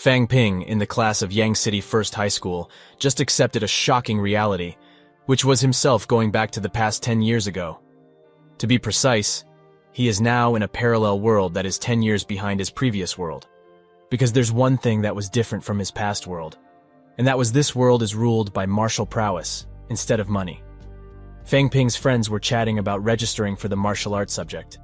Fang Ping, in the class of Yang City First High School, just accepted a shocking reality, which was himself going back to the past 10 years ago. To be precise, he is now in a parallel world that is 10 years behind his previous world. Because there's one thing that was different from his past world, and that was this world is ruled by martial prowess instead of money. Fang Ping's friends were chatting about registering for the martial arts subject,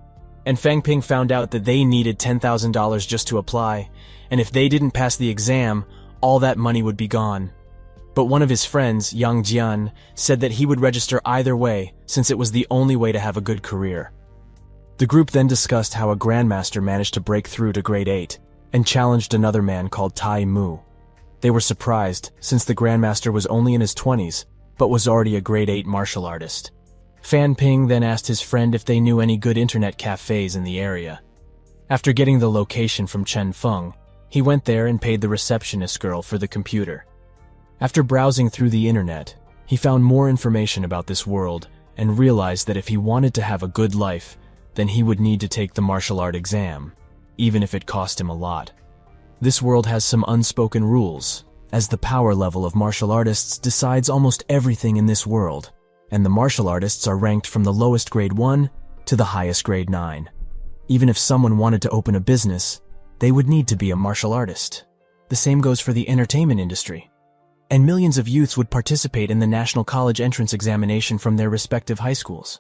and Fang Ping found out that they needed $10,000 just to apply, and if they didn't pass the exam, all that money would be gone. But one of his friends, Yang Jian, said that he would register either way since it was the only way to have a good career. The group then discussed how a grandmaster managed to break through to grade 8 and challenged another man called Tai Mu. They were surprised since the grandmaster was only in his 20s but was already a grade 8 martial artist. Fan Ping then asked his friend if they knew any good internet cafes in the area. After getting the location from Chen Feng, he went there and paid the receptionist girl for the computer. After browsing through the internet, he found more information about this world and realized that if he wanted to have a good life, then he would need to take the martial art exam, even if it cost him a lot. This world has some unspoken rules, as the power level of martial artists decides almost everything in this world, and the martial artists are ranked from the lowest grade 1 to the highest grade 9. Even if someone wanted to open a business, they would need to be a martial artist. The same goes for the entertainment industry. And millions of youths would participate in the national college entrance examination from their respective high schools.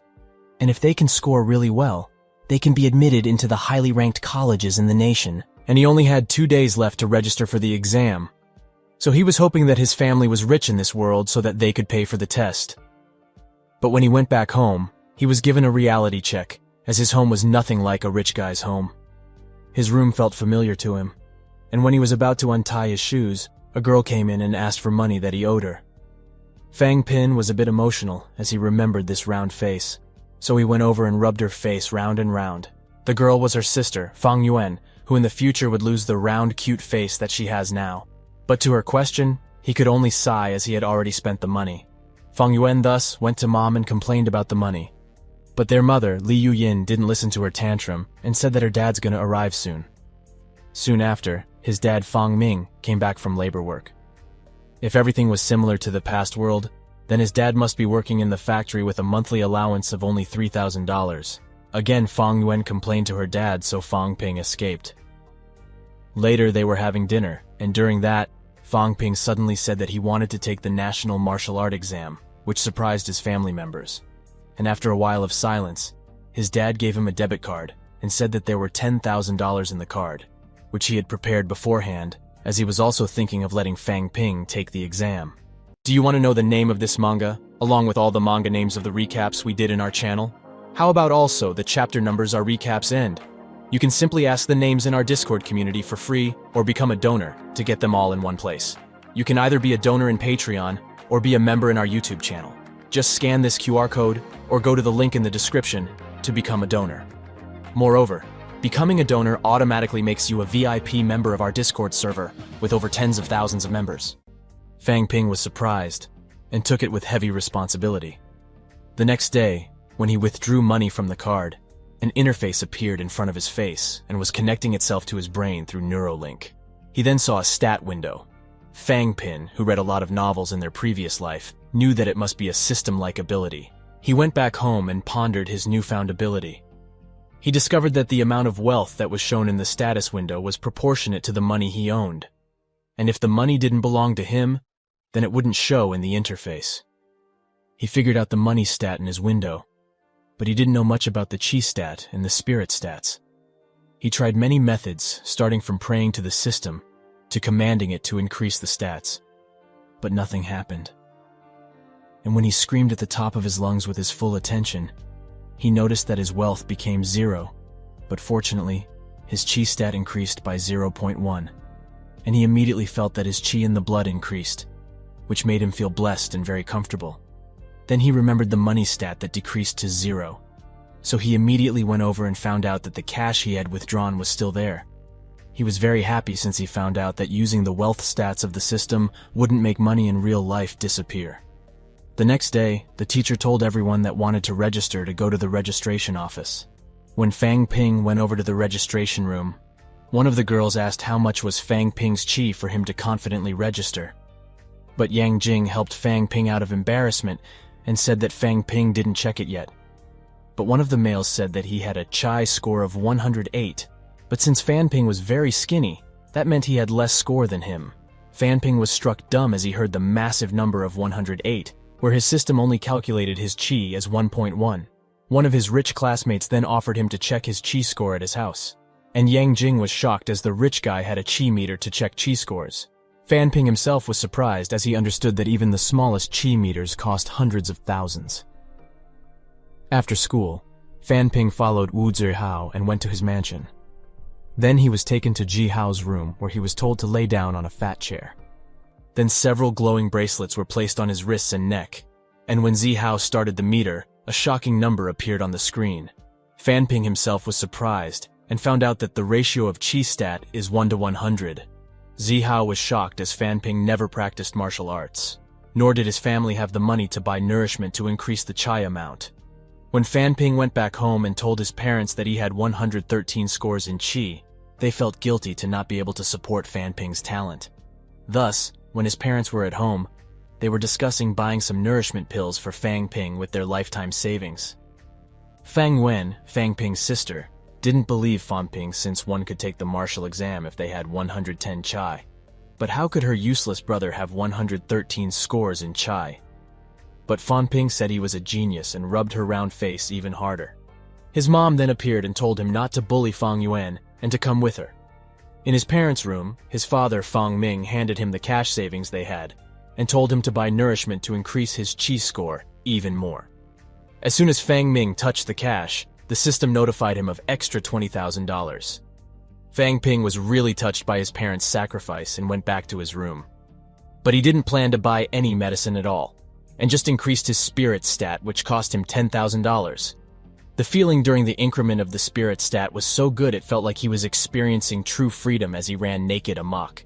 And if they can score really well, they can be admitted into the highly ranked colleges in the nation. And he only had 2 days left to register for the exam. So he was hoping that his family was rich in this world so that they could pay for the test. But when he went back home, he was given a reality check, as his home was nothing like a rich guy's home. His room felt familiar to him, and when he was about to untie his shoes, a girl came in and asked for money that he owed her. Fang Pin was a bit emotional as he remembered this round face, so he went over and rubbed her face round and round. The girl was her sister, Fang Yuan, who in the future would lose the round, cute face that she has now. But to her question, he could only sigh as he had already spent the money. Fang Yuan thus went to mom and complained about the money. But their mother, Li Yuyin, didn't listen to her tantrum and said that her dad's gonna arrive soon. Soon after, his dad Fang Ming came back from labor work. If everything was similar to the past world, then his dad must be working in the factory with a monthly allowance of only $3,000. Again, Fang Yuan complained to her dad, so Fang Ping escaped. Later, they were having dinner, and during that, Fang Ping suddenly said that he wanted to take the National Martial Art exam, which surprised his family members. And after a while of silence, his dad gave him a debit card and said that there were $10,000 in the card, which he had prepared beforehand, as he was also thinking of letting Fang Ping take the exam. Do you want to know the name of this manga, along with all the manga names of the recaps we did in our channel? How about also the chapter numbers our recaps end? You can simply ask the names in our Discord community for free or become a donor to get them all in one place. You can either be a donor in Patreon or be a member in our YouTube channel. Just scan this QR code or go to the link in the description to become a donor. Moreover, becoming a donor automatically makes you a VIP member of our Discord server with over tens of thousands of members. Fang Ping was surprised and took it with heavy responsibility. The next day, when he withdrew money from the card, an interface appeared in front of his face and was connecting itself to his brain through Neuralink. He then saw a stat window. Fang Pin, who read a lot of novels in their previous life, knew that it must be a system-like ability. He went back home and pondered his newfound ability. He discovered that the amount of wealth that was shown in the status window was proportionate to the money he owned. And if the money didn't belong to him, then it wouldn't show in the interface. He figured out the money stat in his window, but he didn't know much about the chi stat and the spirit stats. He tried many methods, starting from praying to the system to commanding it to increase the stats, but nothing happened. And when he screamed at the top of his lungs with his full attention, he noticed that his wealth became 0, but fortunately, his chi stat increased by 0.1, and he immediately felt that his chi in the blood increased, which made him feel blessed and very comfortable. Then he remembered the money stat that decreased to 0, so he immediately went over and found out that the cash he had withdrawn was still there. He was very happy since he found out that using the wealth stats of the system wouldn't make money in real life disappear. The next day, the teacher told everyone that wanted to register to go to the registration office. When Fang Ping went over to the registration room, One of the girls asked how much was Fang Ping's chi for him to confidently register. But Yang Jing helped Fang Ping out of embarrassment and said that Fang Ping didn't check it yet. But one of the males said that he had a chi score of 108, but since Fan Ping was very skinny, that meant he had less score than him. Fan Ping was struck dumb as he heard the massive number of 108, where his system only calculated his chi as 1.1. One of his rich classmates then offered him to check his chi score at his house. And Yang Jing was shocked as the rich guy had a chi meter to check chi scores. Fan Ping himself was surprised as he understood that even the smallest chi meters cost hundreds of thousands. After school, Fan Ping followed Wu Zihao and went to his mansion. Then he was taken to Ji Hao's room where he was told to lay down on a fat chair. Then several glowing bracelets were placed on his wrists and neck, and when Zihao started the meter, a shocking number appeared on the screen. Fan Ping himself was surprised and found out that the ratio of chi stat is 1 to 100. Zihao was shocked as Fan Ping never practiced martial arts, nor did his family have the money to buy nourishment to increase the chi amount. When Fan Ping went back home and told his parents that he had 113 scores in chi, they felt guilty to not be able to support Fan Ping's talent. Thus, when his parents were at home, they were discussing buying some nourishment pills for Fang Ping with their lifetime savings. Fang Wen, Fang Ping's sister, didn't believe Fan Ping since one could take the martial exam if they had 110 chi. But how could her useless brother have 113 scores in chi? But Fan Ping said he was a genius and rubbed her round face even harder. His mom then appeared and told him not to bully Fang Yuan and to come with her. In his parents' room, his father, Fang Ming, handed him the cash savings they had and told him to buy nourishment to increase his chi score even more. As soon as Fang Ming touched the cash, the system notified him of extra $20,000. Fang Ping was really touched by his parents' sacrifice and went back to his room. But he didn't plan to buy any medicine at all, and just increased his spirit stat, which cost him $10,000. The feeling during the increment of the spirit stat was so good it felt like he was experiencing true freedom as he ran naked amok.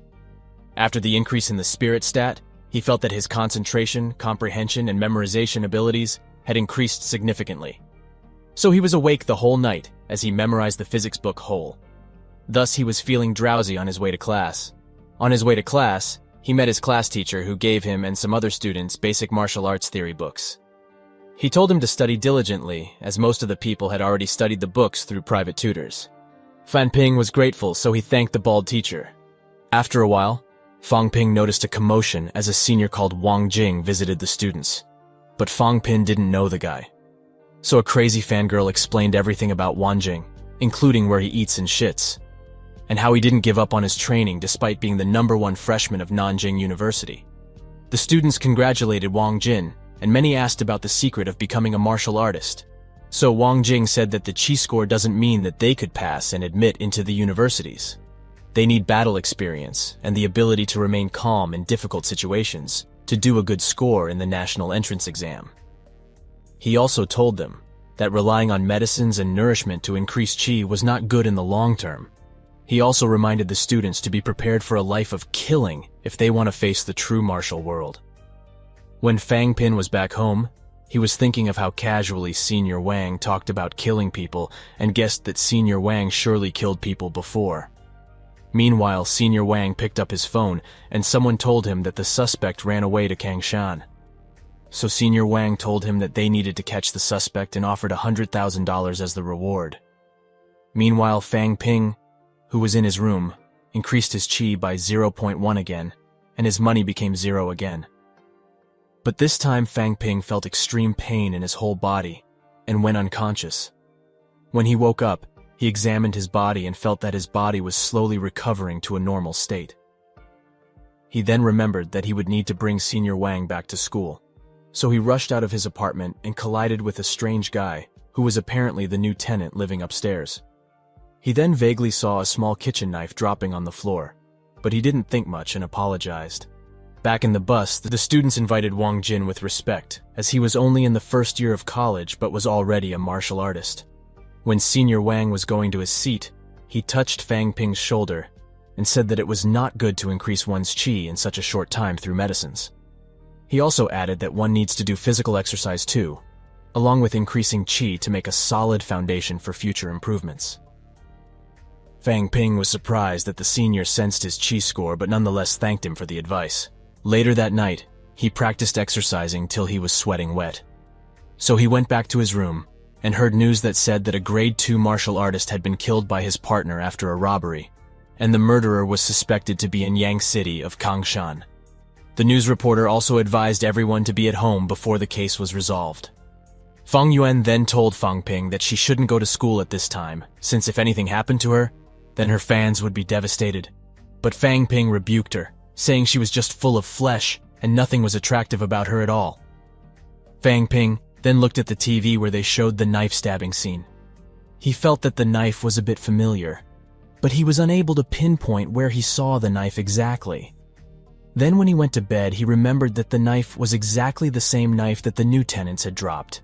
After the increase in the spirit stat, he felt that his concentration, comprehension, and memorization abilities had increased significantly. So he was awake the whole night as he memorized the physics book whole. Thus he was feeling drowsy on his way to class. On his way to class, he met his class teacher who gave him and some other students basic martial arts theory books. He told him to study diligently, as most of the people had already studied the books through private tutors. Fan Ping was grateful, so he thanked the bald teacher. After a while, Fang Ping noticed a commotion as a senior called Wang Jing visited the students. But Fang Ping didn't know the guy. So a crazy fangirl explained everything about Wang Jing, including where he eats and shits, and how he didn't give up on his training despite being the #1 freshman of Nanjing University. The students congratulated Wang Jin, and many asked about the secret of becoming a martial artist. So Wang Jing said that the chi score doesn't mean that they could pass and admit into the universities. They need battle experience and the ability to remain calm in difficult situations to do a good score in the national entrance exam. He also told them that relying on medicines and nourishment to increase chi was not good in the long term. He also reminded the students to be prepared for a life of killing if they want to face the true martial world. When Fang Ping was back home, he was thinking of how casually Senior Wang talked about killing people and guessed that Senior Wang surely killed people before. Meanwhile, Senior Wang picked up his phone and someone told him that the suspect ran away to Kangshan. So Senior Wang told him that they needed to catch the suspect and offered $100,000 as the reward. Meanwhile, Fang Ping, who was in his room, increased his chi by 0.1 again, and his money became 0 again. But this time Fang Ping felt extreme pain in his whole body and went unconscious. When he woke up, he examined his body and felt that his body was slowly recovering to a normal state. He then remembered that he would need to bring Senior Wang back to school. So he rushed out of his apartment and collided with a strange guy who was apparently the new tenant living upstairs. He then vaguely saw a small kitchen knife dropping on the floor, but he didn't think much and apologized. Back in the bus, the students invited Wang Jin with respect, as he was only in the first year of college but was already a martial artist. When Senior Wang was going to his seat, he touched Fang Ping's shoulder and said that it was not good to increase one's chi in such a short time through medicines. He also added that one needs to do physical exercise too, along with increasing chi to make a solid foundation for future improvements. Fang Ping was surprised that the senior sensed his chi score but nonetheless thanked him for the advice. Later that night, he practiced exercising till he was sweating wet. So he went back to his room and heard news that said that a grade 2 martial artist had been killed by his partner after a robbery, and the murderer was suspected to be in Yang City of Kangshan. The news reporter also advised everyone to be at home before the case was resolved. Fang Yuan then told Fang Ping that she shouldn't go to school at this time, since if anything happened to her, then her fans would be devastated. But Fang Ping rebuked her, saying she was just full of flesh and nothing was attractive about her at all. Fang Ping then looked at the TV where they showed the knife stabbing scene. He felt that the knife was a bit familiar, but he was unable to pinpoint where he saw the knife exactly. Then when he went to bed, he remembered that the knife was exactly the same knife that the new tenants had dropped.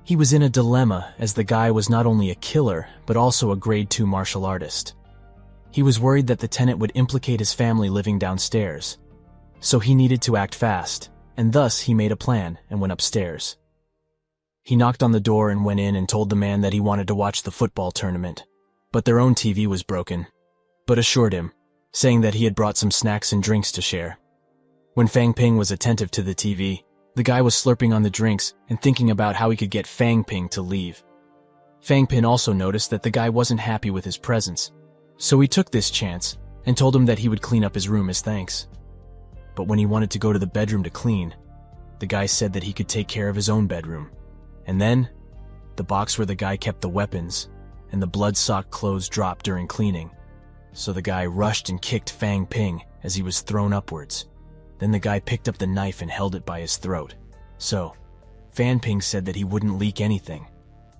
He was in a dilemma as the guy was not only a killer, but also a grade 2 martial artist. He was worried that the tenant would implicate his family living downstairs. So he needed to act fast, and thus he made a plan and went upstairs. He knocked on the door and went in and told the man that he wanted to watch the football tournament, but their own TV was broken, but assured him, saying that he had brought some snacks and drinks to share. When Fang Ping was attentive to the TV, the guy was slurping on the drinks and thinking about how he could get Fang Ping to leave. Fang Ping also noticed that the guy wasn't happy with his presence, so he took this chance and told him that he would clean up his room as thanks. But when he wanted to go to the bedroom to clean, the guy said that he could take care of his own bedroom. And then, the box where the guy kept the weapons and the blood-soaked clothes dropped during cleaning. So the guy rushed and kicked Fang Ping as he was thrown upwards. Then the guy picked up the knife and held it by his throat. So, Fang Ping said that he wouldn't leak anything,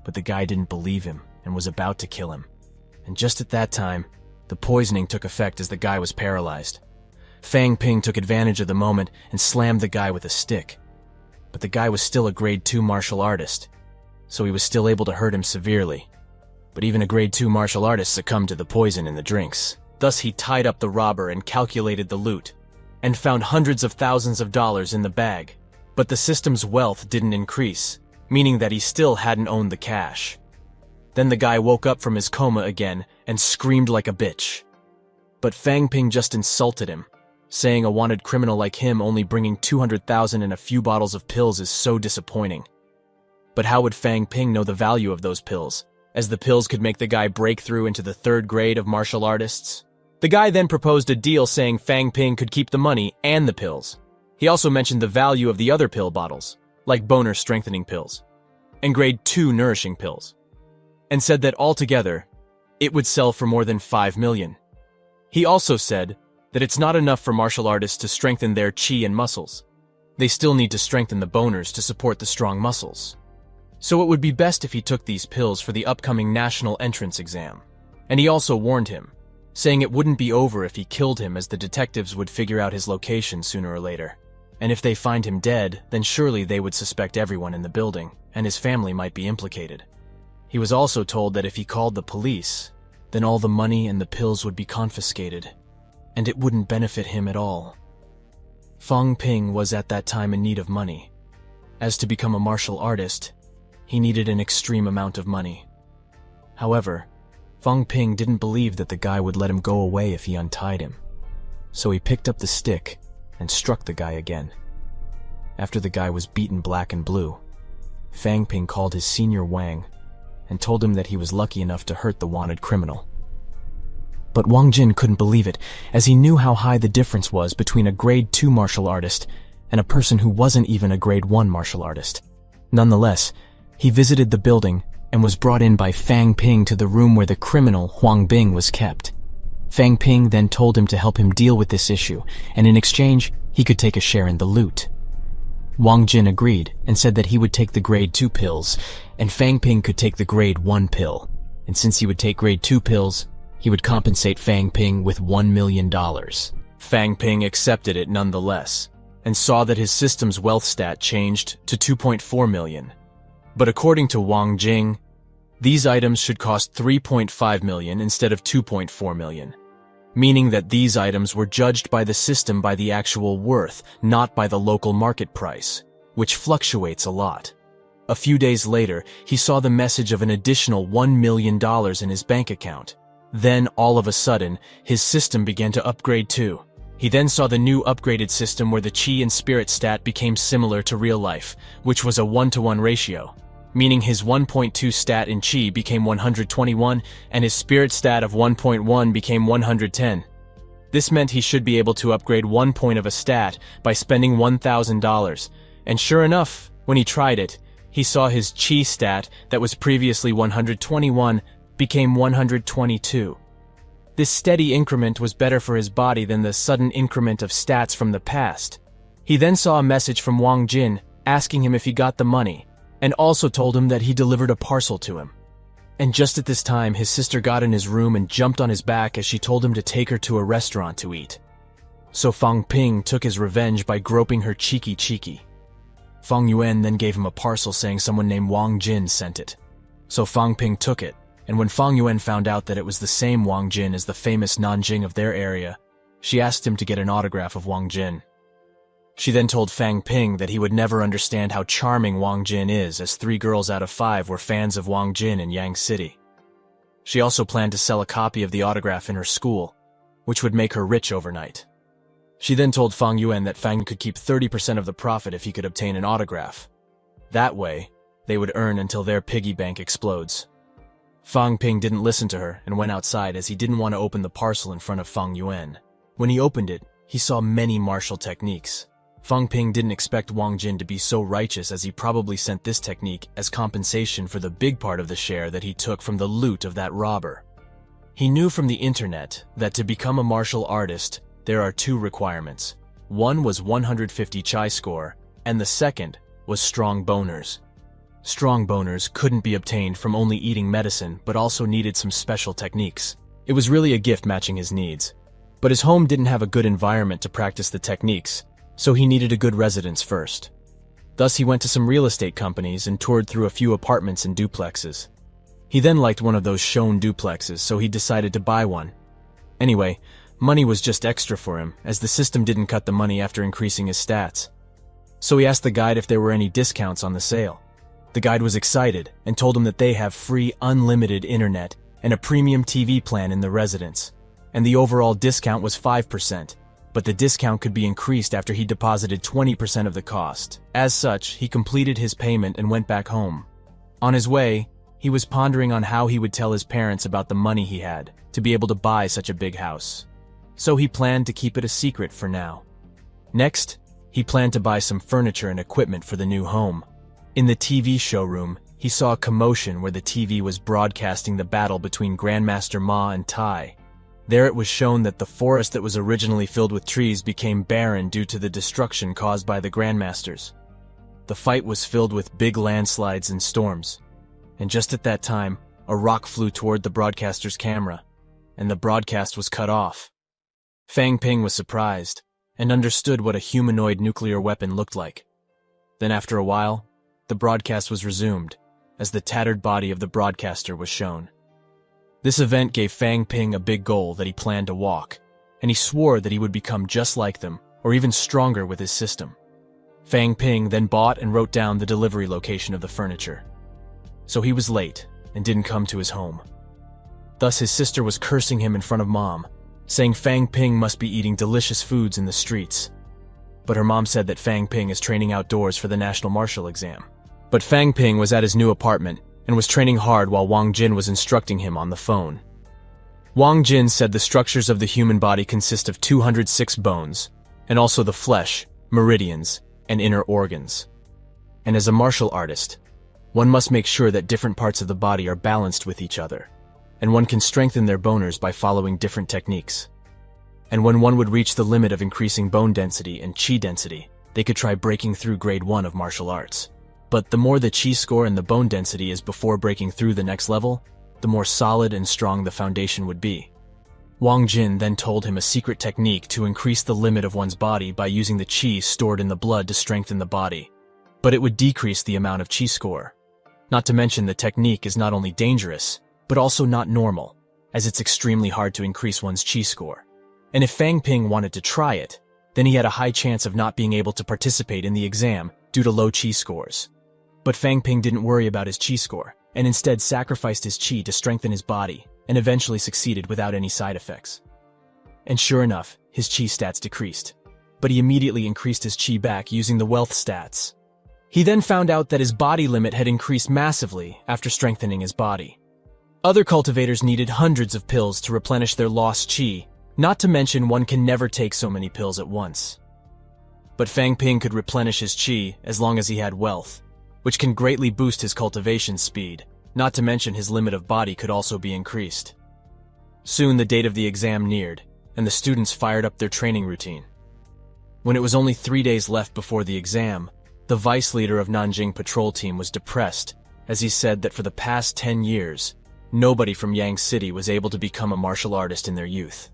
but the guy didn't believe him and was about to kill him. And just at that time, the poisoning took effect as the guy was paralyzed. Fang Ping took advantage of the moment and slammed the guy with a stick. But the guy was still a grade 2 martial artist, so he was still able to hurt him severely. But even a grade 2 martial artist succumbed to the poison in the drinks. Thus he tied up the robber and calculated the loot, and found hundreds of thousands of dollars in the bag. But the system's wealth didn't increase, meaning that he still hadn't owned the cash. Then the guy woke up from his coma again and screamed like a bitch. But Fang Ping just insulted him, saying a wanted criminal like him only bringing 200,000 and a few bottles of pills is so disappointing. But how would Fang Ping know the value of those pills, as the pills could make the guy break through into the 3rd grade of martial artists? The guy then proposed a deal saying Fang Ping could keep the money and the pills. He also mentioned the value of the other pill bottles, like boner strengthening pills, and grade 2 nourishing pills, and said that altogether, it would sell for more than 5 million. He also said that it's not enough for martial artists to strengthen their chi and muscles. They still need to strengthen the boners to support the strong muscles. So it would be best if he took these pills for the upcoming national entrance exam. And he also warned him, saying it wouldn't be over if he killed him, as the detectives would figure out his location sooner or later. And if they find him dead, then surely they would suspect everyone in the building, and his family might be implicated. He was also told that if he called the police, then all the money and the pills would be confiscated, and it wouldn't benefit him at all. Fang Ping was at that time in need of money. As to become a martial artist, he needed an extreme amount of money. However, Fang Ping didn't believe that the guy would let him go away if he untied him. So he picked up the stick and struck the guy again. After the guy was beaten black and blue, Fang Ping called his senior Wang and told him that he was lucky enough to hurt the wanted criminal. But Wang Jin couldn't believe it, as he knew how high the difference was between a grade 2 martial artist and a person who wasn't even a grade 1 martial artist. Nonetheless, he visited the building and was brought in by Fang Ping to the room where the criminal Huang Bing was kept. Fang Ping then told him to help him deal with this issue, and in exchange, he could take a share in the loot. Wang Jin agreed and said that he would take the grade 2 pills, and Fang Ping could take the grade 1 pill. And since he would take grade 2 pills, he would compensate Fang Ping with $1 million. Fang Ping accepted it nonetheless, and saw that his system's wealth stat changed to 2.4 million. But according to Wang Jing, these items should cost 3.5 million instead of 2.4 million, meaning that these items were judged by the system by the actual worth, not by the local market price, which fluctuates a lot. A few days later, he saw the message of an additional $1 million in his bank account, Then, all of a sudden, his system began to upgrade too. He then saw the new upgraded system where the chi and spirit stat became similar to real life, which was a 1-to-1 ratio, meaning his 1.2 stat in chi became 121 and his spirit stat of 1.1 became 110. This meant he should be able to upgrade 1 point of a stat by spending $1,000, and sure enough, when he tried it, he saw his chi stat that was previously 121 became 122. This steady increment was better for his body than the sudden increment of stats from the past. He then saw a message from Wang Jin asking him if he got the money, and also told him that he delivered a parcel to him. And just at this time, his sister got in his room and jumped on his back as she told him to take her to a restaurant to eat. So Fang Ping took his revenge by groping her cheeky. Fang Yuan then gave him a parcel saying someone named Wang Jin sent it. So Fang Ping took it, and when Fang Yuan found out that it was the same Wang Jin as the famous Nanjing of their area, she asked him to get an autograph of Wang Jin. She then told Fang Ping that he would never understand how charming Wang Jin is, as 3 girls out of 5 were fans of Wang Jin in Yang City. She also planned to sell a copy of the autograph in her school, which would make her rich overnight. She then told Fang Yuan that Fang could keep 30% of the profit if he could obtain an autograph. That way, they would earn until their piggy bank explodes. Fang Ping didn't listen to her and went outside as he didn't want to open the parcel in front of Fang Yuan. When he opened it, he saw many martial techniques. Fang Ping didn't expect Wang Jin to be so righteous, as he probably sent this technique as compensation for the big part of the share that he took from the loot of that robber. He knew from the internet that to become a martial artist, there are 2 requirements. One was 150 chi score, and the second was strong boners. Strong boners couldn't be obtained from only eating medicine, but also needed some special techniques. It was really a gift matching his needs. But his home didn't have a good environment to practice the techniques, so he needed a good residence first. Thus he went to some real estate companies and toured through a few apartments and duplexes. He then liked one of those shown duplexes, so he decided to buy one. Anyway, money was just extra for him, as the system didn't cut the money after increasing his stats. So he asked the guide if there were any discounts on the sale. The guide was excited and told him that they have free unlimited internet and a premium TV plan in the residence, and the overall discount was 5%. But the discount could be increased after he deposited 20% of the cost. As such, he completed his payment and went back home. On his way, he was pondering on how he would tell his parents about the money he had to be able to buy such a big house. So he planned to keep it a secret for now. Next, he planned to buy some furniture and equipment for the new home. In the TV showroom, he saw a commotion where the TV was broadcasting the battle between Grandmaster Ma and Tai. There it was shown that the forest that was originally filled with trees became barren due to the destruction caused by the Grandmasters. The fight was filled with big landslides and storms, and just at that time, a rock flew toward the broadcaster's camera, and the broadcast was cut off. Fang Ping was surprised, and understood what a humanoid nuclear weapon looked like. Then after a while, the broadcast was resumed, as the tattered body of the broadcaster was shown. This event gave Fang Ping a big goal that he planned to walk, and he swore that he would become just like them, or even stronger with his system. Fang Ping then bought and wrote down the delivery location of the furniture. So he was late, and didn't come to his home. Thus his sister was cursing him in front of Mom, saying Fang Ping must be eating delicious foods in the streets. But her mom said that Fang Ping is training outdoors for the national martial exam. But Fang Ping was at his new apartment, and was training hard while Wang Jin was instructing him on the phone. Wang Jin said the structures of the human body consist of 206 bones, and also the flesh, meridians, and inner organs. And as a martial artist, one must make sure that different parts of the body are balanced with each other, and one can strengthen their boners by following different techniques. And when one would reach the limit of increasing bone density and chi density, they could try breaking through grade 1 of martial arts. But the more the chi score and the bone density is before breaking through the next level, the more solid and strong the foundation would be. Wang Jin then told him a secret technique to increase the limit of one's body by using the chi stored in the blood to strengthen the body. But it would decrease the amount of chi score. Not to mention the technique is not only dangerous, but also not normal, as it's extremely hard to increase one's chi score. And if Fang Ping wanted to try it, then he had a high chance of not being able to participate in the exam due to low chi scores. But Fang Ping didn't worry about his chi score, and instead sacrificed his chi to strengthen his body, and eventually succeeded without any side effects. And sure enough, his chi stats decreased. But he immediately increased his chi back using the wealth stats. He then found out that his body limit had increased massively after strengthening his body. Other cultivators needed hundreds of pills to replenish their lost chi, not to mention one can never take so many pills at once. But Fang Ping could replenish his chi as long as he had wealth, which can greatly boost his cultivation speed, not to mention his limit of body could also be increased. Soon the date of the exam neared, and the students fired up their training routine. When it was only 3 days left before the exam, the vice leader of Nanjing patrol team was depressed, as he said that for the past 10 years, nobody from Yang City was able to become a martial artist in their youth.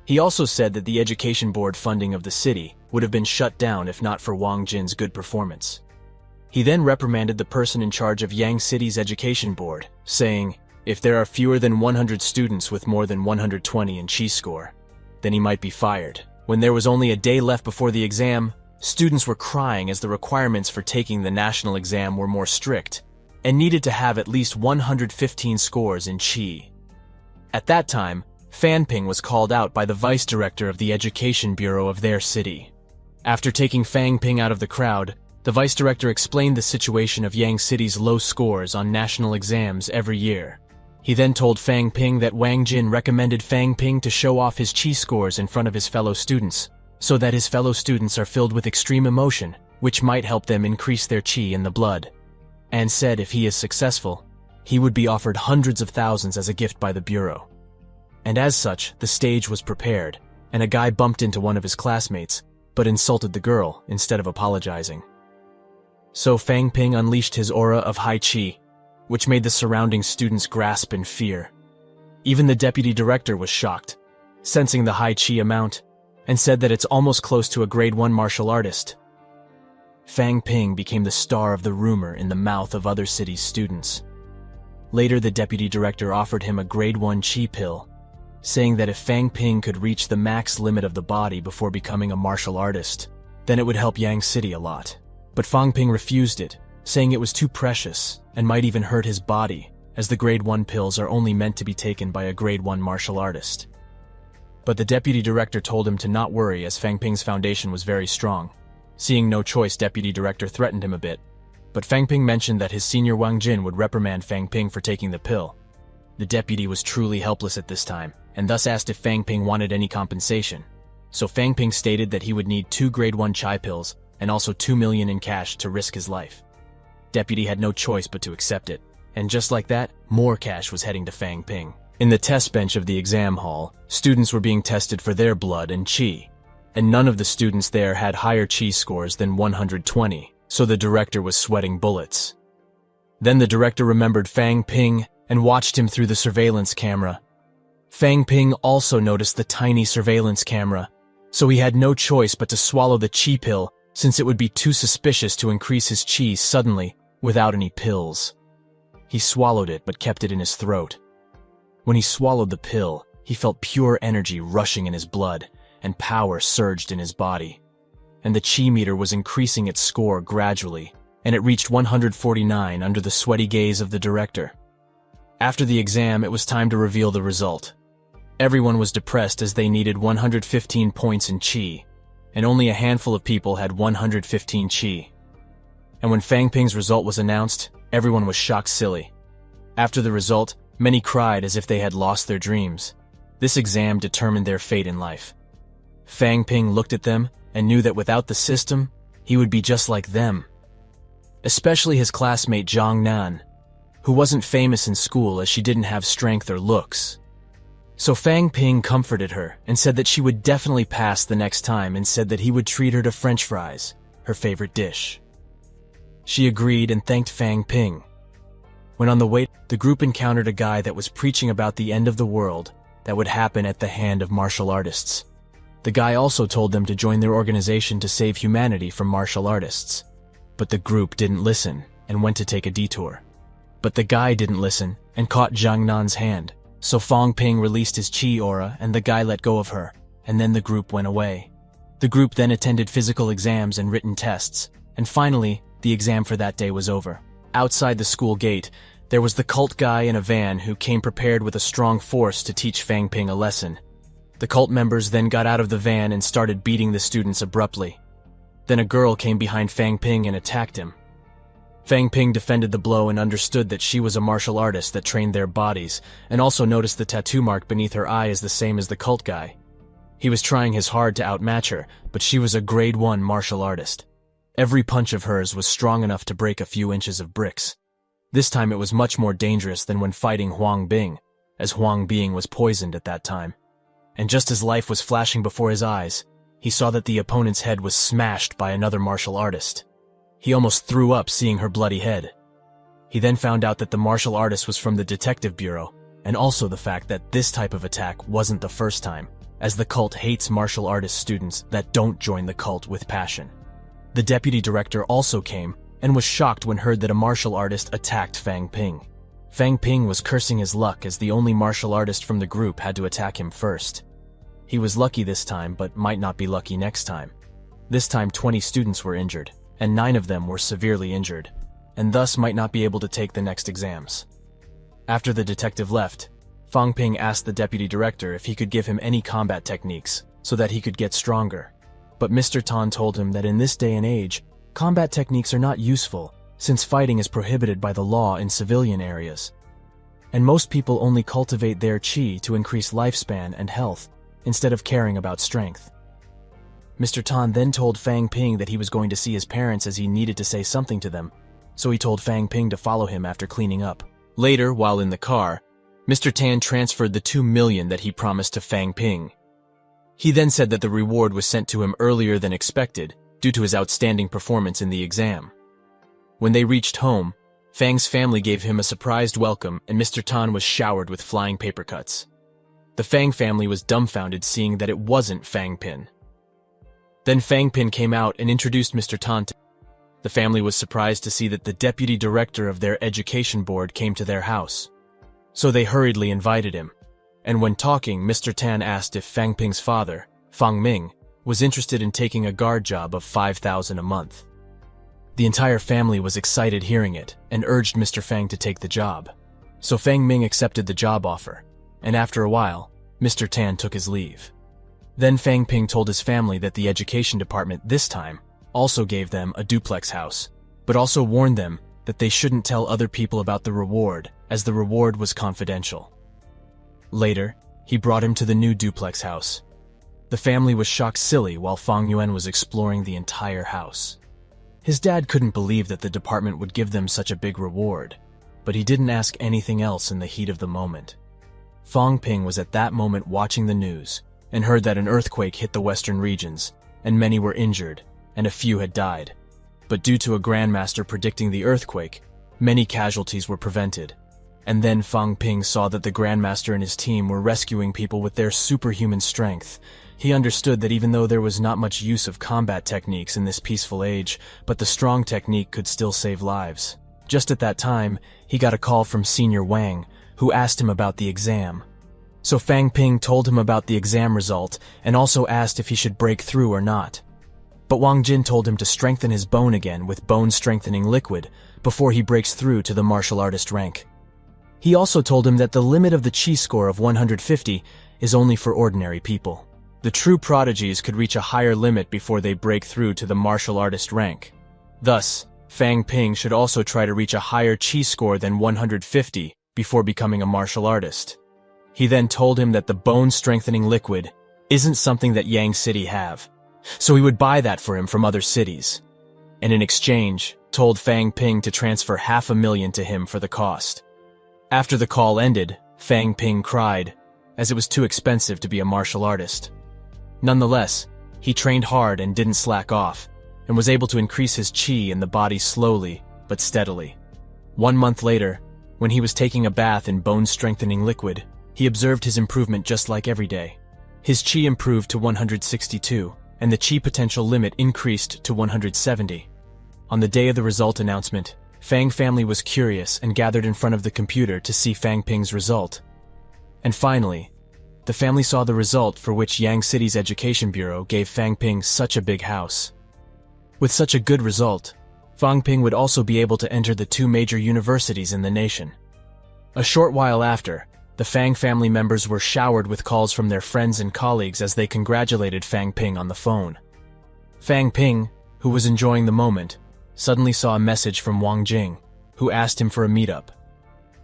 He also said that the education board funding of the city would have been shut down if not for Wang Jin's good performance. He then reprimanded the person in charge of Yang City's education board, saying, if there are fewer than 100 students with more than 120 in chi score, then he might be fired. When there was only a day left before the exam, students were crying as the requirements for taking the national exam were more strict and needed to have at least 115 scores in chi. At that time, Fan Ping was called out by the vice director of the education bureau of their city. After taking Fang Ping out of the crowd, the vice director explained the situation of Yang City's low scores on national exams every year. He then told Fang Ping that Wang Jin recommended Fang Ping to show off his chi scores in front of his fellow students, so that his fellow students are filled with extreme emotion, which might help them increase their chi in the blood. And said if he is successful, he would be offered hundreds of thousands as a gift by the bureau. And as such, the stage was prepared, and a guy bumped into one of his classmates, but insulted the girl instead of apologizing. So Fang Ping unleashed his aura of high chi, which made the surrounding students grasp in fear. Even the deputy director was shocked, sensing the high chi amount, and said that it's almost close to a grade 1 martial artist. Fang Ping became the star of the rumor in the mouth of other cities' students. Later, the deputy director offered him a grade 1 chi pill, saying that if Fang Ping could reach the max limit of the body before becoming a martial artist, then it would help Yang City a lot. But Fang Ping refused it, saying it was too precious and might even hurt his body, as the grade 1 pills are only meant to be taken by a grade 1 martial artist. But the deputy director told him to not worry as Fang Ping's foundation was very strong. Seeing no choice, deputy director threatened him a bit, but Fang Ping mentioned that his senior Wang Jin would reprimand Fang Ping for taking the pill. The deputy was truly helpless at this time, and thus asked if Fang Ping wanted any compensation. So Fang Ping stated that he would need 2 grade 1 chai pills and also 2 million in cash to risk his life. Deputy had no choice but to accept it, and just like that, more cash was heading to Fang Ping. In the test bench of the exam hall, students were being tested for their blood and chi, and none of the students there had higher chi scores than 120, so the director was sweating bullets. Then the director remembered Fang Ping and watched him through the surveillance camera. Fang Ping also noticed the tiny surveillance camera, so he had no choice but to swallow the chi pill since it would be too suspicious to increase his chi suddenly without any pills. He swallowed it but kept it in his throat. When he swallowed the pill, he felt pure energy rushing in his blood, and power surged in his body. And the chi meter was increasing its score gradually, and it reached 149 under the sweaty gaze of the director. After the exam, it was time to reveal the result. Everyone was depressed as they needed 115 points in chi, and only a handful of people had 115 chi. And when Fang Ping's result was announced, everyone was shocked silly. After the result, many cried as if they had lost their dreams. This exam determined their fate in life. Fang Ping looked at them and knew that without the system, he would be just like them. Especially his classmate Zhang Nan, who wasn't famous in school as she didn't have strength or looks. So Fang Ping comforted her and said that she would definitely pass the next time and said that he would treat her to French fries, her favorite dish. She agreed and thanked Fang Ping. When on the way, the group encountered a guy that was preaching about the end of the world that would happen at the hand of martial artists. The guy also told them to join their organization to save humanity from martial artists. But the group didn't listen and went to take a detour. But the guy didn't listen and caught Zhang Nan's hand. So Fang Ping released his chi aura and the guy let go of her, and then the group went away. The group then attended physical exams and written tests, and finally, the exam for that day was over. Outside the school gate, There was the cult guy in a van who came prepared with a strong force to teach Fang Ping a lesson. The cult members then got out of the van and started beating the students abruptly. Then a girl came behind Fang Ping and attacked him. Fang Ping defended the blow and understood that she was a martial artist that trained their bodies, and also noticed the tattoo mark beneath her eye is the same as the cult guy. He was trying his hard to outmatch her, but she was a grade 1 martial artist. Every punch of hers was strong enough to break a few inches of bricks. This time it was much more dangerous than when fighting Huang Bing, as Huang Bing was poisoned at that time. And just as life was flashing before his eyes, he saw that the opponent's head was smashed by another martial artist. He almost threw up seeing her bloody head. He then found out that the martial artist was from the detective bureau, and also the fact that this type of attack wasn't the first time, as the cult hates martial artist students that don't join the cult with passion. The deputy director also came and was shocked when heard that a martial artist attacked Fang Ping. Fang Ping was cursing his luck as the only martial artist from the group had to attack him first. He was lucky this time, but might not be lucky next time. This time 20 students were injured, and 9 of them were severely injured, and thus might not be able to take the next exams. After the detective left, Fang Ping asked the deputy director if he could give him any combat techniques so that he could get stronger. But Mr. Tan told him that in this day and age, combat techniques are not useful since fighting is prohibited by the law in civilian areas. And most people only cultivate their qi to increase lifespan and health instead of caring about strength. Mr. Tan then told Fang Ping that he was going to see his parents as he needed to say something to them, so he told Fang Ping to follow him after cleaning up. Later, while in the car, Mr. Tan transferred the 2 million that he promised to Fang Ping. He then said that the reward was sent to him earlier than expected due to his outstanding performance in the exam. When they reached home, Fang's family gave him a surprised welcome and Mr. Tan was showered with flying paper cuts. The Fang family was dumbfounded seeing that it wasn't Fang Pin. Then Fang Pin came out and introduced Mr. Tan to the family was surprised to see that the deputy director of their education board came to their house. So they hurriedly invited him. And when talking, Mr. Tan asked if Fang Ping's father, Fang Ming, was interested in taking a guard job of 5,000 a month. The entire family was excited hearing it and urged Mr. Fang to take the job. So Fang Ming accepted the job offer, and after a while, Mr. Tan took his leave. Then Fang Ping told his family that the education department this time also gave them a duplex house, but also warned them that they shouldn't tell other people about the reward, as the reward was confidential. Later, he brought him to the new duplex house. The family was shocked silly while Fang Yuan was exploring the entire house. His dad couldn't believe that the department would give them such a big reward, but he didn't ask anything else in the heat of the moment. Fang Ping was at that moment watching the news and heard that an earthquake hit the western regions, and many were injured, and a few had died. But due to a grandmaster predicting the earthquake, many casualties were prevented. And then Fang Ping saw that the grandmaster and his team were rescuing people with their superhuman strength. He understood that even though there was not much use of combat techniques in this peaceful age, but the strong technique could still save lives. Just at that time, he got a call from Senior Wang, who asked him about the exam. So Fang Ping told him about the exam result and also asked if he should break through or not. But Wang Jin told him to strengthen his bone again with bone-strengthening liquid before he breaks through to the martial artist rank. He also told him that the limit of the Qi score of 150 is only for ordinary people. The true prodigies could reach a higher limit before they break through to the martial artist rank. Thus, Fang Ping should also try to reach a higher Qi score than 150 before becoming a martial artist. He then told him that the bone-strengthening liquid isn't something that Yang City have, so he would buy that for him from other cities, and in exchange, told Fang Ping to transfer 500,000 to him for the cost. After the call ended, Fang Ping cried, as it was too expensive to be a martial artist. Nonetheless, he trained hard and didn't slack off, and was able to increase his qi in the body slowly, but steadily. 1 month later, when he was taking a bath in bone-strengthening liquid, he observed his improvement just like every day. His qi improved to 162, and the qi potential limit increased to 170. On the day of the result announcement, Fang family was curious and gathered in front of the computer to see Fang Ping's result. And finally, the family saw the result for which Yang City's Education Bureau gave Fang Ping such a big house. With such a good result, Fang Ping would also be able to enter the 2 major universities in the nation. A short while after, the Fang family members were showered with calls from their friends and colleagues as they congratulated Fang Ping on the phone. Fang Ping, who was enjoying the moment, suddenly saw a message from Wang Jing, who asked him for a meetup.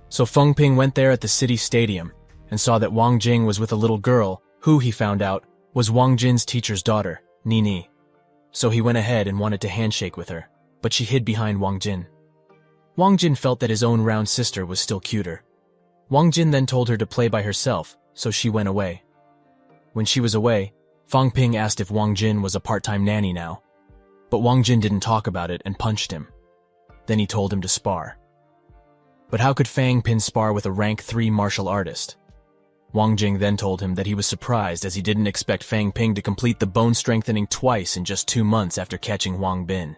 So Fang Ping went there at the city stadium and saw that Wang Jing was with a little girl who, he found out, was Wang Jin's teacher's daughter, Nini. So he went ahead and wanted to handshake with her, but she hid behind Wang Jin. Wang Jin felt that his own round sister was still cuter. Wang Jin then told her to play by herself, so she went away. When she was away, Fang Ping asked if Wang Jin was a part-time nanny now, but Wang Jin didn't talk about it and punched him. Then he told him to spar. But how could Fang Ping spar with a rank 3 martial artist? Wang Jing then told him that he was surprised as he didn't expect Fang Ping to complete the bone strengthening twice in just 2 months after catching Wang Bin.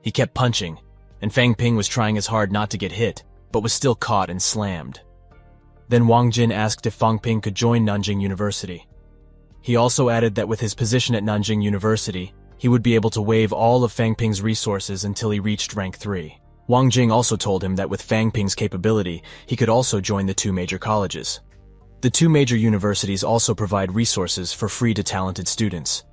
He kept punching, and Fang Ping was trying as hard not to get hit, but was still caught and slammed. Then Wang Jin asked if Fang Ping could join Nanjing University. He also added that with his position at Nanjing University, he would be able to waive all of Fang Ping's resources until he reached rank 3. Wang Jing also told him that with Fang Ping's capability, he could also join the 2 major colleges. The 2 major universities also provide resources for free to talented students.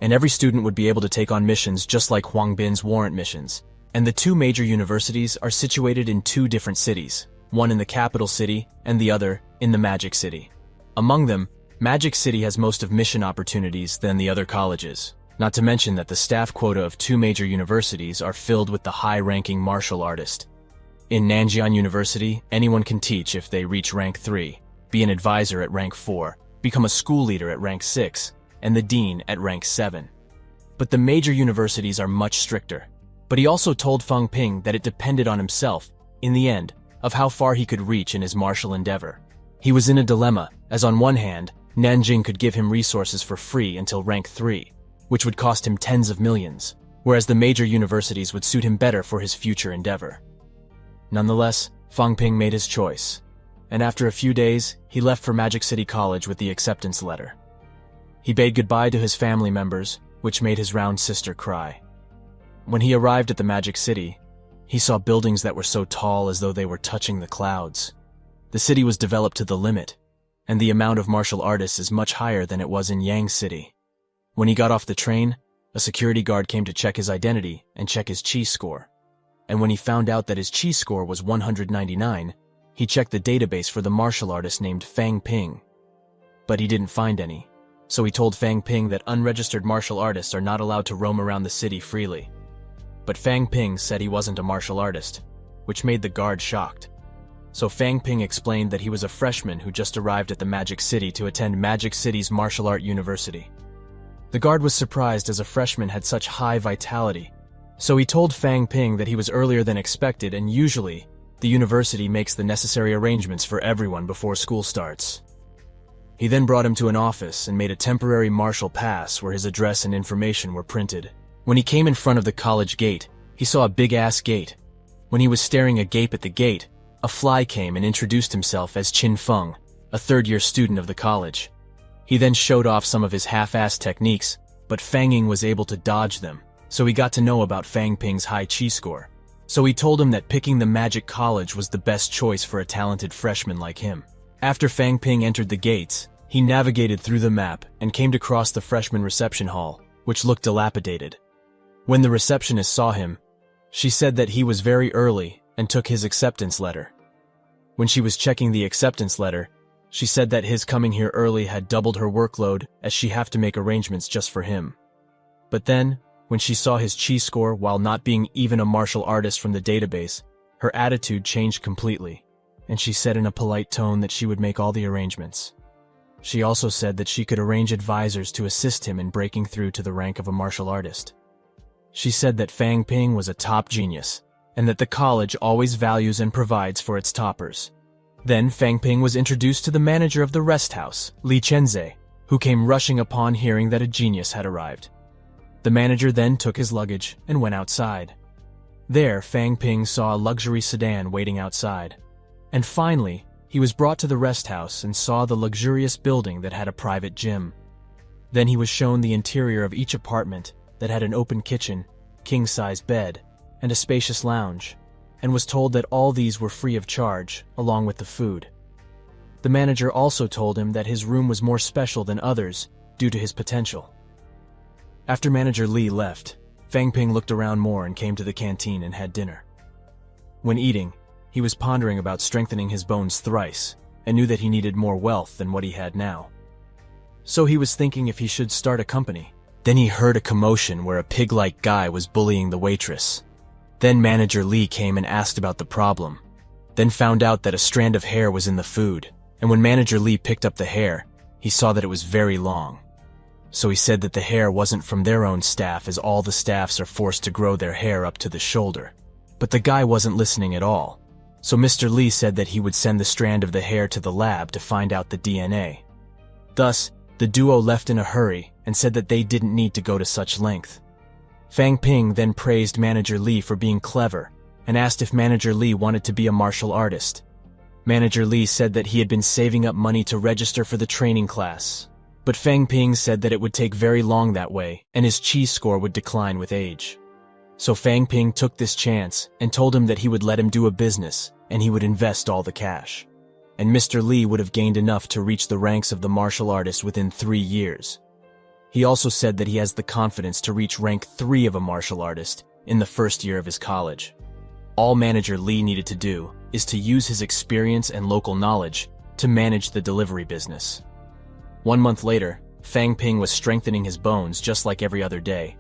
And every student would be able to take on missions just like Huang Bin's warrant missions. And the 2 major universities are situated in 2 different cities, one in the capital city and the other in the Magic City. Among them, Magic City has most of mission opportunities than the other colleges. Not to mention that the staff quota of 2 major universities are filled with the high-ranking martial artist. In Nanjian University, anyone can teach if they reach rank 3, be an advisor at rank 4, become a school leader at rank 6, and the dean at rank 7. But the major universities are much stricter. But he also told Fang Ping that it depended on himself, in the end, of how far he could reach in his martial endeavor. He was in a dilemma, as on one hand, Nanjing could give him resources for free until rank 3, which would cost him tens of millions, whereas the major universities would suit him better for his future endeavor. Nonetheless, Fang Ping made his choice, and after a few days, he left for Magic City College with the acceptance letter. He bade goodbye to his family members, which made his round sister cry. When he arrived at the Magic City, he saw buildings that were so tall as though they were touching the clouds. The city was developed to the limit, and the amount of martial artists is much higher than it was in Yang City. When he got off the train, a security guard came to check his identity and check his chi score. And when he found out that his chi score was 199, he checked the database for the martial artist named Fang Ping. But he didn't find any, so he told Fang Ping that unregistered martial artists are not allowed to roam around the city freely. But Fang Ping said he wasn't a martial artist, which made the guard shocked. So Fang Ping explained that he was a freshman who just arrived at the Magic City to attend Magic City's martial art university. The guard was surprised as a freshman had such high vitality, so he told Fang Ping that he was earlier than expected and usually, the university makes the necessary arrangements for everyone before school starts. He then brought him to an office and made a temporary martial pass where his address and information were printed. When he came in front of the college gate, he saw a big-ass gate. When he was staring agape at the gate, a fly came and introduced himself as Qin Feng, a third-year student of the college. He then showed off some of his half-assed techniques, but Fang Ying was able to dodge them, so he got to know about Fang Ping's high chi score. So he told him that picking the Magic College was the best choice for a talented freshman like him. After Fang Ping entered the gates, he navigated through the map and came to cross the freshman reception hall, which looked dilapidated. When the receptionist saw him, she said that he was very early and took his acceptance letter. When she was checking the acceptance letter, she said that his coming here early had doubled her workload as she had to make arrangements just for him. But then, when she saw his chi score while not being even a martial artist from the database, her attitude changed completely, and she said in a polite tone that she would make all the arrangements. She also said that she could arrange advisors to assist him in breaking through to the rank of a martial artist. She said that Fang Ping was a top genius, and that the college always values and provides for its toppers. Then Fang Ping was introduced to the manager of the rest house, Li Chenze, who came rushing upon hearing that a genius had arrived. The manager then took his luggage and went outside. There, Fang Ping saw a luxury sedan waiting outside. And finally, he was brought to the rest house and saw the luxurious building that had a private gym. Then he was shown the interior of each apartment that had an open kitchen, king-size bed, and a spacious lounge, and was told that all these were free of charge, along with the food. The manager also told him that his room was more special than others due to his potential. After Manager Lee left, Fang Ping looked around more and came to the canteen and had dinner. When eating, he was pondering about strengthening his bones thrice and knew that he needed more wealth than what he had now. So he was thinking if he should start a company. Then he heard a commotion where a pig-like guy was bullying the waitress. Then Manager Lee came and asked about the problem, then found out that a strand of hair was in the food, and when Manager Lee picked up the hair, he saw that it was very long. So he said that the hair wasn't from their own staff, as all the staffs are forced to grow their hair up to the shoulder. But the guy wasn't listening at all. So Mr. Lee said that he would send the strand of the hair to the lab to find out the DNA. Thus, the duo left in a hurry and said that they didn't need to go to such length. Fang Ping then praised Manager Lee for being clever and asked if Manager Lee wanted to be a martial artist. Manager Lee said that he had been saving up money to register for the training class, but Fang Ping said that it would take very long that way and his chi score would decline with age. So Fang Ping took this chance and told him that he would let him do a business and he would invest all the cash. And Mr. Lee would have gained enough to reach the ranks of the martial artist within 3 years. He also said that he has the confidence to reach rank 3 of a martial artist in the first year of his college. All Manager Lee needed to do is to use his experience and local knowledge to manage the delivery business. 1 month later, Fang Ping was strengthening his bones just like every other day,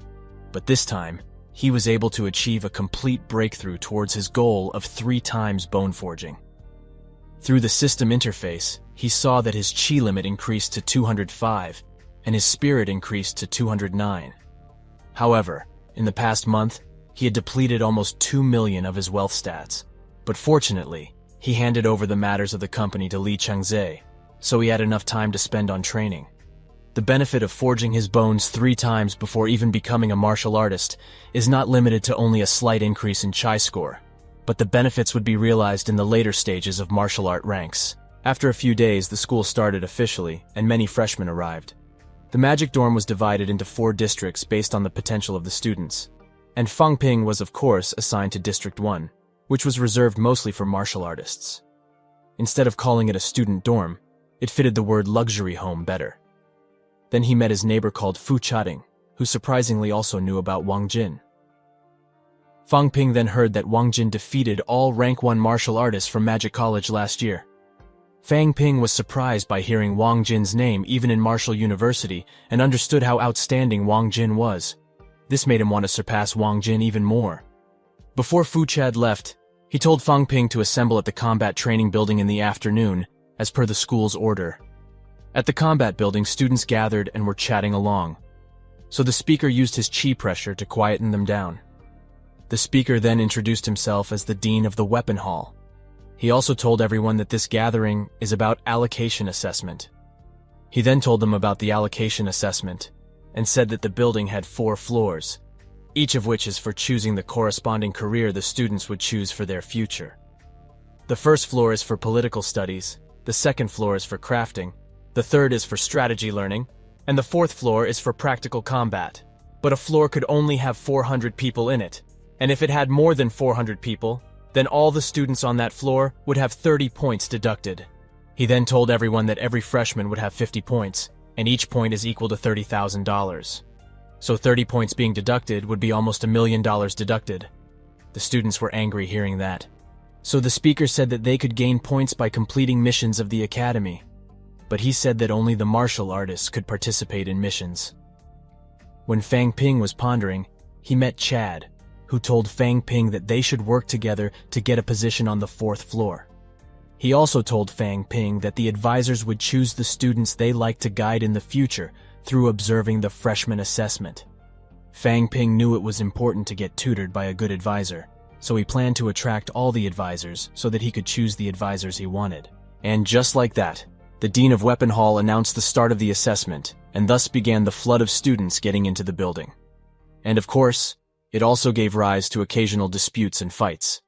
but this time, he was able to achieve a complete breakthrough towards his goal of 3 times bone forging. Through the system interface, he saw that his chi limit increased to 205 and his spirit increased to 209. However, in the past month, he had depleted almost 2 million of his wealth stats, but fortunately, he handed over the matters of the company to Li Chengzhe, so he had enough time to spend on training. The benefit of forging his bones 3 times before even becoming a martial artist is not limited to only a slight increase in chi score, but the benefits would be realized in the later stages of martial art ranks. After a few days, the school started officially, and many freshmen arrived. The Magic Dorm was divided into 4 districts based on the potential of the students, and Fang Ping was of course assigned to District 1, which was reserved mostly for martial artists. Instead of calling it a student dorm, it fitted the word luxury home better. Then he met his neighbor called Fu Chating, who surprisingly also knew about Wang Jin. Fang Ping then heard that Wang Jin defeated all rank 1 martial artists from Magic College last year. Fang Ping was surprised by hearing Wang Jin's name even in Martial University and understood how outstanding Wang Jin was. This made him want to surpass Wang Jin even more. Before Fu Chad left, he told Fang Ping to assemble at the Combat Training Building in the afternoon, as per the school's order. At the Combat Building, students gathered and were chatting along, so the speaker used his chi pressure to quieten them down. The speaker then introduced himself as the Dean of the Weapon Hall. He also told everyone that this gathering is about Allocation Assessment. He then told them about the Allocation Assessment and said that the building had 4 floors, each of which is for choosing the corresponding career the students would choose for their future. The first floor is for political studies, the second floor is for crafting, the third is for strategy learning, and the fourth floor is for practical combat. But a floor could only have 400 people in it, and if it had more than 400 people, then all the students on that floor would have 30 points deducted. He then told everyone that every freshman would have 50 points, and each point is equal to $30,000. So 30 points being deducted would be almost $1 million deducted. The students were angry hearing that. So the speaker said that they could gain points by completing missions of the academy. But he said that only the martial artists could participate in missions. When Fang Ping was pondering, he met Chad, who told Fang Ping that they should work together to get a position on the 4th floor. He also told Fang Ping that the advisors would choose the students they like to guide in the future through observing the freshman assessment. Fang Ping knew it was important to get tutored by a good advisor, so he planned to attract all the advisors so that he could choose the advisors he wanted. And just like that, the Dean of Weapon Hall announced the start of the assessment, and thus began the flood of students getting into the building. And of course, it also gave rise to occasional disputes and fights.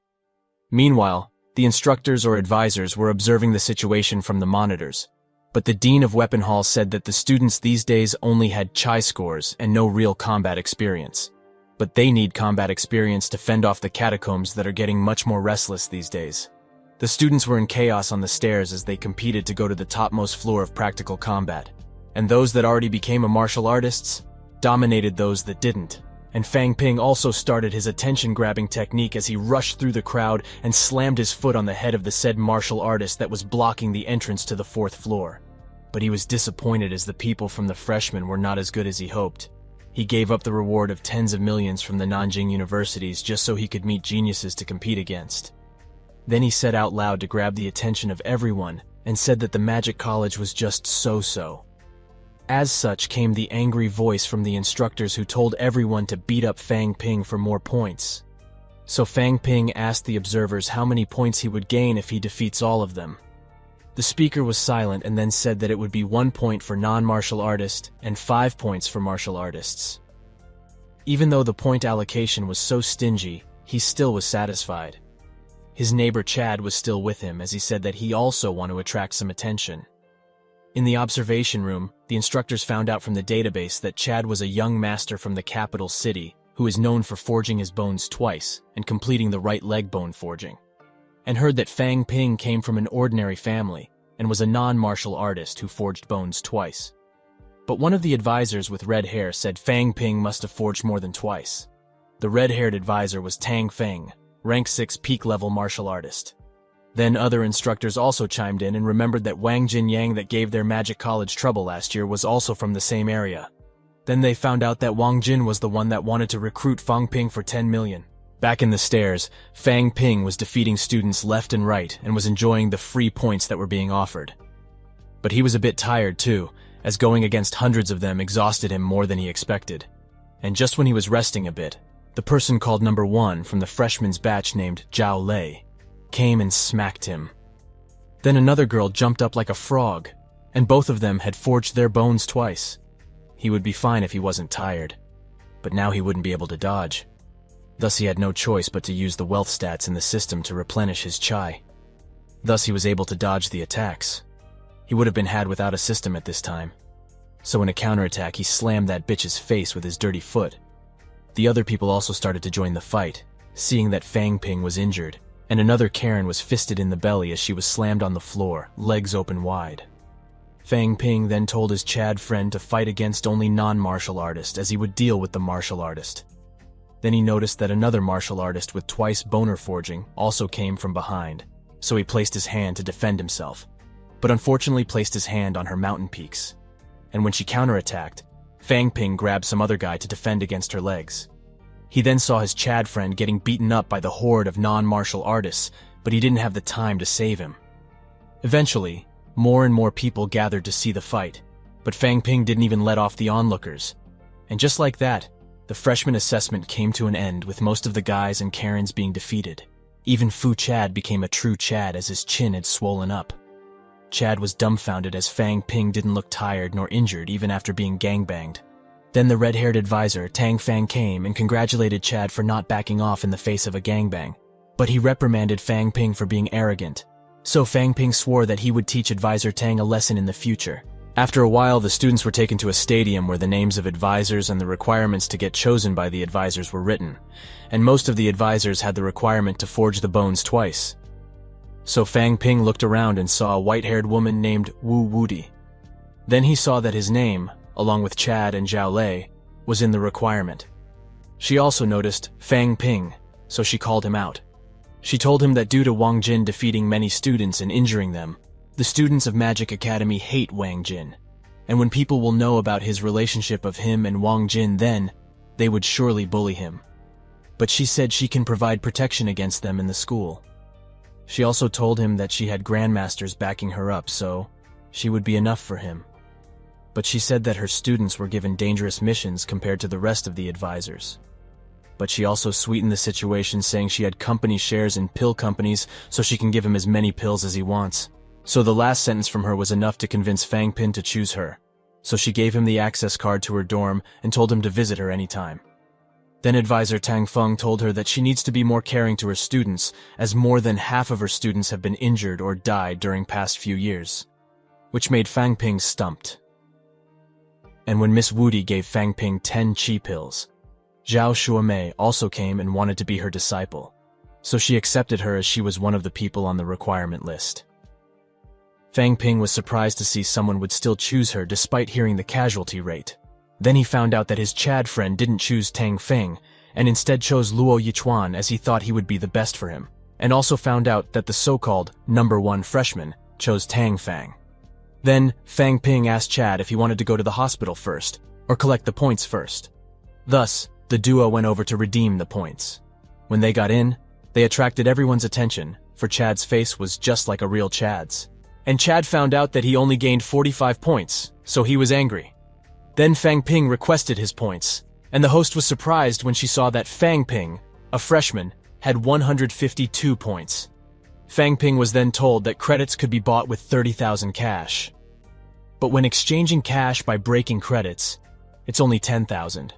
Meanwhile, the instructors or advisors were observing the situation from the monitors, but the Dean of Weapon Hall said that the students these days only had chi scores and no real combat experience. but they need combat experience to fend off the catacombs that are getting much more restless these days. The students were in chaos on the stairs as they competed to go to the topmost floor of practical combat, and those that already became a martial artists dominated those that didn't. And Fang Ping also started his attention-grabbing technique as he rushed through the crowd and slammed his foot on the head of the said martial artist that was blocking the entrance to the 4th floor. But he was disappointed as the people from the freshmen were not as good as he hoped. He gave up the reward of tens of millions from the Nanjing universities just so he could meet geniuses to compete against. Then he said out loud to grab the attention of everyone and said that the Magic College was just so-so. As such came the angry voice from the instructors who told everyone to beat up Fang Ping for more points. So Fang Ping asked the observers how many points he would gain if he defeats all of them. The speaker was silent and then said that it would be 1 point for non-martial artists and 5 points for martial artists. Even though the point allocation was so stingy, he still was satisfied. His neighbor Chad was still with him as he said that he also wanted to attract some attention. In the observation room, the instructors found out from the database that Chad was a young master from the capital city who is known for forging his bones twice and completing the right leg bone forging, and heard that Fang Ping came from an ordinary family and was a non-martial artist who forged bones twice. But one of the advisors with red hair said Fang Ping must have forged more than twice. The red-haired advisor was Tang Feng, rank 6 peak-level martial artist. Then other instructors also chimed in and remembered that Wang Jinyang that gave their Magic College trouble last year was also from the same area. Then they found out that Wang Jin was the one that wanted to recruit Fang Ping for 10 million. Back in the stairs, Fang Ping was defeating students left and right and was enjoying the free points that were being offered. But he was a bit tired too, as going against hundreds of them exhausted him more than he expected. And just when he was resting a bit, the person called number 1 from the freshman's batch named Zhao Lei came and smacked him. Then another girl jumped up like a frog, and both of them had forged their bones twice. He would be fine if he wasn't tired, but now he wouldn't be able to dodge. Thus he had no choice but to use the wealth stats in the system to replenish his chai. Thus he was able to dodge the attacks. He would have been had without a system at this time. So in a counterattack he slammed that bitch's face with his dirty foot. The other people also started to join the fight, seeing that Fang Ping was injured, and another Karen was fisted in the belly as she was slammed on the floor, legs open wide. Fang Ping then told his Chad friend to fight against only non-martial artists as he would deal with the martial artist. Then he noticed that another martial artist with twice boner forging also came from behind, so he placed his hand to defend himself, but unfortunately placed his hand on her mountain peaks. And when she counterattacked, Fang Ping grabbed some other guy to defend against her legs. He then saw his Chad friend getting beaten up by the horde of non-martial artists, but he didn't have the time to save him. Eventually, more and more people gathered to see the fight, but Fang Ping didn't even let off the onlookers. And just like that, the freshman assessment came to an end with most of the guys and Karens being defeated. Even Fu Chad became a true Chad as his chin had swollen up. Chad was dumbfounded as Fang Ping didn't look tired nor injured even after being gangbanged. Then the red-haired advisor, Tang Fang, came and congratulated Chad for not backing off in the face of a gangbang. But he reprimanded Fang Ping for being arrogant. So Fang Ping swore that he would teach advisor Tang a lesson in the future. After a while, the students were taken to a stadium where the names of advisors and the requirements to get chosen by the advisors were written, and most of the advisors had the requirement to forge the bones twice. So Fang Ping looked around and saw a white-haired woman named Wu Wudi. Then he saw that his name, along with Chad and Zhao Lei, was in the requirement. She also noticed Fang Ping, so she called him out. She told him that due to Wang Jin defeating many students and injuring them, the students of Magic Academy hate Wang Jin, and when people will know about his relationship of him and Wang Jin, then they would surely bully him. But she said she can provide protection against them in the school. She also told him that she had grandmasters backing her up, so she would be enough for him. But she said that her students were given dangerous missions compared to the rest of the advisors. But she also sweetened the situation, saying she had company shares in pill companies so she can give him as many pills as he wants. So the last sentence from her was enough to convince Fang Ping to choose her. So she gave him the access card to her dorm and told him to visit her anytime. Then advisor Tang Feng told her that she needs to be more caring to her students, as more than half of her students have been injured or died during past few years, which made Fang Ping stumped. And when Miss Wudi gave Fang Ping 10 chi pills, Zhao Shuamei also came and wanted to be her disciple, so she accepted her as she was one of the people on the requirement list. Fang Ping was surprised to see someone would still choose her despite hearing the casualty rate. Then he found out that his Chad friend didn't choose Tang Feng, and instead chose Luo Yichuan as he thought he would be the best for him, and also found out that the so-called #1 freshman chose Tang Fang. Then, Fang Ping asked Chad if he wanted to go to the hospital first, or collect the points first. Thus, the duo went over to redeem the points. When they got in, they attracted everyone's attention, for Chad's face was just like a real Chad's. And Chad found out that he only gained 45 points, so he was angry. Then Fang Ping requested his points, and the host was surprised when she saw that Fang Ping, a freshman, had 152 points. Fang Ping was then told that credits could be bought with 30,000 cash. But when exchanging cash by breaking credits, it's only 10,000.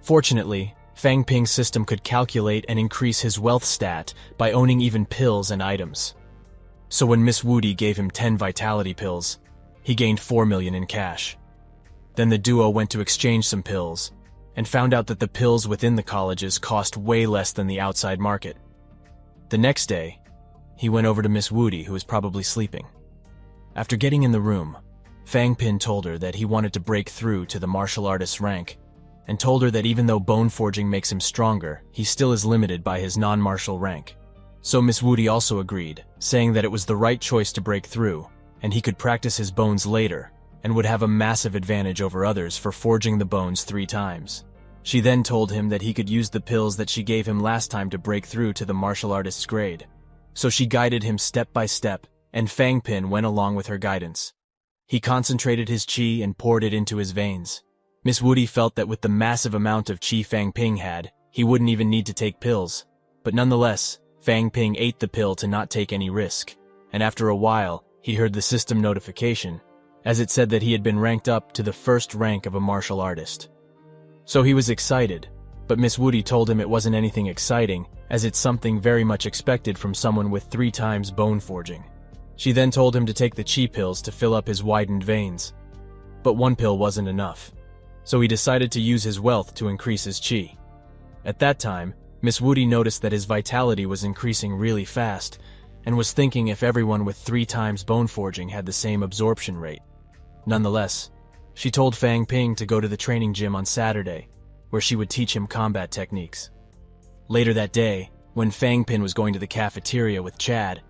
Fortunately, Fang Ping's system could calculate and increase his wealth stat by owning even pills and items. So when Miss Woody gave him 10 vitality pills, he gained 4 million in cash. Then the duo went to exchange some pills, and found out that the pills within the colleges cost way less than the outside market. The next day, he went over to Miss Woody, who was probably sleeping. After getting in the room, Fang Ping told her that he wanted to break through to the martial artist's rank, and told her that even though bone forging makes him stronger, he still is limited by his non-martial rank. So Miss Woody also agreed, saying that it was the right choice to break through, and he could practice his bones later, and would have a massive advantage over others for forging the bones 3 times. She then told him that he could use the pills that she gave him last time to break through to the martial artist's grade. So she guided him step by step, and Fang Ping went along with her guidance. He concentrated his qi and poured it into his veins. Miss Woody felt that with the massive amount of qi Fang Ping had, he wouldn't even need to take pills. But nonetheless, Fang Ping ate the pill to not take any risk, and after a while, he heard the system notification, as it said that he had been ranked up to the first rank of a martial artist. So he was excited, but Miss Woody told him it wasn't anything exciting, as it's something very much expected from someone with 3 times bone forging. She then told him to take the qi pills to fill up his widened veins. But 1 pill wasn't enough, so he decided to use his wealth to increase his qi. At that time, Miss Woody noticed that his vitality was increasing really fast, and was thinking if everyone with 3 times bone forging had the same absorption rate. Nonetheless, she told Fang Ping to go to the training gym on Saturday, where she would teach him combat techniques. Later that day, when Fang Ping was going to the cafeteria with Chad,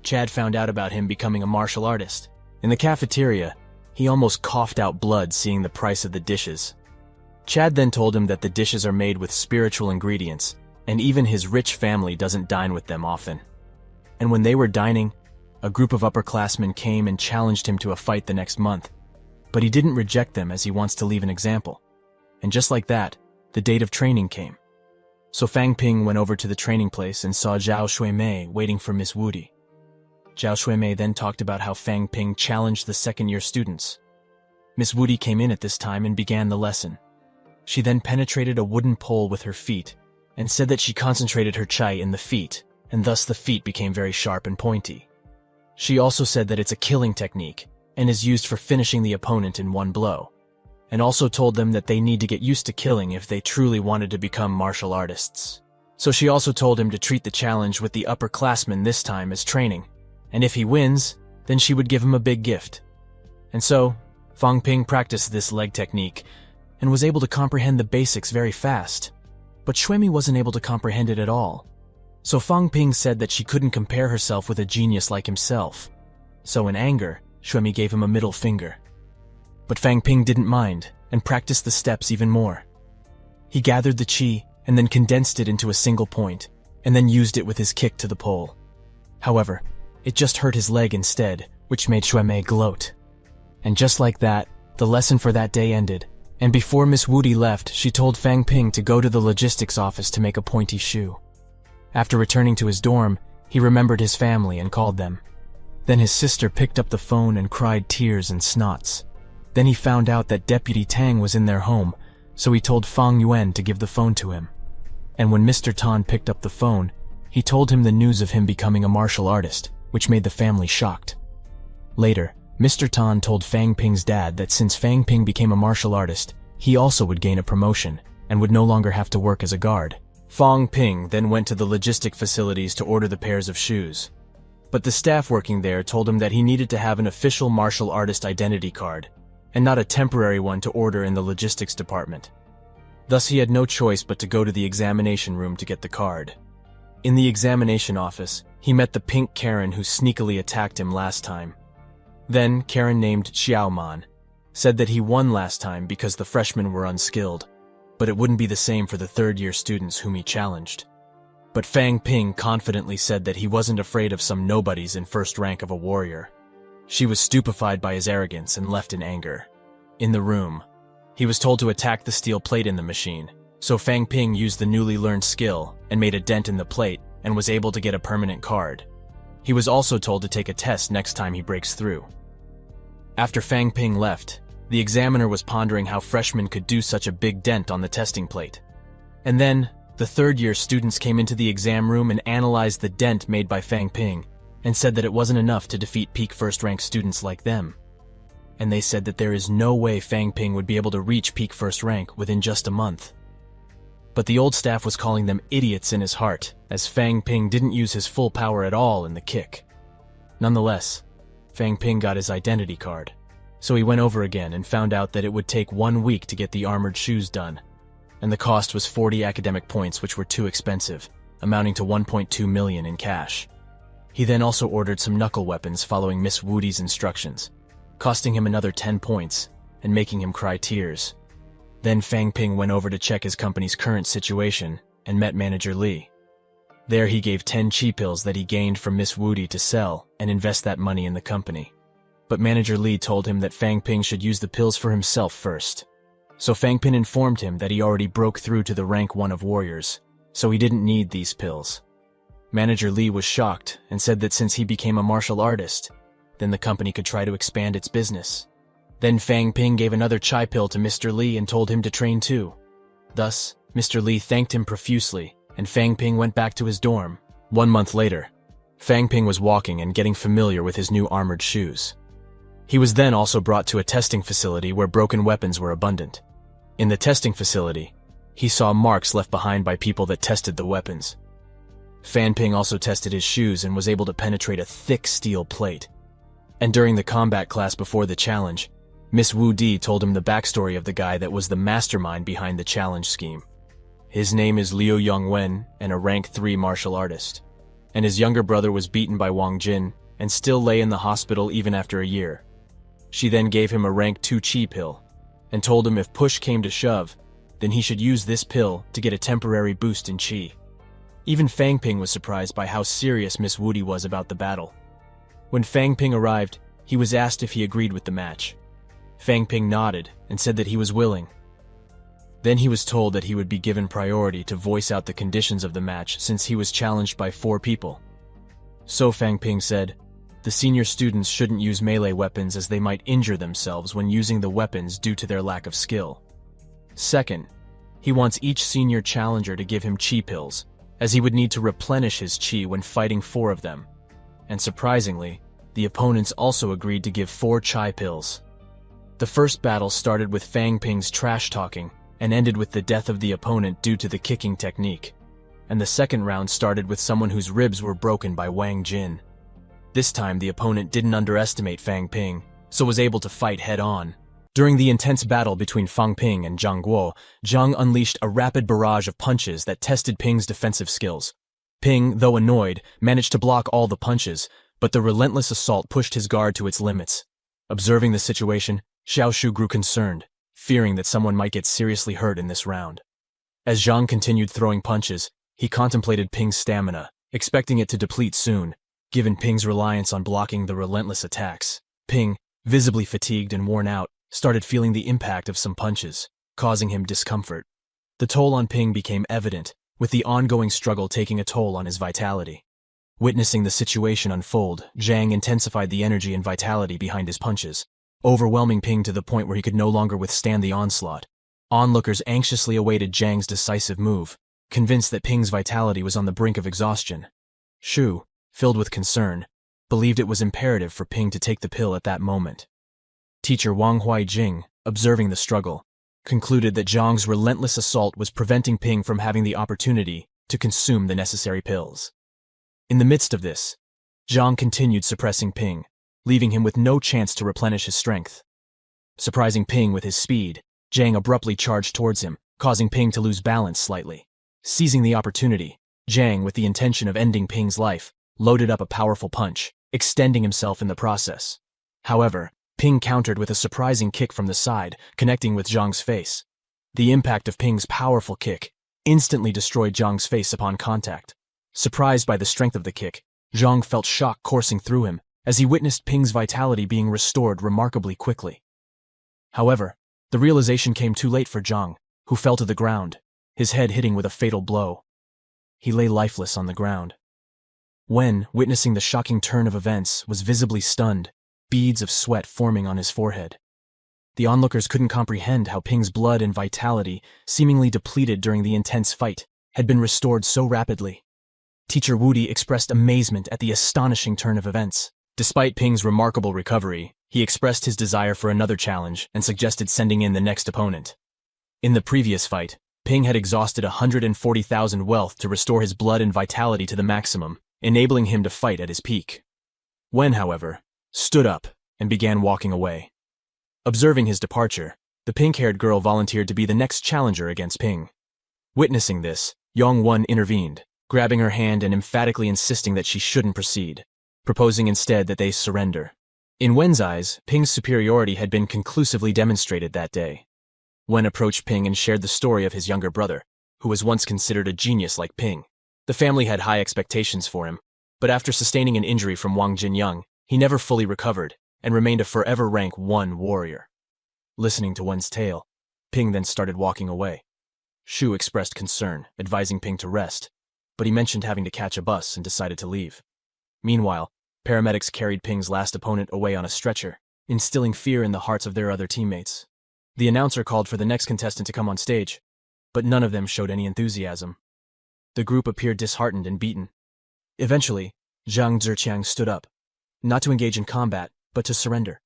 Chad found out about him becoming a martial artist. In the cafeteria, he almost coughed out blood seeing the price of the dishes. Chad then told him that the dishes are made with spiritual ingredients, and even his rich family doesn't dine with them often. And when they were dining, a group of upperclassmen came and challenged him to a fight the next month. But he didn't reject them as he wants to leave an example. And just like that, the date of training came. So Fang Ping went over to the training place and saw Zhao Shuimei waiting for Miss Woody. Zhao Shuimei then talked about how Fang Ping challenged the second-year students. Miss Woody came in at this time and began the lesson. She then penetrated a wooden pole with her feet and said that she concentrated her chai in the feet, and thus the feet became very sharp and pointy. She also said that it's a killing technique and is used for finishing the opponent in 1 blow, and also told them that they need to get used to killing if they truly wanted to become martial artists. So she also told him to treat the challenge with the upperclassmen this time as training, and if he wins, then she would give him a big gift. And so, Fang Ping practiced this leg technique and was able to comprehend the basics very fast, but Shuemi wasn't able to comprehend it at all. So Fang Ping said that she couldn't compare herself with a genius like himself. So in anger, Shuemi gave him a middle finger. But Fang Ping didn't mind and practiced the steps even more. He gathered the qi and then condensed it into a single point, and then used it with his kick to the pole. However, it just hurt his leg instead, which made Shuemi gloat. And just like that, the lesson for that day ended, and before Miss Woody left, she told Fang Ping to go to the logistics office to make a pointy shoe. After returning to his dorm, he remembered his family and called them. Then his sister picked up the phone and cried tears and snots. Then he found out that Deputy Tang was in their home, so he told Fang Yuan to give the phone to him. And when Mr. Tan picked up the phone, he told him the news of him becoming a martial artist, which made the family shocked. Later, Mr. Tan told Fang Ping's dad that since Fang Ping became a martial artist, he also would gain a promotion, and would no longer have to work as a guard. Fang Ping then went to the logistic facilities to order the pairs of shoes. But the staff working there told him that he needed to have an official martial artist identity card, and not a temporary one to order in the logistics department. Thus he had no choice but to go to the examination room to get the card. In the examination office, he met the pink Karen who sneakily attacked him last time. Then Karen named Xiaoman said that he won last time because the freshmen were unskilled, but it wouldn't be the same for the third-year students whom he challenged. But Fang Ping confidently said that he wasn't afraid of some nobodies in first rank of a warrior. She was stupefied by his arrogance and left in anger. In the room, he was told to attack the steel plate in the machine, so Fang Ping used the newly learned skill and made a dent in the plate and was able to get a permanent card. He was also told to take a test next time he breaks through. After Fang Ping left, the examiner was pondering how freshmen could do such a big dent on the testing plate. And then, the third-year students came into the exam room and analyzed the dent made by Fang Ping, and said that it wasn't enough to defeat peak first-rank students like them. And they said that there is no way Fang Ping would be able to reach peak first rank within just a month. But the old staff was calling them idiots in his heart, as Fang Ping didn't use his full power at all in the kick. Nonetheless, Fang Ping got his identity card, so he went over again and found out that it would take 1 week to get the armored shoes done, and the cost was 40 academic points, which were too expensive, amounting to 1.2 million in cash. He then also ordered some knuckle weapons following Miss Woody's instructions, costing him another 10 points and making him cry tears. Then Fang Ping went over to check his company's current situation and met Manager Li. There he gave 10 chi pills that he gained from Miss Woody to sell and invest that money in the company. But Manager Li told him that Fang Ping should use the pills for himself first. So Fang Ping informed him that he already broke through to the rank 1 of warriors, so he didn't need these pills. Manager Li was shocked and said that since he became a martial artist, then the company could try to expand its business. Then Fang Ping gave another chai pill to Mr. Li and told him to train too. Thus, Mr. Li thanked him profusely, and Fang Ping went back to his dorm. 1 month later, Fang Ping was walking and getting familiar with his new armored shoes. He was then also brought to a testing facility where broken weapons were abundant. In the testing facility, he saw marks left behind by people that tested the weapons. Fang Ping also tested his shoes and was able to penetrate a thick steel plate. And during the combat class before the challenge, Miss Wu Di told him the backstory of the guy that was the mastermind behind the challenge scheme. His name is Liu Yongwen and a rank 3 martial artist. And his younger brother was beaten by Wang Jin and still lay in the hospital even after a year. She then gave him a rank 2 chi pill and told him if push came to shove, then he should use this pill to get a temporary boost in chi. Even Fang Ping was surprised by how serious Miss Woody was about the battle. When Fang Ping arrived, he was asked if he agreed with the match. Fang Ping nodded and said that he was willing. Then he was told that he would be given priority to voice out the conditions of the match since he was challenged by 4 people. So Fang Ping said, the senior students shouldn't use melee weapons as they might injure themselves when using the weapons due to their lack of skill. Second, he wants each senior challenger to give him chi pills, as he would need to replenish his chi when fighting 4 of them. And surprisingly, the opponents also agreed to give 4 chai pills. The first battle started with Fang Ping's trash-talking and ended with the death of the opponent due to the kicking technique. And the second round started with someone whose ribs were broken by Wang Jin. This time, the opponent didn't underestimate Fang Ping, so was able to fight head-on. During the intense battle between Fang Ping and Zhang Guo, Zhang unleashed a rapid barrage of punches that tested Ping's defensive skills. Ping, though annoyed, managed to block all the punches, but the relentless assault pushed his guard to its limits. Observing the situation, Xiaoshu grew concerned, fearing that someone might get seriously hurt in this round. As Zhang continued throwing punches, he contemplated Ping's stamina, expecting it to deplete soon, given Ping's reliance on blocking the relentless attacks. Ping, visibly fatigued and worn out, started feeling the impact of some punches, causing him discomfort. The toll on Ping became evident, with the ongoing struggle taking a toll on his vitality. Witnessing the situation unfold, Zhang intensified the energy and vitality behind his punches, overwhelming Ping to the point where he could no longer withstand the onslaught. Onlookers anxiously awaited Zhang's decisive move, convinced that Ping's vitality was on the brink of exhaustion. Shu, filled with concern, believed it was imperative for Ping to take the pill at that moment. Teacher Wang Huaijing, observing the struggle, concluded that Zhang's relentless assault was preventing Ping from having the opportunity to consume the necessary pills. In the midst of this, Zhang continued suppressing Ping, leaving him with no chance to replenish his strength. Surprising Ping with his speed, Zhang abruptly charged towards him, causing Ping to lose balance slightly. Seizing the opportunity, Zhang, with the intention of ending Ping's life, loaded up a powerful punch, extending himself in the process. However, Ping countered with a surprising kick from the side, connecting with Zhang's face. The impact of Ping's powerful kick instantly destroyed Zhang's face upon contact. Surprised by the strength of the kick, Zhang felt shock coursing through him as he witnessed Ping's vitality being restored remarkably quickly. However, the realization came too late for Zhang, who fell to the ground, his head hitting with a fatal blow. He lay lifeless on the ground. Wen, witnessing the shocking turn of events, was visibly stunned, beads of sweat forming on his forehead. The onlookers couldn't comprehend how Ping's blood and vitality, seemingly depleted during the intense fight, had been restored so rapidly. Teacher Wudi expressed amazement at the astonishing turn of events. Despite Ping's remarkable recovery, he expressed his desire for another challenge and suggested sending in the next opponent. In the previous fight, Ping had exhausted 140,000 wealth to restore his blood and vitality to the maximum, enabling him to fight at his peak. Wen, however, stood up and began walking away. Observing his departure, the pink-haired girl volunteered to be the next challenger against Ping. Witnessing this, Yong-won intervened, grabbing her hand and emphatically insisting that she shouldn't proceed, proposing instead that they surrender. In Wen's eyes, Ping's superiority had been conclusively demonstrated that day. Wen approached Ping and shared the story of his younger brother, who was once considered a genius like Ping. The family had high expectations for him, but after sustaining an injury from Wang Jinyang, he never fully recovered and remained a forever rank 1 warrior. Listening to Wen's tale, Ping then started walking away. Shu expressed concern, advising Ping to rest, but he mentioned having to catch a bus and decided to leave. Meanwhile, paramedics carried Ping's last opponent away on a stretcher, instilling fear in the hearts of their other teammates. The announcer called for the next contestant to come on stage, but none of them showed any enthusiasm. The group appeared disheartened and beaten. Eventually, Zhang Zhiqiang stood up, not to engage in combat, but to surrender.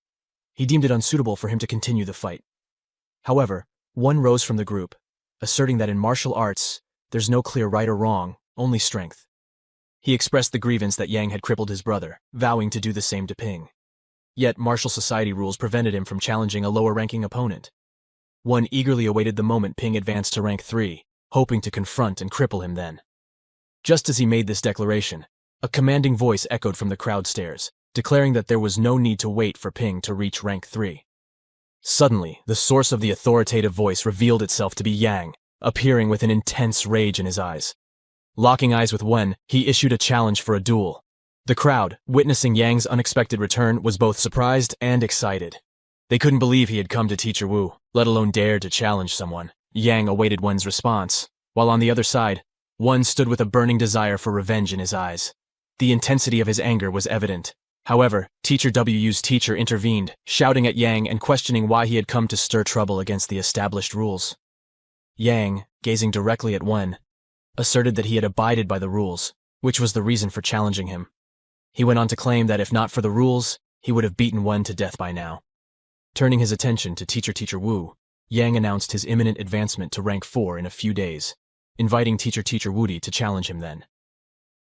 He deemed it unsuitable for him to continue the fight. However, one rose from the group, asserting that in martial arts, there's no clear right or wrong, only strength. He expressed the grievance that Yang had crippled his brother, vowing to do the same to Ping. Yet martial society rules prevented him from challenging a lower-ranking opponent. One eagerly awaited the moment Ping advanced to rank 3, hoping to confront and cripple him then. Just as he made this declaration, a commanding voice echoed from the crowd stairs, declaring that there was no need to wait for Ping to reach rank 3. Suddenly, the source of the authoritative voice revealed itself to be Yang, appearing with an intense rage in his eyes. Locking eyes with Wen, he issued a challenge for a duel. The crowd, witnessing Yang's unexpected return, was both surprised and excited. They couldn't believe he had come to Teacher Wu, let alone dared to challenge someone. Yang awaited Wen's response, while on the other side, Wen stood with a burning desire for revenge in his eyes. The intensity of his anger was evident. However, Teacher Wu's teacher intervened, shouting at Yang and questioning why he had come to stir trouble against the established rules. Yang, gazing directly at Wen, asserted that he had abided by the rules, which was the reason for challenging him. He went on to claim that if not for the rules, he would have beaten Wen to death by now. Turning his attention to Teacher Wu, Yang announced his imminent advancement to rank 4 in a few days, inviting Teacher Wudi to challenge him then.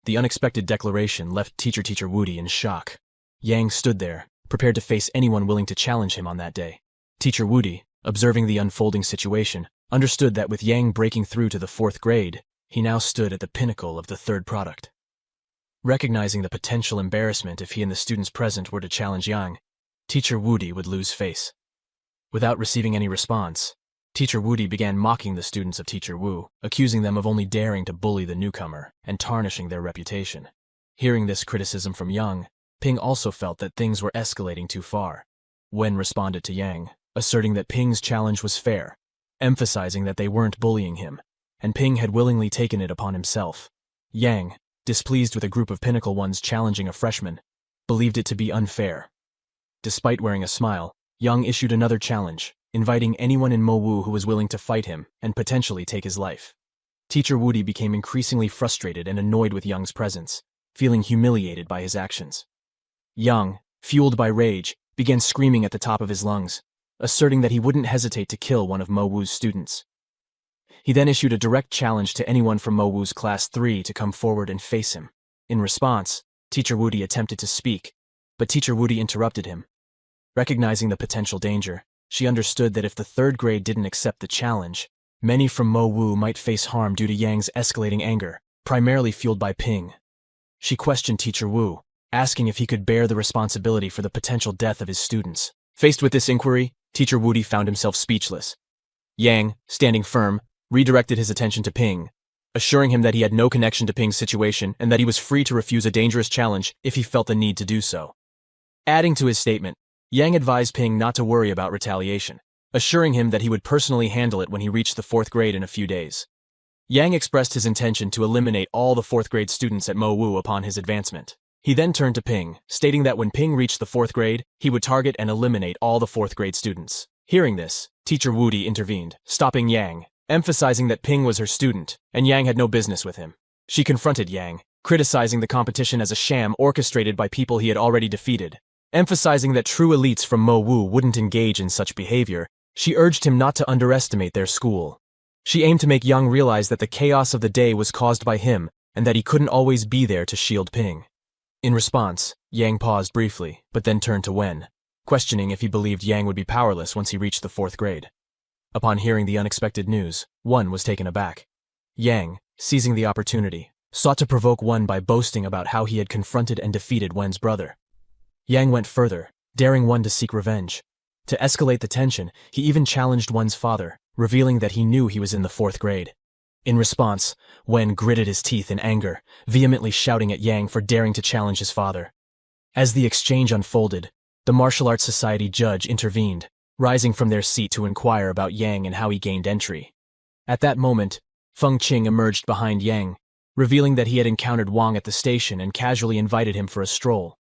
The unexpected declaration left Teacher Wudi in shock. Yang stood there, prepared to face anyone willing to challenge him on that day. Teacher Wudi, observing the unfolding situation, understood that with Yang breaking through to the 4th grade, he now stood at the pinnacle of the 3rd product. Recognizing the potential embarrassment if he and the students present were to challenge Yang, Teacher Wudi would lose face. Without receiving any response, Teacher Wudi began mocking the students of Teacher Wu, accusing them of only daring to bully the newcomer and tarnishing their reputation. Hearing this criticism from Yang, Ping also felt that things were escalating too far. Wen responded to Yang, asserting that Ping's challenge was fair, emphasizing that they weren't bullying him, and Ping had willingly taken it upon himself. Yang, displeased with a group of pinnacle ones challenging a freshman, believed it to be unfair. Despite wearing a smile, Yang issued another challenge, inviting anyone in Mowu who was willing to fight him and potentially take his life. Teacher Wudi became increasingly frustrated and annoyed with Yang's presence, feeling humiliated by his actions. Yang, fueled by rage, began screaming at the top of his lungs. asserting that he wouldn't hesitate to kill one of Mo Wu's students. He then issued a direct challenge to anyone from Mo Wu's Class 3 to come forward and face him. In response, Teacher Woody attempted to speak, but Teacher Woody interrupted him. Recognizing the potential danger, she understood that if the third grade didn't accept the challenge, many from Mo Wu might face harm due to Yang's escalating anger, primarily fueled by Ping. She questioned Teacher Wu, asking if he could bear the responsibility for the potential death of his students. Faced with this inquiry, Teacher Woody found himself speechless. Yang, standing firm, redirected his attention to Ping, assuring him that he had no connection to Ping's situation and that he was free to refuse a dangerous challenge if he felt the need to do so. Adding to his statement, Yang advised Ping not to worry about retaliation, assuring him that he would personally handle it when he reached the 4th grade in a few days. Yang expressed his intention to eliminate all the 4th grade students at Mo Wu upon his advancement. He then turned to Ping, stating that when Ping reached the 4th grade, he would target and eliminate all the 4th grade students. Hearing this, Teacher Woody intervened, stopping Yang, emphasizing that Ping was her student, and Yang had no business with him. She confronted Yang, criticizing the competition as a sham orchestrated by people he had already defeated. Emphasizing that true elites from Mo Wu wouldn't engage in such behavior, she urged him not to underestimate their school. She aimed to make Yang realize that the chaos of the day was caused by him and that he couldn't always be there to shield Ping. In response, Yang paused briefly, but then turned to Wen, questioning if he believed Yang would be powerless once he reached the 4th grade. Upon hearing the unexpected news, Wen was taken aback. Yang, seizing the opportunity, sought to provoke Wen by boasting about how he had confronted and defeated Wen's brother. Yang went further, daring Wen to seek revenge. To escalate the tension, he even challenged Wen's father, revealing that he knew he was in the 4th grade. In response, Wen gritted his teeth in anger, vehemently shouting at Yang for daring to challenge his father. As the exchange unfolded, the Martial Arts Society judge intervened, rising from their seat to inquire about Yang and how he gained entry. At that moment, Feng Qing emerged behind Yang, revealing that he had encountered Wang at the station and casually invited him for a stroll.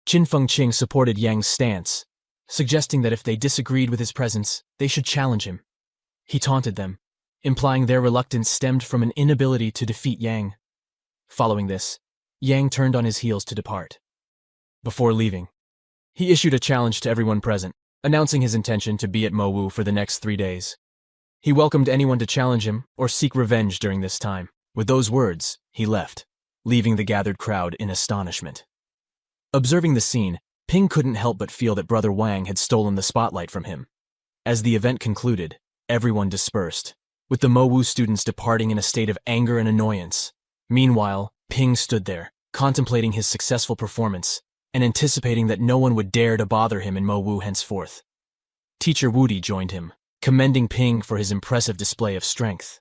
Feng Qing supported Yang's stance, suggesting that if they disagreed with his presence, they should challenge him. He taunted them, implying their reluctance stemmed from an inability to defeat Yang. Following this, Yang turned on his heels to depart. Before leaving, he issued a challenge to everyone present, announcing his intention to be at Mo Wu for the next 3 days. He welcomed anyone to challenge him or seek revenge during this time. With those words, he left, leaving the gathered crowd in astonishment. Observing the scene, Ping couldn't help but feel that Brother Wang had stolen the spotlight from him. As the event concluded, everyone dispersed, with the Mo Wu students departing in a state of anger and annoyance. Meanwhile, Ping stood there, contemplating his successful performance, and anticipating that no one would dare to bother him in Mo Wu henceforth. Teacher Woody joined him, commending Ping for his impressive display of strength.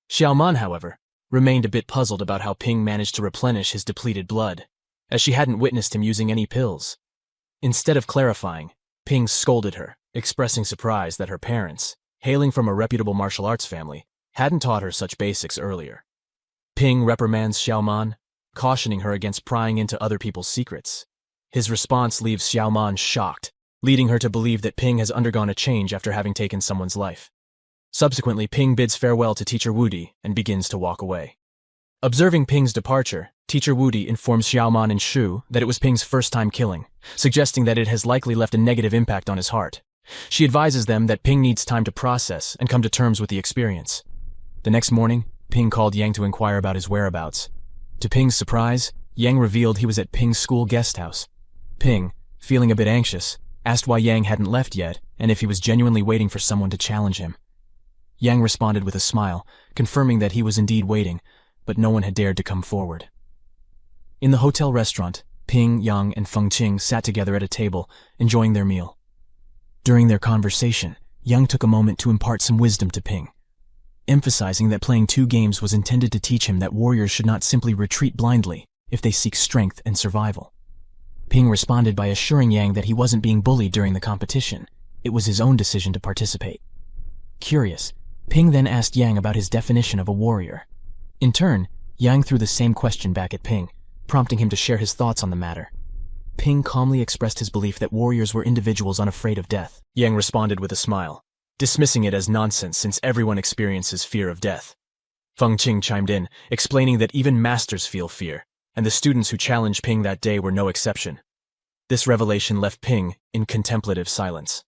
Xiaoman, however, remained a bit puzzled about how Ping managed to replenish his depleted blood, as she hadn't witnessed him using any pills. Instead of clarifying, Ping scolded her, expressing surprise that her parents, hailing from a reputable martial arts family, hadn't taught her such basics earlier. Ping reprimands Xiaoman, cautioning her against prying into other people's secrets. His response leaves Xiaoman shocked, leading her to believe that Ping has undergone a change after having taken someone's life. Subsequently, Ping bids farewell to Teacher Woody and begins to walk away. Observing Ping's departure, Teacher Woody informs Xiaoman and Shu that it was Ping's first time killing, suggesting that it has likely left a negative impact on his heart. She advises them that Ping needs time to process and come to terms with the experience. The next morning, Ping called Yang to inquire about his whereabouts. To Ping's surprise, Yang revealed he was at Ping's school guest house. Ping, feeling a bit anxious, asked why Yang hadn't left yet and if he was genuinely waiting for someone to challenge him. Yang responded with a smile, confirming that he was indeed waiting, but no one had dared to come forward. In the hotel restaurant, Ping, Yang, and Feng Qing sat together at a table, enjoying their meal. During their conversation, Yang took a moment to impart some wisdom to Ping, emphasizing that playing 2 games was intended to teach him that warriors should not simply retreat blindly if they seek strength and survival. Ping responded by assuring Yang that he wasn't being bullied during the competition. It was his own decision to participate. Curious, Ping then asked Yang about his definition of a warrior. In turn, Yang threw the same question back at Ping, prompting him to share his thoughts on the matter. Ping calmly expressed his belief that warriors were individuals unafraid of death. Yang responded with a smile, dismissing it as nonsense since everyone experiences fear of death. Feng Qing chimed in, explaining that even masters feel fear, and the students who challenged Ping that day were no exception. This revelation left Ping in contemplative silence.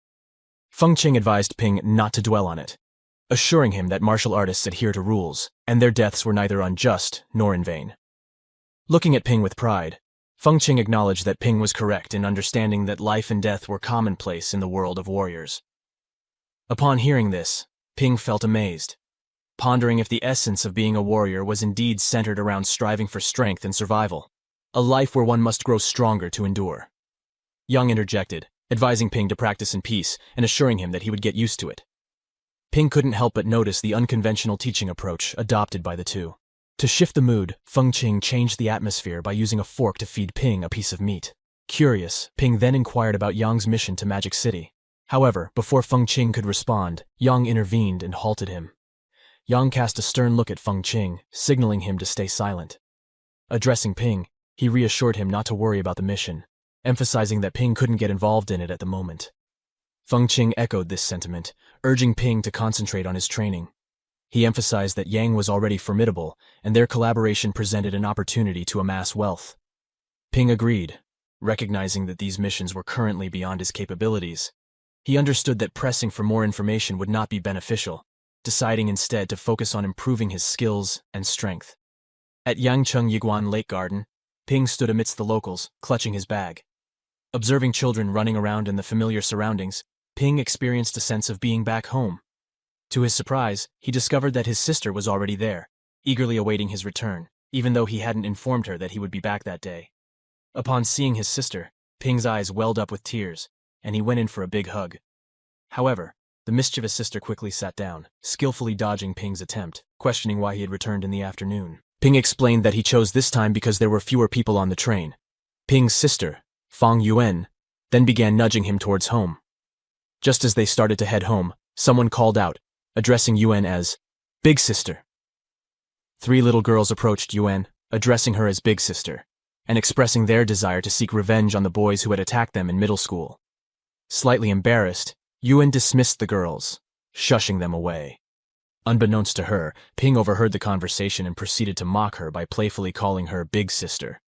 Feng Qing advised Ping not to dwell on it, assuring him that martial artists adhere to rules, and their deaths were neither unjust nor in vain. Looking at Ping with pride, Feng Qing acknowledged that Ping was correct in understanding that life and death were commonplace in the world of warriors. Upon hearing this, Ping felt amazed, pondering if the essence of being a warrior was indeed centered around striving for strength and survival, a life where one must grow stronger to endure. Yang interjected, advising Ping to practice in peace and assuring him that he would get used to it. Ping couldn't help but notice the unconventional teaching approach adopted by the two. To shift the mood, Feng Qing changed the atmosphere by using a fork to feed Ping a piece of meat. Curious, Ping then inquired about Yang's mission to Magic City. However, before Feng Qing could respond, Yang intervened and halted him. Yang cast a stern look at Feng Qing, signaling him to stay silent. Addressing Ping, he reassured him not to worry about the mission, emphasizing that Ping couldn't get involved in it at the moment. Feng Qing echoed this sentiment, urging Ping to concentrate on his training. He emphasized that Yang was already formidable, and their collaboration presented an opportunity to amass wealth. Ping agreed, recognizing that these missions were currently beyond his capabilities. He understood that pressing for more information would not be beneficial, deciding instead to focus on improving his skills and strength. At Yangcheng Yiguan Lake Garden, Ping stood amidst the locals, clutching his bag. Observing children running around in the familiar surroundings, Ping experienced a sense of being back home. To his surprise, he discovered that his sister was already there, eagerly awaiting his return, even though he hadn't informed her that he would be back that day. Upon seeing his sister, Ping's eyes welled up with tears, and he went in for a big hug. However, the mischievous sister quickly sat down, skillfully dodging Ping's attempt, questioning why he had returned in the afternoon. Ping explained that he chose this time because there were fewer people on the train. Ping's sister, Fang Yuan, then began nudging him towards home. Just as they started to head home, someone called out, addressing Yuan as Big Sister. 3 little girls approached Yuan, addressing her as Big Sister, and expressing their desire to seek revenge on the boys who had attacked them in middle school. Slightly embarrassed, Yuan dismissed the girls, shushing them away. Unbeknownst to her, Ping overheard the conversation and proceeded to mock her by playfully calling her Big Sister.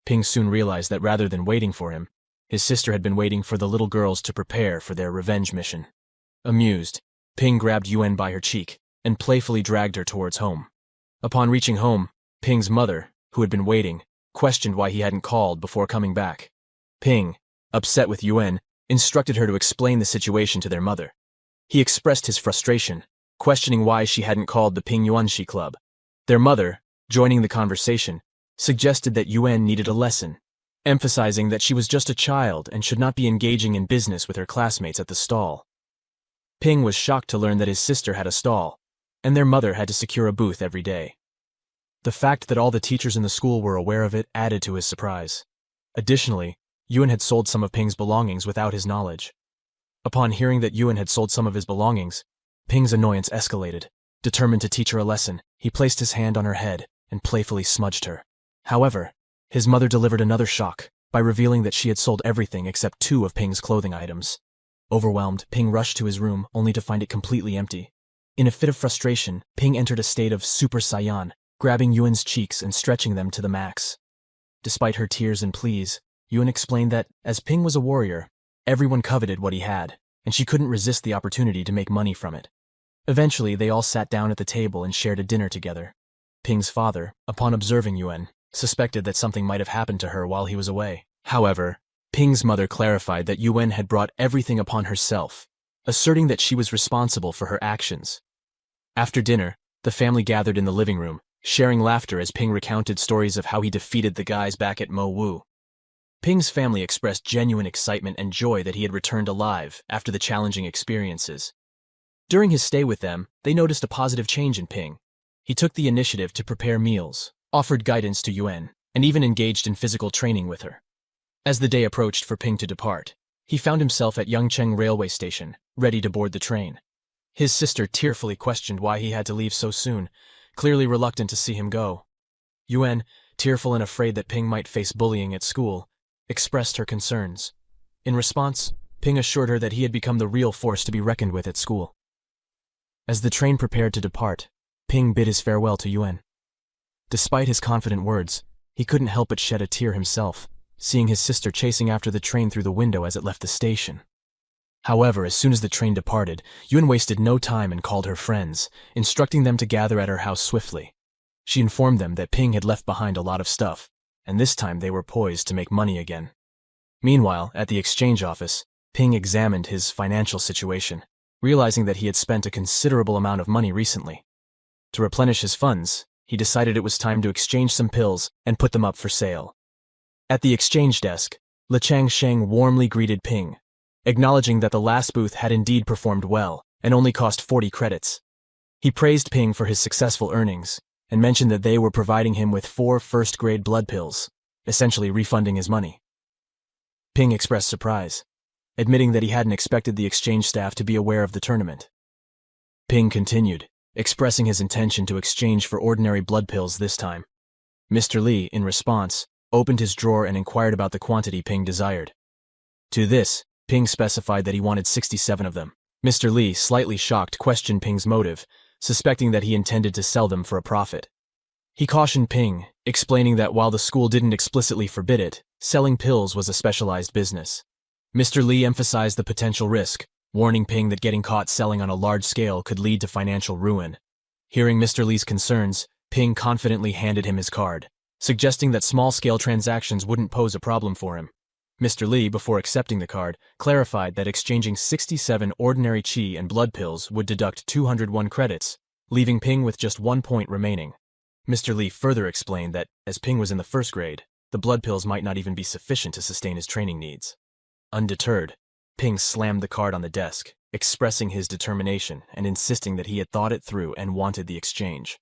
Ping soon realized that rather than waiting for him, his sister had been waiting for the little girls to prepare for their revenge mission. Amused, Ping grabbed Yuan by her cheek and playfully dragged her towards home. Upon reaching home, Ping's mother, who had been waiting, questioned why he hadn't called before coming back. Ping, upset with Yuan, instructed her to explain the situation to their mother. He expressed his frustration, questioning why she hadn't called the Ping Yuanxi Club. Their mother, joining the conversation, suggested that Yuan needed a lesson, emphasizing that she was just a child and should not be engaging in business with her classmates at the stall. Ping was shocked to learn that his sister had a stall, and their mother had to secure a booth every day. The fact that all the teachers in the school were aware of it added to his surprise. Additionally, Yuan had sold some of Ping's belongings without his knowledge. Upon hearing that Yuan had sold some of his belongings, Ping's annoyance escalated. Determined to teach her a lesson, he placed his hand on her head and playfully smudged her. However, his mother delivered another shock by revealing that she had sold everything except 2 of Ping's clothing items. Overwhelmed, Ping rushed to his room only to find it completely empty. In a fit of frustration, Ping entered a state of Super Saiyan, grabbing Yuan's cheeks and stretching them to the max. Despite her tears and pleas, Yuan explained that, as Ping was a warrior, everyone coveted what he had, and she couldn't resist the opportunity to make money from it. Eventually, they all sat down at the table and shared a dinner together. Ping's father, upon observing Yuan, suspected that something might have happened to her while he was away. However, Ping's mother clarified that Yuan had brought everything upon herself, asserting that she was responsible for her actions. After dinner, the family gathered in the living room, sharing laughter as Ping recounted stories of how he defeated the guys back at Mo Wu. Ping's family expressed genuine excitement and joy that he had returned alive after the challenging experiences. During his stay with them, they noticed a positive change in Ping. He took the initiative to prepare meals, offered guidance to Yuan, and even engaged in physical training with her. As the day approached for Ping to depart, he found himself at Yangcheng railway station, ready to board the train. His sister tearfully questioned why he had to leave so soon, clearly reluctant to see him go. Yuan, tearful and afraid that Ping might face bullying at school, expressed her concerns. In response, Ping assured her that he had become the real force to be reckoned with at school. As the train prepared to depart, Ping bid his farewell to Yuan. Despite his confident words, he couldn't help but shed a tear himself, seeing his sister chasing after the train through the window as it left the station. However, as soon as the train departed, Yun wasted no time and called her friends, instructing them to gather at her house swiftly. She informed them that Ping had left behind a lot of stuff, and this time they were poised to make money again. Meanwhile, at the exchange office, Ping examined his financial situation, realizing that he had spent a considerable amount of money recently. To replenish his funds, he decided it was time to exchange some pills and put them up for sale. At the exchange desk, Le Changsheng warmly greeted Ping, acknowledging that the last booth had indeed performed well and only cost 40 credits. He praised Ping for his successful earnings and mentioned that they were providing him with 4 first-grade blood pills, essentially refunding his money. Ping expressed surprise, admitting that he hadn't expected the exchange staff to be aware of the tournament. Ping continued, expressing his intention to exchange for ordinary blood pills this time. Mr. Li, in response, opened his drawer and inquired about the quantity Ping desired. To this, Ping specified that he wanted 67 of them. Mr. Li, slightly shocked, questioned Ping's motive, suspecting that he intended to sell them for a profit. He cautioned Ping, explaining that while the school didn't explicitly forbid it, selling pills was a specialized business. Mr. Li emphasized the potential risk, warning Ping that getting caught selling on a large scale could lead to financial ruin. Hearing Mr. Li's concerns, Ping confidently handed him his card, suggesting that small-scale transactions wouldn't pose a problem for him. Mr. Li, before accepting the card, clarified that exchanging 67 ordinary qi and blood pills would deduct 201 credits, leaving Ping with just 1 point remaining. Mr. Li further explained that, as Ping was in the first grade, the blood pills might not even be sufficient to sustain his training needs. Undeterred, Ping slammed the card on the desk, expressing his determination and insisting that he had thought it through and wanted the exchange.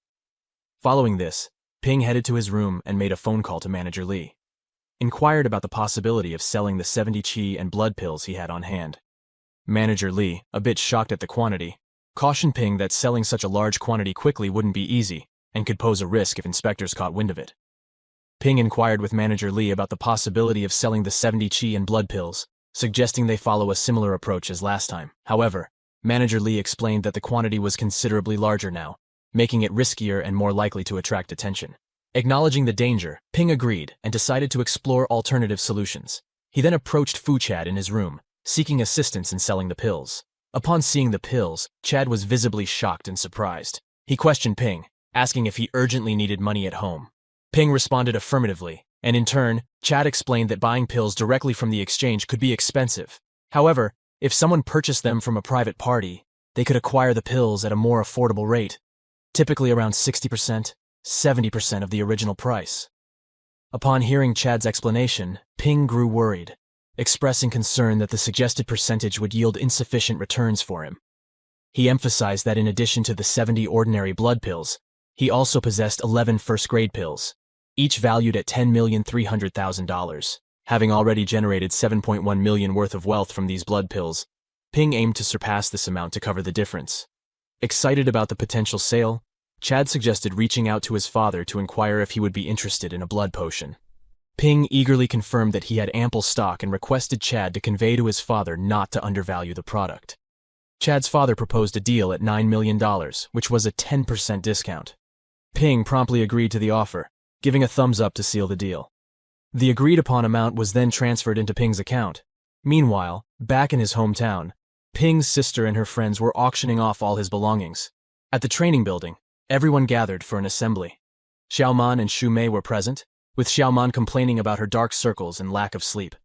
Following this, Ping headed to his room and made a phone call to Manager Li. Inquired about the possibility of selling the 70 qi and blood pills he had on hand. Manager Li, a bit shocked at the quantity, cautioned Ping that selling such a large quantity quickly wouldn't be easy and could pose a risk if inspectors caught wind of it. Ping inquired with Manager Li about the possibility of selling the 70 qi and blood pills, suggesting they follow a similar approach as last time. However, Manager Li explained that the quantity was considerably larger now, making it riskier and more likely to attract attention. Acknowledging the danger, Ping agreed and decided to explore alternative solutions. He then approached Fu Chad in his room, seeking assistance in selling the pills. Upon seeing the pills, Chad was visibly shocked and surprised. He questioned Ping, asking if he urgently needed money at home. Ping responded affirmatively, and in turn, Chad explained that buying pills directly from the exchange could be expensive. However, if someone purchased them from a private party, they could acquire the pills at a more affordable rate, typically around 60%, 70% of the original price. Upon hearing Chad's explanation, Ping grew worried, expressing concern that the suggested percentage would yield insufficient returns for him. He emphasized that in addition to the 70 ordinary blood pills, he also possessed 11 first-grade pills, each valued at $10,300,000. Having already generated $7.1 million worth of wealth from these blood pills, Ping aimed to surpass this amount to cover the difference. Excited about the potential sale, Chad suggested reaching out to his father to inquire if he would be interested in a blood potion. Ping eagerly confirmed that he had ample stock and requested Chad to convey to his father not to undervalue the product. Chad's father proposed a deal at $9 million, which was a 10% discount. Ping promptly agreed to the offer, giving a thumbs up to seal the deal. The agreed-upon amount was then transferred into Ping's account. Meanwhile, back in his hometown, Ping's sister and her friends were auctioning off all his belongings. At the training building, everyone gathered for an assembly. Xiaoman and Xu Mei were present, with Xiaoman complaining about her dark circles and lack of sleep.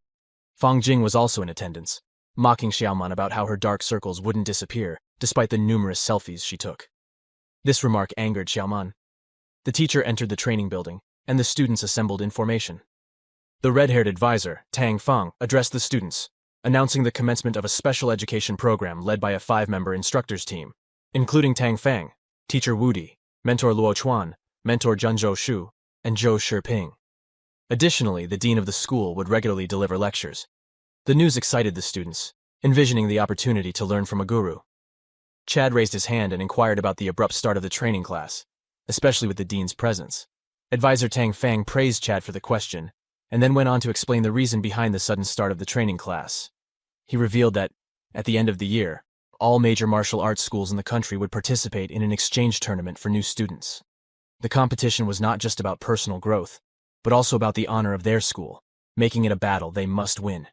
Fang Jing was also in attendance, mocking Xiaoman about how her dark circles wouldn't disappear, despite the numerous selfies she took. This remark angered Xiaoman. The teacher entered the training building, and the students assembled in formation. The red-haired advisor, Tang Fang, addressed the students, announcing the commencement of a special education program led by a 5-member instructors team, including Tang Fang, Teacher Wu Di, Mentor Luo Chuan, Mentor Zhenzhou Shu, and Zhou Shiping. Additionally, the dean of the school would regularly deliver lectures. The news excited the students, envisioning the opportunity to learn from a guru. Chad raised his hand and inquired about the abrupt start of the training class, especially with the dean's presence. Advisor Tang Fang praised Chad for the question, and then went on to explain the reason behind the sudden start of the training class. He revealed that, at the end of the year, all major martial arts schools in the country would participate in an exchange tournament for new students. The competition was not just about personal growth, but also about the honor of their school, making it a battle they must win.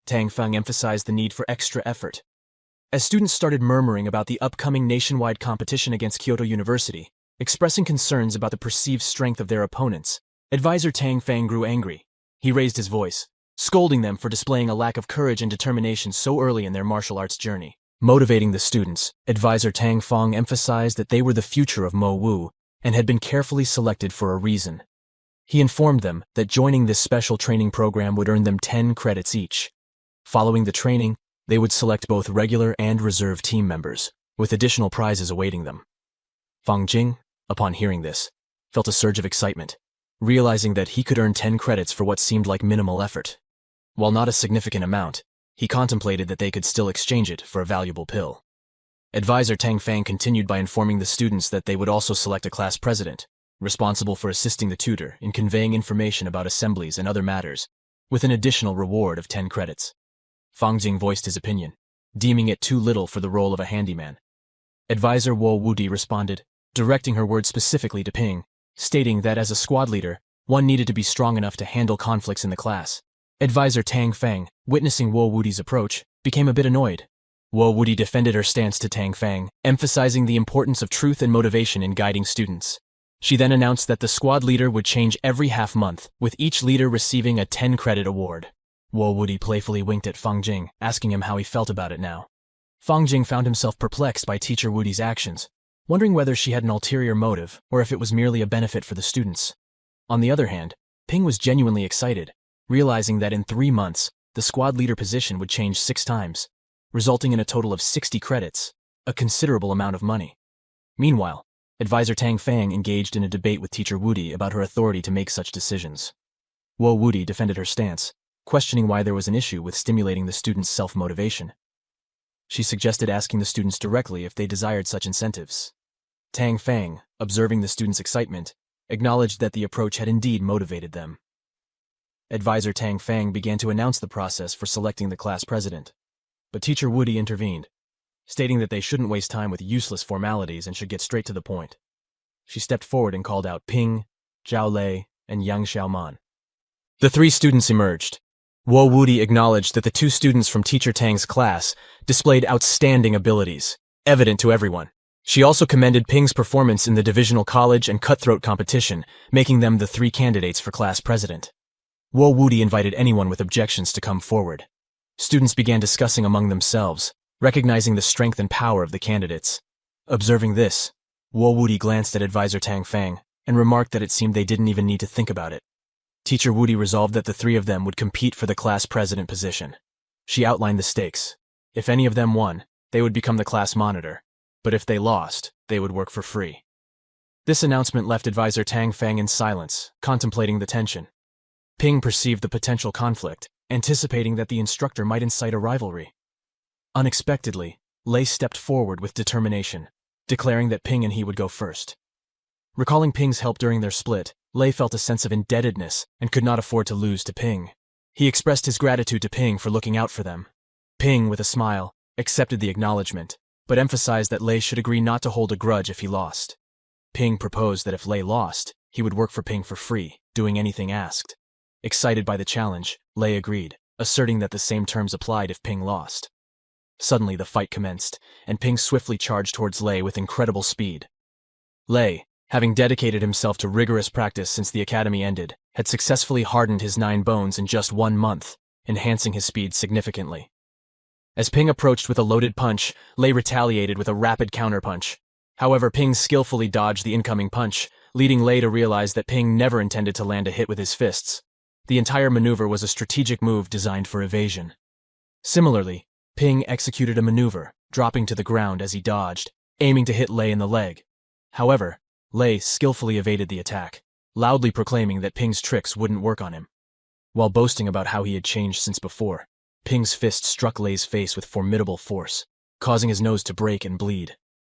Tang Feng emphasized the need for extra effort. As students started murmuring about the upcoming nationwide competition against Kyoto University, expressing concerns about the perceived strength of their opponents, advisor Tang Feng grew angry. He raised his voice, scolding them for displaying a lack of courage and determination so early in their martial arts journey. Motivating the students, advisor Tang Feng emphasized that they were the future of Mo Wu and had been carefully selected for a reason. He informed them that joining this special training program would earn them 10 credits each. Following the training, they would select both regular and reserve team members, with additional prizes awaiting them. Fang Jing, upon hearing this, felt a surge of excitement, realizing that he could earn 10 credits for what seemed like minimal effort. While not a significant amount, he contemplated that they could still exchange it for a valuable pill. Advisor Tang Feng continued by informing the students that they would also select a class president, responsible for assisting the tutor in conveying information about assemblies and other matters, with an additional reward of 10 credits. Fang Jing voiced his opinion, deeming it too little for the role of a handyman. Advisor Wo Wudi responded, directing her words specifically to Ping, stating that as a squad leader, one needed to be strong enough to handle conflicts in the class. Advisor Tang Feng, witnessing Wo Wudi's approach, became a bit annoyed. Wo Wudi defended her stance to Tang Feng, emphasizing the importance of truth and motivation in guiding students. She then announced that the squad leader would change every half month, with each leader receiving a 10-credit award. Wo Wudi playfully winked at Fang Jing, asking him how he felt about it now. Fang Jing found himself perplexed by teacher Wudi's actions, wondering whether she had an ulterior motive or if it was merely a benefit for the students. On the other hand, Ping was genuinely excited, realizing that in 3 months, the squad leader position would change 6 times, resulting in a total of 60 credits, a considerable amount of money. Meanwhile, advisor Tang Feng engaged in a debate with teacher Wudi about her authority to make such decisions. Wo Wudi defended her stance, questioning why there was an issue with stimulating the students' self-motivation. She suggested asking the students directly if they desired such incentives. Tang Feng, observing the students' excitement, acknowledged that the approach had indeed motivated them. Advisor Tang Feng began to announce the process for selecting the class president, but teacher Wudi intervened, stating that they shouldn't waste time with useless formalities and should get straight to the point. She stepped forward and called out Ping, Zhao Lei, and Yang Xiaoman. The 3 students emerged. Wo Wudi acknowledged that the 2 students from teacher Tang's class displayed outstanding abilities, evident to everyone. She also commended Ping's performance in the divisional college and cutthroat competition, making them the 3 candidates for class president. Wo Wudi invited anyone with objections to come forward. Students began discussing among themselves, recognizing the strength and power of the candidates. Observing this, Wo Wudi glanced at advisor Tang Feng and remarked that it seemed they didn't even need to think about it. Teacher Wudi resolved that the 3 of them would compete for the class president position. She outlined the stakes. If any of them won, they would become the class monitor, but if they lost, they would work for free. This announcement left advisor Tang Feng in silence, contemplating the tension. Ping perceived the potential conflict, anticipating that the instructor might incite a rivalry. Unexpectedly, Lei stepped forward with determination, declaring that Ping and he would go first. Recalling Ping's help during their split, Lei felt a sense of indebtedness and could not afford to lose to Ping. He expressed his gratitude to Ping for looking out for them. Ping, with a smile, accepted the acknowledgement, but emphasized that Lei should agree not to hold a grudge if he lost. Ping proposed that if Lei lost, he would work for Ping for free, doing anything asked. Excited by the challenge, Lei agreed, asserting that the same terms applied if Ping lost. Suddenly the fight commenced, and Ping swiftly charged towards Lei with incredible speed. Lei, having dedicated himself to rigorous practice since the academy ended, had successfully hardened his 9 bones in just 1 month, enhancing his speed significantly. As Ping approached with a loaded punch, Lei retaliated with a rapid counterpunch. However, Ping skillfully dodged the incoming punch, leading Lei to realize that Ping never intended to land a hit with his fists. The entire maneuver was a strategic move designed for evasion. Similarly, Ping executed a maneuver, dropping to the ground as he dodged, aiming to hit Lei in the leg. However, Lei skillfully evaded the attack, loudly proclaiming that Ping's tricks wouldn't work on him. While boasting about how he had changed since before, Ping's fist struck Lei's face with formidable force, causing his nose to break and bleed.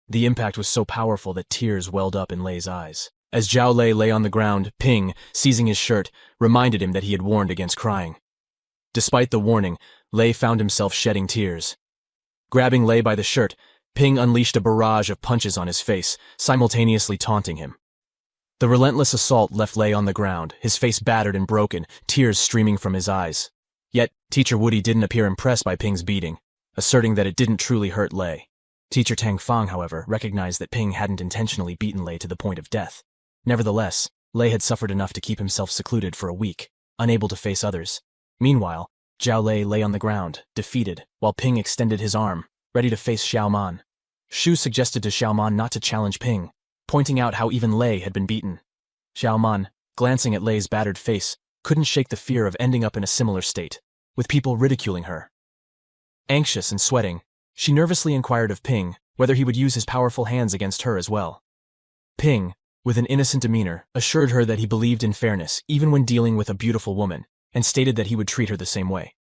The impact was so powerful that tears welled up in Lei's eyes. As Zhao Lei lay on the ground, Ping, seizing his shirt, reminded him that he had warned against crying. Despite the warning, Lei found himself shedding tears. Grabbing Lei by the shirt, Ping unleashed a barrage of punches on his face, simultaneously taunting him. The relentless assault left Lei on the ground, his face battered and broken, tears streaming from his eyes. Yet, Teacher Woody didn't appear impressed by Ping's beating, asserting that it didn't truly hurt Lei. Teacher Tang Fang, however, recognized that Ping hadn't intentionally beaten Lei to the point of death. Nevertheless, Lei had suffered enough to keep himself secluded for a week, unable to face others. Meanwhile, Zhao Lei lay on the ground, defeated, while Ping extended his arm, ready to face Xiao Man. Shu suggested to Xiao Man not to challenge Ping, pointing out how even Lei had been beaten. Xiao Man, glancing at Lei's battered face, couldn't shake the fear of ending up in a similar state, with people ridiculing her. Anxious and sweating, she nervously inquired of Ping whether he would use his powerful hands against her as well. Ping, with an innocent demeanor, assured her that he believed in fairness even when dealing with a beautiful woman, and stated that he would treat her the same way.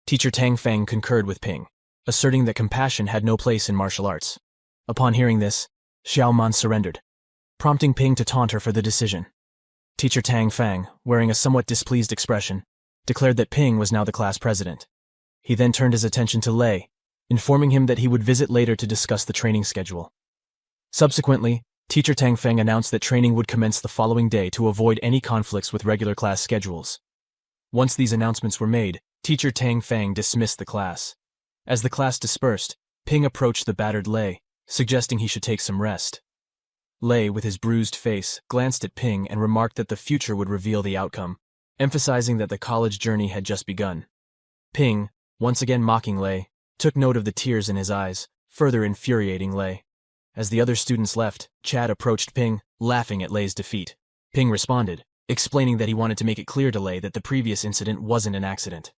Teacher Tang Fang concurred with Ping, asserting that compassion had no place in martial arts. Upon hearing this, Xiao Man surrendered, prompting Ping to taunt her for the decision. Teacher Tang Fang, wearing a somewhat displeased expression, declared that Ping was now the class president. He then turned his attention to Lei, informing him that he would visit later to discuss the training schedule. Subsequently, Teacher Tang Feng announced that training would commence the following day to avoid any conflicts with regular class schedules. Once these announcements were made, Teacher Tang Feng dismissed the class. As the class dispersed, Ping approached the battered Lei, suggesting he should take some rest. Lei, with his bruised face, glanced at Ping and remarked that the future would reveal the outcome, emphasizing that the college journey had just begun. Ping, once again mocking Lei, took note of the tears in his eyes, further infuriating Lei. As the other students left, Chad approached Ping, laughing at Lei's defeat. Ping responded, explaining that he wanted to make it clear to Lei that the previous incident wasn't an accident.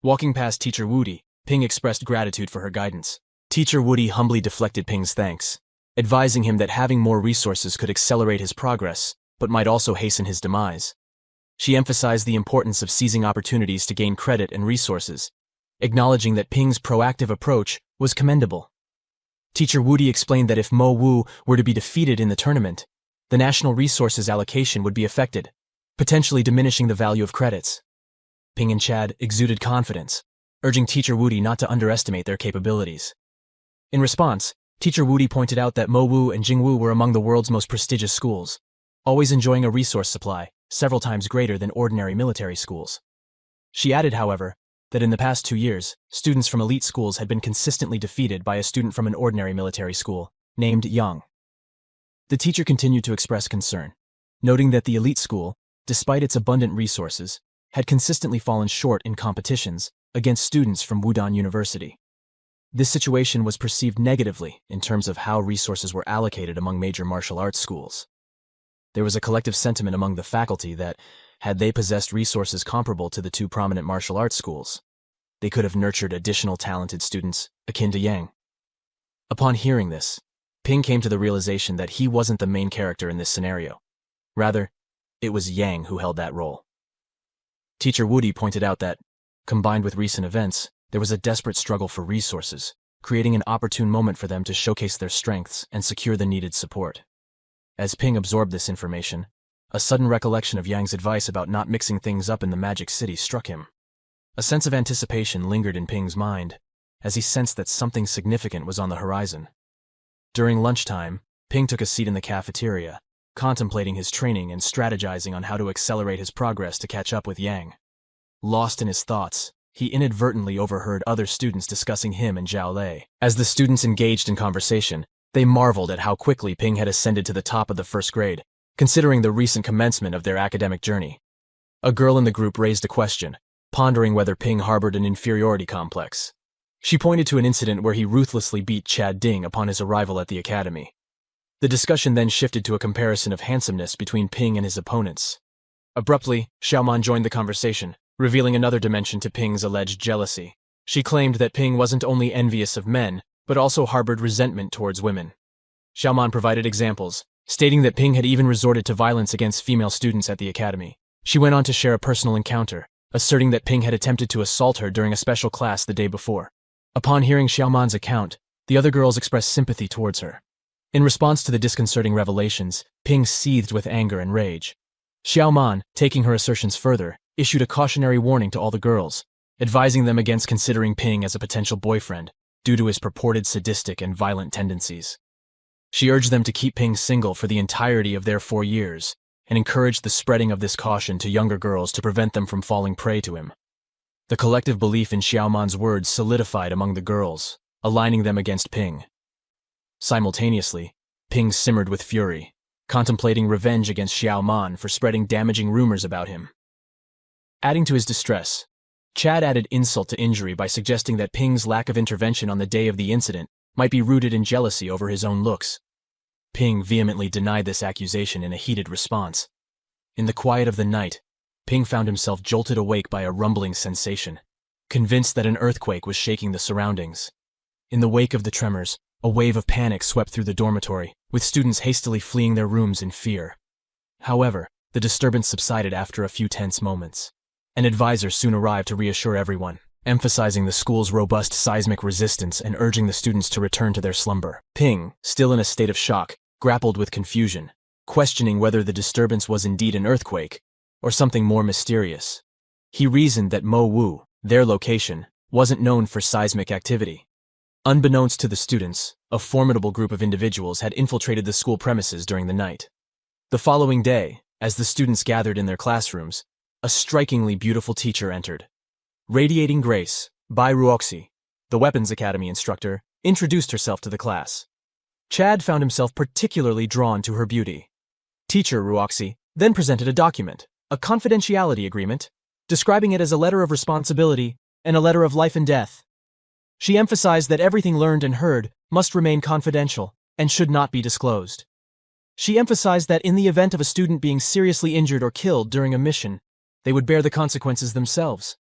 Walking past Teacher Woody, Ping expressed gratitude for her guidance. Teacher Woody humbly deflected Ping's thanks, advising him that having more resources could accelerate his progress, but might also hasten his demise. She emphasized the importance of seizing opportunities to gain credit and resources, acknowledging that Ping's proactive approach was commendable. Teacher Woody explained that if Mo Wu were to be defeated in the tournament, the national resources allocation would be affected, potentially diminishing the value of credits. Ping and Chad exuded confidence, urging Teacher Woody not to underestimate their capabilities. In response, Teacher Woody pointed out that Mo Wu and Jing Wu were among the world's most prestigious schools, always enjoying a resource supply several times greater than ordinary military schools. She added, however, that in the past 2 years, students from elite schools had been consistently defeated by a student from an ordinary military school, named Yang. The teacher continued to express concern, noting that the elite school, despite its abundant resources, had consistently fallen short in competitions against students from Wudong University. This situation was perceived negatively in terms of how resources were allocated among major martial arts schools. There was a collective sentiment among the faculty that, had they possessed resources comparable to the 2 prominent martial arts schools, they could have nurtured additional talented students akin to Yang. Upon hearing this, Ping came to the realization that he wasn't the main character in this scenario. Rather, it was Yang who held that role. Teacher Woody pointed out that, combined with recent events, there was a desperate struggle for resources, creating an opportune moment for them to showcase their strengths and secure the needed support. As Ping absorbed this information, a sudden recollection of Yang's advice about not mixing things up in the Magic City struck him. A sense of anticipation lingered in Ping's mind, as he sensed that something significant was on the horizon. During lunchtime, Ping took a seat in the cafeteria, contemplating his training and strategizing on how to accelerate his progress to catch up with Yang. Lost in his thoughts, he inadvertently overheard other students discussing him and Zhao Lei. As the students engaged in conversation, they marveled at how quickly Ping had ascended to the top of the first grade, considering the recent commencement of their academic journey. A girl in the group raised a question, pondering whether Ping harbored an inferiority complex. She pointed to an incident where he ruthlessly beat Chad Ding upon his arrival at the academy. The discussion then shifted to a comparison of handsomeness between Ping and his opponents. Abruptly, Xiaoman joined the conversation, revealing another dimension to Ping's alleged jealousy. She claimed that Ping wasn't only envious of men, but also harbored resentment towards women. Xiaoman provided examples, stating that Ping had even resorted to violence against female students at the academy. She went on to share a personal encounter, asserting that Ping had attempted to assault her during a special class the day before. Upon hearing Xiaoman's account, the other girls expressed sympathy towards her. In response to the disconcerting revelations, Ping seethed with anger and rage. Xiaoman, taking her assertions further, issued a cautionary warning to all the girls, advising them against considering Ping as a potential boyfriend due to his purported sadistic and violent tendencies. She urged them to keep Ping single for the entirety of their 4 years and encouraged the spreading of this caution to younger girls to prevent them from falling prey to him. The collective belief in Xiaoman's words solidified among the girls, aligning them against Ping. Simultaneously, Ping simmered with fury, contemplating revenge against Xiaoman for spreading damaging rumors about him. Adding to his distress, Chad added insult to injury by suggesting that Ping's lack of intervention on the day of the incident might be rooted in jealousy over his own looks. Ping vehemently denied this accusation in a heated response. In the quiet of the night, Ping found himself jolted awake by a rumbling sensation, convinced that an earthquake was shaking the surroundings. In the wake of the tremors, a wave of panic swept through the dormitory, with students hastily fleeing their rooms in fear. However, the disturbance subsided after a few tense moments. An advisor soon arrived to reassure everyone, emphasizing the school's robust seismic resistance and urging the students to return to their slumber. Ping, still in a state of shock, grappled with confusion, questioning whether the disturbance was indeed an earthquake or something more mysterious. He reasoned that Mo Wu, their location, wasn't known for seismic activity. Unbeknownst to the students, a formidable group of individuals had infiltrated the school premises during the night. The following day, as the students gathered in their classrooms, a strikingly beautiful teacher entered. Radiating grace, Bai Ruoxi, the Weapons Academy instructor, introduced herself to the class. Chad found himself particularly drawn to her beauty. Teacher Ruoxi then presented a document, a confidentiality agreement, describing it as a letter of responsibility and a letter of life and death. She emphasized that everything learned and heard must remain confidential and should not be disclosed. She emphasized that in the event of a student being seriously injured or killed during a mission, they would bear the consequences themselves.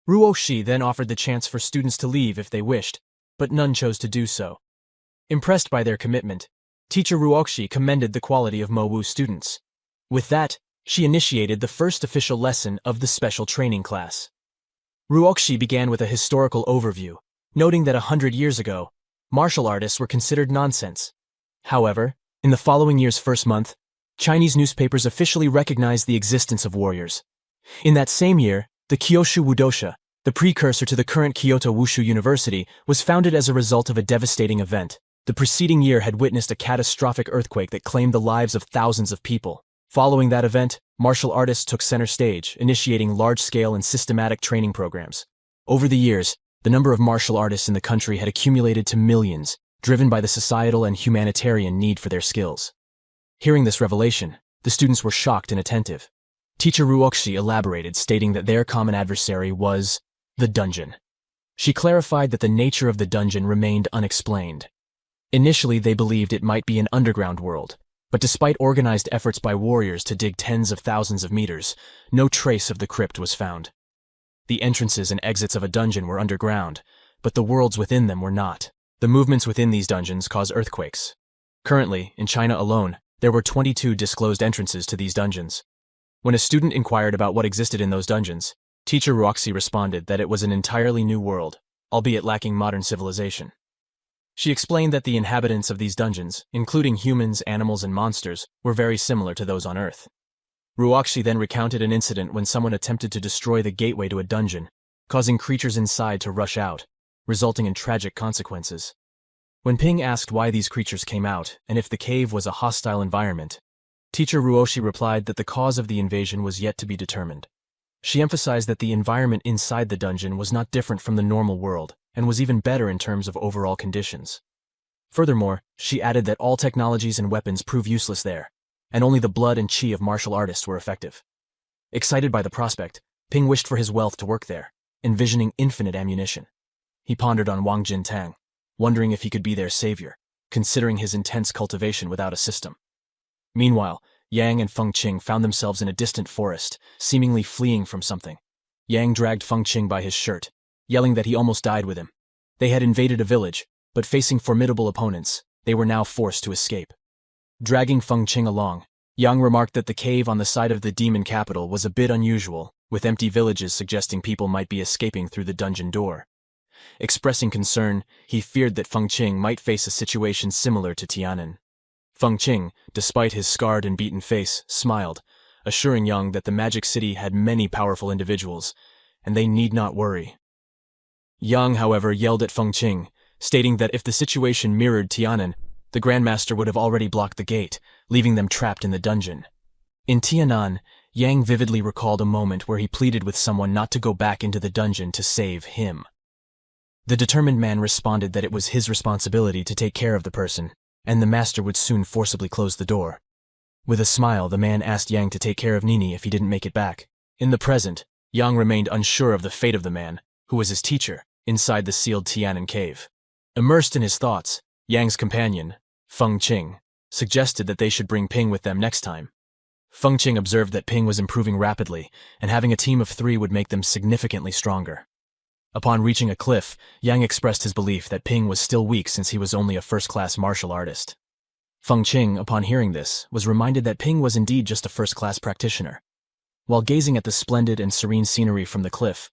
Ruoxi then offered the chance for students to leave if they wished, but none chose to do so. Impressed by their commitment, Teacher Ruoxi commended the quality of Mo Wu's students. With that, she initiated the first official lesson of the special training class. Ruoxi began with a historical overview, noting that 100 years ago, martial artists were considered nonsense. However, in the following year's first month, Chinese newspapers officially recognized the existence of warriors. In that same year, the Kyushu Wudosha, the precursor to the current Kyoto Wushu University, was founded as a result of a devastating event. The preceding year had witnessed a catastrophic earthquake that claimed the lives of thousands of people. Following that event, martial artists took center stage, initiating large-scale and systematic training programs. Over the years, the number of martial artists in the country had accumulated to millions, driven by the societal and humanitarian need for their skills. Hearing this revelation, the students were shocked and attentive. Teacher Ruoxi elaborated, stating that their common adversary was the dungeon. She clarified that the nature of the dungeon remained unexplained. Initially, they believed it might be an underground world, but despite organized efforts by warriors to dig tens of thousands of meters, no trace of the crypt was found. The entrances and exits of a dungeon were underground, but the worlds within them were not. The movements within these dungeons cause earthquakes. Currently, in China alone, there were 22 disclosed entrances to these dungeons. When a student inquired about what existed in those dungeons, Teacher Ruoxi responded that it was an entirely new world, albeit lacking modern civilization. She explained that the inhabitants of these dungeons, including humans, animals, and monsters, were very similar to those on Earth. Ruoxi then recounted an incident when someone attempted to destroy the gateway to a dungeon, causing creatures inside to rush out, resulting in tragic consequences. When Ping asked why these creatures came out and if the cave was a hostile environment, Teacher Ruoxi replied that the cause of the invasion was yet to be determined. She emphasized that the environment inside the dungeon was not different from the normal world and was even better in terms of overall conditions. Furthermore, she added that all technologies and weapons prove useless there, and only the blood and chi of martial artists were effective. Excited by the prospect, Ping wished for his wealth to work there, envisioning infinite ammunition. He pondered on Wang Jintang, wondering if he could be their savior, considering his intense cultivation without a system. Meanwhile, Yang and Feng Qing found themselves in a distant forest, seemingly fleeing from something. Yang dragged Feng Qing by his shirt, yelling that he almost died with him. They had invaded a village, but facing formidable opponents, they were now forced to escape. Dragging Feng Qing along, Yang remarked that the cave on the side of the demon capital was a bit unusual, with empty villages suggesting people might be escaping through the dungeon door. Expressing concern, he feared that Feng Qing might face a situation similar to Tianan. Feng Qing, despite his scarred and beaten face, smiled, assuring Yang that the Magic City had many powerful individuals, and they need not worry. Yang, however, yelled at Feng Qing, stating that if the situation mirrored Tianan, the Grandmaster would have already blocked the gate, leaving them trapped in the dungeon. In Tianan, Yang vividly recalled a moment where he pleaded with someone not to go back into the dungeon to save him. The determined man responded that it was his responsibility to take care of the person, and the master would soon forcibly close the door. With a smile, the man asked Yang to take care of Nini if he didn't make it back. In the present, Yang remained unsure of the fate of the man, who was his teacher, inside the sealed Tianan cave. Immersed in his thoughts, Yang's companion, Feng Qing, suggested that they should bring Ping with them next time. Feng Qing observed that Ping was improving rapidly, and having a team of 3 would make them significantly stronger. Upon reaching a cliff, Yang expressed his belief that Ping was still weak since he was only a first-class martial artist. Feng Qing, upon hearing this, was reminded that Ping was indeed just a first-class practitioner. While gazing at the splendid and serene scenery from the cliff,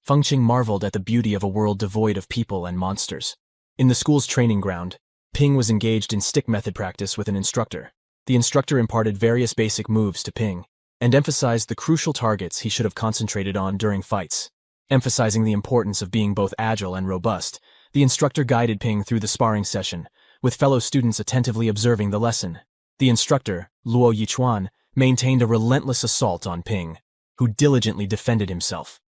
Feng Qing marveled at the beauty of a world devoid of people and monsters. In the school's training ground, Ping was engaged in stick method practice with an instructor. The instructor imparted various basic moves to Ping, and emphasized the crucial targets he should have concentrated on during fights. Emphasizing the importance of being both agile and robust, the instructor guided Ping through the sparring session, with fellow students attentively observing the lesson. The instructor, Luo Yichuan, maintained a relentless assault on Ping, who diligently defended himself.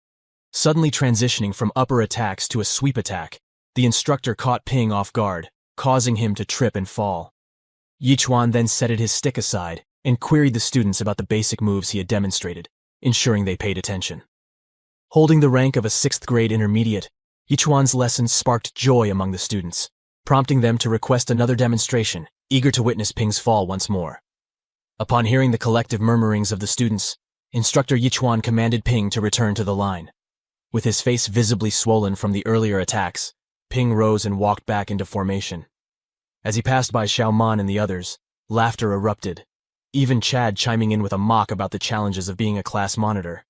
Suddenly transitioning from upper attacks to a sweep attack, the instructor caught Ping off guard, causing him to trip and fall. Yichuan then set his stick aside and queried the students about the basic moves he had demonstrated, ensuring they paid attention. Holding the rank of a 6th grade intermediate, Yichuan's lessons sparked joy among the students, prompting them to request another demonstration, eager to witness Ping's fall once more. Upon hearing the collective murmurings of the students, Instructor Yichuan commanded Ping to return to the line. With his face visibly swollen from the earlier attacks, Ping rose and walked back into formation. As he passed by Xiaoman and the others, laughter erupted, even Chad chiming in with a mock about the challenges of being a class monitor.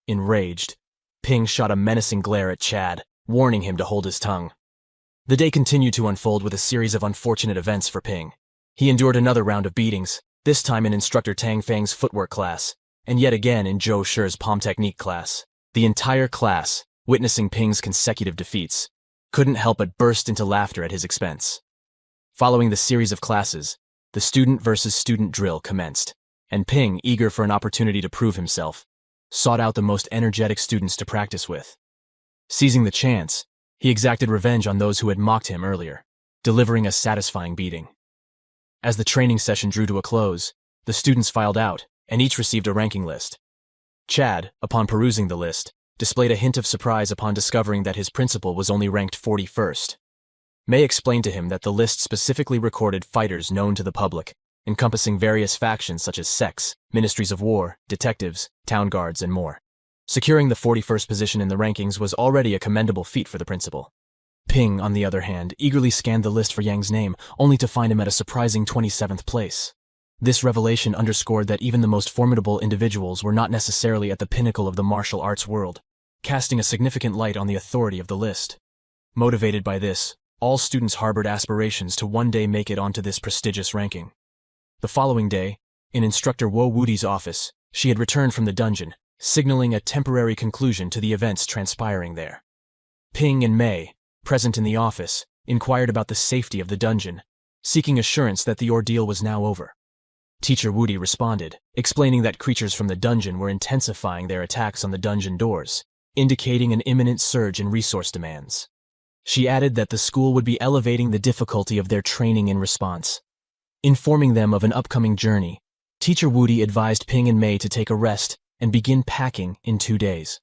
Enraged, Ping shot a menacing glare at Chad, warning him to hold his tongue. The day continued to unfold with a series of unfortunate events for Ping. He endured another round of beatings, this time in Instructor Tang Fang's footwork class, and yet again in Zhou Shi's palm technique class. The entire class, witnessing Ping's consecutive defeats, couldn't help but burst into laughter at his expense. Following the series of classes, the student versus student drill commenced, and Ping, eager for an opportunity to prove himself, sought out the most energetic students to practice with. Seizing the chance, he exacted revenge on those who had mocked him earlier, delivering a satisfying beating. As the training session drew to a close, the students filed out, and each received a ranking list. Chad, upon perusing the list, displayed a hint of surprise upon discovering that his principal was only ranked 41st. May explained to him that the list specifically recorded fighters known to the public, encompassing various factions such as sects, ministries of war, detectives, town guards, and more. Securing the 41st position in the rankings was already a commendable feat for the principal. Ping, on the other hand, eagerly scanned the list for Yang's name, only to find him at a surprising 27th place. This revelation underscored that even the most formidable individuals were not necessarily at the pinnacle of the martial arts world, casting a significant light on the authority of the list. Motivated by this, all students harbored aspirations to one day make it onto this prestigious ranking. The following day, in Instructor Wo Wudi's office, she had returned from the dungeon, signaling a temporary conclusion to the events transpiring there. Ping and Mei, present in the office, inquired about the safety of the dungeon, seeking assurance that the ordeal was now over. Teacher Wudi responded, explaining that creatures from the dungeon were intensifying their attacks on the dungeon doors, indicating an imminent surge in resource demands. She added that the school would be elevating the difficulty of their training in response. Informing them of an upcoming journey, Teacher Wudi advised Ping and Mei to take a rest and begin packing in 2 days.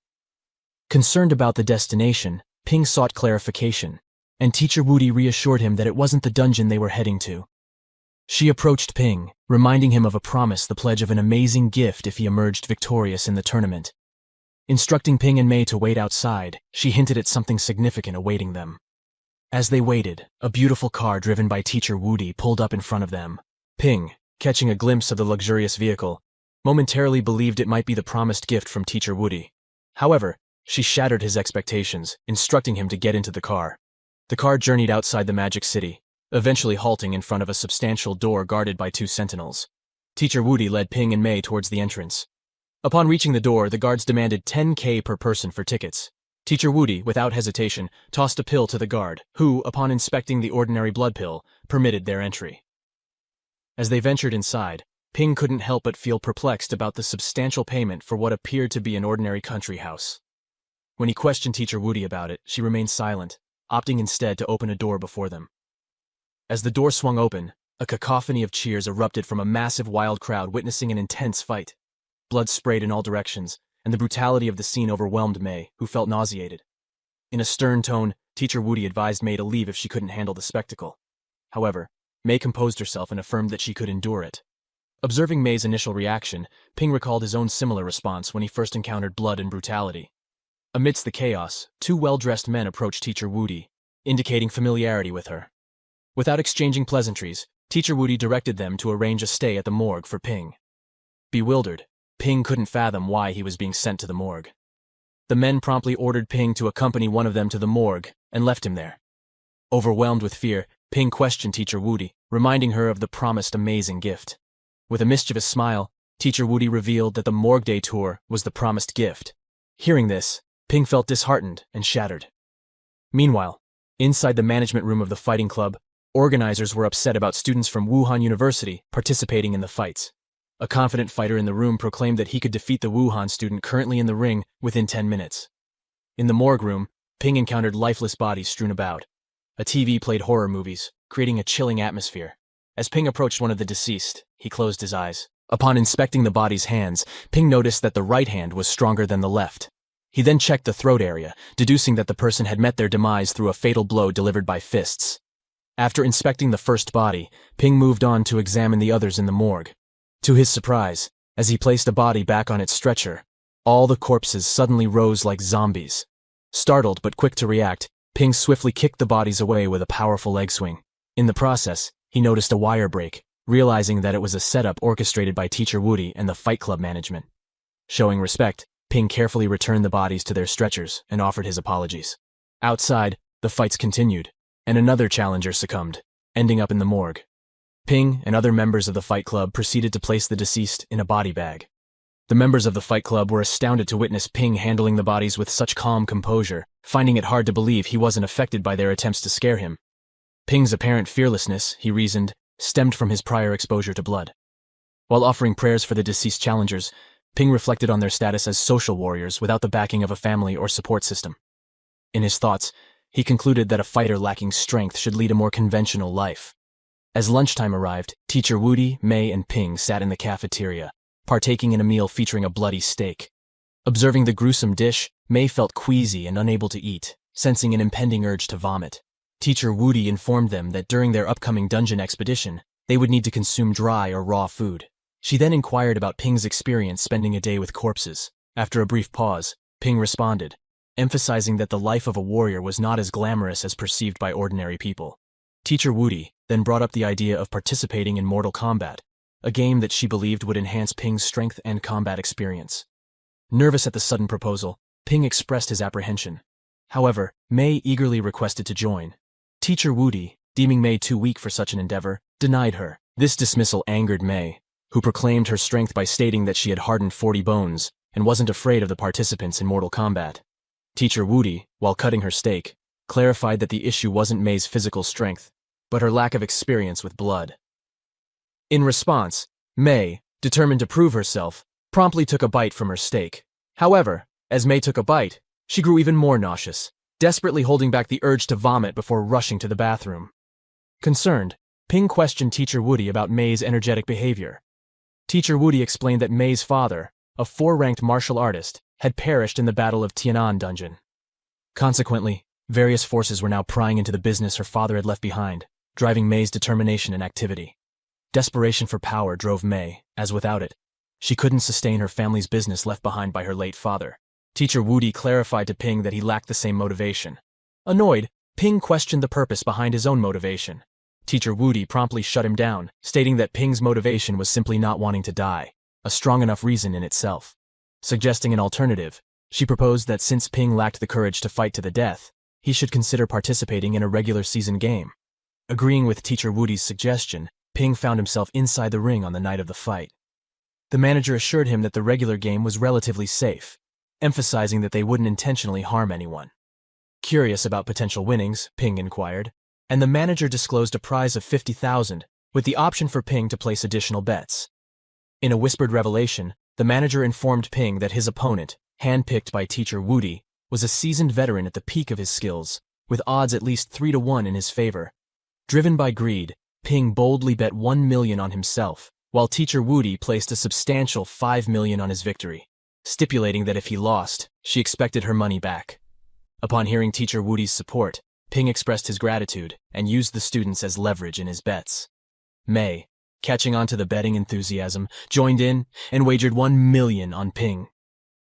Concerned about the destination, Ping sought clarification, and Teacher Wudi reassured him that it wasn't the dungeon they were heading to. She approached Ping, reminding him of a promise, the pledge of an amazing gift if he emerged victorious in the tournament. Instructing Ping and Mei to wait outside, she hinted at something significant awaiting them. As they waited, a beautiful car driven by Teacher Wudi pulled up in front of them. Ping, catching a glimpse of the luxurious vehicle, momentarily believed it might be the promised gift from Teacher Wudi. However, she shattered his expectations, instructing him to get into the car. The car journeyed outside the Magic City, eventually halting in front of a substantial door guarded by 2 sentinels. Teacher Wudi led Ping and Mei towards the entrance. Upon reaching the door, the guards demanded 10K per person for tickets. Teacher Wudi, without hesitation, tossed a pill to the guard, who, upon inspecting the ordinary blood pill, permitted their entry. As they ventured inside, Ping couldn't help but feel perplexed about the substantial payment for what appeared to be an ordinary country house. When he questioned Teacher Woody about it, she remained silent, opting instead to open a door before them. As the door swung open, a cacophony of cheers erupted from a massive wild crowd witnessing an intense fight. Blood sprayed in all directions, and the brutality of the scene overwhelmed May, who felt nauseated. In a stern tone, Teacher Woody advised May to leave if she couldn't handle the spectacle. However, May composed herself and affirmed that she could endure it. Observing May's initial reaction, Ping recalled his own similar response when he first encountered blood and brutality. Amidst the chaos, two well-dressed men approached Teacher Woody, indicating familiarity with her. Without exchanging pleasantries, Teacher Woody directed them to arrange a stay at the morgue for Ping. Bewildered, Ping couldn't fathom why he was being sent to the morgue. The men promptly ordered Ping to accompany one of them to the morgue and left him there. Overwhelmed with fear, Ping questioned Teacher Woody, reminding her of the promised amazing gift. With a mischievous smile, Teacher Woody revealed that the morgue day tour was the promised gift. Hearing this, Ping felt disheartened and shattered. Meanwhile, inside the management room of the fighting club, organizers were upset about students from Wuhan University participating in the fights. A confident fighter in the room proclaimed that he could defeat the Wuhan student currently in the ring within 10 minutes. In the morgue room, Ping encountered lifeless bodies strewn about. A TV played horror movies, creating a chilling atmosphere. As Ping approached one of the deceased, he closed his eyes. Upon inspecting the body's hands, Ping noticed that the right hand was stronger than the left. He then checked the throat area, deducing that the person had met their demise through a fatal blow delivered by fists. After inspecting the first body, Ping moved on to examine the others in the morgue. To his surprise, as he placed a body back on its stretcher, all the corpses suddenly rose like zombies. Startled but quick to react, Ping swiftly kicked the bodies away with a powerful leg swing. In the process, he noticed a wire break, realizing that it was a setup orchestrated by Teacher Woody and the Fight Club management. Showing respect, Ping carefully returned the bodies to their stretchers and offered his apologies. Outside, the fights continued, and another challenger succumbed, ending up in the morgue. Ping and other members of the Fight Club proceeded to place the deceased in a body bag. The members of the Fight Club were astounded to witness Ping handling the bodies with such calm composure, finding it hard to believe he wasn't affected by their attempts to scare him. Ping's apparent fearlessness, he reasoned, stemmed from his prior exposure to blood. While offering prayers for the deceased challengers, Ping reflected on their status as social warriors without the backing of a family or support system. In his thoughts, he concluded that a fighter lacking strength should lead a more conventional life. As lunchtime arrived, Teacher Woody, May, and Ping sat in the cafeteria, partaking in a meal featuring a bloody steak. Observing the gruesome dish, May felt queasy and unable to eat, sensing an impending urge to vomit. Teacher Woody informed them that during their upcoming dungeon expedition, they would need to consume dry or raw food. She then inquired about Ping's experience spending a day with corpses. After a brief pause, Ping responded, emphasizing that the life of a warrior was not as glamorous as perceived by ordinary people. Teacher Woody then brought up the idea of participating in Mortal Kombat, a game that she believed would enhance Ping's strength and combat experience. Nervous at the sudden proposal, Ping expressed his apprehension. However, May eagerly requested to join. Teacher Woody, deeming May too weak for such an endeavor, denied her. This dismissal angered May, who proclaimed her strength by stating that she had hardened 40 bones and wasn't afraid of the participants in Mortal Kombat. Teacher Woody, while cutting her steak, clarified that the issue wasn't May's physical strength, but her lack of experience with blood. In response, May, determined to prove herself, promptly took a bite from her steak. However, as May took a bite, she grew even more nauseous, desperately holding back the urge to vomit before rushing to the bathroom. Concerned, Ping questioned Teacher Woody about May's energetic behavior. Teacher Woody explained that May's father, a 4-ranked martial artist, had perished in the Battle of Tianan Dungeon. Consequently, various forces were now prying into the business her father had left behind, driving May's determination and activity. Desperation for power drove May, as without it, she couldn't sustain her family's business left behind by her late father. Teacher Woody clarified to Ping that he lacked the same motivation. Annoyed, Ping questioned the purpose behind his own motivation. Teacher Woody promptly shut him down, stating that Ping's motivation was simply not wanting to die, a strong enough reason in itself. Suggesting an alternative, she proposed that since Ping lacked the courage to fight to the death, he should consider participating in a regular season game. Agreeing with Teacher Woody's suggestion, Ping found himself inside the ring on the night of the fight. The manager assured him that the regular game was relatively safe, emphasizing that they wouldn't intentionally harm anyone. Curious about potential winnings, Ping inquired, and the manager disclosed a prize of 50,000, with the option for Ping to place additional bets. In a whispered revelation, the manager informed Ping that his opponent, handpicked by teacher Woody, was a seasoned veteran at the peak of his skills, with odds at least 3-1 in his favor. Driven by greed, Ping boldly bet 1 million on himself, while teacher Woody placed a substantial 5 million on his victory, stipulating that if he lost, she expected her money back. Upon hearing teacher Woody's support, Ping expressed his gratitude and used the students as leverage in his bets. May, catching on to the betting enthusiasm, joined in and wagered 1 million on Ping.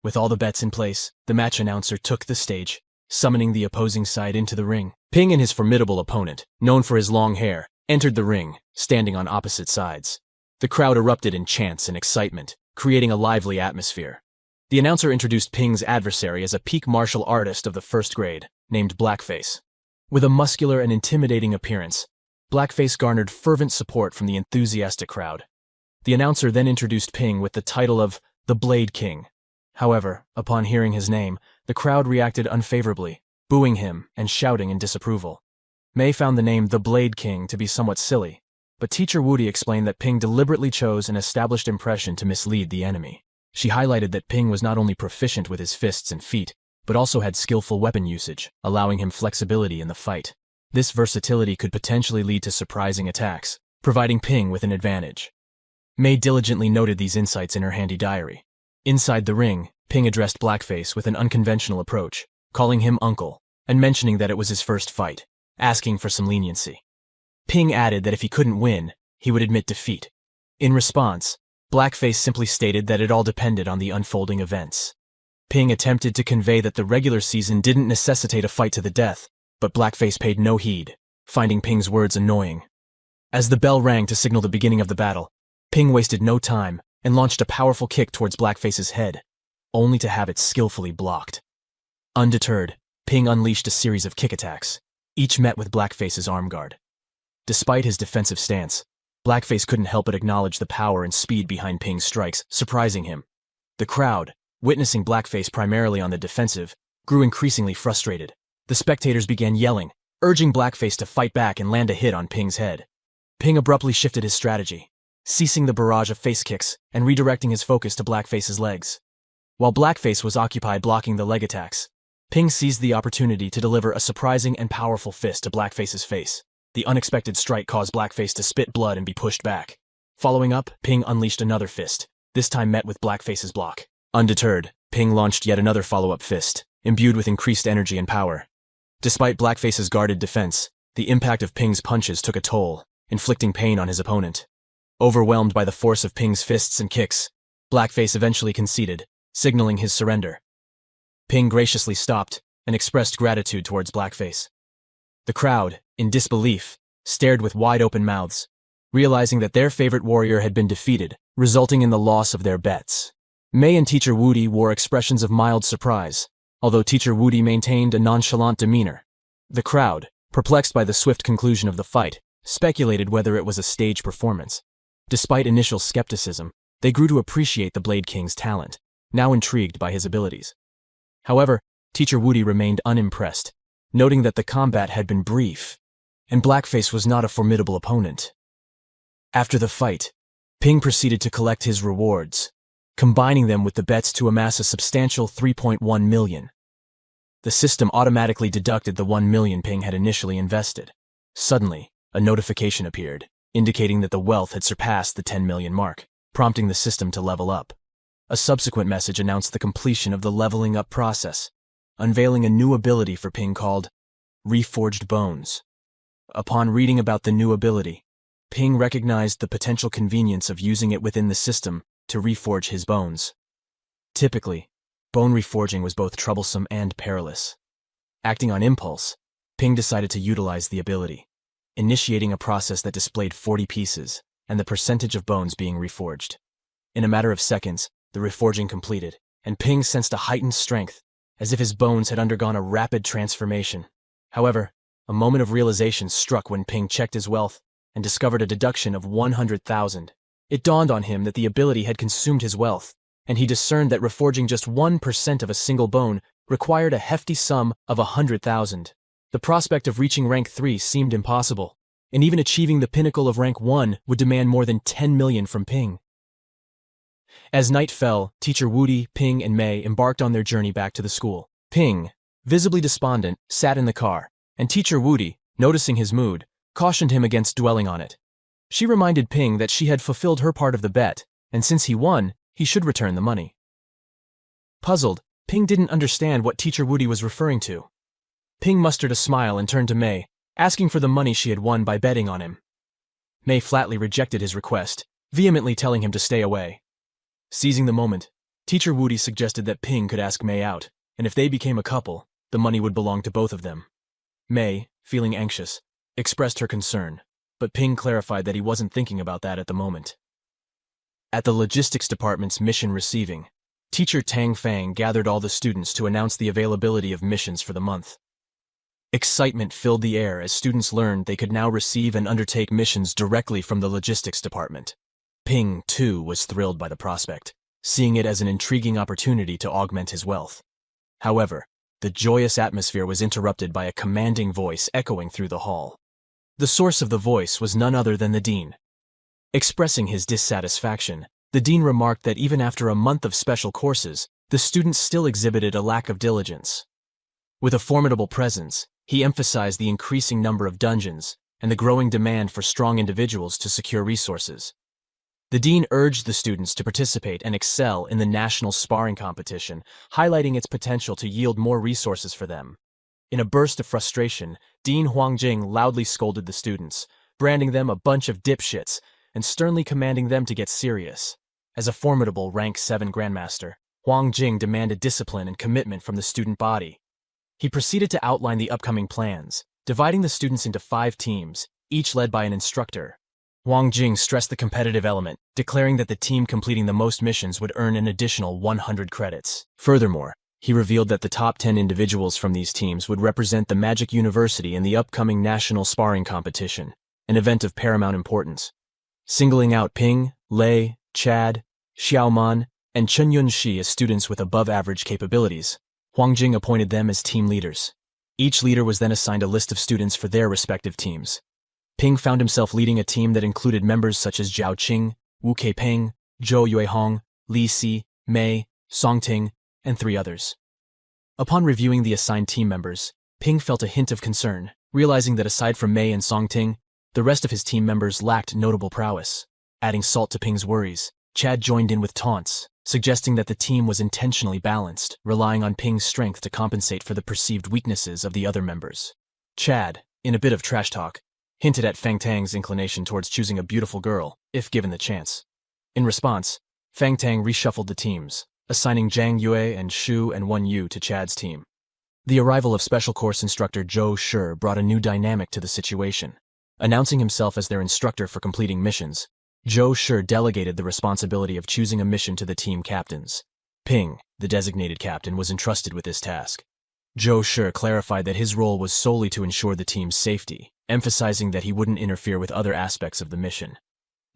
With all the bets in place, the match announcer took the stage, summoning the opposing side into the ring. Ping and his formidable opponent, known for his long hair, entered the ring, standing on opposite sides. The crowd erupted in chants and excitement, creating a lively atmosphere. The announcer introduced Ping's adversary as a peak martial artist of the first grade, named Blackface. With a muscular and intimidating appearance, Blackface garnered fervent support from the enthusiastic crowd. The announcer then introduced Ping with the title of the Blade King. However, upon hearing his name, the crowd reacted unfavorably, booing him and shouting in disapproval. May found the name the Blade King to be somewhat silly, but teacher Woody explained that Ping deliberately chose an established impression to mislead the enemy. She highlighted that Ping was not only proficient with his fists and feet, but also had skillful weapon usage, allowing him flexibility in the fight. This versatility could potentially lead to surprising attacks, providing Ping with an advantage. May diligently noted these insights in her handy diary. Inside the ring, Ping addressed Blackface with an unconventional approach, calling him uncle, and mentioning that it was his first fight, asking for some leniency. Ping added that if he couldn't win, he would admit defeat. In response, Blackface simply stated that it all depended on the unfolding events. Ping attempted to convey that the regular season didn't necessitate a fight to the death, but Blackface paid no heed, finding Ping's words annoying. As the bell rang to signal the beginning of the battle, Ping wasted no time and launched a powerful kick towards Blackface's head, only to have it skillfully blocked. Undeterred, Ping unleashed a series of kick attacks, each met with Blackface's arm guard. Despite his defensive stance, Blackface couldn't help but acknowledge the power and speed behind Ping's strikes, surprising him. The crowd, witnessing Blackface primarily on the defensive, grew increasingly frustrated. The spectators began yelling, urging Blackface to fight back and land a hit on Ping's head. Ping abruptly shifted his strategy, ceasing the barrage of face kicks and redirecting his focus to Blackface's legs. While Blackface was occupied blocking the leg attacks, Ping seized the opportunity to deliver a surprising and powerful fist to Blackface's face. The unexpected strike caused Blackface to spit blood and be pushed back. Following up, Ping unleashed another fist, this time met with Blackface's block. Undeterred, Ping launched yet another follow-up fist, imbued with increased energy and power. Despite Blackface's guarded defense, the impact of Ping's punches took a toll, inflicting pain on his opponent. Overwhelmed by the force of Ping's fists and kicks, Blackface eventually conceded, signaling his surrender. Ping graciously stopped and expressed gratitude towards Blackface. The crowd, in disbelief, stared with wide-open mouths, realizing that their favorite warrior had been defeated, resulting in the loss of their bets. May and teacher Woody wore expressions of mild surprise, although teacher Woody maintained a nonchalant demeanor. The crowd, perplexed by the swift conclusion of the fight, speculated whether it was a stage performance. Despite initial skepticism, they grew to appreciate the Blade King's talent, now intrigued by his abilities. However, teacher Woody remained unimpressed, noting that the combat had been brief, and Blackface was not a formidable opponent. After the fight, Ping proceeded to collect his rewards, combining them with the bets to amass a substantial 3.1 million. The system automatically deducted the 1 million Ping had initially invested. Suddenly, a notification appeared, indicating that the wealth had surpassed the 10 million mark, prompting the system to level up. A subsequent message announced the completion of the leveling up process, unveiling a new ability for Ping called Reforged Bones. Upon reading about the new ability, Ping recognized the potential convenience of using it within the system to reforge his bones. Typically, bone reforging was both troublesome and perilous. Acting on impulse, Ping decided to utilize the ability, initiating a process that displayed 40 pieces and the percentage of bones being reforged. In a matter of seconds, the reforging completed, and Ping sensed a heightened strength, as if his bones had undergone a rapid transformation. However, a moment of realization struck when Ping checked his wealth and discovered a deduction of 100,000. It dawned on him that the ability had consumed his wealth, and he discerned that reforging just 1% of a single bone required a hefty sum of 100,000. The prospect of reaching rank 3 seemed impossible, and even achieving the pinnacle of rank 1 would demand more than 10 million from Ping. As night fell, Teacher Woody, Ping, and Mei embarked on their journey back to the school. Ping, visibly despondent, sat in the car, and Teacher Woody, noticing his mood, cautioned him against dwelling on it. She reminded Ping that she had fulfilled her part of the bet, and since he won, he should return the money. Puzzled, Ping didn't understand what Teacher Woody was referring to. Ping mustered a smile and turned to Mei, asking for the money she had won by betting on him. Mei flatly rejected his request, vehemently telling him to stay away. Seizing the moment, Teacher Woody suggested that Ping could ask Mei out, and if they became a couple, the money would belong to both of them. Mei, feeling anxious, expressed her concern, but Ping clarified that he wasn't thinking about that at the moment. At the logistics department's mission receiving, Teacher Fang gathered all the students to announce the availability of missions for the month. Excitement filled the air as students learned they could now receive and undertake missions directly from the logistics department. Ping, too, was thrilled by the prospect, seeing it as an intriguing opportunity to augment his wealth. However, the joyous atmosphere was interrupted by a commanding voice echoing through the hall. The source of the voice was none other than the dean. Expressing his dissatisfaction, the dean remarked that even after a month of special courses, the students still exhibited a lack of diligence. With a formidable presence, he emphasized the increasing number of dungeons and the growing demand for strong individuals to secure resources. The dean urged the students to participate and excel in the national sparring competition, highlighting its potential to yield more resources for them. In a burst of frustration, Dean Huangjing loudly scolded the students, branding them a bunch of dipshits and sternly commanding them to get serious. As a formidable Rank 7 Grandmaster, Huangjing demanded discipline and commitment from the student body. He proceeded to outline the upcoming plans, dividing the students into 5 teams, each led by an instructor. Wang Jing stressed the competitive element, declaring that the team completing the most missions would earn an additional 100 credits. Furthermore, he revealed that the top 10 individuals from these teams would represent the Magic University in the upcoming national sparring competition, an event of paramount importance. Singling out Ping, Lei, Chad, Xiaoman, and Chen Yunxi as students with above-average capabilities, Huang Jing appointed them as team leaders. Each leader was then assigned a list of students for their respective teams. Ping found himself leading a team that included members such as Zhao Qing, Wu Keipeng, Zhou Yuehong, Li Si, Mei, Song Ting, and 3 others. Upon reviewing the assigned team members, Ping felt a hint of concern, realizing that aside from Mei and Song Ting, the rest of his team members lacked notable prowess. Adding salt to Ping's worries, Chad joined in with taunts, suggesting that the team was intentionally balanced, relying on Ping's strength to compensate for the perceived weaknesses of the other members. Chad, in a bit of trash talk, hinted at Fang Tang's inclination towards choosing a beautiful girl, if given the chance. In response, Fang Tang reshuffled the teams, assigning Zhang Yue and Shu and Wen Yu to Chad's team. The arrival of special course instructor Zhou Shi brought a new dynamic to the situation. Announcing himself as their instructor for completing missions, Zhou Shi delegated the responsibility of choosing a mission to the team captains. Ping, the designated captain, was entrusted with this task. Zhou Shi clarified that his role was solely to ensure the team's safety, emphasizing that he wouldn't interfere with other aspects of the mission.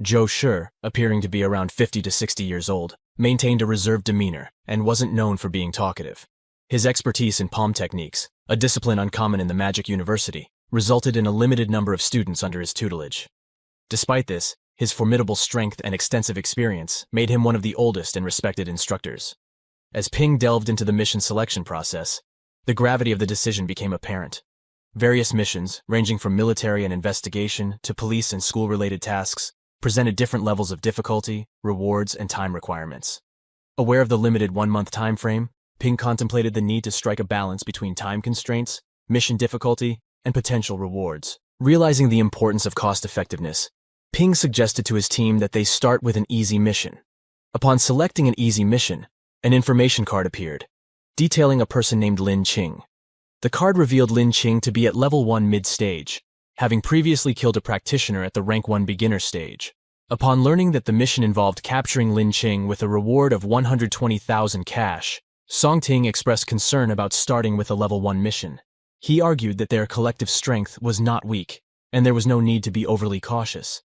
Zhou Shi, appearing to be around 50 to 60 years old, maintained a reserved demeanor and wasn't known for being talkative. His expertise in palm techniques, a discipline uncommon in the Magic University, resulted in a limited number of students under his tutelage. Despite this, his formidable strength and extensive experience made him one of the oldest and respected instructors. As Ping delved into the mission selection process, the gravity of the decision became apparent. Various missions, ranging from military and investigation to police and school-related tasks, presented different levels of difficulty, rewards, and time requirements. Aware of the limited 1-month time frame, Ping contemplated the need to strike a balance between time constraints, mission difficulty, and potential rewards. Realizing the importance of cost-effectiveness, Ping suggested to his team that they start with an easy mission. Upon selecting an easy mission, an information card appeared, detailing a person named Lin Qing. The card revealed Lin Qing to be at level 1 mid-stage, having previously killed a practitioner at the rank 1 beginner stage. Upon learning that the mission involved capturing Lin Qing with a reward of 120,000 cash, Song Ting expressed concern about starting with a level 1 mission. He argued that their collective strength was not weak, and there was no need to be overly cautious.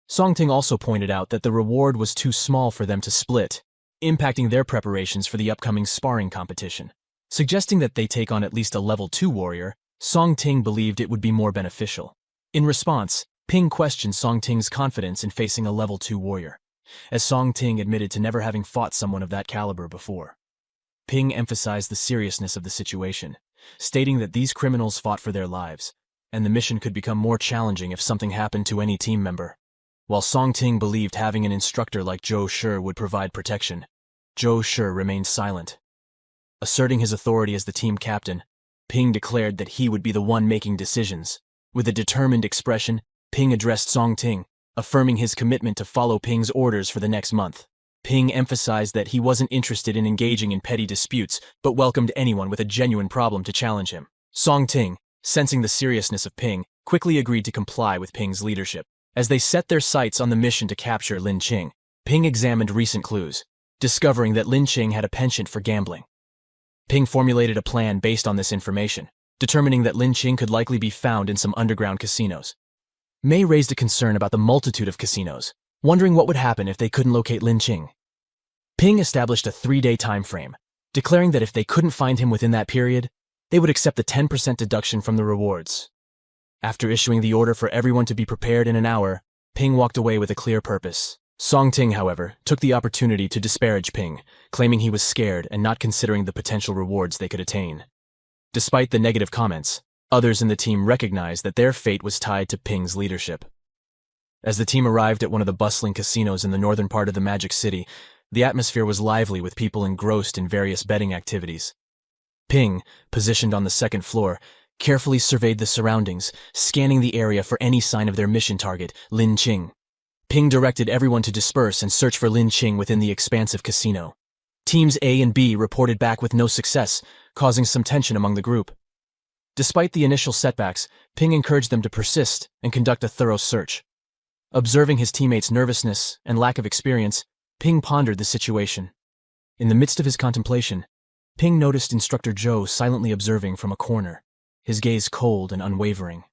Song Ting also pointed out that the reward was too small for them to split, impacting their preparations for the upcoming sparring competition. Suggesting that they take on at least a level 2 warrior, Song Ting believed it would be more beneficial. In response, Ping questioned Song Ting's confidence in facing a level 2 warrior. as Song Ting admitted to never having fought someone of that caliber before. Ping emphasized the seriousness of the situation, stating that these criminals fought for their lives, and the mission could become more challenging if something happened to any team member. While Song Ting believed having an instructor like Zhou Shi would provide protection, Zhou Shi remained silent. Asserting his authority as the team captain, Ping declared that he would be the one making decisions. With a determined expression, Ping addressed Song Ting, affirming his commitment to follow Ping's orders for the next month. Ping emphasized that he wasn't interested in engaging in petty disputes, but welcomed anyone with a genuine problem to challenge him. Song Ting, sensing the seriousness of Ping, quickly agreed to comply with Ping's leadership. As they set their sights on the mission to capture Lin Qing, Ping examined recent clues, discovering that Lin Qing had a penchant for gambling. Ping formulated a plan based on this information, determining that Lin Qing could likely be found in some underground casinos. Mei raised a concern about the multitude of casinos, wondering what would happen if they couldn't locate Lin Qing. Ping established a 3-day time frame, declaring that if they couldn't find him within that period, they would accept the 10% deduction from the rewards. After issuing the order for everyone to be prepared in an hour, Ping walked away with a clear purpose. Song Ting, however, took the opportunity to disparage Ping, claiming he was scared and not considering the potential rewards they could attain. Despite the negative comments, others in the team recognized that their fate was tied to Ping's leadership. As the team arrived at one of the bustling casinos in the northern part of the Magic City, the atmosphere was lively with people engrossed in various betting activities. Ping, positioned on the second floor, carefully surveyed the surroundings, scanning the area for any sign of their mission target, Lin Qing. Ping directed everyone to disperse and search for Lin Qing within the expansive casino. Teams A and B reported back with no success, causing some tension among the group. Despite the initial setbacks, Ping encouraged them to persist and conduct a thorough search. Observing his teammates' nervousness and lack of experience, Ping pondered the situation. In the midst of his contemplation, Ping noticed Instructor Zhou silently observing from a corner, his gaze cold and unwavering.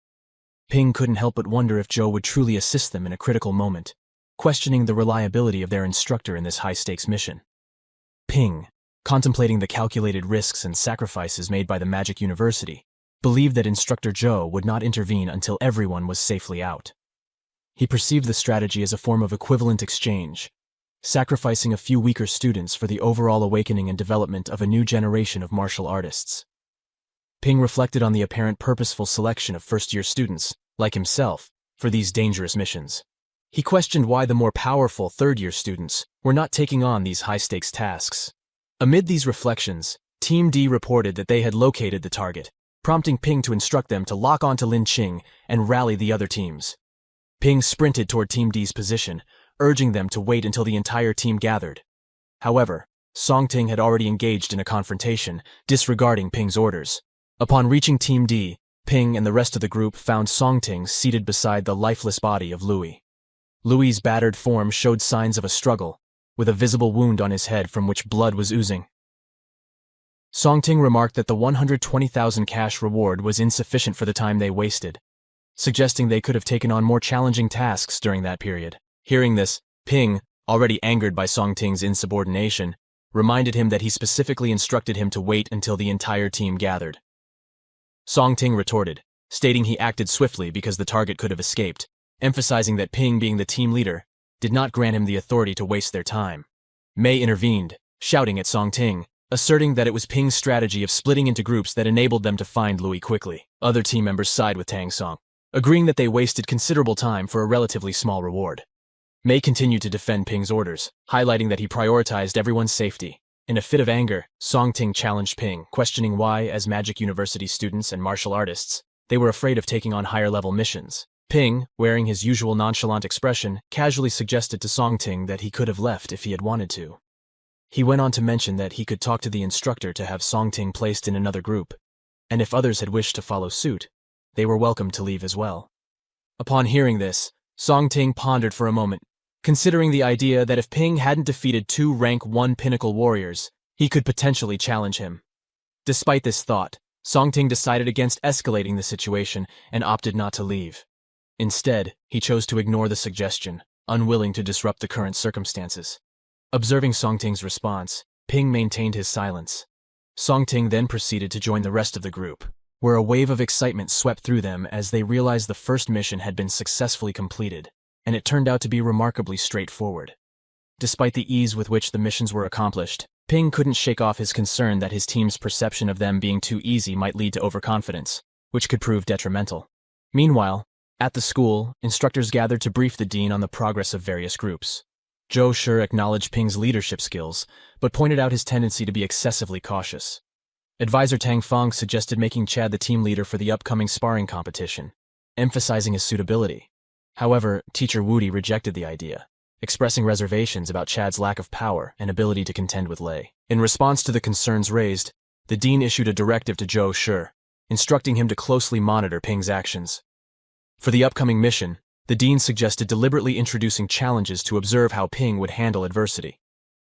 Ping couldn't help but wonder if Zhou would truly assist them in a critical moment, questioning the reliability of their instructor in this high-stakes mission. Ping, contemplating the calculated risks and sacrifices made by the Magic University, believed that Instructor Zhou would not intervene until everyone was safely out. He perceived the strategy as a form of equivalent exchange, sacrificing a few weaker students for the overall awakening and development of a new generation of martial artists. Ping reflected on the apparent purposeful selection of first-year students, like himself, for these dangerous missions. He questioned why the more powerful third-year students were not taking on these high-stakes tasks. Amid these reflections, Team D reported that they had located the target, prompting Ping to instruct them to lock onto Lin Qing and rally the other teams. Ping sprinted toward Team D's position, urging them to wait until the entire team gathered. However, Song Ting had already engaged in a confrontation, disregarding Ping's orders. Upon reaching Team D, Ping and the rest of the group found Song Ting seated beside the lifeless body of Louis. Louis's battered form showed signs of a struggle, with a visible wound on his head from which blood was oozing. Song Ting remarked that the 120,000 cash reward was insufficient for the time they wasted, suggesting they could have taken on more challenging tasks during that period. Hearing this, Ping, already angered by Song Ting's insubordination, reminded him that he specifically instructed him to wait until the entire team gathered. Song Ting retorted, stating he acted swiftly because the target could have escaped, emphasizing that Ping, being the team leader, did not grant him the authority to waste their time. Mei intervened, shouting at Song Ting, asserting that it was Ping's strategy of splitting into groups that enabled them to find Louis quickly. Other team members sided with Tang Song, agreeing that they wasted considerable time for a relatively small reward. Mei continued to defend Ping's orders, highlighting that he prioritized everyone's safety. In a fit of anger, Song Ting challenged Ping, questioning why, as Magic University students and martial artists, they were afraid of taking on higher-level missions. Ping, wearing his usual nonchalant expression, casually suggested to Song Ting that he could have left if he had wanted to. He went on to mention that he could talk to the instructor to have Song Ting placed in another group, and if others had wished to follow suit, they were welcome to leave as well. Upon hearing this, Song Ting pondered for a moment, considering the idea that if Ping hadn't defeated 2 rank 1 pinnacle warriors, he could potentially challenge him. Despite this thought, Song Ting decided against escalating the situation and opted not to leave. Instead, he chose to ignore the suggestion, unwilling to disrupt the current circumstances. Observing Song Ting's response, Ping maintained his silence. Song Ting then proceeded to join the rest of the group, where a wave of excitement swept through them as they realized the first mission had been successfully completed, and it turned out to be remarkably straightforward. Despite the ease with which the missions were accomplished, Ping couldn't shake off his concern that his team's perception of them being too easy might lead to overconfidence, which could prove detrimental. Meanwhile, at the school, instructors gathered to brief the dean on the progress of various groups. Zhou Shi acknowledged Ping's leadership skills, but pointed out his tendency to be excessively cautious. Advisor Tang Fang suggested making Chad the team leader for the upcoming sparring competition, emphasizing his suitability. However, Teacher Wudi rejected the idea, expressing reservations about Chad's lack of power and ability to contend with Lei. In response to the concerns raised, the dean issued a directive to Zhou Shi, instructing him to closely monitor Ping's actions. For the upcoming mission, the dean suggested deliberately introducing challenges to observe how Ping would handle adversity.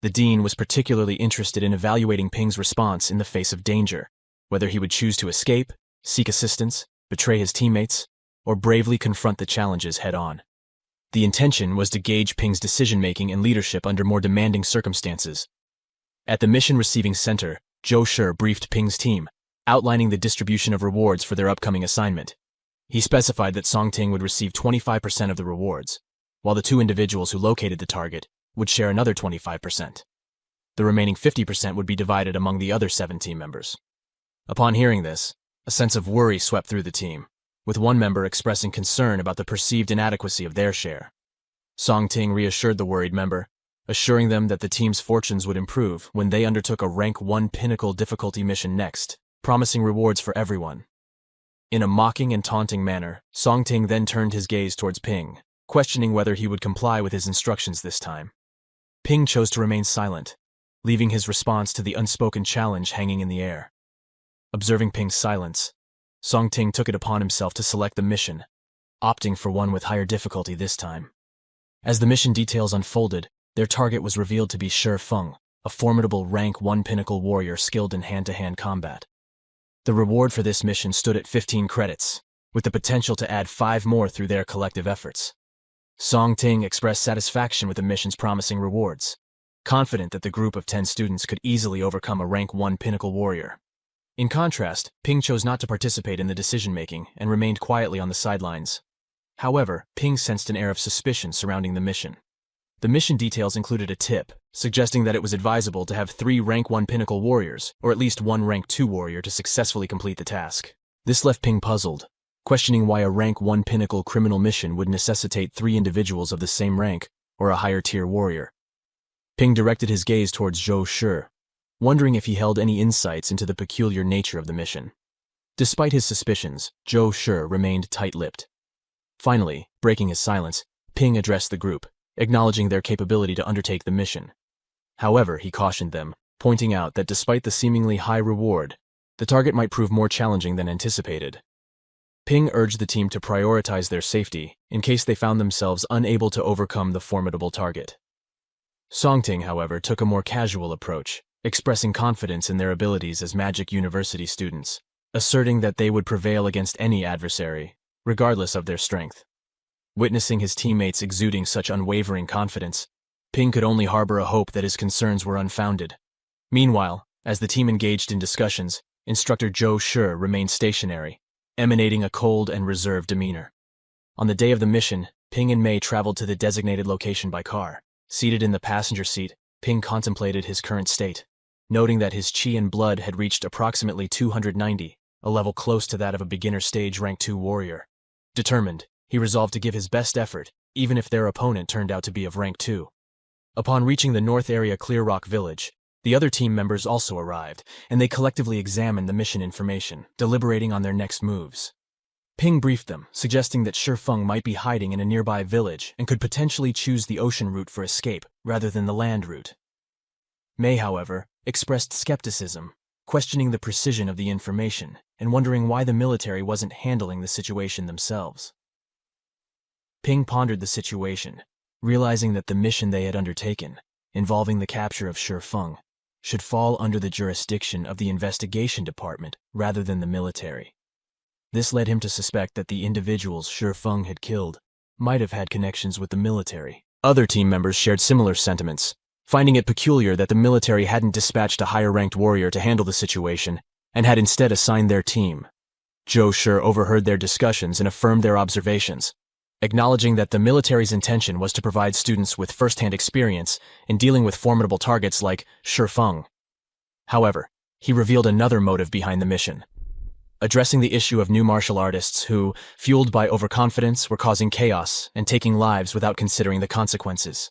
The dean was particularly interested in evaluating Ping's response in the face of danger, whether he would choose to escape, seek assistance, betray his teammates, or bravely confront the challenges head-on. The intention was to gauge Ping's decision-making and leadership under more demanding circumstances. At the mission receiving center, Zhou Shi briefed Ping's team, outlining the distribution of rewards for their upcoming assignment. He specified that Song Ting would receive 25% of the rewards, while the two individuals who located the target would share another 25%. The remaining 50% would be divided among the other 7 team members. Upon hearing this, a sense of worry swept through the team, with one member expressing concern about the perceived inadequacy of their share. Song Ting reassured the worried member, assuring them that the team's fortunes would improve when they undertook a Rank 1 pinnacle difficulty mission next, promising rewards for everyone. In a mocking and taunting manner, Song Ting then turned his gaze towards Ping, questioning whether he would comply with his instructions this time. Ping chose to remain silent, leaving his response to the unspoken challenge hanging in the air. Observing Ping's silence, Song Ting took it upon himself to select the mission, opting for one with higher difficulty this time. As the mission details unfolded, their target was revealed to be Shi Feng, a formidable Rank 1 pinnacle warrior skilled in hand-to-hand combat. The reward for this mission stood at 15 credits, with the potential to add 5 more through their collective efforts. Song Ting expressed satisfaction with the mission's promising rewards, confident that the group of 10 students could easily overcome a Rank 1 pinnacle warrior. In contrast, Ping chose not to participate in the decision-making and remained quietly on the sidelines. However, Ping sensed an air of suspicion surrounding the mission. The mission details included a tip, suggesting that it was advisable to have 3 Rank 1 pinnacle warriors, or at least 1 Rank 2 warrior to successfully complete the task. This left Ping puzzled, questioning why a Rank 1 pinnacle criminal mission would necessitate 3 individuals of the same rank, or a higher-tier warrior. Ping directed his gaze towards Zhou Shi, wondering if he held any insights into the peculiar nature of the mission. Despite his suspicions, Zhou Shi remained tight-lipped. Finally, breaking his silence, Ping addressed the group, acknowledging their capability to undertake the mission. However, he cautioned them, pointing out that despite the seemingly high reward, the target might prove more challenging than anticipated. Ping urged the team to prioritize their safety in case they found themselves unable to overcome the formidable target. Song Ting, however, took a more casual approach, expressing confidence in their abilities as Magic University students, asserting that they would prevail against any adversary, regardless of their strength. Witnessing his teammates exuding such unwavering confidence, Ping could only harbor a hope that his concerns were unfounded. Meanwhile, as the team engaged in discussions, Instructor Zhou Shi remained stationary, emanating a cold and reserved demeanor. On the day of the mission, Ping and Mei traveled to the designated location by car. Seated in the passenger seat, Ping contemplated his current state, noting that his chi and blood had reached approximately 290, a level close to that of a beginner stage Rank 2 warrior. Determined, he resolved to give his best effort, even if their opponent turned out to be of Rank 2. Upon reaching the North Area Clear Rock Village, the other team members also arrived, and they collectively examined the mission information, deliberating on their next moves. Ping briefed them, suggesting that Shi Feng might be hiding in a nearby village and could potentially choose the ocean route for escape rather than the land route. Mei, however, expressed skepticism, questioning the precision of the information and wondering why the military wasn't handling the situation themselves. Ping pondered the situation, realizing that the mission they had undertaken, involving the capture of Shi Feng, should fall under the jurisdiction of the investigation department rather than the military. This led him to suspect that the individuals Shi Feng had killed might have had connections with the military. Other team members shared similar sentiments, finding it peculiar that the military hadn't dispatched a higher-ranked warrior to handle the situation and had instead assigned their team. Zhou Shi overheard their discussions and affirmed their observations, acknowledging that the military's intention was to provide students with first-hand experience in dealing with formidable targets like Fang. However, he revealed another motive behind the mission, addressing the issue of new martial artists who, fueled by overconfidence, were causing chaos and taking lives without considering the consequences.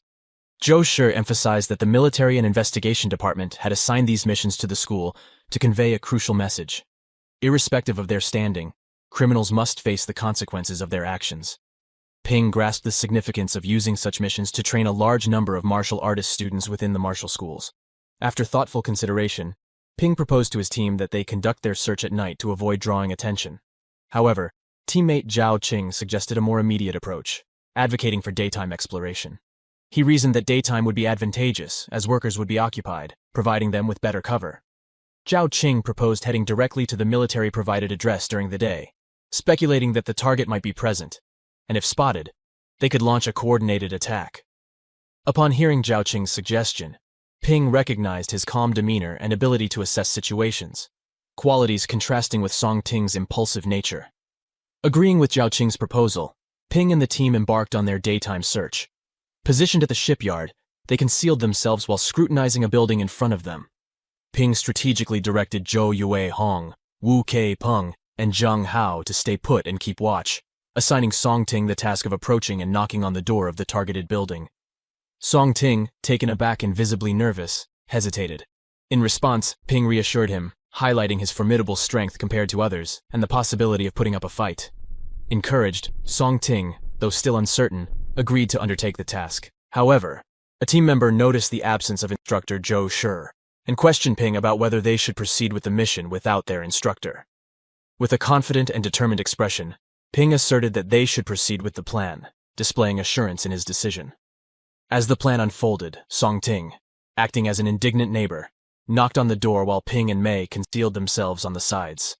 Zhou Shi emphasized that the military and investigation department had assigned these missions to the school to convey a crucial message. Irrespective of their standing, criminals must face the consequences of their actions. Ping grasped the significance of using such missions to train a large number of martial artist students within the martial schools. After thoughtful consideration, Ping proposed to his team that they conduct their search at night to avoid drawing attention. However, teammate Zhao Qing suggested a more immediate approach, advocating for daytime exploration. He reasoned that daytime would be advantageous, as workers would be occupied, providing them with better cover. Zhao Qing proposed heading directly to the military-provided address during the day, speculating that the target might be present, and if spotted, they could launch a coordinated attack. Upon hearing Zhao Qing's suggestion, Ping recognized his calm demeanor and ability to assess situations, qualities contrasting with Song Ting's impulsive nature. Agreeing with Zhao Qing's proposal, Ping and the team embarked on their daytime search. Positioned at the shipyard, they concealed themselves while scrutinizing a building in front of them. Ping strategically directed Zhou Yue Hong, Wu Kei Peng, and Zhang Hao to stay put and keep watch, assigning Song Ting the task of approaching and knocking on the door of the targeted building. Song Ting, taken aback and visibly nervous, hesitated. In response, Ping reassured him, highlighting his formidable strength compared to others and the possibility of putting up a fight. Encouraged, Song Ting, though still uncertain, agreed to undertake the task. However, a team member noticed the absence of instructor Zhou Shi and questioned Ping about whether they should proceed with the mission without their instructor. With a confident and determined expression, Ping asserted that they should proceed with the plan, displaying assurance in his decision. As the plan unfolded, Song Ting, acting as an indignant neighbor, knocked on the door while Ping and Mei concealed themselves on the sides.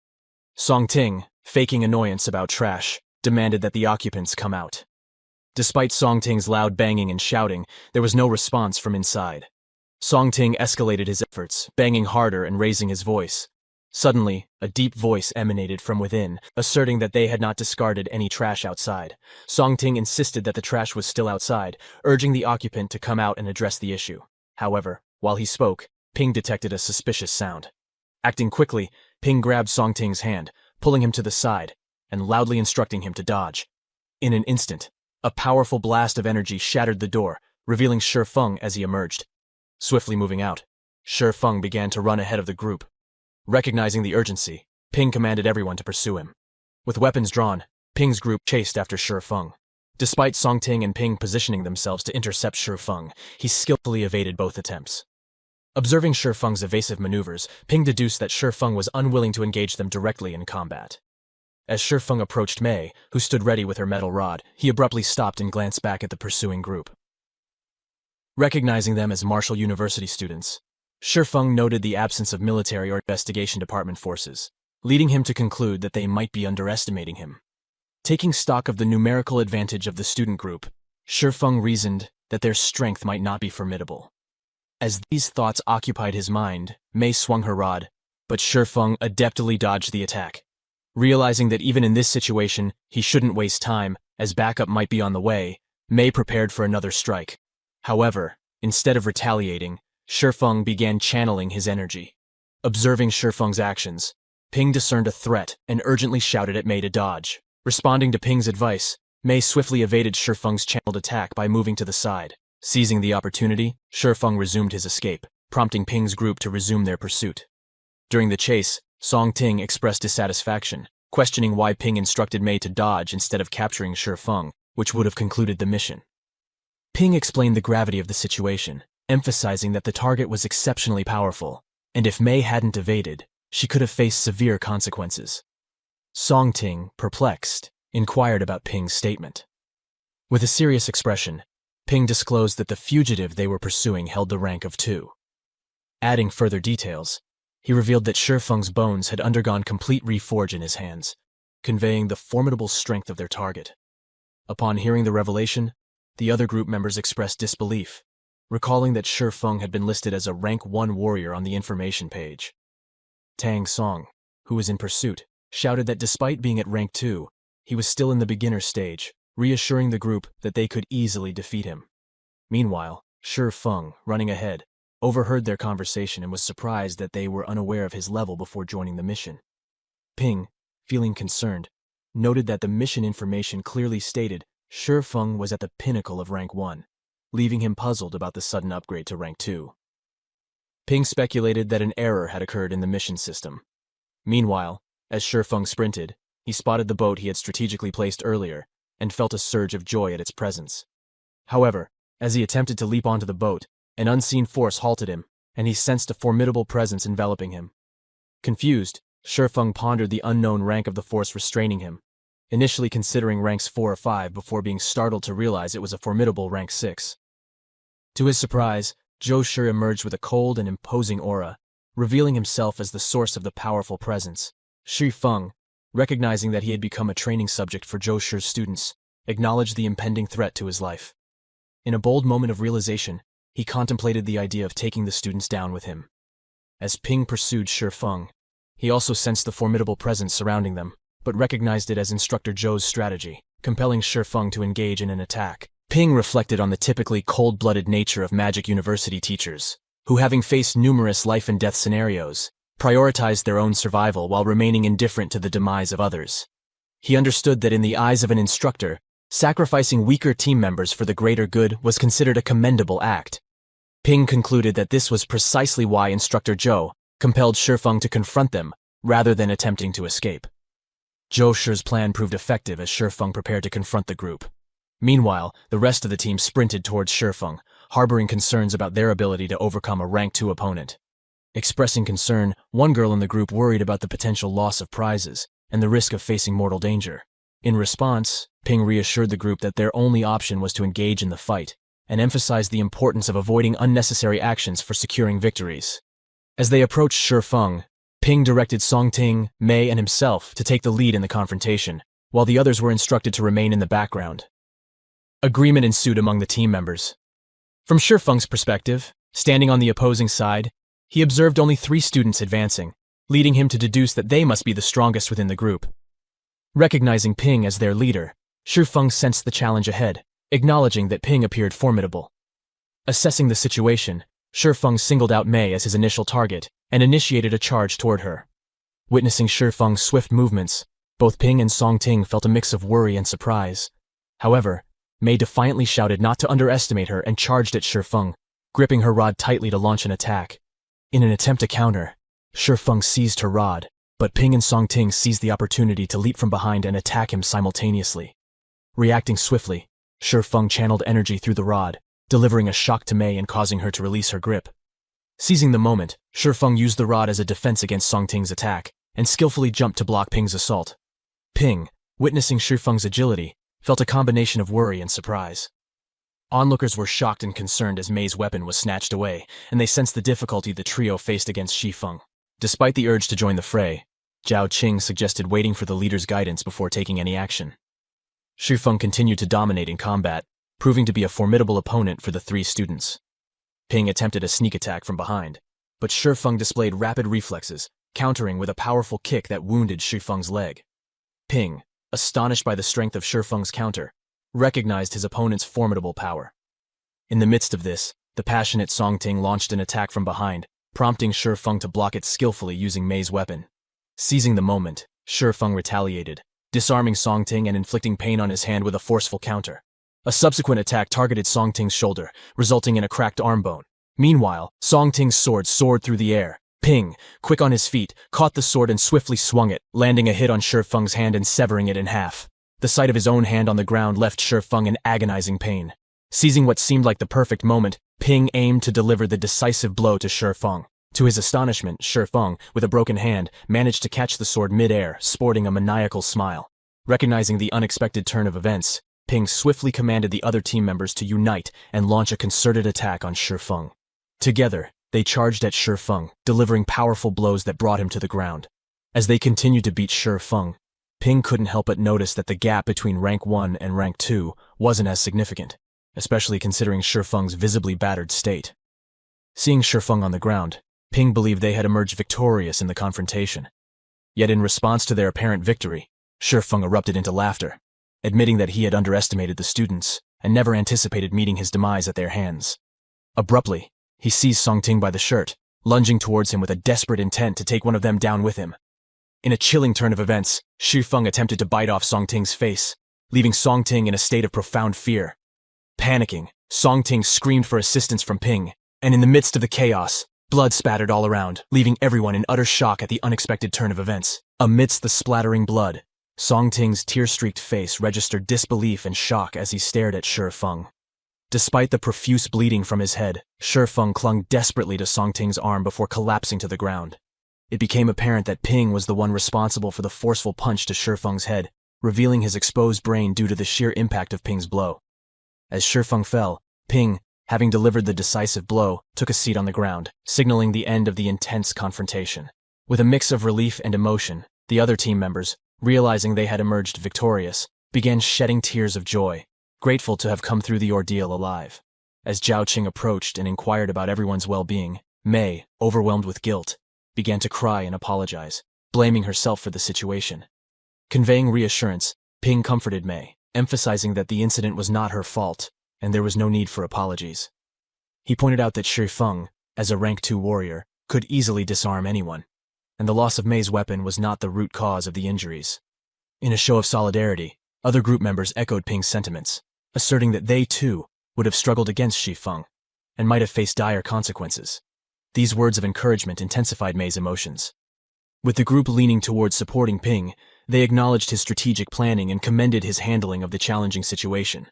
Song Ting, faking annoyance about trash, demanded that the occupants come out. Despite Song Ting's loud banging and shouting, there was no response from inside. Song Ting escalated his efforts, banging harder and raising his voice. Suddenly, a deep voice emanated from within, asserting that they had not discarded any trash outside. Song Ting insisted that the trash was still outside, urging the occupant to come out and address the issue. However, while he spoke, Ping detected a suspicious sound. Acting quickly, Ping grabbed Song Ting's hand, pulling him to the side, and loudly instructing him to dodge. In an instant, a powerful blast of energy shattered the door, revealing Fang as he emerged. Swiftly moving out, Fang began to run ahead of the group. Recognizing the urgency, Ping commanded everyone to pursue him. With weapons drawn, Ping's group chased after Fang. Despite Song Ting and Ping positioning themselves to intercept Fang, he skillfully evaded both attempts. Observing Fang's evasive maneuvers, Ping deduced that Fang was unwilling to engage them directly in combat. As Fang approached Mei, who stood ready with her metal rod, he abruptly stopped and glanced back at the pursuing group. Recognizing them as Marshall University students, Fang noted the absence of military or investigation department forces, leading him to conclude that they might be underestimating him. Taking stock of the numerical advantage of the student group, Fang reasoned that their strength might not be formidable. As these thoughts occupied his mind, Mei swung her rod, but Fang adeptly dodged the attack. Realizing that even in this situation, he shouldn't waste time, as backup might be on the way, Mei prepared for another strike. However, instead of retaliating, Fang began channeling his energy. Observing Fang's actions, Ping discerned a threat and urgently shouted at Mei to dodge. Responding to Ping's advice, Mei swiftly evaded Fang's channeled attack by moving to the side. Seizing the opportunity, Fang resumed his escape, prompting Ping's group to resume their pursuit. During the chase, Song Ting expressed dissatisfaction, questioning why Ping instructed Mei to dodge instead of capturing Fang, which would have concluded the mission. Ping explained the gravity of the situation, emphasizing that the target was exceptionally powerful, and if Mei hadn't evaded, she could have faced severe consequences. Song Ting, perplexed, inquired about Ping's statement. With a serious expression, Ping disclosed that the fugitive they were pursuing held the rank of 2. Adding further details, he revealed that Fang's bones had undergone complete reforge in his hands, conveying the formidable strength of their target. Upon hearing the revelation, the other group members expressed disbelief, recalling that Fang had been listed as a rank 1 warrior on the information page. Tang Song, who was in pursuit, shouted that despite being at rank 2, he was still in the beginner stage, reassuring the group that they could easily defeat him. Meanwhile, Shi Feng, running ahead, overheard their conversation and was surprised that they were unaware of his level before joining the mission. Ping, feeling concerned, noted that the mission information clearly stated Shi Feng was at the pinnacle of rank 1, leaving him puzzled about the sudden upgrade to rank 2. Ping speculated that an error had occurred in the mission system. Meanwhile, as Shi Feng sprinted, he spotted the boat he had strategically placed earlier and felt a surge of joy at its presence. However, as he attempted to leap onto the boat, an unseen force halted him, and he sensed a formidable presence enveloping him. Confused, Shi Feng pondered the unknown rank of the force restraining him, initially considering ranks 4 or 5 before being startled to realize it was a formidable rank 6. To his surprise, Zhou Shi emerged with a cold and imposing aura, revealing himself as the source of the powerful presence. Shi Feng, recognizing that he had become a training subject for Zhou Shi's students, acknowledged the impending threat to his life. In a bold moment of realization, he contemplated the idea of taking the students down with him. As Ping pursued Shi Feng, he also sensed the formidable presence surrounding them, but recognized it as Instructor Zhou's strategy, compelling Shi Feng to engage in an attack. Ping reflected on the typically cold-blooded nature of Magic University teachers, who, having faced numerous life-and-death scenarios, prioritized their own survival while remaining indifferent to the demise of others. He understood that in the eyes of an instructor, sacrificing weaker team members for the greater good was considered a commendable act. Ping concluded that this was precisely why Instructor Zhou compelled Shi Feng to confront them rather than attempting to escape. Zhou Shi's plan proved effective as Shi Feng prepared to confront the group. Meanwhile, the rest of the team sprinted towards Shi Feng, harboring concerns about their ability to overcome a rank 2 opponent. Expressing concern, one girl in the group worried about the potential loss of prizes and the risk of facing mortal danger. In response, Ping reassured the group that their only option was to engage in the fight, and emphasized the importance of avoiding unnecessary actions for securing victories. As they approached Shi Feng, Ping directed Songting, Mei, and himself to take the lead in the confrontation, while the others were instructed to remain in the background. Agreement ensued among the team members. From Shi Feng's perspective, standing on the opposing side, he observed only 3 students advancing, leading him to deduce that they must be the strongest within the group. Recognizing Ping as their leader, Shi Feng sensed the challenge ahead, acknowledging that Ping appeared formidable. Assessing the situation, Shi Feng singled out Mei as his initial target and initiated a charge toward her. Witnessing Shi Feng's swift movements, both Ping and Songting felt a mix of worry and surprise. However, Mei defiantly shouted not to underestimate her and charged at Shi Feng, gripping her rod tightly to launch an attack. In an attempt to counter, Shi Feng seized her rod, but Ping and Songting seized the opportunity to leap from behind and attack him simultaneously. Reacting swiftly, Shi Feng channeled energy through the rod, delivering a shock to Mei and causing her to release her grip. Seizing the moment, Shi Feng used the rod as a defense against Songting's attack and skillfully jumped to block Ping's assault. Ping, witnessing Shi Feng's agility, felt a combination of worry and surprise. Onlookers were shocked and concerned as Mei's weapon was snatched away, and they sensed the difficulty the trio faced against Shi Feng. Despite the urge to join the fray, Zhao Qing suggested waiting for the leader's guidance before taking any action. Shi Feng continued to dominate in combat, proving to be a formidable opponent for the 3 students. Ping attempted a sneak attack from behind, but Shi Feng displayed rapid reflexes, countering with a powerful kick that wounded Shi Feng's leg. Ping, astonished by the strength of Shi Feng's counter, recognized his opponent's formidable power. In the midst of this, the passionate Songting launched an attack from behind, prompting Shi Feng to block it skillfully using Mei's weapon. Seizing the moment, Shi Feng retaliated, disarming Songting and inflicting pain on his hand with a forceful counter. A subsequent attack targeted Songting's shoulder, resulting in a cracked arm bone. Meanwhile, Songting's sword soared through the air. Ping, quick on his feet, caught the sword and swiftly swung it, landing a hit on Shi Feng's hand and severing it in half. The sight of his own hand on the ground left Shi Feng in agonizing pain. Seizing what seemed like the perfect moment, Ping aimed to deliver the decisive blow to Shi Feng. To his astonishment, Shi Feng, with a broken hand, managed to catch the sword mid-air, sporting a maniacal smile. Recognizing the unexpected turn of events, Ping swiftly commanded the other team members to unite and launch a concerted attack on Shi Feng. Together, they charged at Shi Feng, delivering powerful blows that brought him to the ground. As they continued to beat Shi Feng, Ping couldn't help but notice that the gap between rank 1 and rank 2 wasn't as significant, especially considering Shi Feng's visibly battered state. Seeing Shi Feng on the ground, Ping believed they had emerged victorious in the confrontation. Yet in response to their apparent victory, Shi Feng erupted into laughter. admitting that he had underestimated the students and never anticipated meeting his demise at their hands. Abruptly, he seized Songting by the shirt, lunging towards him with a desperate intent to take one of them down with him. In a chilling turn of events, Xu Feng attempted to bite off Songting's face, leaving Songting in a state of profound fear. Panicking, Songting screamed for assistance from Ping, and in the midst of the chaos, blood spattered all around, leaving everyone in utter shock at the unexpected turn of events. Amidst the splattering blood, Songting's tear-streaked face registered disbelief and shock as he stared at Shi Feng. Despite the profuse bleeding from his head, Shi Feng clung desperately to Songting's arm before collapsing to the ground. It became apparent that Ping was the one responsible for the forceful punch to Shi Feng's head, revealing his exposed brain due to the sheer impact of Ping's blow. As Shi Feng fell, Ping, having delivered the decisive blow, took a seat on the ground, signaling the end of the intense confrontation. With a mix of relief and emotion, the other team members, realizing they had emerged victorious, began shedding tears of joy, grateful to have come through the ordeal alive. As Zhao Qing approached and inquired about everyone's well-being, Mei, overwhelmed with guilt, began to cry and apologize, blaming herself for the situation. Conveying reassurance, Ping comforted Mei, emphasizing that the incident was not her fault, and there was no need for apologies. He pointed out that Shi Feng, as a rank 2 warrior, could easily disarm anyone, and the loss of Mei's weapon was not the root cause of the injuries. In a show of solidarity, other group members echoed Ping's sentiments, asserting that they, too, would have struggled against Shi Feng, and might have faced dire consequences. These words of encouragement intensified Mei's emotions. With the group leaning towards supporting Ping, they acknowledged his strategic planning and commended his handling of the challenging situation.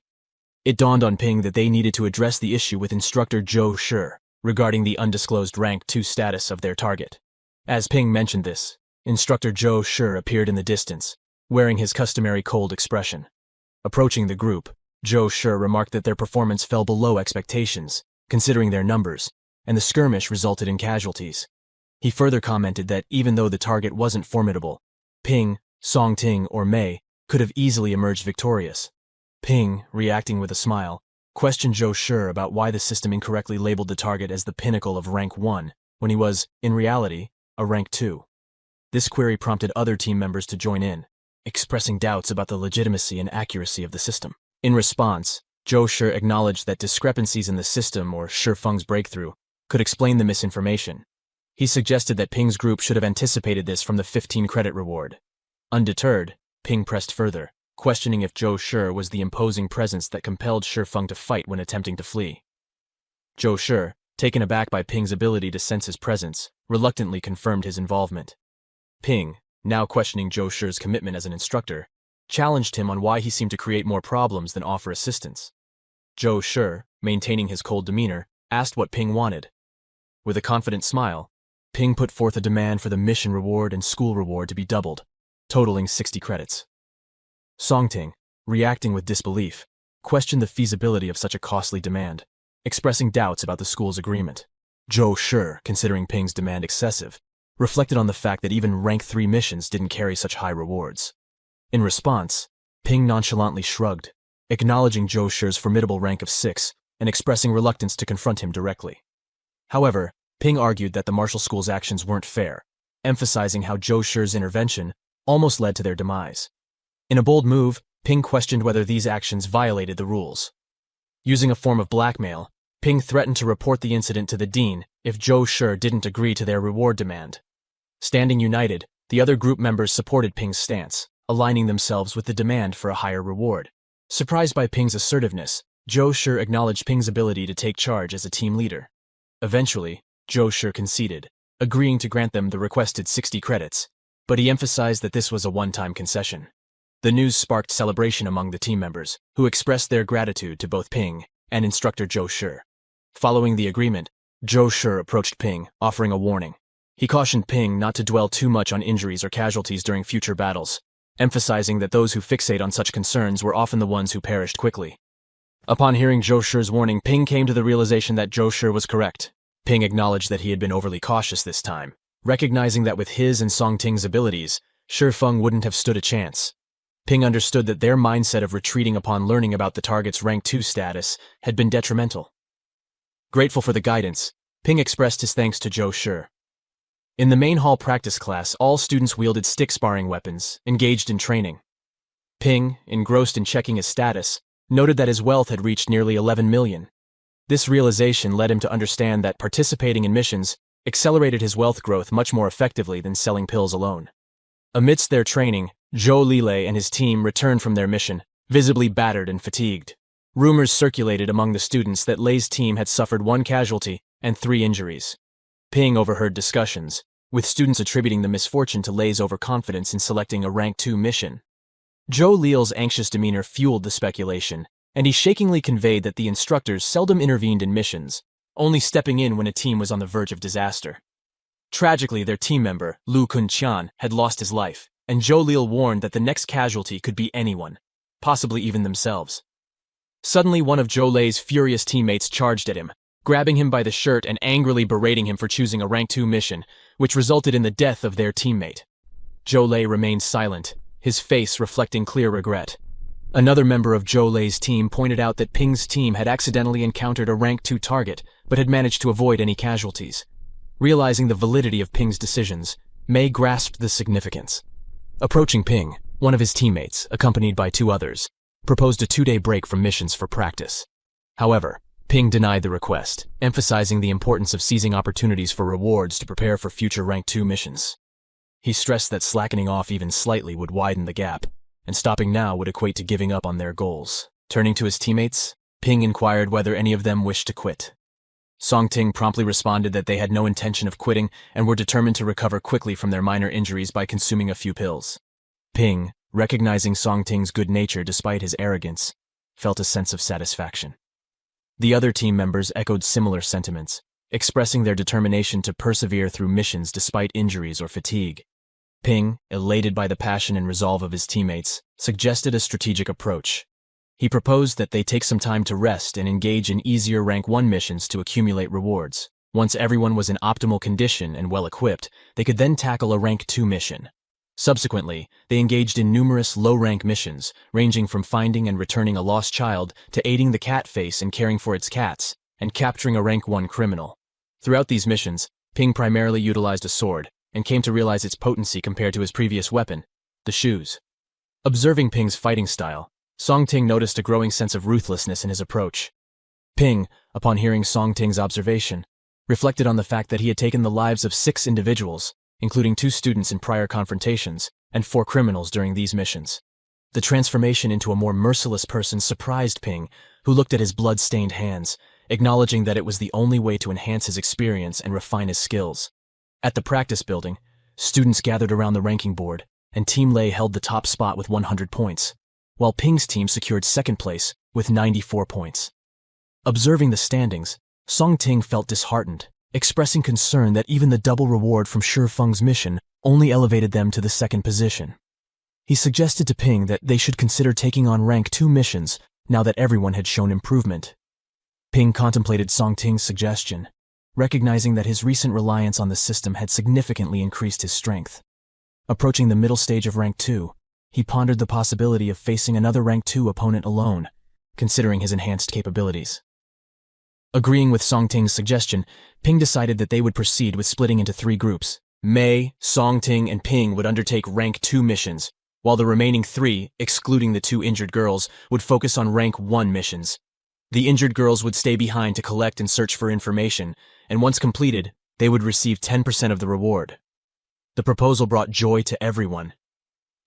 It dawned on Ping that they needed to address the issue with instructor Zhou Shi regarding the undisclosed rank 2 status of their target. As Ping mentioned this, instructor Zhou Shi appeared in the distance, wearing his customary cold expression. Approaching the group, Zhou Shi remarked that their performance fell below expectations, considering their numbers, and the skirmish resulted in casualties. He further commented that even though the target wasn't formidable, Ping, Songting, or Mei could have easily emerged victorious. Ping, reacting with a smile, questioned Zhou Shi about why the system incorrectly labeled the target as the pinnacle of rank 1, when he was, in reality, a rank 2. This query prompted other team members to join in, expressing doubts about the legitimacy and accuracy of the system. In response, Zhou Shi acknowledged that discrepancies in the system or Shi Feng's breakthrough could explain the misinformation. He suggested that Ping's group should have anticipated this from the 15-credit reward. Undeterred, Ping pressed further, questioning if Zhou Shi was the imposing presence that compelled Shi Feng to fight when attempting to flee. Zhou Shi, taken aback by Ping's ability to sense his presence, reluctantly confirmed his involvement. Ping, now questioning Zhou Shi's commitment as an instructor, challenged him on why he seemed to create more problems than offer assistance. Zhou Shi, maintaining his cold demeanor, asked what Ping wanted. With a confident smile, Ping put forth a demand for the mission reward and school reward to be doubled, totaling 60 credits. Songting, reacting with disbelief, questioned the feasibility of such a costly demand, expressing doubts about the school's agreement. Zhou Shi, considering Ping's demand excessive, reflected on the fact that even rank 3 missions didn't carry such high rewards. In response, Ping nonchalantly shrugged, acknowledging Zhou Shi's formidable rank of 6 and expressing reluctance to confront him directly. However, Ping argued that the martial school's actions weren't fair, emphasizing how Zhou Shi's intervention almost led to their demise. In a bold move, Ping questioned whether these actions violated the rules. Using a form of blackmail, Ping threatened to report the incident to the dean if Zhou Shi didn't agree to their reward demand. Standing united, the other group members supported Ping's stance, aligning themselves with the demand for a higher reward. Surprised by Ping's assertiveness, Zhou Shi acknowledged Ping's ability to take charge as a team leader. Eventually, Zhou Shi conceded, agreeing to grant them the requested 60 credits, but he emphasized that this was a one-time concession. The news sparked celebration among the team members, who expressed their gratitude to both Ping and instructor Zhou Shi. Following the agreement, Zhou Shi approached Ping, offering a warning. He cautioned Ping not to dwell too much on injuries or casualties during future battles, emphasizing that those who fixate on such concerns were often the ones who perished quickly. Upon hearing Zhou Shi's warning, Ping came to the realization that Zhou Shi was correct. Ping acknowledged that he had been overly cautious this time, recognizing that with his and Songting's abilities, Shi Feng wouldn't have stood a chance. Ping understood that their mindset of retreating upon learning about the target's rank 2 status had been detrimental. Grateful for the guidance, Ping expressed his thanks to Zhou Shi. In the main hall practice class, all students wielded stick sparring weapons, engaged in training. Ping, engrossed in checking his status, noted that his wealth had reached nearly 11 million. This realization led him to understand that participating in missions accelerated his wealth growth much more effectively than selling pills alone. Amidst their training, Zhou Lilei and his team returned from their mission, visibly battered and fatigued. Rumors circulated among the students that Lei's team had suffered 1 casualty and 3 injuries. Ping overheard discussions, with students attributing the misfortune to Lei's overconfidence in selecting a Rank 2 mission. Zhou Li's anxious demeanor fueled the speculation, and he shakingly conveyed that the instructors seldom intervened in missions, only stepping in when a team was on the verge of disaster. Tragically, their team member, Lu Kunqian, had lost his life, and Zhou Li warned that the next casualty could be anyone, possibly even themselves. Suddenly, one of Zhou Li's furious teammates charged at him, grabbing him by the shirt and angrily berating him for choosing a Rank 2 mission, which resulted in the death of their teammate. Zhou Li remained silent, his face reflecting clear regret. Another member of Zhou Li's team pointed out that Ping's team had accidentally encountered a Rank 2 target, but had managed to avoid any casualties. Realizing the validity of Ping's decisions, Mei grasped the significance. Approaching Ping, one of his teammates, accompanied by 2 others, proposed a 2-day break from missions for practice. However, Ping denied the request, emphasizing the importance of seizing opportunities for rewards to prepare for future Rank 2 missions. He stressed that slackening off even slightly would widen the gap, and stopping now would equate to giving up on their goals. Turning to his teammates, Ping inquired whether any of them wished to quit. Songting promptly responded that they had no intention of quitting and were determined to recover quickly from their minor injuries by consuming a few pills. Ping, recognizing Songting's good nature despite his arrogance, felt a sense of satisfaction. The other team members echoed similar sentiments, expressing their determination to persevere through missions despite injuries or fatigue. Ping, elated by the passion and resolve of his teammates, suggested a strategic approach. He proposed that they take some time to rest and engage in easier Rank 1 missions to accumulate rewards. Once everyone was in optimal condition and well-equipped, they could then tackle a Rank 2 mission. Subsequently, they engaged in numerous low-rank missions, ranging from finding and returning a lost child to aiding the cat face and caring for its cats, and capturing a Rank 1 criminal. Throughout these missions, Ping primarily utilized a sword, and came to realize its potency compared to his previous weapon, the shoes. Observing Ping's fighting style, Songting noticed a growing sense of ruthlessness in his approach. Ping, upon hearing Songting's observation, reflected on the fact that he had taken the lives of 6 individuals, including 2 students in prior confrontations, and 4 criminals during these missions. The transformation into a more merciless person surprised Ping, who looked at his blood-stained hands, acknowledging that it was the only way to enhance his experience and refine his skills. At the practice building, students gathered around the ranking board, and Team Lei held the top spot with 100 points, while Ping's team secured 2nd place with 94 points. Observing the standings, Songting felt disheartened, expressing concern that even the double reward from Shi Feng's mission only elevated them to the 2nd position. He suggested to Ping that they should consider taking on Rank 2 missions now that everyone had shown improvement. Ping contemplated Songting's suggestion, recognizing that his recent reliance on the system had significantly increased his strength. Approaching the middle stage of Rank 2, he pondered the possibility of facing another Rank 2 opponent alone, considering his enhanced capabilities. Agreeing with Songting's suggestion, Ping decided that they would proceed with splitting into 3 groups. Mei, Songting, and Ping would undertake Rank 2 missions, while the remaining 3, excluding the 2 injured girls, would focus on Rank 1 missions. The injured girls would stay behind to collect and search for information, and once completed, they would receive 10% of the reward. The proposal brought joy to everyone.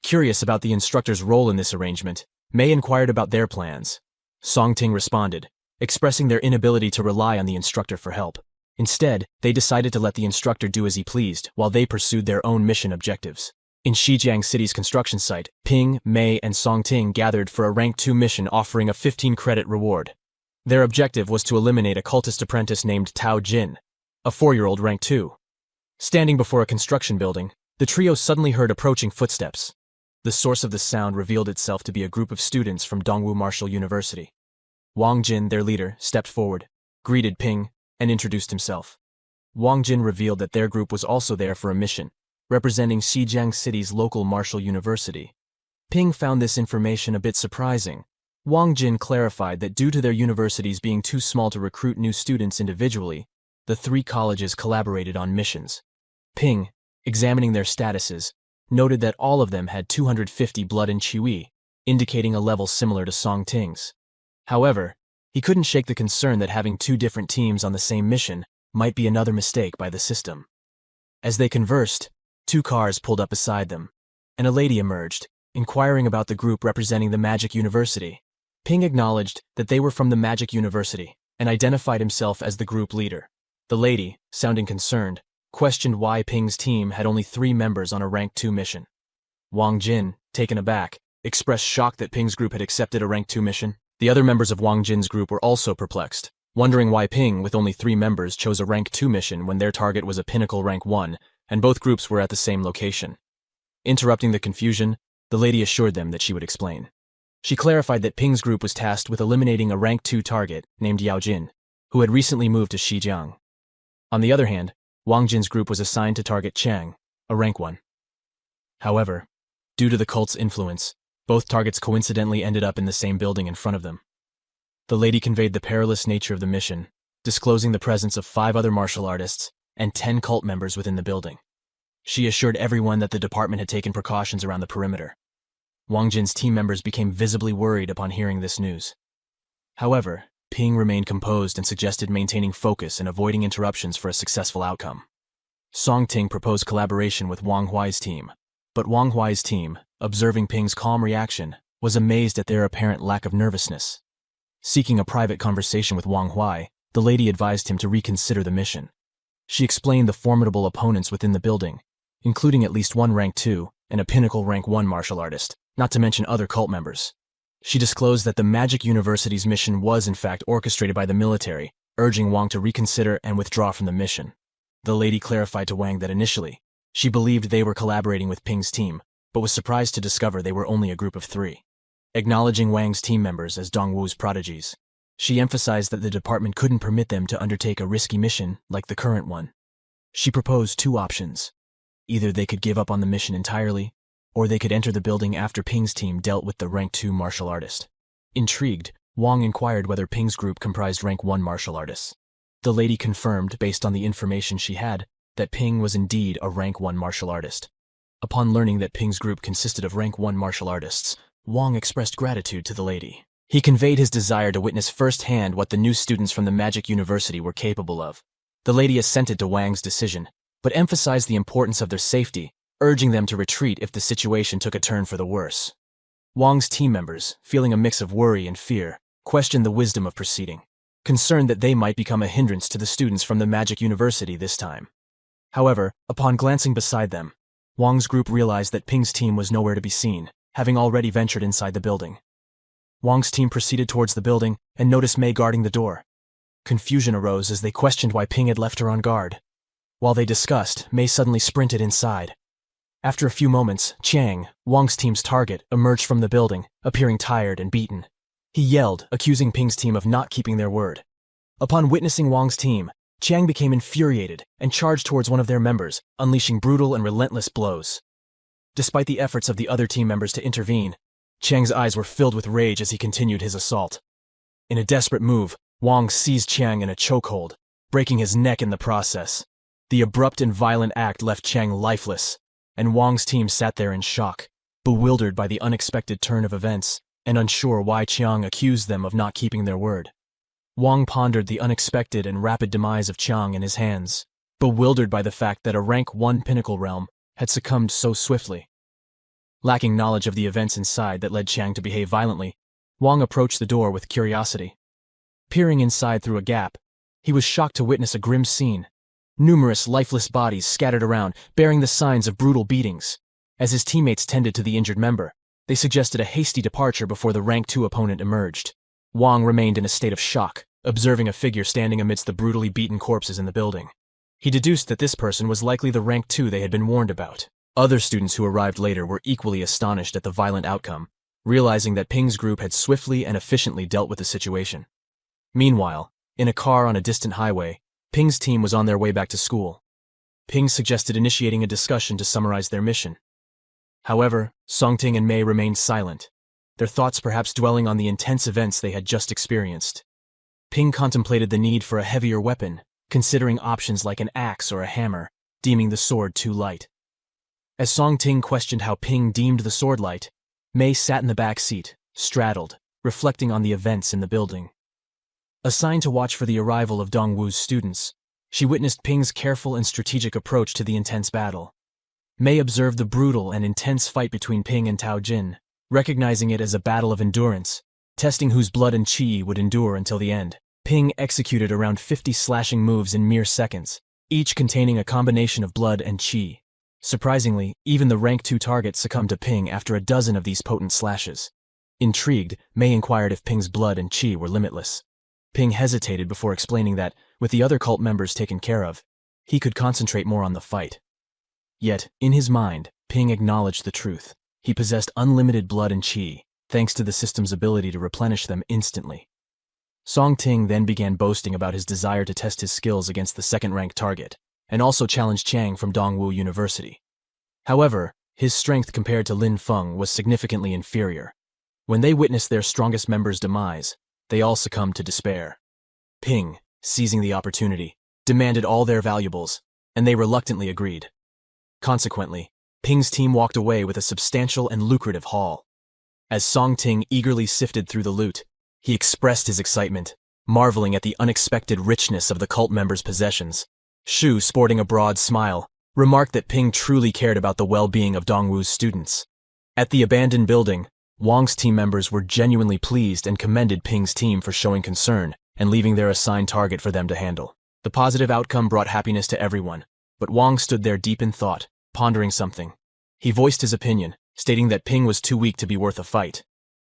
Curious about the instructor's role in this arrangement, Mei inquired about their plans. Songting responded, expressing their inability to rely on the instructor for help. Instead, they decided to let the instructor do as he pleased, while they pursued their own mission objectives. In Shijiang City's construction site, Ping, Mei, and Songting gathered for a Rank 2 mission offering a 15-credit reward. Their objective was to eliminate a cultist apprentice named Tao Jin, a 4-year-old Rank 2. Standing before a construction building, the trio suddenly heard approaching footsteps. The source of the sound revealed itself to be a group of students from Dongwu Martial University. Wang Jin, their leader, stepped forward, greeted Ping, and introduced himself. Wang Jin revealed that their group was also there for a mission, representing Shijiang City's local martial university. Ping found this information a bit surprising. Wang Jin clarified that due to their universities being too small to recruit new students individually, the 3 colleges collaborated on missions. Ping, examining their statuses, noted that all of them had 250 blood and qi, indicating a level similar to Song Ting's. However, he couldn't shake the concern that having two different teams on the same mission might be another mistake by the system. As they conversed, two cars pulled up beside them, and a lady emerged, inquiring about the group representing the Magic University. Ping acknowledged that they were from the Magic University and identified himself as the group leader. The lady, sounding concerned, questioned why Ping's team had only 3 members on a Rank 2 mission. Wang Jin, taken aback, expressed shock that Ping's group had accepted a Rank 2 mission. The other members of Wang Jin's group were also perplexed, wondering why Ping, with only 3 members, chose a Rank 2 mission when their target was a pinnacle Rank 1, and both groups were at the same location. Interrupting the confusion, the lady assured them that she would explain. She clarified that Ping's group was tasked with eliminating a Rank 2 target named Yao Jin, who had recently moved to Shijiang. On the other hand, Wang Jin's group was assigned to target Chang, a Rank 1. However, due to the cult's influence, both targets coincidentally ended up in the same building in front of them. The lady conveyed the perilous nature of the mission, disclosing the presence of 5 other martial artists and 10 cult members within the building. She assured everyone that the department had taken precautions around the perimeter. Wang Jin's team members became visibly worried upon hearing this news. However, Ping remained composed and suggested maintaining focus and avoiding interruptions for a successful outcome. Song Ting proposed collaboration with Wang Huai's team, but Wang Huai's team, observing Ping's calm reaction, was amazed at their apparent lack of nervousness. Seeking a private conversation with Wang Huai, the lady advised him to reconsider the mission. She explained the formidable opponents within the building, including at least 1 Rank 2 and a pinnacle Rank 1 martial artist, not to mention other cult members. She disclosed that the Magic University's mission was in fact orchestrated by the military, urging Wang to reconsider and withdraw from the mission. The lady clarified to Wang that initially, she believed they were collaborating with Ping's team, but was surprised to discover they were only a group of 3. Acknowledging Wang's team members as Dongwu's prodigies, she emphasized that the department couldn't permit them to undertake a risky mission like the current one. She proposed 2 options. Either they could give up on the mission entirely, or they could enter the building after Ping's team dealt with the Rank 2 martial artist. Intrigued, Wang inquired whether Ping's group comprised Rank 1 martial artists. The lady confirmed, based on the information she had, that Ping was indeed a Rank 1 martial artist. Upon learning that Ping's group consisted of Rank 1 martial artists, Wang expressed gratitude to the lady. He conveyed his desire to witness firsthand what the new students from the Magic University were capable of. The lady assented to Wang's decision, but emphasized the importance of their safety, urging them to retreat if the situation took a turn for the worse. Wang's team members, feeling a mix of worry and fear, questioned the wisdom of proceeding, concerned that they might become a hindrance to the students from the Magic University this time. However, upon glancing beside them, Wang's group realized that Ping's team was nowhere to be seen, having already ventured inside the building. Wang's team proceeded towards the building and noticed Mei guarding the door. Confusion arose as they questioned why Ping had left her on guard. While they discussed, Mei suddenly sprinted inside. After a few moments, Chang, Wang's team's target, emerged from the building, appearing tired and beaten. He yelled, accusing Ping's team of not keeping their word. Upon witnessing Wang's team, Chang became infuriated and charged towards one of their members, unleashing brutal and relentless blows. Despite the efforts of the other team members to intervene, Chang's eyes were filled with rage as he continued his assault. In a desperate move, Wang seized Chang in a chokehold, breaking his neck in the process. The abrupt and violent act left Chang lifeless, and Wang's team sat there in shock, bewildered by the unexpected turn of events and unsure why Chiang accused them of not keeping their word. Wang pondered the unexpected and rapid demise of Chiang in his hands, bewildered by the fact that a Rank 1 pinnacle realm had succumbed so swiftly. Lacking knowledge of the events inside that led Chiang to behave violently, Wang approached the door with curiosity. Peering inside through a gap, he was shocked to witness a grim scene. Numerous lifeless bodies scattered around, bearing the signs of brutal beatings. As his teammates tended to the injured member, they suggested a hasty departure before the Rank 2 opponent emerged. Wang remained in a state of shock, observing a figure standing amidst the brutally beaten corpses in the building. He deduced that this person was likely the Rank 2 they had been warned about. Other students who arrived later were equally astonished at the violent outcome, realizing that Ping's group had swiftly and efficiently dealt with the situation. Meanwhile, in a car on a distant highway, Ping's team was on their way back to school. Ping suggested initiating a discussion to summarize their mission. However, Songting and Mei remained silent, their thoughts perhaps dwelling on the intense events they had just experienced. Ping contemplated the need for a heavier weapon, considering options like an axe or a hammer, deeming the sword too light. As Songting questioned how Ping deemed the sword light, Mei sat in the back seat, straddled, reflecting on the events in the building. Assigned to watch for the arrival of Dongwu's students, she witnessed Ping's careful and strategic approach to the intense battle. Mei observed the brutal and intense fight between Ping and Tao Jin, recognizing it as a battle of endurance, testing whose blood and qi would endure until the end. Ping executed around 50 slashing moves in mere seconds, each containing a combination of blood and qi. Surprisingly, even the rank 2 target succumbed to Ping after a dozen of these potent slashes. Intrigued, Mei inquired if Ping's blood and qi were limitless. Ping hesitated before explaining that, with the other cult members taken care of, he could concentrate more on the fight. Yet, in his mind, Ping acknowledged the truth. He possessed unlimited blood and qi, thanks to the system's ability to replenish them instantly. Song Ting then began boasting about his desire to test his skills against the second-ranked target, and also challenged Chang from Dongwu University. However, his strength compared to Lin Feng was significantly inferior. When they witnessed their strongest member's demise, they all succumbed to despair. Ping, seizing the opportunity, demanded all their valuables, and they reluctantly agreed. Consequently, Ping's team walked away with a substantial and lucrative haul. As Song Ting eagerly sifted through the loot, he expressed his excitement, marveling at the unexpected richness of the cult members' possessions. Shu, sporting a broad smile, remarked that Ping truly cared about the well-being of Dongwu's students. At the abandoned building, Wang's team members were genuinely pleased and commended Ping's team for showing concern and leaving their assigned target for them to handle. The positive outcome brought happiness to everyone, but Wang stood there deep in thought, pondering something. He voiced his opinion, stating that Ping was too weak to be worth a fight.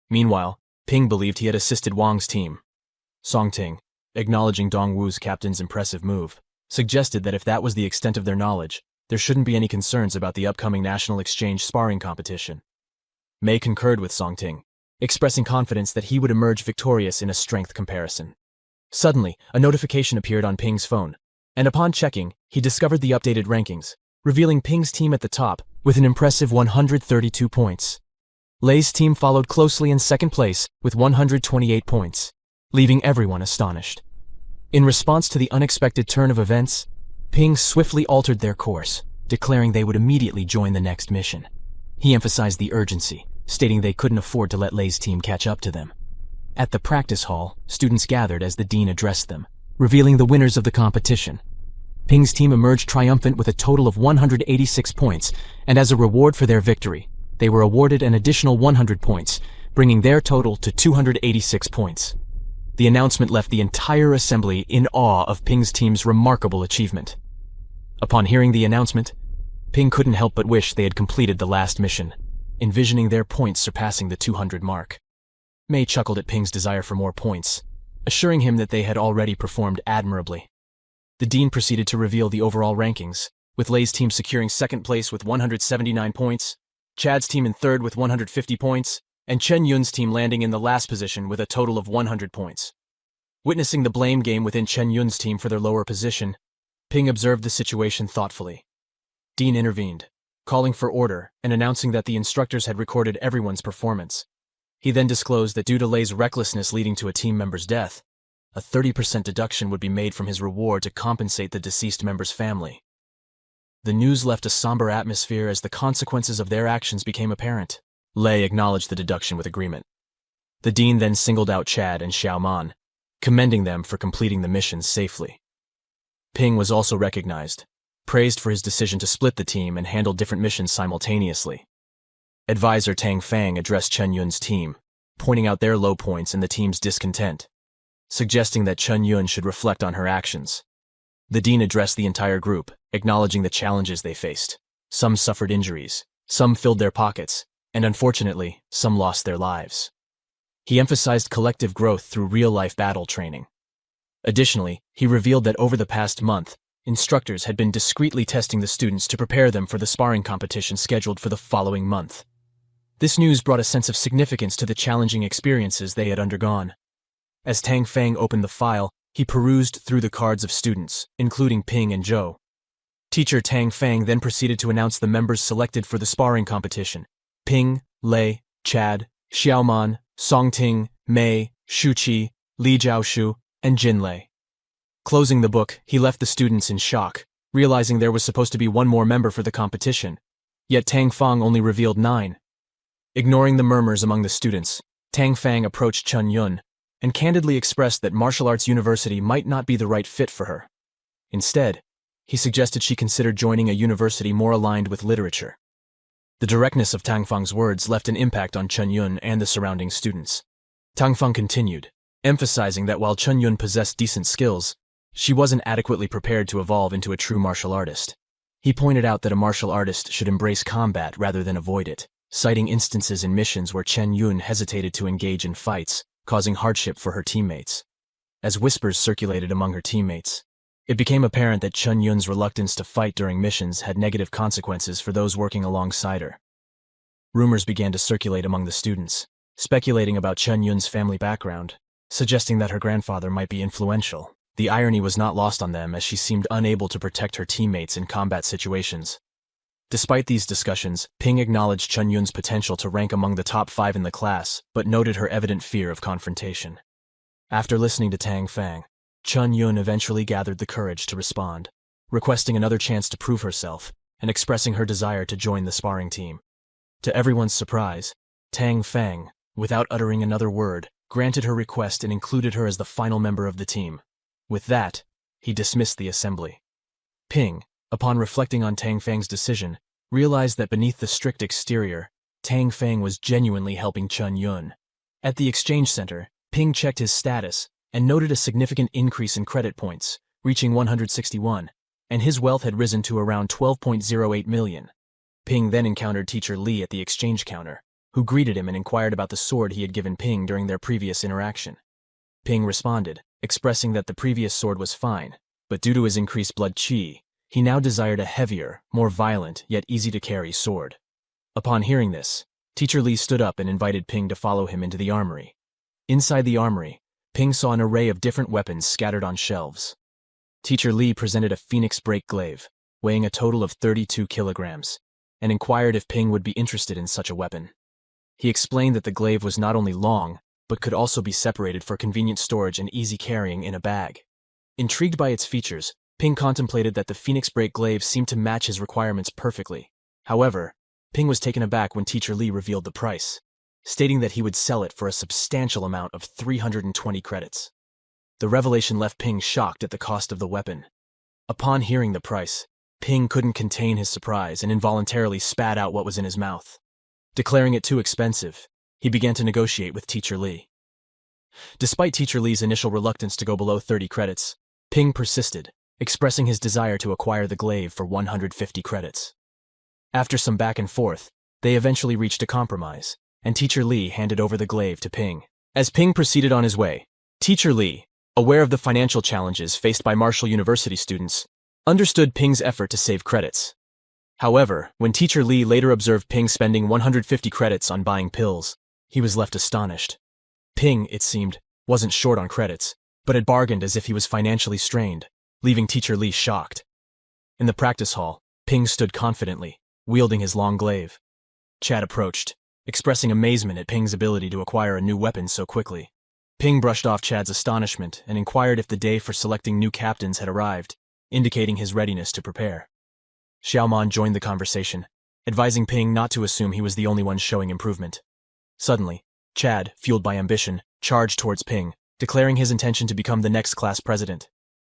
Meanwhile, Ping believed he had assisted Wang's team. Song Ting, acknowledging Dongwu's captain's impressive move, suggested that if that was the extent of their knowledge, there shouldn't be any concerns about the upcoming national exchange sparring competition. Mei concurred with Song Ting, expressing confidence that he would emerge victorious in a strength comparison. Suddenly, a notification appeared on Ping's phone, and upon checking, he discovered the updated rankings, revealing Ping's team at the top with an impressive 132 points. Lei's team followed closely in second place with 128 points, leaving everyone astonished. In response to the unexpected turn of events, Ping swiftly altered their course, declaring they would immediately join the next mission. He emphasized the urgency, stating they couldn't afford to let Lei's team catch up to them. At the practice hall, students gathered as the dean addressed them, revealing the winners of the competition. Ping's team emerged triumphant with a total of 186 points, and as a reward for their victory, they were awarded an additional 100 points, bringing their total to 286 points. The announcement left the entire assembly in awe of Ping's team's remarkable achievement. Upon hearing the announcement, Ping couldn't help but wish they had completed the last mission, envisioning their points surpassing the 200 mark. Mei chuckled at Ping's desire for more points, assuring him that they had already performed admirably. The dean proceeded to reveal the overall rankings, with Lei's team securing second place with 179 points, Chad's team in third with 150 points, and Chen Yun's team landing in the last position with a total of 100 points. Witnessing the blame game within Chen Yun's team for their lower position, Ping observed the situation thoughtfully. Dean intervened, calling for order and announcing that the instructors had recorded everyone's performance. He then disclosed that due to Lei's recklessness leading to a team member's death, a 30% deduction would be made from his reward to compensate the deceased member's family. The news left a somber atmosphere as the consequences of their actions became apparent. Lei acknowledged the deduction with agreement. The dean then singled out Chad and Xiaoman, commending them for completing the mission safely. Ping was also recognized, praised for his decision to split the team and handle different missions simultaneously. Advisor Tang Fang addressed Chen Yun's team, pointing out their low points and the team's discontent, suggesting that Chen Yun should reflect on her actions. The dean addressed the entire group, acknowledging the challenges they faced. Some suffered injuries, some filled their pockets, and unfortunately, some lost their lives. He emphasized collective growth through real-life battle training. Additionally, he revealed that over the past month, instructors had been discreetly testing the students to prepare them for the sparring competition scheduled for the following month. This news brought a sense of significance to the challenging experiences they had undergone. As Tang Fang opened the file, he perused through the cards of students, including Ping and Zhou. Teacher Tang Fang then proceeded to announce the members selected for the sparring competition: Ping, Lei, Chad, Xiaoman, Song Ting, Mei, Shu Qi, Li Jiaoshu, and Jin Lei. Closing the book, he left the students in shock, realizing there was supposed to be one more member for the competition, yet Tang Fang only revealed 9. Ignoring the murmurs among the students, Tang Fang approached Chun Yun and candidly expressed that martial arts university might not be the right fit for her. Instead, he suggested she consider joining a university more aligned with literature. The directness of Tang Fang's words left an impact on Chun Yun and the surrounding students. Tang Fang continued, emphasizing that while Chun Yun possessed decent skills, she wasn't adequately prepared to evolve into a true martial artist. He pointed out that a martial artist should embrace combat rather than avoid it, citing instances in missions where Chun Yun hesitated to engage in fights, causing hardship for her teammates. As whispers circulated among her teammates, it became apparent that Chun Yun's reluctance to fight during missions had negative consequences for those working alongside her. Rumors began to circulate among the students, speculating about Chun Yun's family background, suggesting that her grandfather might be influential. The irony was not lost on them as she seemed unable to protect her teammates in combat situations. Despite these discussions, Ping acknowledged Chun Yun's potential to rank among the top 5 in the class, but noted her evident fear of confrontation. After listening to Tang Fang, Chun Yun eventually gathered the courage to respond, requesting another chance to prove herself and expressing her desire to join the sparring team. To everyone's surprise, Tang Fang, without uttering another word, granted her request and included her as the final member of the team. With that, he dismissed the assembly. Ping, upon reflecting on Tang Fang's decision, realized that beneath the strict exterior, Tang Fang was genuinely helping Chun Yun. At the exchange center, Ping checked his status and noted a significant increase in credit points, reaching 161, and his wealth had risen to around 12.08 million. Ping then encountered Teacher Li at the exchange counter, who greeted him and inquired about the sword he had given Ping during their previous interaction. Ping responded, expressing that the previous sword was fine, but due to his increased blood qi, he now desired a heavier, more violent, yet easy-to-carry sword. Upon hearing this, Teacher Li stood up and invited Ping to follow him into the armory. Inside the armory, Ping saw an array of different weapons scattered on shelves. Teacher Li presented a Phoenix Break glaive, weighing a total of 32 kilograms, and inquired if Ping would be interested in such a weapon. He explained that the glaive was not only long, but could also be separated for convenient storage and easy carrying in a bag. Intrigued by its features, Ping contemplated that the Phoenix Break glaive seemed to match his requirements perfectly. However, Ping was taken aback when Teacher Li revealed the price, stating that he would sell it for a substantial amount of 320 credits. The revelation left Ping shocked at the cost of the weapon. Upon hearing the price, Ping couldn't contain his surprise and involuntarily spat out what was in his mouth. Declaring it too expensive, he began to negotiate with Teacher Li. Despite Teacher Li's initial reluctance to go below 30 credits, Ping persisted, expressing his desire to acquire the glaive for 150 credits. After some back and forth, they eventually reached a compromise, and Teacher Li handed over the glaive to Ping. As Ping proceeded on his way, Teacher Li, aware of the financial challenges faced by Martial University students, understood Ping's effort to save credits. However, when Teacher Li later observed Ping spending 150 credits on buying pills, he was left astonished. Ping, it seemed, wasn't short on credits, but had bargained as if he was financially strained, leaving Teacher Li shocked. In the practice hall, Ping stood confidently, wielding his long glaive. Chad approached, expressing amazement at Ping's ability to acquire a new weapon so quickly. Ping brushed off Chad's astonishment and inquired if the day for selecting new captains had arrived, indicating his readiness to prepare. Xiaomon joined the conversation, advising Ping not to assume he was the only one showing improvement. Suddenly, Chad, fueled by ambition, charged towards Ping, declaring his intention to become the next class president.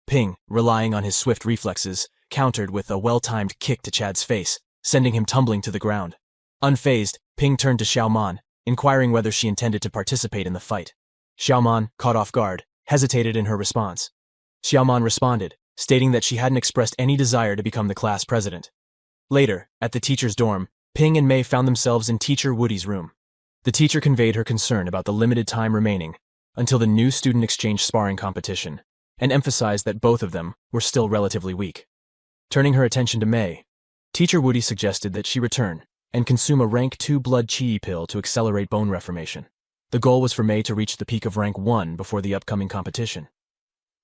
Ping, relying on his swift reflexes, countered with a well-timed kick to Chad's face, sending him tumbling to the ground. Unfazed, Ping turned to Xiaomon, inquiring whether she intended to participate in the fight. Xiaomon, caught off guard, hesitated in her response. Xiaomon responded, stating that she hadn't expressed any desire to become the class president. Later, at the teacher's dorm, Ping and Mei found themselves in Teacher Woody's room. The teacher conveyed her concern about the limited time remaining until the new student exchange sparring competition, and emphasized that both of them were still relatively weak. Turning her attention to Mei, Teacher Woody suggested that she return and consume a rank 2 blood qi pill to accelerate bone reformation. The goal was for Mei to reach the peak of rank 1 before the upcoming competition.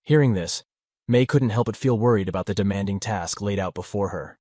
Hearing this, Mei couldn't help but feel worried about the demanding task laid out before her.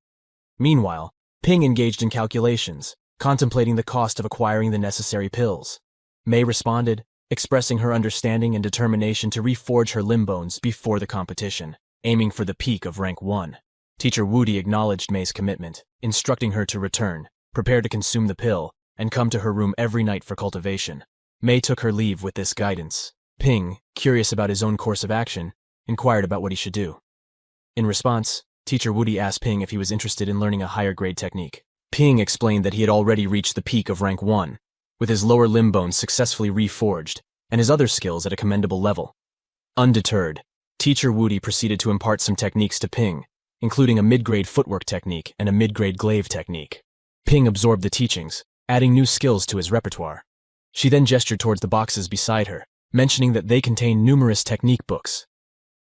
Meanwhile, Ping engaged in calculations, contemplating the cost of acquiring the necessary pills. Mei responded, expressing her understanding and determination to reforge her limb bones before the competition, aiming for the peak of rank 1. Teacher Woody acknowledged Mei's commitment, instructing her to return, prepare to consume the pill, and come to her room every night for cultivation. Mei took her leave with this guidance. Ping, curious about his own course of action, inquired about what he should do. In response, Teacher Woody asked Ping if he was interested in learning a higher grade technique. Ping explained that he had already reached the peak of rank 1, with his lower limb bones successfully reforged, and his other skills at a commendable level. Undeterred, Teacher Woody proceeded to impart some techniques to Ping, including a mid-grade footwork technique and a mid-grade glaive technique. Ping absorbed the teachings, adding new skills to his repertoire. She then gestured towards the boxes beside her, mentioning that they contained numerous technique books.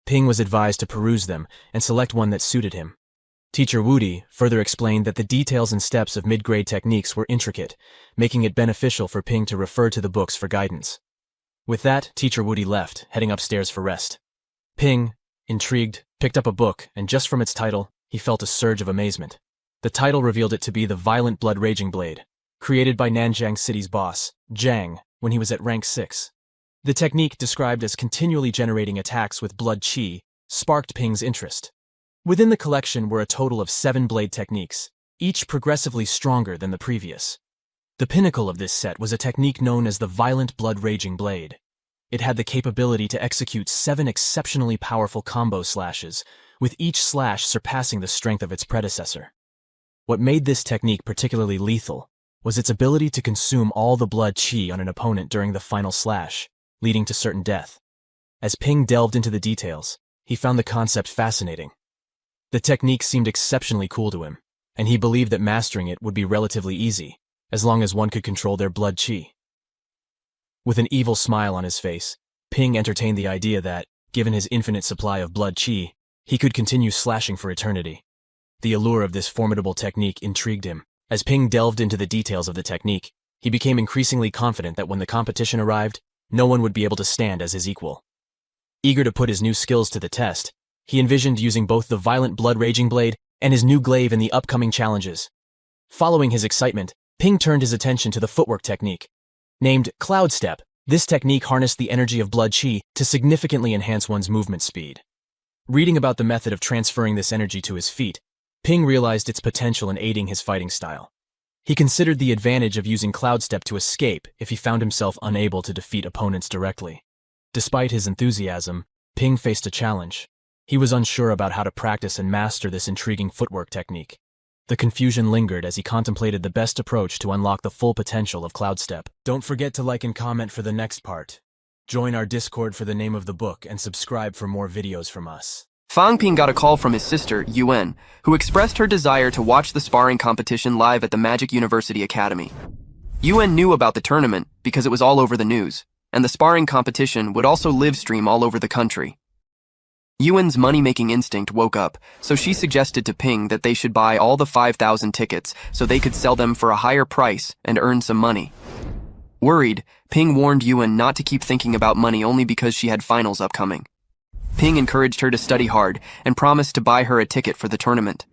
Ping was advised to peruse them and select one that suited him. Teacher Woody further explained that the details and steps of mid-grade techniques were intricate, making it beneficial for Ping to refer to the books for guidance. With that, Teacher Woody left, heading upstairs for rest. Ping, intrigued, picked up a book, and just from its title, he felt a surge of amazement. The title revealed it to be the Violent Blood Raging Blade, created by Nanjiang City's boss, Zhang, when he was at rank 6. The technique, described as continually generating attacks with blood qi, sparked Ping's interest. Within the collection were a total of 7 blade techniques, each progressively stronger than the previous. The pinnacle of this set was a technique known as the Violent Blood Raging Blade. It had the capability to execute 7 exceptionally powerful combo slashes, with each slash surpassing the strength of its predecessor. What made this technique particularly lethal was its ability to consume all the blood qi on an opponent during the final slash, leading to certain death. As Ping delved into the details, he found the concept fascinating. The technique seemed exceptionally cool to him, and he believed that mastering it would be relatively easy, as long as one could control their blood qi. With an evil smile on his face, Ping entertained the idea that, given his infinite supply of blood qi, he could continue slashing for eternity. The allure of this formidable technique intrigued him. As Ping delved into the details of the technique, he became increasingly confident that when the competition arrived, no one would be able to stand as his equal. Eager to put his new skills to the test, he envisioned using both the Violent Blood Raging Blade and his new glaive in the upcoming challenges. Following his excitement, Ping turned his attention to the footwork technique. Named Cloud Step, this technique harnessed the energy of blood qi to significantly enhance one's movement speed. Reading about the method of transferring this energy to his feet, Ping realized its potential in aiding his fighting style. He considered the advantage of using Cloud Step to escape if he found himself unable to defeat opponents directly. Despite his enthusiasm, Ping faced a challenge. He was unsure about how to practice and master this intriguing footwork technique. The confusion lingered as he contemplated the best approach to unlock the full potential of Cloud Step. Don't forget to like and comment for the next part. Join our Discord for the name of the book and subscribe for more videos from us. Fang Ping got a call from his sister, Yuan, who expressed her desire to watch the sparring competition live at the Magic University Academy. Yuan knew about the tournament because it was all over the news, and the sparring competition would also live stream all over the country. Yuan's money-making instinct woke up, so she suggested to Ping that they should buy all the 5,000 tickets so they could sell them for a higher price and earn some money. Worried, Ping warned Yuan not to keep thinking about money only because she had finals upcoming. Ping encouraged her to study hard and promised to buy her a ticket for the tournament.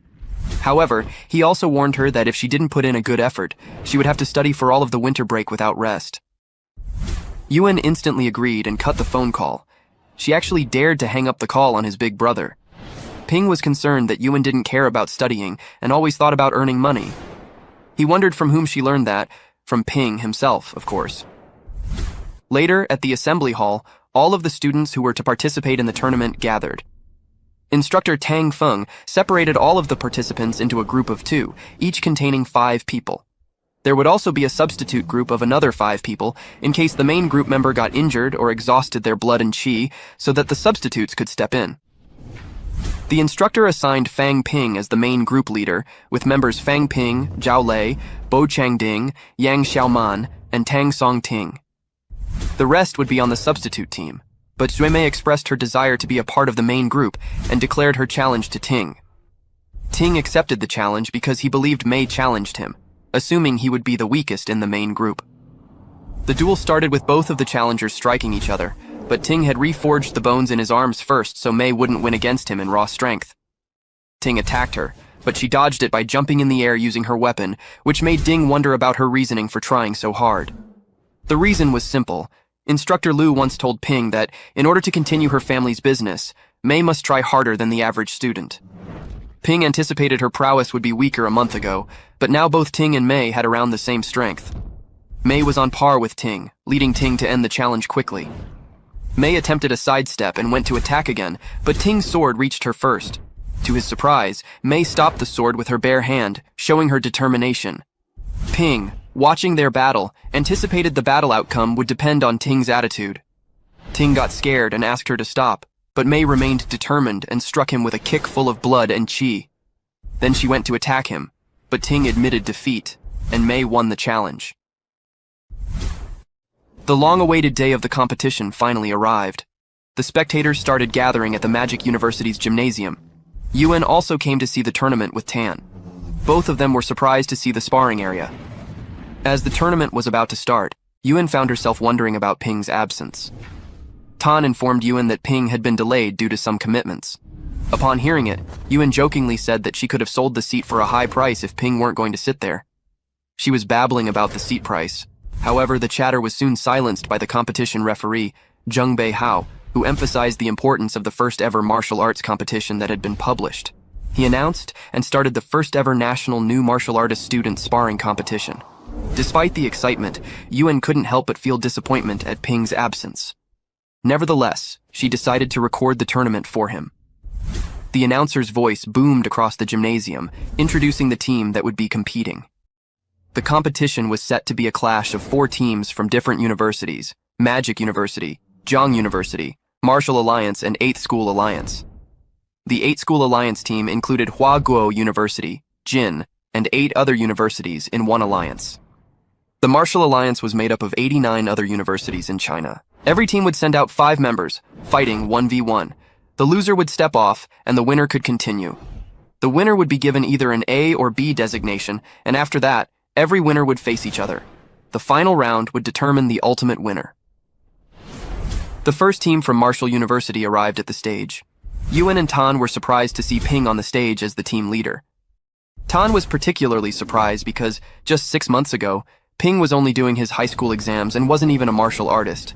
However, he also warned her that if she didn't put in a good effort, she would have to study for all of the winter break without rest. Yuan instantly agreed and cut the phone call. She actually dared to hang up the call on his big brother. Ping was concerned that Yuan didn't care about studying and always thought about earning money. He wondered from whom she learned that, from Ping himself, of course. Later, at the assembly hall, all of the students who were to participate in the tournament gathered. Instructor Tang Feng separated all of the participants into a group of 2, each containing 5 people. There would also be a substitute group of another 5 people in case the main group member got injured or exhausted their blood and qi so that the substitutes could step in. The instructor assigned Fang Ping as the main group leader, with members Fang Ping, Zhao Lei, Bo Changding, Yang Xiaoman, and Tang Songting. The rest would be on the substitute team, but Zuimei expressed her desire to be a part of the main group and declared her challenge to Ting. Ting accepted the challenge because he believed Mei challenged him, assuming he would be the weakest in the main group. The duel started with both of the challengers striking each other, but Ting had reforged the bones in his arms first so Mei wouldn't win against him in raw strength. Ting attacked her, but she dodged it by jumping in the air using her weapon, which made Ding wonder about her reasoning for trying so hard. The reason was simple. Instructor Lu once told Ping that, in order to continue her family's business, Mei must try harder than the average student. Ping anticipated her prowess would be weaker a month ago, but now both Ting and Mei had around the same strength. Mei was on par with Ting, leading Ting to end the challenge quickly. Mei attempted a sidestep and went to attack again, but Ting's sword reached her first. To his surprise, Mei stopped the sword with her bare hand, showing her determination. Ping, watching their battle, anticipated the battle outcome would depend on Ting's attitude. Ting got scared and asked her to stop, but Mei remained determined and struck him with a kick full of blood and chi. Then she went to attack him, but Ting admitted defeat, and Mei won the challenge. The long-awaited day of the competition finally arrived. The spectators started gathering at the Magic University's gymnasium. Yuan also came to see the tournament with Tan. Both of them were surprised to see the sparring area. As the tournament was about to start, Yuan found herself wondering about Ping's absence. Tan informed Yuan that Ping had been delayed due to some commitments. Upon hearing it, Yuan jokingly said that she could have sold the seat for a high price if Ping weren't going to sit there. She was babbling about the seat price. However, the chatter was soon silenced by the competition referee, Zheng Beihao, who emphasized the importance of the first-ever martial arts competition that had been published. He announced and started the first-ever national new martial artist student sparring competition. Despite the excitement, Yuan couldn't help but feel disappointment at Ping's absence. Nevertheless, she decided to record the tournament for him. The announcer's voice boomed across the gymnasium, introducing the team that would be competing. The competition was set to be a clash of 4 teams from different universities: Magic University, Zhang University, Martial Alliance, and 8th School Alliance. The 8th School Alliance team included Huaguo University, Jin, and 8 other universities in one alliance. The Martial Alliance was made up of 89 other universities in China. Every team would send out 5 members, fighting 1v1. The loser would step off, and the winner could continue. The winner would be given either an A or B designation, and after that, every winner would face each other. The final round would determine the ultimate winner. The first team from Martial University arrived at the stage. Yuan and Tan were surprised to see Ping on the stage as the team leader. Tan was particularly surprised because, just 6 months ago, Ping was only doing his high school exams and wasn't even a martial artist.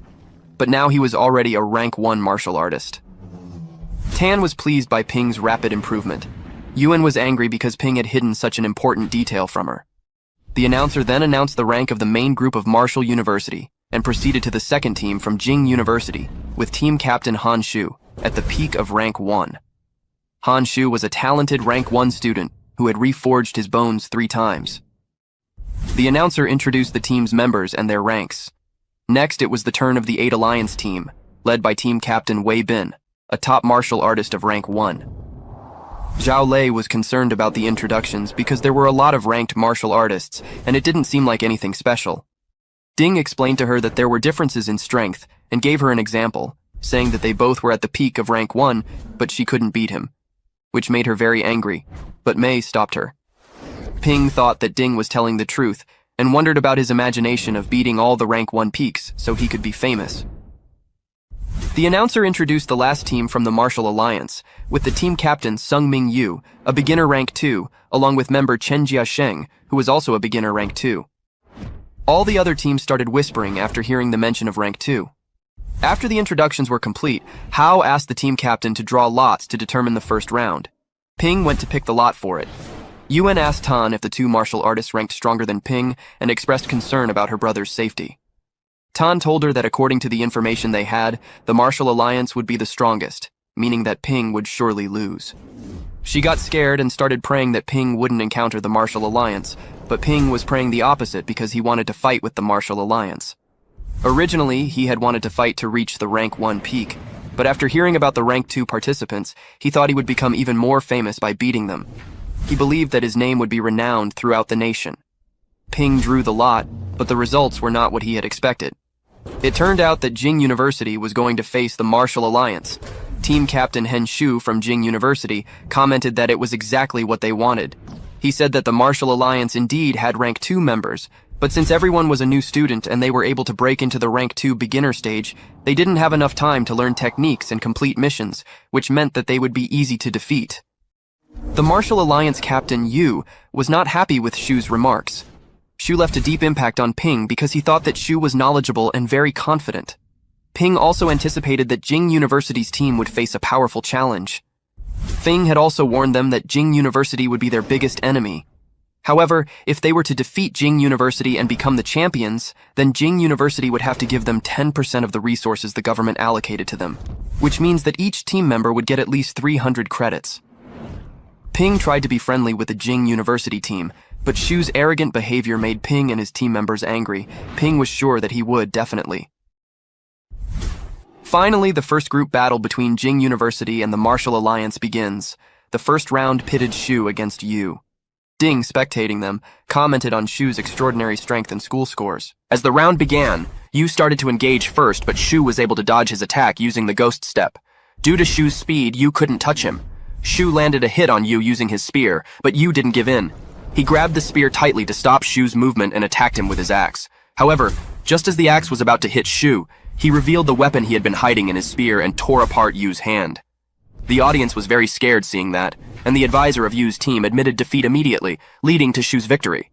But now he was already a rank 1 martial artist. Tan was pleased by Ping's rapid improvement. Yuan was angry because Ping had hidden such an important detail from her. The announcer then announced the rank of the main group of Martial University and proceeded to the second team from Jing University with team captain Han Shu at the peak of rank 1. Han Shu was a talented rank 1 student who had reforged his bones 3 times. The announcer introduced the team's members and their ranks. Next, it was the turn of the 8 Alliance team, led by team captain Wei Bin, a top martial artist of rank 1. Zhao Lei was concerned about the introductions because there were a lot of ranked martial artists, and it didn't seem like anything special. Ding explained to her that there were differences in strength and gave her an example, saying that they both were at the peak of rank 1, but she couldn't beat him, which made her very angry, but Mei stopped her. Ping thought that Ding was telling the truth and wondered about his imagination of beating all the rank 1 peaks so he could be famous. The announcer introduced the last team from the Martial Alliance, with the team captain Sung Ming Yu, a beginner rank 2, along with member Chen Jiasheng, who was also a beginner rank 2. All the other teams started whispering after hearing the mention of rank 2. After the introductions were complete, Hao asked the team captain to draw lots to determine the first round. Ping went to pick the lot for it. Yuan asked Tan if the 2 martial artists ranked stronger than Ping and expressed concern about her brother's safety. Tan told her that according to the information they had, the Martial Alliance would be the strongest, meaning that Ping would surely lose. She got scared and started praying that Ping wouldn't encounter the Martial Alliance, but Ping was praying the opposite because he wanted to fight with the Martial Alliance. Originally, he had wanted to fight to reach the rank 1 peak, but after hearing about the rank 2 participants, he thought he would become even more famous by beating them. He believed that his name would be renowned throughout the nation. Ping drew the lot, but the results were not what he had expected. It turned out that Jing University was going to face the Martial Alliance. Team captain Hen Shu from Jing University commented that it was exactly what they wanted. He said that the Martial Alliance indeed had rank 2 members, but since everyone was a new student and they were able to break into the rank 2 beginner stage, they didn't have enough time to learn techniques and complete missions, which meant that they would be easy to defeat. The Martial Alliance captain Yu was not happy with Shu's remarks. Shu left a deep impact on Ping because he thought that Shu was knowledgeable and very confident. Ping also anticipated that Jing University's team would face a powerful challenge. Fang had also warned them that Jing University would be their biggest enemy. However, if they were to defeat Jing University and become the champions, then Jing University would have to give them 10% of the resources the government allocated to them, which means that each team member would get at least 300 credits. Ping tried to be friendly with the Jing University team, but Shu's arrogant behavior made Ping and his team members angry. Ping was sure that he would, definitely. Finally, the first group battle between Jing University and the Martial Alliance begins. The first round pitted Shu against Yu. Ding, spectating them, commented on Shu's extraordinary strength and school scores. As the round began, Yu started to engage first, but Shu was able to dodge his attack using the ghost step. Due to Shu's speed, Yu couldn't touch him. Shu landed a hit on Yu using his spear, but Yu didn't give in. He grabbed the spear tightly to stop Shu's movement and attacked him with his axe. However, just as the axe was about to hit Shu, he revealed the weapon he had been hiding in his spear and tore apart Yu's hand. The audience was very scared seeing that, and the advisor of Yu's team admitted defeat immediately, leading to Shu's victory.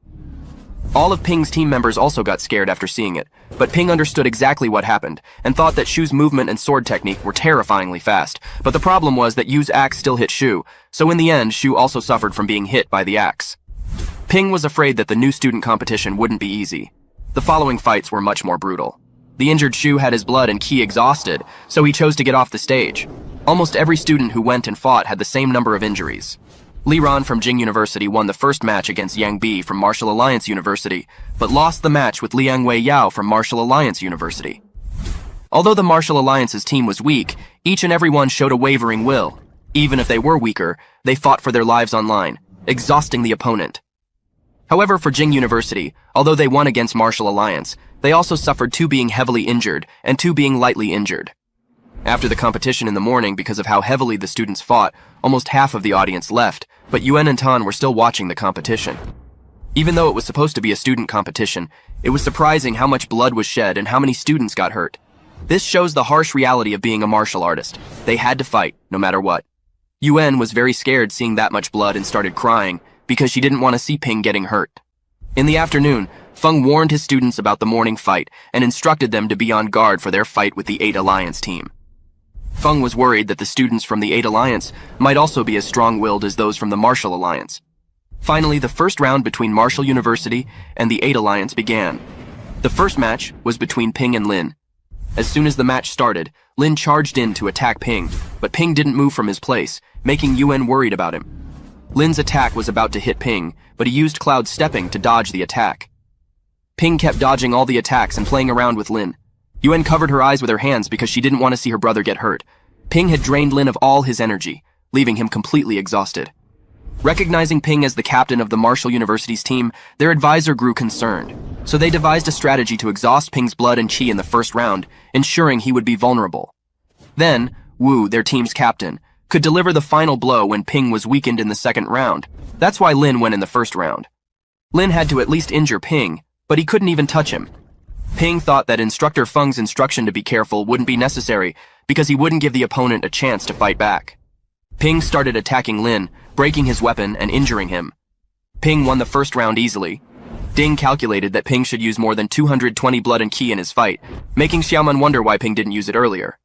All of Ping's team members also got scared after seeing it, but Ping understood exactly what happened, and thought that Shu's movement and sword technique were terrifyingly fast, but the problem was that Yu's axe still hit Shu, so in the end, Shu also suffered from being hit by the axe. Ping was afraid that the new student competition wouldn't be easy. The following fights were much more brutal. The injured Shu had his blood and ki exhausted, so he chose to get off the stage. Almost every student who went and fought had the same number of injuries. Li Ran from Jing University won the first match against Yang Bi from Martial Alliance University, but lost the match with Liang Wei Yao from Martial Alliance University. Although the Martial Alliance's team was weak, each and every one showed a wavering will. Even if they were weaker, they fought for their lives online, exhausting the opponent. However, for Jing University, although they won against Martial Alliance, they also suffered 2 being heavily injured and 2 being lightly injured. After the competition in the morning, because of how heavily the students fought, almost half of the audience left, but Yuan and Tan were still watching the competition. Even though it was supposed to be a student competition, it was surprising how much blood was shed and how many students got hurt. This shows the harsh reality of being a martial artist. They had to fight, no matter what. Yuan was very scared seeing that much blood and started crying, because she didn't want to see Ping getting hurt. In the afternoon, Fang warned his students about the morning fight and instructed them to be on guard for their fight with the 8 Alliance team. Fang was worried that the students from the 8 Alliance might also be as strong-willed as those from the Martial Alliance. Finally, the first round between Martial University and the 8 Alliance began. The first match was between Ping and Lin. As soon as the match started, Lin charged in to attack Ping, but Ping didn't move from his place, making Yuan worried about him. Lin's attack was about to hit Ping, but he used Cloud Stepping to dodge the attack. Ping kept dodging all the attacks and playing around with Lin. Yuan covered her eyes with her hands because she didn't want to see her brother get hurt. Ping had drained Lin of all his energy, leaving him completely exhausted. Recognizing Ping as the captain of the Martial University's team, their advisor grew concerned, so they devised a strategy to exhaust Ping's blood and chi in the first round, ensuring he would be vulnerable. Then, Wu, their team's captain, could deliver the final blow when Ping was weakened in the second round. That's why Lin went in the first round. Lin had to at least injure Ping, but he couldn't even touch him. Ping thought that Instructor Feng's instruction to be careful wouldn't be necessary because he wouldn't give the opponent a chance to fight back. Ping started attacking Lin, breaking his weapon and injuring him. Ping won the first round easily. Ding calculated that Ping should use more than 220 blood and ki in his fight, making Xiaoman wonder why Ping didn't use it earlier.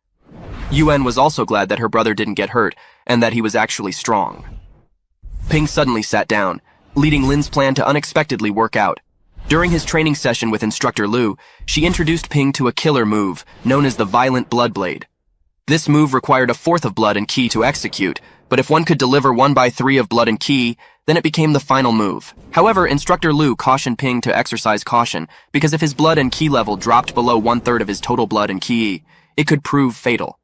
Yuan was also glad that her brother didn't get hurt and that he was actually strong. Ping suddenly sat down, leading Lin's plan to unexpectedly work out. During his training session with Instructor Lu, she introduced Ping to a killer move known as the Violent Blood Blade. This move required a fourth of blood and ki to execute, but if one could deliver 1/3 of blood and ki, then it became the final move. However, Instructor Lu cautioned Ping to exercise caution because if his blood and ki level dropped below 1/3 of his total blood and ki, it could prove fatal.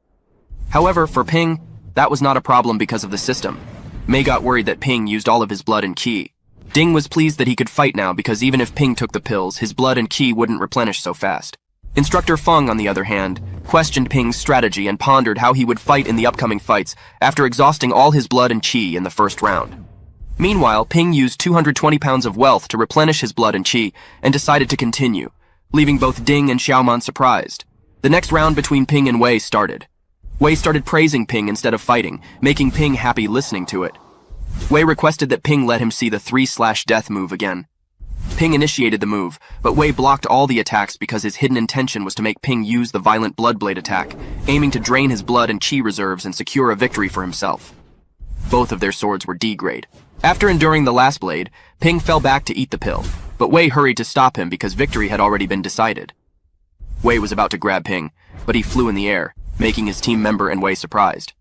However, for Ping, that was not a problem because of the system. Mei got worried that Ping used all of his blood and ki. Ding was pleased that he could fight now because even if Ping took the pills, his blood and ki wouldn't replenish so fast. Instructor Feng, on the other hand, questioned Ping's strategy and pondered how he would fight in the upcoming fights after exhausting all his blood and chi in the first round. Meanwhile, Ping used 220 pounds of wealth to replenish his blood and chi and decided to continue, leaving both Ding and Xiaoman surprised. The next round between Ping and Wei started. Wei started praising Ping instead of fighting, making Ping happy listening to it. Wei requested that Ping let him see the 3/death move again. Ping initiated the move, but Wei blocked all the attacks because his hidden intention was to make Ping use the Violent Blood Blade attack, aiming to drain his blood and chi reserves and secure a victory for himself. Both of their swords were D grade. After enduring the last blade, Ping fell back to eat the pill, but Wei hurried to stop him because victory had already been decided. Wei was about to grab Ping, but he flew in the air, making his team member and Wei surprised.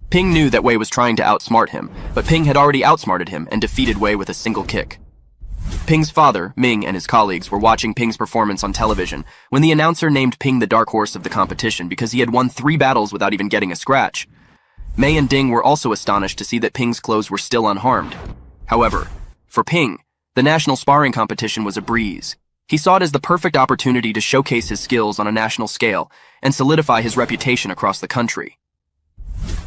Ping knew that Wei was trying to outsmart him, but Ping had already outsmarted him and defeated Wei with a single kick. Ping's father, Ming, and his colleagues were watching Ping's performance on television when the announcer named Ping the dark horse of the competition because he had won 3 battles without even getting a scratch. Mei and Ding were also astonished to see that Ping's clothes were still unharmed. However, for Ping, the national sparring competition was a breeze. He saw it as the perfect opportunity to showcase his skills on a national scale and solidify his reputation across the country.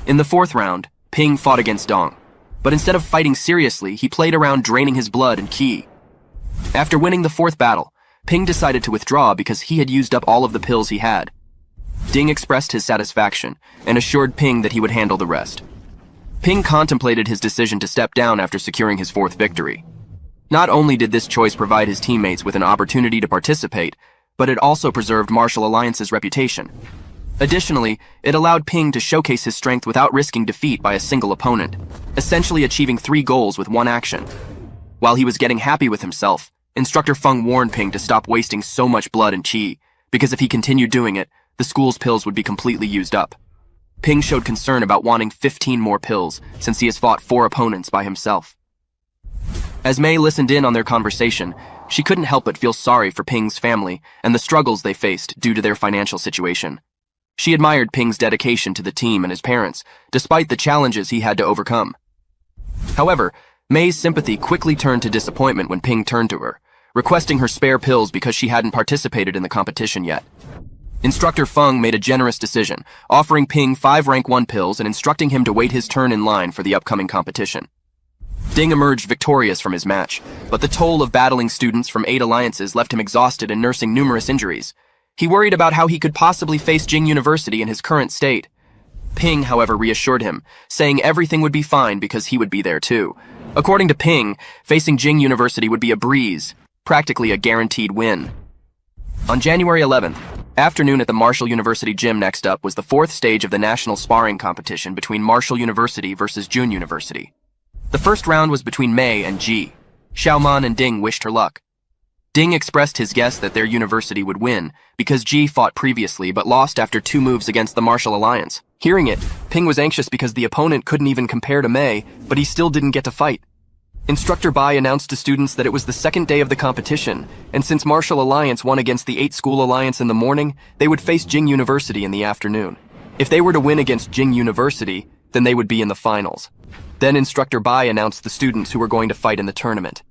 In the 4th round, Ping fought against Dong, but instead of fighting seriously, he played around draining his blood and ki. After winning the 4th battle, Ping decided to withdraw because he had used up all of the pills he had. Ding expressed his satisfaction and assured Ping that he would handle the rest. Ping contemplated his decision to step down after securing his 4th victory. Not only did this choice provide his teammates with an opportunity to participate, but it also preserved Martial Alliance's reputation. Additionally, it allowed Ping to showcase his strength without risking defeat by a single opponent, essentially achieving 3 goals with 1 action. While he was getting happy with himself, Instructor Feng warned Ping to stop wasting so much blood and chi, because if he continued doing it, the school's pills would be completely used up. Ping showed concern about wanting 15 more pills, since he has fought 4 opponents by himself. As Mei listened in on their conversation, she couldn't help but feel sorry for Ping's family and the struggles they faced due to their financial situation. She admired Ping's dedication to the team and his parents, despite the challenges he had to overcome. However, Mei's sympathy quickly turned to disappointment when Ping turned to her, requesting her spare pills because she hadn't participated in the competition yet. Instructor Feng made a generous decision, offering Ping 5 rank 1 pills and instructing him to wait his turn in line for the upcoming competition. Ding emerged victorious from his match, but the toll of battling students from 8 alliances left him exhausted and nursing numerous injuries. He worried about how he could possibly face Jing University in his current state. Ping, however, reassured him, saying everything would be fine because he would be there too. According to Ping, facing Jing University would be a breeze, practically a guaranteed win. On January 11th, afternoon at the Martial University gym, next up was the 4th stage of the national sparring competition between Martial University versus Jun University. The first round was between Mei and Ji. Xiaoman and Ding wished her luck. Ding expressed his guess that their university would win because Ji fought previously but lost after 2 moves against the Martial Alliance. Hearing it, Ping was anxious because the opponent couldn't even compare to Mei, but he still didn't get to fight. Instructor Bai announced to students that it was the 2nd day of the competition, and since Martial Alliance won against the 8-school alliance in the morning, they would face Jing University in the afternoon. If they were to win against Jing University, then they would be in the finals. Then Instructor Bai announced the students who were going to fight in the tournament.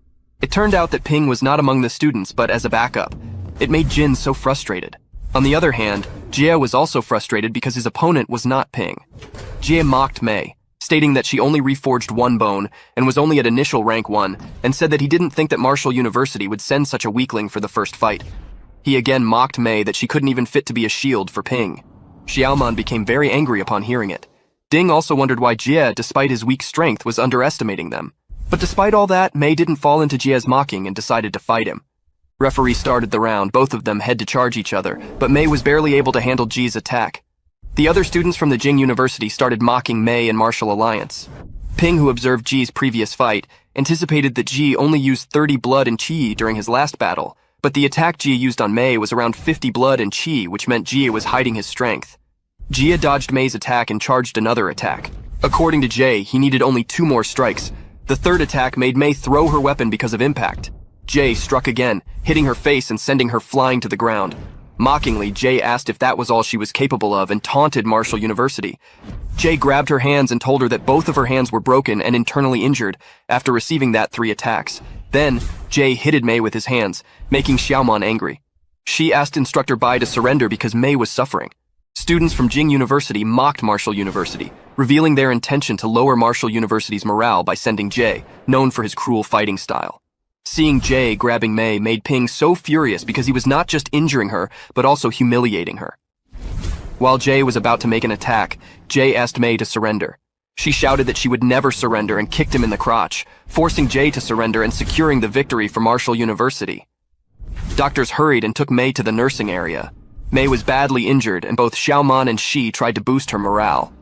It turned out that Ping was not among the students but as a backup. It made Jin so frustrated. On the other hand, Jie was also frustrated because his opponent was not Ping. Jie mocked Mei, stating that she only reforged 1 bone and was only at initial rank 1, and said that he didn't think that Martial University would send such a weakling for the first fight. He again mocked Mei that she couldn't even fit to be a shield for Ping. Xiaoman became very angry upon hearing it. Ding also wondered why Jie, despite his weak strength, was underestimating them. But despite all that, Mei didn't fall into Jie's mocking and decided to fight him. Referee started the round, both of them had to charge each other, but Mei was barely able to handle Ji's attack. The other students from the Jing University started mocking Mei and Martial Alliance. Ping, who observed Ji's previous fight, anticipated that Ji only used 30 blood and chi during his last battle, but the attack Ji used on Mei was around 50 blood and chi, which meant Ji was hiding his strength. Jia dodged Mei's attack and charged another attack. According to Jay, he needed only 2 more strikes. The 3rd attack made Mei throw her weapon because of impact. Jay struck again, hitting her face and sending her flying to the ground. Mockingly, Jay asked if that was all she was capable of and taunted Martial University. Jay grabbed her hands and told her that both of her hands were broken and internally injured after receiving that 3 attacks. Then, Jay hitted Mei with his hands, making Xiaoman angry. She asked Instructor Bai to surrender because Mei was suffering. Students from Jing University mocked Martial University, revealing their intention to lower Martial University's morale by sending Jay, known for his cruel fighting style. Seeing Jay grabbing Mei made Ping so furious because he was not just injuring her, but also humiliating her. While Jay was about to make an attack, Jay asked Mei to surrender. She shouted that she would never surrender and kicked him in the crotch, forcing Jay to surrender and securing the victory for Martial University. Doctors hurried and took Mei to the nursing area. Mei was badly injured, and both Xiaoman and Shi tried to boost her morale.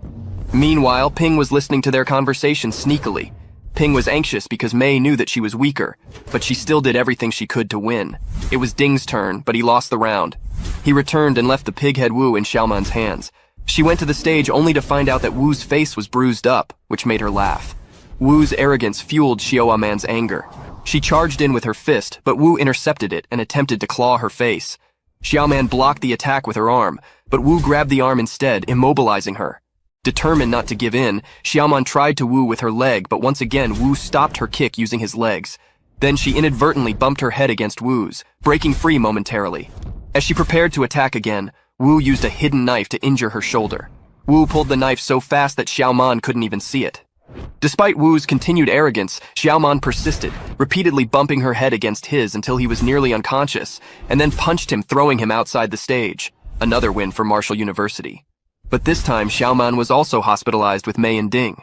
Meanwhile, Ping was listening to their conversation sneakily. Ping was anxious because Mei knew that she was weaker, but she still did everything she could to win. It was Ding's turn, but he lost the round. He returned and left the pighead Wu in Xiaoman's hands. She went to the stage only to find out that Wu's face was bruised up, which made her laugh. Wu's arrogance fueled Xiaoman's anger. She charged in with her fist, but Wu intercepted it and attempted to claw her face. Xiaoman blocked the attack with her arm, but Wu grabbed the arm instead, immobilizing her. Determined not to give in, Xiaoman tried to Wu with her leg, but once again Wu stopped her kick using his legs. Then she inadvertently bumped her head against Wu's, breaking free momentarily. As she prepared to attack again, Wu used a hidden knife to injure her shoulder. Wu pulled the knife so fast that Xiaoman couldn't even see it. Despite Wu's continued arrogance, Xiaoman persisted, repeatedly bumping her head against his until he was nearly unconscious, and then punched him, throwing him outside the stage. Another win for Martial University. But this time, Xiaoman was also hospitalized with Mei and Ding.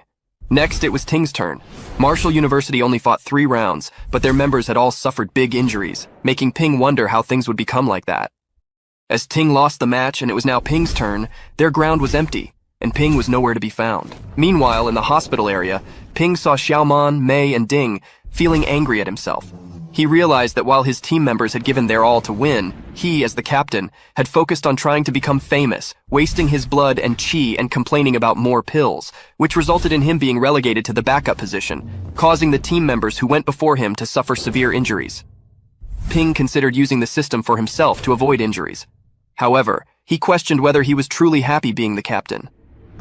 Next, it was Ting's turn. Martial University only fought 3 rounds, but their members had all suffered big injuries, making Ping wonder how things would become like that. As Ting lost the match and it was now Ping's turn, their ground was empty, and Ping was nowhere to be found. Meanwhile, in the hospital area, Ping saw Xiaoman, Mei, and Ding feeling angry at himself. He realized that while his team members had given their all to win, he, as the captain, had focused on trying to become famous, wasting his blood and chi and complaining about more pills, which resulted in him being relegated to the backup position, causing the team members who went before him to suffer severe injuries. Ping considered using the system for himself to avoid injuries. However, he questioned whether he was truly happy being the captain.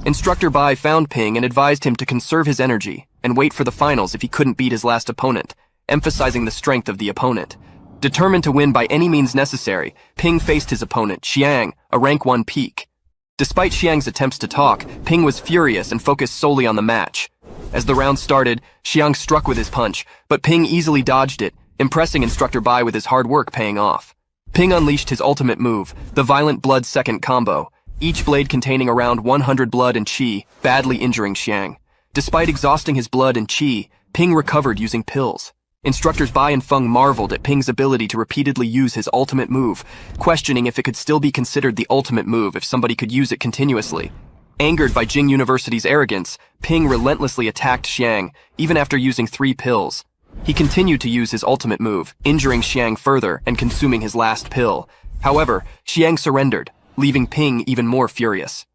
Instructor Bai found Ping and advised him to conserve his energy and wait for the finals if he couldn't beat his last opponent, emphasizing the strength of the opponent. Determined to win by any means necessary, Ping faced his opponent, Xiang, a rank 1 peak. Despite Xiang's attempts to talk, Ping was furious and focused solely on the match. As the round started, Xiang struck with his punch, but Ping easily dodged it, impressing Instructor Bai with his hard work paying off. Ping unleashed his ultimate move, the Violent Blood Second Combo, each blade containing around 100 blood and chi, badly injuring Xiang. Despite exhausting his blood and chi, Ping recovered using pills. Instructors Bai and Feng marveled at Ping's ability to repeatedly use his ultimate move, questioning if it could still be considered the ultimate move if somebody could use it continuously. Angered by Jing University's arrogance, Ping relentlessly attacked Xiang, even after using 3 pills. He continued to use his ultimate move, injuring Xiang further and consuming his last pill. However, Xiang surrendered, leaving Ping even more furious.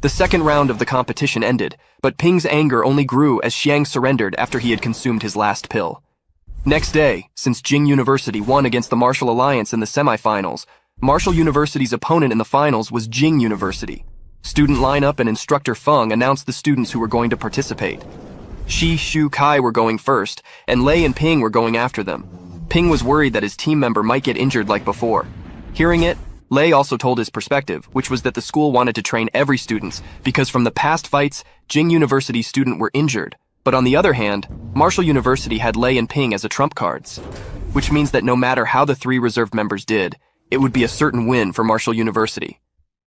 The second round of the competition ended, but Ping's anger only grew as Xiang surrendered after he had consumed his last pill. Next day, since Jing University won against the Martial Alliance in the semifinals, Martial University's opponent in the finals was Jing University. Student lineup and instructor Feng announced the students who were going to participate. Shi, Shu, Kai were going first, and Lei and Ping were going after them. Ping was worried that his team member might get injured like before. Hearing it, Lei also told his perspective, which was that the school wanted to train every student because from the past fights, Jing University's students were injured. But on the other hand, Martial University had Lei and Ping as a trump cards, which means that no matter how the 3 reserved members did, it would be a certain win for Martial University.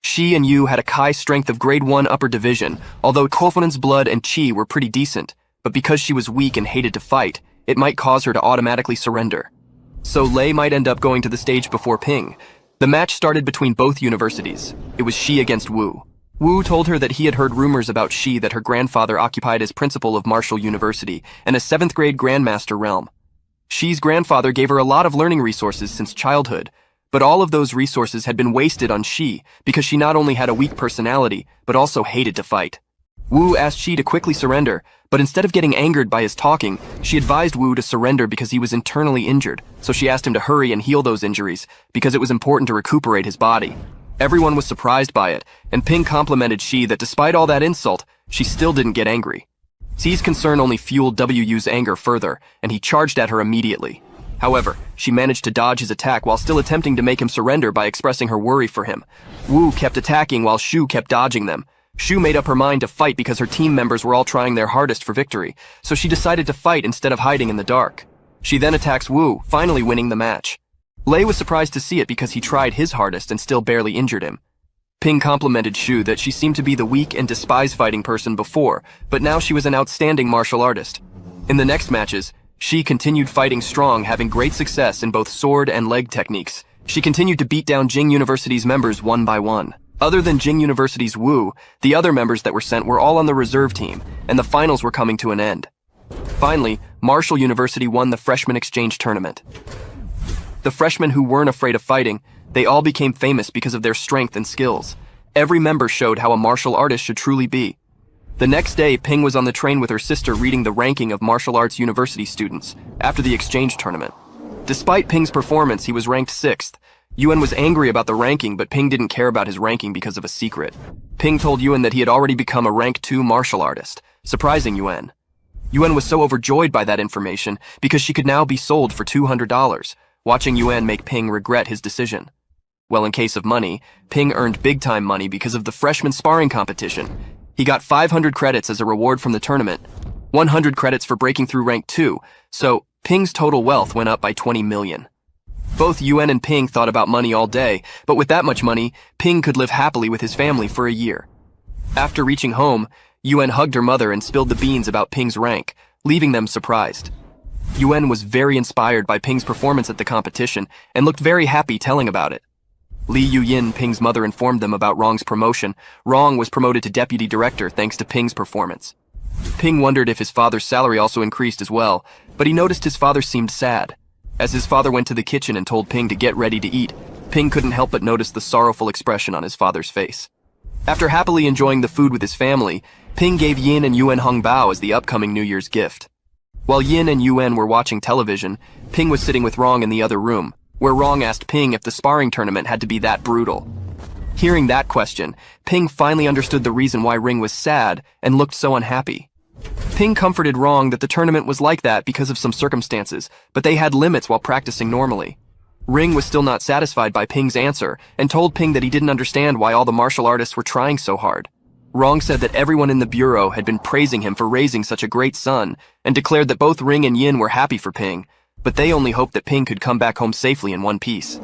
Shi and Yu had a Kai strength of grade 1 upper division, although Kofanen's blood and chi were pretty decent, but because she was weak and hated to fight, it might cause her to automatically surrender. So Lei might end up going to the stage before Ping. The match started between both universities. It was Shi against Wu. Wu told her that he had heard rumors about Shi that her grandfather occupied as principal of Martial University and a 7th grade Grandmaster realm. Shi's grandfather gave her a lot of learning resources since childhood, but all of those resources had been wasted on Shi because she not only had a weak personality, but also hated to fight. Wu asked Shi to quickly surrender, but instead of getting angered by his talking, she advised Wu to surrender because he was internally injured, so she asked him to hurry and heal those injuries because it was important to recuperate his body. Everyone was surprised by it, and Ping complimented Shi that despite all that insult, she still didn't get angry. Xi's concern only fueled Wu's anger further, and he charged at her immediately. However, she managed to dodge his attack while still attempting to make him surrender by expressing her worry for him. Wu kept attacking while Shu kept dodging them. Shu made up her mind to fight because her team members were all trying their hardest for victory, so she decided to fight instead of hiding in the dark. She then attacks Wu, finally winning the match. Lei was surprised to see it because he tried his hardest and still barely injured him. Ping complimented Shu that she seemed to be the weak and despised fighting person before, but now she was an outstanding martial artist. In the next matches, Shi continued fighting strong, having great success in both sword and leg techniques. She continued to beat down Jing University's members one by one. Other than Jing University's Wu, the other members that were sent were all on the reserve team, and the finals were coming to an end. Finally, Marshall University won the freshman exchange tournament. The freshmen who weren't afraid of fighting, they all became famous because of their strength and skills. Every member showed how a martial artist should truly be. The next day, Ping was on the train with her sister reading the ranking of martial arts university students after the exchange tournament. Despite Ping's performance, he was ranked 6th. Yuan was angry about the ranking, but Ping didn't care about his ranking because of a secret. Ping told Yuan that he had already become a rank 2 martial artist, surprising Yuan. Yuan was so overjoyed by that information because she could now be sold for $200, watching Yuan make Ping regret his decision. Well, in case of money, Ping earned big-time money because of the freshman sparring competition. He got 500 credits as a reward from the tournament, 100 credits for breaking through rank 2, so Ping's total wealth went up by 20 million. Both Yuan and Ping thought about money all day, but with that much money, Ping could live happily with his family for a year. After reaching home, Yuan hugged her mother and spilled the beans about Ping's rank, leaving them surprised. Yuan was very inspired by Ping's performance at the competition and looked very happy telling about it. Li Yuyin, Ping's mother, informed them about Rong's promotion. Rong was promoted to deputy director thanks to Ping's performance. Ping wondered if his father's salary also increased as well, but he noticed his father seemed sad. As his father went to the kitchen and told Ping to get ready to eat, Ping couldn't help but notice the sorrowful expression on his father's face. After happily enjoying the food with his family, Ping gave Yin and Yuan Hong Bao as the upcoming New Year's gift. While Yin and Yuan were watching television, Ping was sitting with Rong in the other room, where Rong asked Ping if the sparring tournament had to be that brutal. Hearing that question, Ping finally understood the reason why Ring was sad and looked so unhappy. Ping comforted Rong that the tournament was like that because of some circumstances, but they had limits while practicing normally. Ring was still not satisfied by Ping's answer and told Ping that he didn't understand why all the martial artists were trying so hard. Rong said that everyone in the bureau had been praising him for raising such a great son and declared that both Ring and Yin were happy for Ping, but they only hoped that Ping could come back home safely in one piece.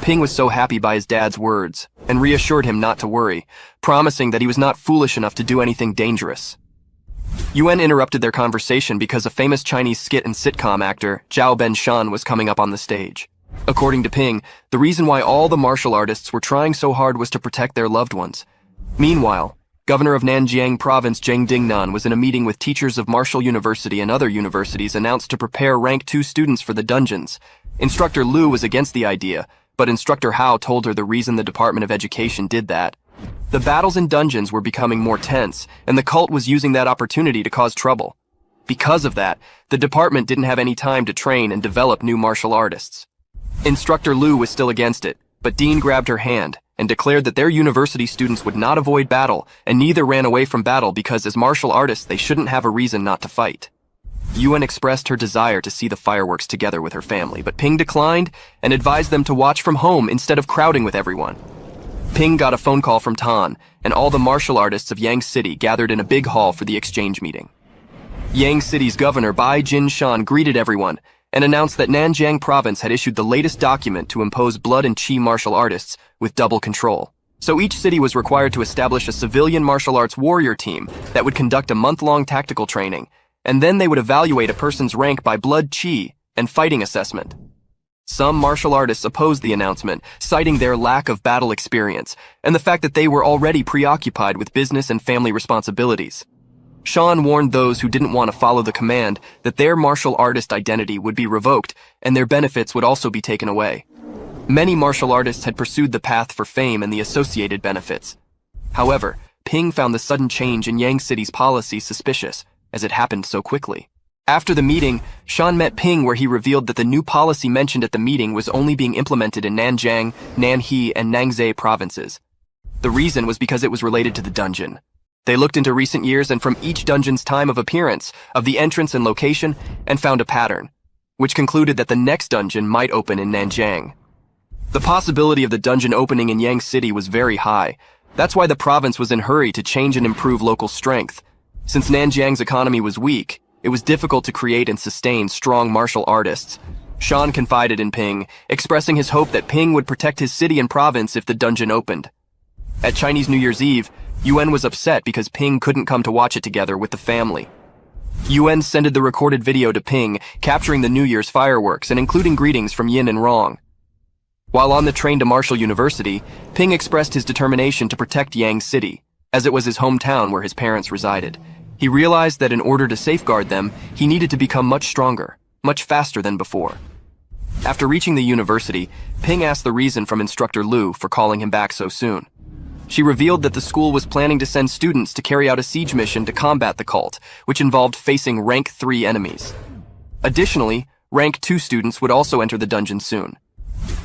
Ping was so happy by his dad's words and reassured him not to worry, promising that he was not foolish enough to do anything dangerous. Yuan interrupted their conversation because a famous Chinese skit and sitcom actor, Zhao Ben-shan, was coming up on the stage. According to Ping, the reason why all the martial artists were trying so hard was to protect their loved ones. Meanwhile, Governor of Nanjiang Province Zheng Dingnan was in a meeting with teachers of Marshall University and other universities announced to prepare rank 2 students for the dungeons. Instructor Liu was against the idea, but Instructor Hao told her the reason the Department of Education did that. The battles in dungeons were becoming more tense, and the cult was using that opportunity to cause trouble. Because of that, the department didn't have any time to train and develop new martial artists. Instructor Liu was still against it, but Dean grabbed her hand and declared that their university students would not avoid battle and neither ran away from battle because as martial artists they shouldn't have a reason not to fight. Yuan expressed her desire to see the fireworks together with her family, but Ping declined and advised them to watch from home instead of crowding with everyone. Ping got a phone call from Tan, and all the martial artists of Yang City gathered in a big hall for the exchange meeting. Yang City's governor Bai Jin-shan greeted everyone and announced that Nanjiang Province had issued the latest document to impose blood and chi martial artists with double control. So each city was required to establish a civilian martial arts warrior team that would conduct a month-long tactical training, and then they would evaluate a person's rank by blood chi and fighting assessment. Some martial artists opposed the announcement, citing their lack of battle experience and the fact that they were already preoccupied with business and family responsibilities. Sean warned those who didn't want to follow the command that their martial artist identity would be revoked and their benefits would also be taken away. Many martial artists had pursued the path for fame and the associated benefits. However, Ping found the sudden change in Yang City's policy suspicious, as it happened so quickly. After the meeting, Sean met Ping where he revealed that the new policy mentioned at the meeting was only being implemented in Nanjiang, Nanhe, and Nangzhou provinces. The reason was because it was related to the dungeon. They looked into recent years and from each dungeon's time of appearance, of the entrance and location, and found a pattern, which concluded that the next dungeon might open in Nanjiang. The possibility of the dungeon opening in Yang City was very high. That's why the province was in a hurry to change and improve local strength. Since Nanjiang's economy was weak, it was difficult to create and sustain strong martial artists. Sean confided in Ping, expressing his hope that Ping would protect his city and province if the dungeon opened. At Chinese New Year's Eve, Yuan was upset because Ping couldn't come to watch it together with the family. Yuan sent the recorded video to Ping, capturing the New Year's fireworks and including greetings from Yin and Rong. While on the train to Marshall University, Ping expressed his determination to protect Yang City, as it was his hometown where his parents resided. He realized that in order to safeguard them, he needed to become much stronger, much faster than before. After reaching the university, Ping asked the reason from Instructor Lu for calling him back so soon. She revealed that the school was planning to send students to carry out a siege mission to combat the cult, which involved facing rank 3 enemies. Additionally, rank 2 students would also enter the dungeon soon.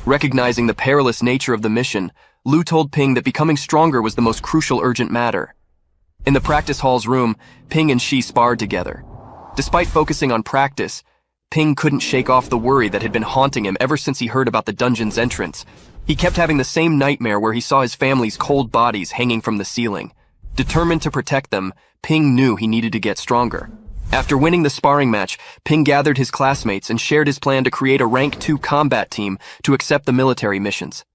Recognizing the perilous nature of the mission, Lu told Ping that becoming stronger was the most crucial urgent matter. In the practice hall's room, Ping and she sparred together. Despite focusing on practice, Ping couldn't shake off the worry that had been haunting him ever since he heard about the dungeon's entrance. He kept having the same nightmare where he saw his family's cold bodies hanging from the ceiling. Determined to protect them, Ping knew he needed to get stronger. After winning the sparring match, Ping gathered his classmates and shared his plan to create a rank 2 combat team to accept the military missions.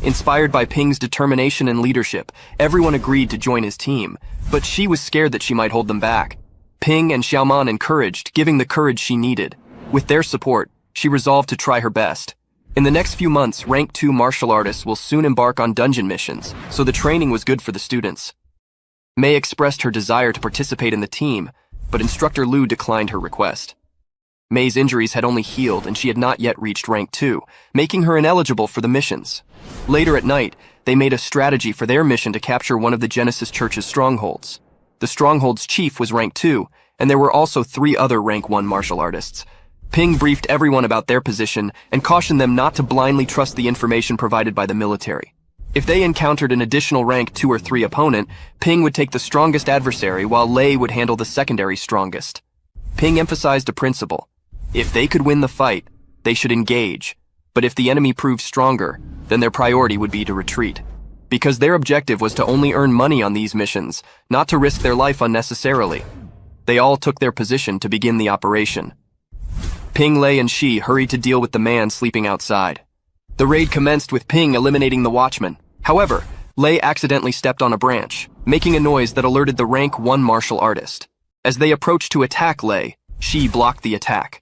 Inspired by Ping's determination and leadership, everyone agreed to join his team, but she was scared that she might hold them back. Ping and Xiaoman encouraged, giving the courage she needed. With their support, she resolved to try her best. In the next few months, rank 2 martial artists will soon embark on dungeon missions, so the training was good for the students. Mei expressed her desire to participate in the team, but Instructor Lu declined her request. Mei's injuries had only healed and she had not yet reached rank 2, making her ineligible for the missions. Later at night, they made a strategy for their mission to capture one of the Genesis Church's strongholds. The stronghold's chief was rank 2, and there were also 3 other rank 1 martial artists. Ping briefed everyone about their position and cautioned them not to blindly trust the information provided by the military. If they encountered an additional rank 2 or 3 opponent, Ping would take the strongest adversary while Lei would handle the secondary strongest. Ping emphasized a principle. If they could win the fight, they should engage, but if the enemy proved stronger, then their priority would be to retreat. Because their objective was to only earn money on these missions, not to risk their life unnecessarily. They all took their position to begin the operation. Ping, Lei, and Shi hurried to deal with the man sleeping outside. The raid commenced with Ping eliminating the watchman. However, Lei accidentally stepped on a branch, making a noise that alerted the rank 1 martial artist. As they approached to attack Lei, Shi blocked the attack.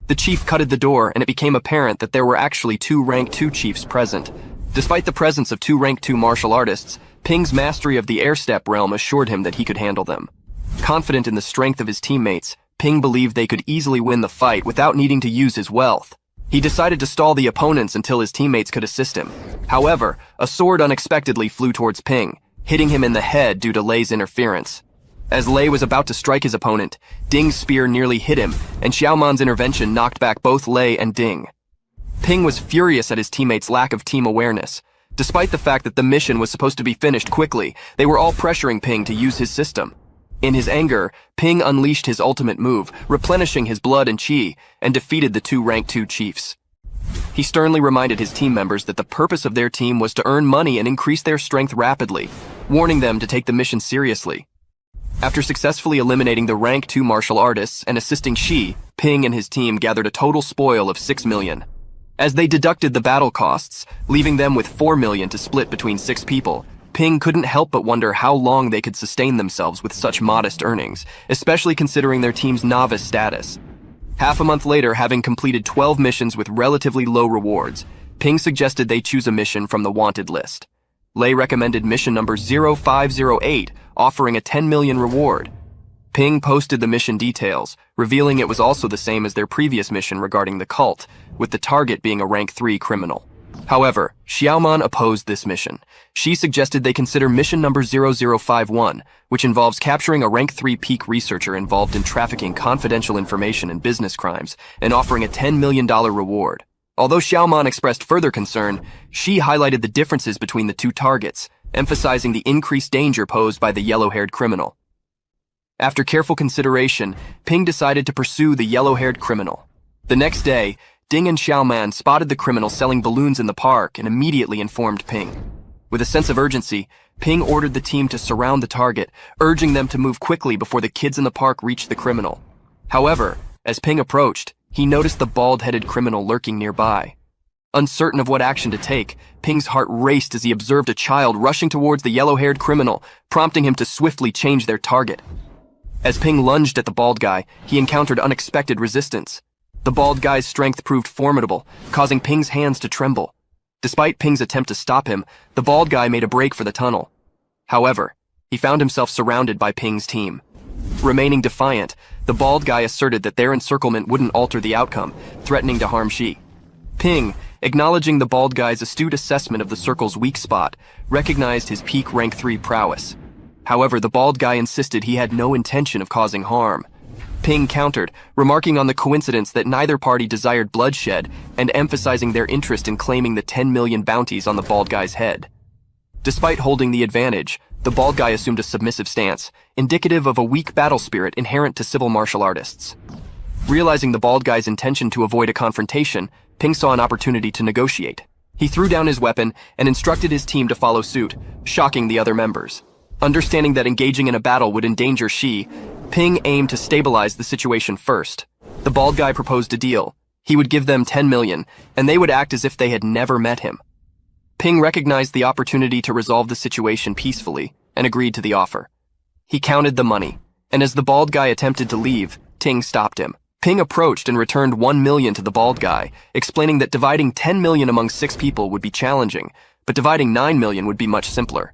The chief cutted the door and it became apparent that there were actually 2 rank 2 chiefs present. Despite the presence of 2 rank 2 martial artists, Ping's mastery of the air step realm assured him that he could handle them. Confident in the strength of his teammates, Ping believed they could easily win the fight without needing to use his wealth. He decided to stall the opponents until his teammates could assist him. However, a sword unexpectedly flew towards Ping, hitting him in the head due to Lei's interference. As Lei was about to strike his opponent, Ding's spear nearly hit him, and Xiaoman's intervention knocked back both Lei and Ding. Ping was furious at his teammates' lack of team awareness. Despite the fact that the mission was supposed to be finished quickly, they were all pressuring Ping to use his system. In his anger, Ping unleashed his ultimate move, replenishing his blood and chi, and defeated the 2 rank 2 chiefs. He sternly reminded his team members that the purpose of their team was to earn money and increase their strength rapidly, warning them to take the mission seriously. After successfully eliminating the rank 2 martial artists and assisting Shi, Ping and his team gathered a total spoil of 6 million. As they deducted the battle costs, leaving them with 4 million to split between 6 people, Ping couldn't help but wonder how long they could sustain themselves with such modest earnings, especially considering their team's novice status. Half a month later, having completed 12 missions with relatively low rewards, Ping suggested they choose a mission from the wanted list. Lei recommended mission number 0508, offering a 10 million reward. Ping posted the mission details, revealing it was also the same as their previous mission regarding the cult, with the target being a rank 3 criminal. However, Xiaoman opposed this mission. She suggested they consider mission number 0051, which involves capturing a rank 3 peak researcher involved in trafficking confidential information and business crimes, and offering a $10 million reward. Although Xiaoman expressed further concern, she highlighted the differences between the 2 targets, emphasizing the increased danger posed by the yellow-haired criminal. After careful consideration, Ping decided to pursue the yellow-haired criminal. The next day, Ding and Xiaoman spotted the criminal selling balloons in the park and immediately informed Ping. With a sense of urgency, Ping ordered the team to surround the target, urging them to move quickly before the kids in the park reached the criminal. However, as Ping approached, he noticed the bald-headed criminal lurking nearby. Uncertain of what action to take, Ping's heart raced as he observed a child rushing towards the yellow-haired criminal, prompting him to swiftly change their target. As Ping lunged at the bald guy, he encountered unexpected resistance. The bald guy's strength proved formidable, causing Ping's hands to tremble. Despite Ping's attempt to stop him, the bald guy made a break for the tunnel. However, he found himself surrounded by Ping's team. Remaining defiant, the bald guy asserted that their encirclement wouldn't alter the outcome, threatening to harm Shi. Ping, acknowledging the bald guy's astute assessment of the circle's weak spot, recognized his peak rank 3 prowess. However, the bald guy insisted he had no intention of causing harm. Ping countered, remarking on the coincidence that neither party desired bloodshed and emphasizing their interest in claiming the 10 million bounties on the bald guy's head. Despite holding the advantage, the bald guy assumed a submissive stance, indicative of a weak battle spirit inherent to civil martial artists. Realizing the bald guy's intention to avoid a confrontation, Ping saw an opportunity to negotiate. He threw down his weapon and instructed his team to follow suit, shocking the other members. Understanding that engaging in a battle would endanger Shi, Ping aimed to stabilize the situation first. The bald guy proposed a deal. He would give them 10 million, and they would act as if they had never met him. Ping recognized the opportunity to resolve the situation peacefully and agreed to the offer. He counted the money, and as the bald guy attempted to leave, Ting stopped him. Ping approached and returned 1 million to the bald guy, explaining that dividing 10 million among 6 people would be challenging, but dividing 9 million would be much simpler.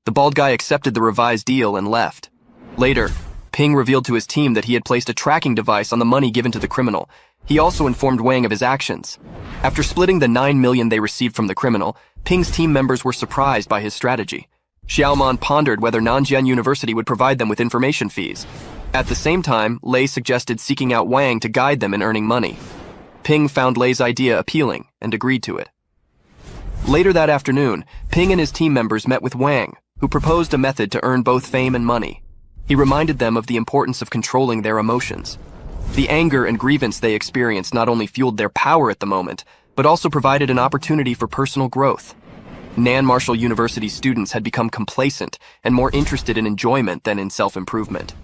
The bald guy accepted the revised deal and left. Later, Ping revealed to his team that he had placed a tracking device on the money given to the criminal. He also informed Wang of his actions. After splitting the 9 million they received from the criminal, Ping's team members were surprised by his strategy. Xiaoman pondered whether Nanjian University would provide them with information fees. At the same time, Lei suggested seeking out Wang to guide them in earning money. Ping found Lei's idea appealing and agreed to it. Later that afternoon, Ping and his team members met with Wang, who proposed a method to earn both fame and money. He reminded them of the importance of controlling their emotions. The anger and grievance they experienced not only fueled their power at the moment, but also provided an opportunity for personal growth. Nan Marshall University students had become complacent and more interested in enjoyment than in self-improvement.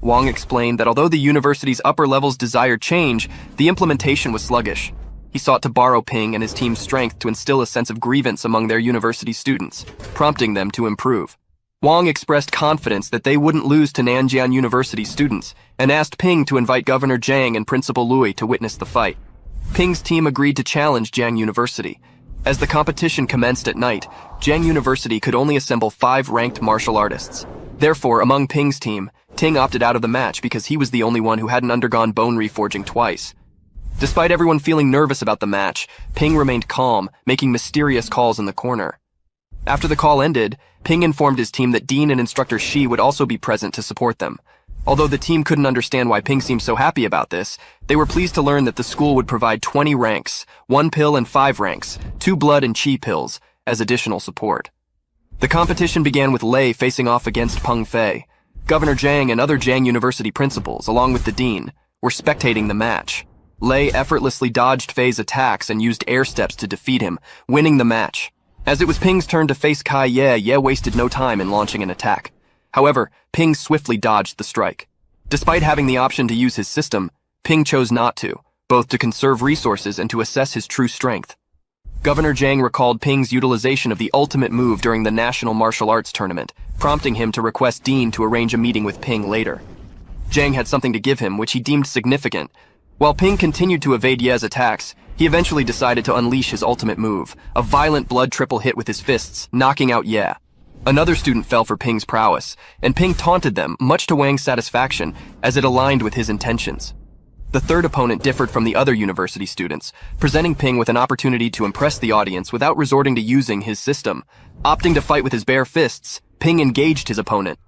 Wang explained that although the university's upper levels desired change, the implementation was sluggish. He sought to borrow Ping and his team's strength to instill a sense of grievance among their university students, prompting them to improve. Wang expressed confidence that they wouldn't lose to Nanjian University students and asked Ping to invite Governor Zhang and Principal Lui to witness the fight. Ping's team agreed to challenge Jiang University. As the competition commenced at night, Jiang University could only assemble 5 ranked martial artists. Therefore, among Ping's team, Ting opted out of the match because he was the only one who hadn't undergone bone reforging twice. Despite everyone feeling nervous about the match, Ping remained calm, making mysterious calls in the corner. After the call ended, Ping informed his team that Dean and Instructor Shi would also be present to support them. Although the team couldn't understand why Ping seemed so happy about this, they were pleased to learn that the school would provide 20 ranks, 1 pill and 5 ranks, 2 blood and chi pills, as additional support. The competition began with Lei facing off against Peng Fei. Governor Zhang and other Jiang University principals, along with the dean, were spectating the match. Lei effortlessly dodged Fei's attacks and used air steps to defeat him, winning the match. As it was Ping's turn to face Kai Ye, Ye wasted no time in launching an attack. However, Ping swiftly dodged the strike. Despite having the option to use his system, Ping chose not to, both to conserve resources and to assess his true strength. Governor Zhang recalled Ping's utilization of the ultimate move during the National Martial Arts Tournament, prompting him to request Dean to arrange a meeting with Ping later. Zhang had something to give him, which he deemed significant. While Ping continued to evade Ye's attacks, he eventually decided to unleash his ultimate move, a violent blood triple hit with his fists, knocking out Ye. Another student fell for Ping's prowess, and Ping taunted them, much to Wang's satisfaction, as it aligned with his intentions. The third opponent differed from the other university students, presenting Ping with an opportunity to impress the audience without resorting to using his system. Opting to fight with his bare fists, Ping engaged his opponent.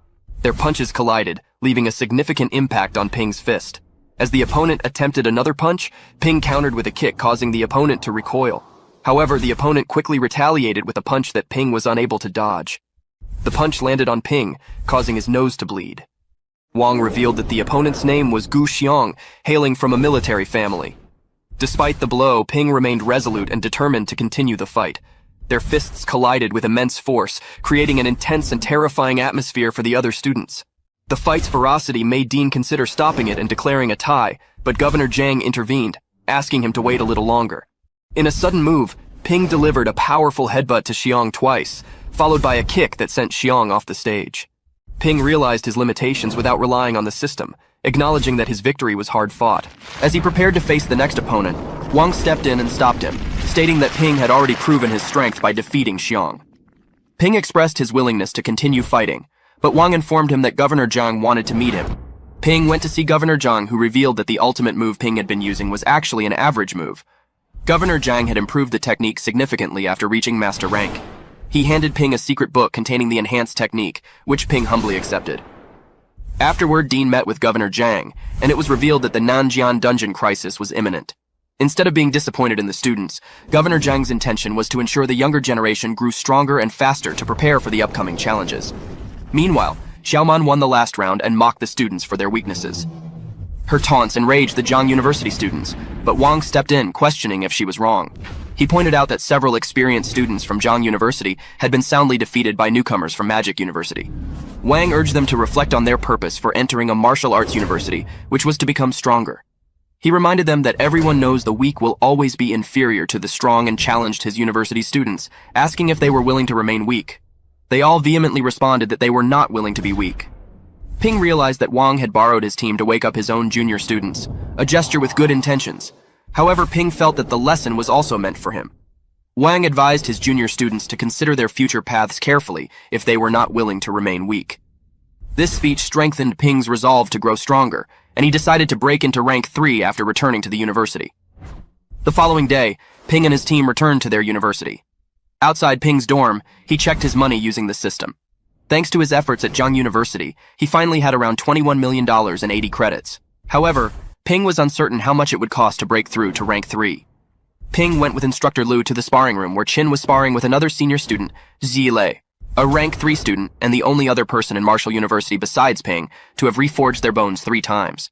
Their punches collided, leaving a significant impact on Ping's fist. As the opponent attempted another punch, Ping countered with a kick, causing the opponent to recoil. However, the opponent quickly retaliated with a punch that Ping was unable to dodge. The punch landed on Ping, causing his nose to bleed. Wang revealed that the opponent's name was Gu Xiong, hailing from a military family. Despite the blow, Ping remained resolute and determined to continue the fight. Their fists collided with immense force, creating an intense and terrifying atmosphere for the other students. The fight's ferocity made Dean consider stopping it and declaring a tie, but Governor Zhang intervened, asking him to wait a little longer. In a sudden move, Ping delivered a powerful headbutt to Xiong twice, followed by a kick that sent Xiong off the stage. Ping realized his limitations without relying on the system, acknowledging that his victory was hard-fought. As he prepared to face the next opponent, Wang stepped in and stopped him, stating that Ping had already proven his strength by defeating Xiong. Ping expressed his willingness to continue fighting, but Wang informed him that Governor Zhang wanted to meet him. Ping went to see Governor Zhang, who revealed that the ultimate move Ping had been using was actually an average move. Governor Zhang had improved the technique significantly after reaching master rank. He handed Ping a secret book containing the enhanced technique, which Ping humbly accepted. Afterward, Dean met with Governor Zhang, and it was revealed that the Nanjian dungeon crisis was imminent. Instead of being disappointed in the students, Governor Zhang's intention was to ensure the younger generation grew stronger and faster to prepare for the upcoming challenges. Meanwhile, Xiaoman won the last round and mocked the students for their weaknesses. Her taunts enraged the Zhang University students, but Wang stepped in, questioning if she was wrong. He pointed out that several experienced students from Zhang University had been soundly defeated by newcomers from Magic University. Wang urged them to reflect on their purpose for entering a martial arts university, which was to become stronger. He reminded them that everyone knows the weak will always be inferior to the strong and challenged his university students, asking if they were willing to remain weak. They all vehemently responded that they were not willing to be weak. Ping realized that Wang had borrowed his team to wake up his own junior students, a gesture with good intentions. However, Ping felt that the lesson was also meant for him. Wang advised his junior students to consider their future paths carefully if they were not willing to remain weak. This speech strengthened Ping's resolve to grow stronger, and he decided to break into rank 3 after returning to the university. The following day, Ping and his team returned to their university. Outside Ping's dorm, he checked his money using the system. Thanks to his efforts at Zhang University, he finally had around $21 million and 80 credits. However, Ping was uncertain how much it would cost to break through to rank 3. Ping went with Instructor Lu to the sparring room where Qin was sparring with another senior student, Zilei, a rank 3 student and the only other person in Martial University besides Ping to have reforged their bones 3 times.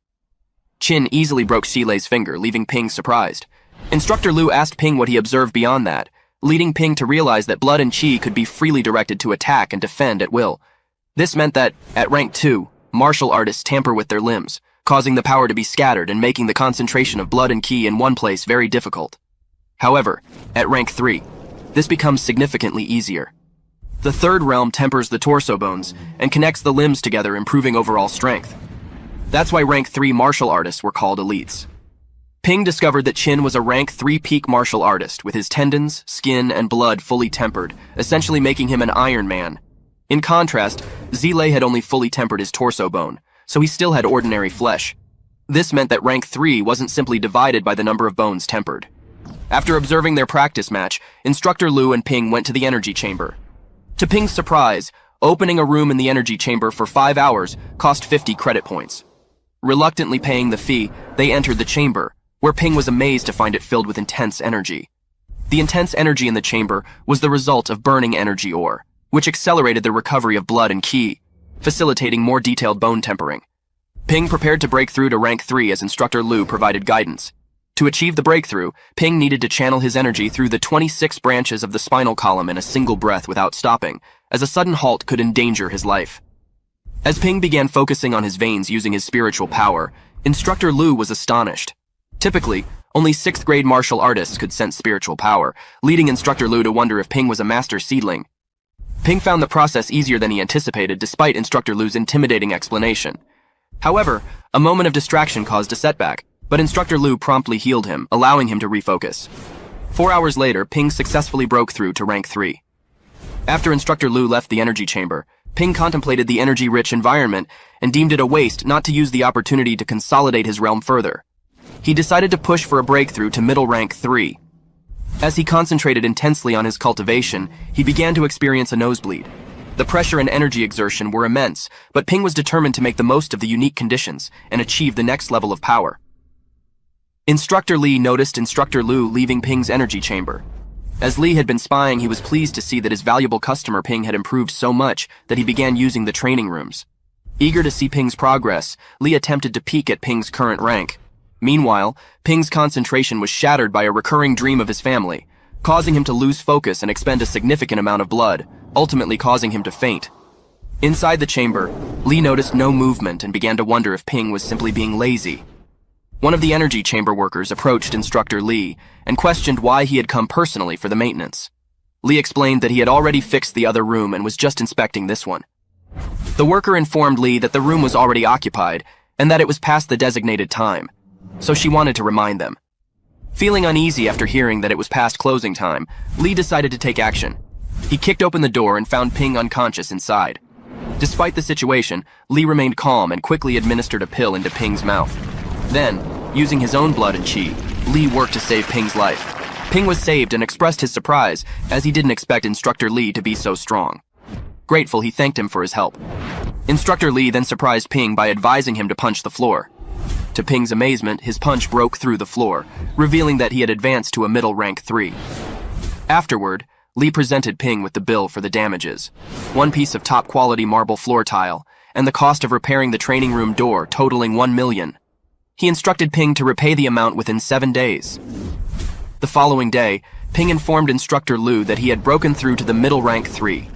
Qin easily broke Zilei's finger, leaving Ping surprised. Instructor Lu asked Ping what he observed beyond that, leading Ping to realize that blood and qi could be freely directed to attack and defend at will. This meant that, at rank 2, martial artists tamper with their limbs, causing the power to be scattered and making the concentration of blood and qi in one place very difficult. However, at rank 3, this becomes significantly easier. The third realm tempers the torso bones and connects the limbs together, improving overall strength. That's why rank 3 martial artists were called elites. Ping discovered that Qin was a rank 3 peak martial artist with his tendons, skin, and blood fully tempered, essentially making him an Iron Man. In contrast, Zilei had only fully tempered his torso bone, so he still had ordinary flesh. This meant that rank 3 wasn't simply divided by the number of bones tempered. After observing their practice match, Instructor Lu and Ping went to the energy chamber. To Ping's surprise, opening a room in the energy chamber for 5 hours cost 50 credit points. Reluctantly paying the fee, they entered the chamber, where Ping was amazed to find it filled with intense energy. The intense energy in the chamber was the result of burning energy ore, which accelerated the recovery of blood and qi, facilitating more detailed bone tempering. Ping prepared to break through to rank 3 as Instructor Lu provided guidance. To achieve the breakthrough, Ping needed to channel his energy through the 26 branches of the spinal column in a single breath without stopping, as a sudden halt could endanger his life. As Ping began focusing on his veins using his spiritual power, Instructor Lu was astonished. Typically, only 6th grade martial artists could sense spiritual power, leading Instructor Lu to wonder if Ping was a master seedling. Ping found the process easier than he anticipated despite Instructor Lu's intimidating explanation. However, a moment of distraction caused a setback, but Instructor Lu promptly healed him, allowing him to refocus. 4 hours later, Ping successfully broke through to rank 3. After Instructor Lu left the energy chamber, Ping contemplated the energy-rich environment and deemed it a waste not to use the opportunity to consolidate his realm further. He decided to push for a breakthrough to middle rank 3. As he concentrated intensely on his cultivation, he began to experience a nosebleed. The pressure and energy exertion were immense, but Ping was determined to make the most of the unique conditions and achieve the next level of power. Instructor Li noticed Instructor Lu leaving Ping's energy chamber. As Li had been spying, he was pleased to see that his valuable customer Ping had improved so much that he began using the training rooms. Eager to see Ping's progress, Li attempted to peek at Ping's current rank. Meanwhile, Ping's concentration was shattered by a recurring dream of his family, causing him to lose focus and expend a significant amount of blood, ultimately causing him to faint. Inside the chamber, Li noticed no movement and began to wonder if Ping was simply being lazy. One of the energy chamber workers approached Instructor Li and questioned why he had come personally for the maintenance. Li explained that he had already fixed the other room and was just inspecting this one. The worker informed Li that the room was already occupied and that it was past the designated time, so she wanted to remind them. Feeling uneasy after hearing that it was past closing time, Li decided to take action. He kicked open the door and found Ping unconscious inside. Despite the situation, Lee remained calm and quickly administered a pill into Ping's mouth. Then, using his own blood and chi, Lee worked to save Ping's life. Ping was saved and expressed his surprise, as he didn't expect Instructor Lee to be so strong. Grateful, he thanked him for his help. Instructor Lee then surprised Ping by advising him to punch the floor. To Ping's amazement, his punch broke through the floor, revealing that he had advanced to a middle rank 3. Afterward, Lee presented Ping with the bill for the damages: 1 piece of top-quality marble floor tile, and the cost of repairing the training room door totaling 1 million. He instructed Ping to repay the amount within 7 days. The following day, Ping informed Instructor Liu that he had broken through to the middle rank 3.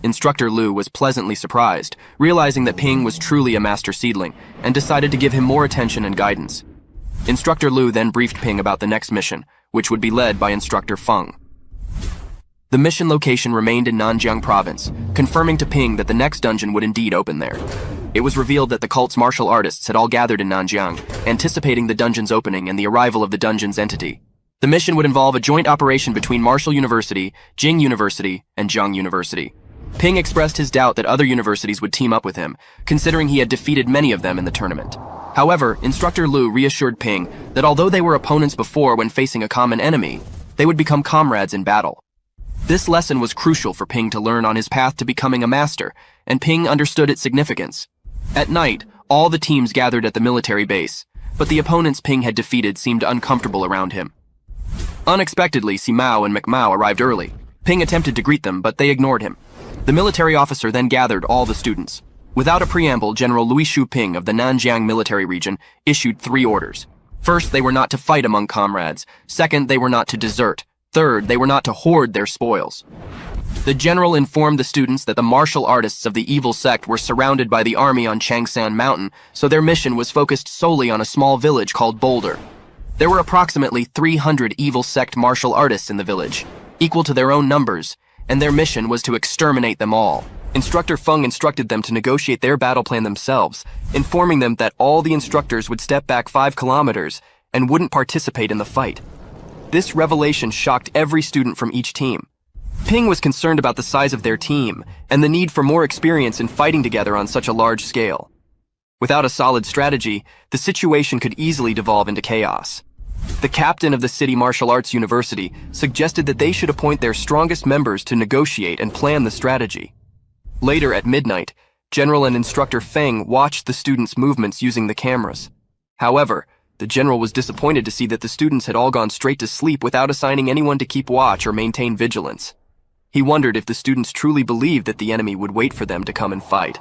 Instructor Liu was pleasantly surprised, realizing that Ping was truly a master seedling, and decided to give him more attention and guidance. Instructor Liu then briefed Ping about the next mission, which would be led by Instructor Fang. The mission location remained in Nanjiang Province, confirming to Ping that the next dungeon would indeed open there. It was revealed that the cult's martial artists had all gathered in Nanjiang, anticipating the dungeon's opening and the arrival of the dungeon's entity. The mission would involve a joint operation between Martial University, Jing University, and Zhang University. Ping expressed his doubt that other universities would team up with him, considering he had defeated many of them in the tournament. However, Instructor Liu reassured Ping that although they were opponents before when facing a common enemy, they would become comrades in battle. This lesson was crucial for Ping to learn on his path to becoming a master, and Ping understood its significance. At night, all the teams gathered at the military base, but the opponents Ping had defeated seemed uncomfortable around him. Unexpectedly, Simao and McMao arrived early. Ping attempted to greet them, but they ignored him. The military officer then gathered all the students. Without a preamble, General Louis Shu Ping of the Nanjiang military region issued 3 orders. First, they were not to fight among comrades. Second, they were not to desert. Third, they were not to hoard their spoils. The general informed the students that the martial artists of the evil sect were surrounded by the army on Changsan Mountain, so their mission was focused solely on a small village called Boulder. There were approximately 300 evil sect martial artists in the village, equal to their own numbers, and their mission was to exterminate them all. Instructor Feng instructed them to negotiate their battle plan themselves, informing them that all the instructors would step back 5 kilometers and wouldn't participate in the fight. This revelation shocked every student from each team. Ping was concerned about the size of their team and the need for more experience in fighting together on such a large scale. Without a solid strategy, the situation could easily devolve into chaos. The captain of the City Martial Arts University suggested that they should appoint their strongest members to negotiate and plan the strategy. Later at midnight, General and Instructor Fang watched the students' movements using the cameras. However, the general was disappointed to see that the students had all gone straight to sleep without assigning anyone to keep watch or maintain vigilance. He wondered if the students truly believed that the enemy would wait for them to come and fight.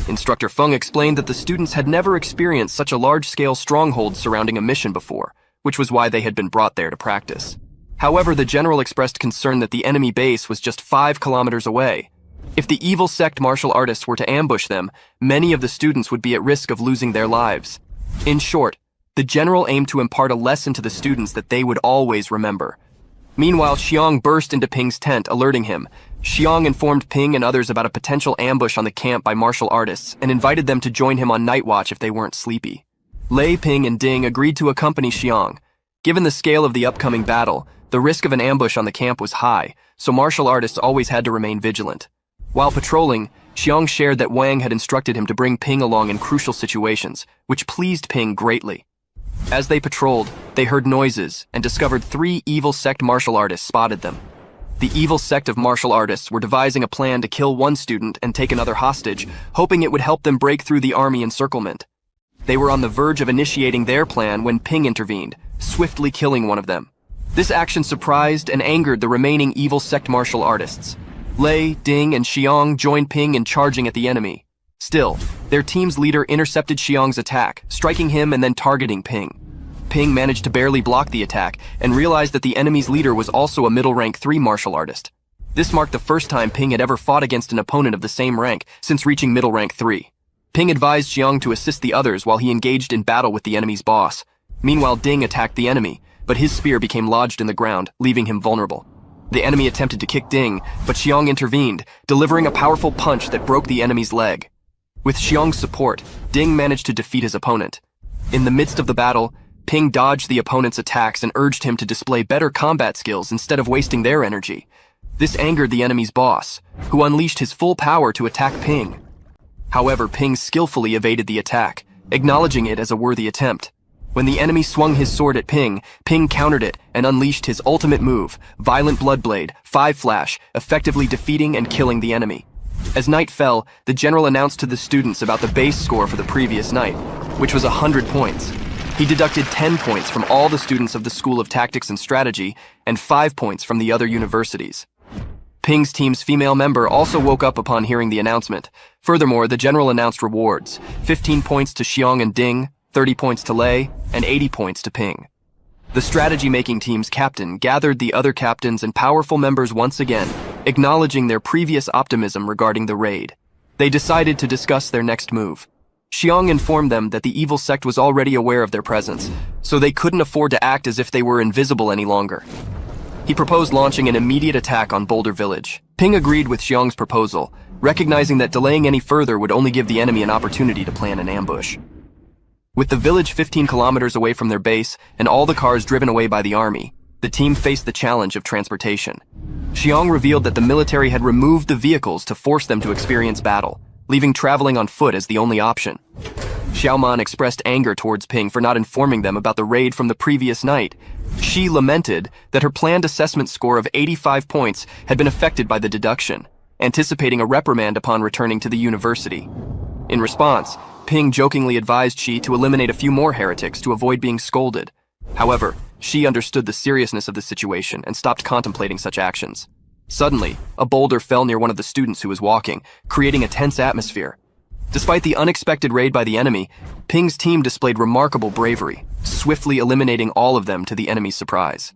Instructor Feng explained that the students had never experienced such a large-scale stronghold surrounding a mission before, which was why they had been brought there to practice. However, the general expressed concern that the enemy base was just 5 kilometers away. If the evil sect martial artists were to ambush them, many of the students would be at risk of losing their lives. In short, the general aimed to impart a lesson to the students that they would always remember. Meanwhile, Xiong burst into Ping's tent, alerting him. Xiong informed Ping and others about a potential ambush on the camp by martial artists and invited them to join him on night watch if they weren't sleepy. Lei, Ping, and Ding agreed to accompany Xiong. Given the scale of the upcoming battle, the risk of an ambush on the camp was high, so martial artists always had to remain vigilant. While patrolling, Xiong shared that Wang had instructed him to bring Ping along in crucial situations, which pleased Ping greatly. As they patrolled, they heard noises and discovered 3 evil sect martial artists spotted them. The evil sect of martial artists were devising a plan to kill one student and take another hostage, hoping it would help them break through the army encirclement. They were on the verge of initiating their plan when Ping intervened, swiftly killing one of them. This action surprised and angered the remaining evil sect martial artists. Lei, Ding, and Xiong joined Ping in charging at the enemy. Still, their team's leader intercepted Xiong's attack, striking him and then targeting Ping. Ping managed to barely block the attack and realized that the enemy's leader was also a middle rank 3 martial artist. This marked the first time Ping had ever fought against an opponent of the same rank since reaching middle rank 3. Ping advised Xiong to assist the others while he engaged in battle with the enemy's boss. Meanwhile, Ding attacked the enemy, but his spear became lodged in the ground, leaving him vulnerable. The enemy attempted to kick Ding, but Xiong intervened, delivering a powerful punch that broke the enemy's leg. With Xiong's support, Ding managed to defeat his opponent. In the midst of the battle, Ping dodged the opponent's attacks and urged him to display better combat skills instead of wasting their energy. This angered the enemy's boss, who unleashed his full power to attack Ping. However, Ping skillfully evaded the attack, acknowledging it as a worthy attempt. When the enemy swung his sword at Ping, Ping countered it and unleashed his ultimate move, Violent Bloodblade, 5 Flash, effectively defeating and killing the enemy. As night fell, the general announced to the students about the base score for the previous night, which was 100 points. He deducted 10 points from all the students of the School of Tactics and Strategy and 5 points from the other universities. Ping's team's female member also woke up upon hearing the announcement. Furthermore, the general announced rewards, 15 points to Xiong and Ding, 30 points to Lei, and 80 points to Ping. The strategy-making team's captain gathered the other captains and powerful members once again, acknowledging their previous optimism regarding the raid. They decided to discuss their next move. Xiong informed them that the evil sect was already aware of their presence, so they couldn't afford to act as if they were invisible any longer. He proposed launching an immediate attack on Boulder Village. Ping agreed with Xiong's proposal, recognizing that delaying any further would only give the enemy an opportunity to plan an ambush. With the village 15 kilometers away from their base and all the cars driven away by the army, the team faced the challenge of transportation. Xiong revealed that the military had removed the vehicles to force them to experience battle, leaving traveling on foot as the only option. Xiaoman expressed anger towards Ping for not informing them about the raid from the previous night. She lamented that her planned assessment score of 85 points had been affected by the deduction, anticipating a reprimand upon returning to the university. In response, Ping jokingly advised Shi to eliminate a few more heretics to avoid being scolded. However, Shi understood the seriousness of the situation and stopped contemplating such actions. Suddenly, a boulder fell near one of the students who was walking, creating a tense atmosphere. Despite the unexpected raid by the enemy, Ping's team displayed remarkable bravery, swiftly eliminating all of them to the enemy's surprise.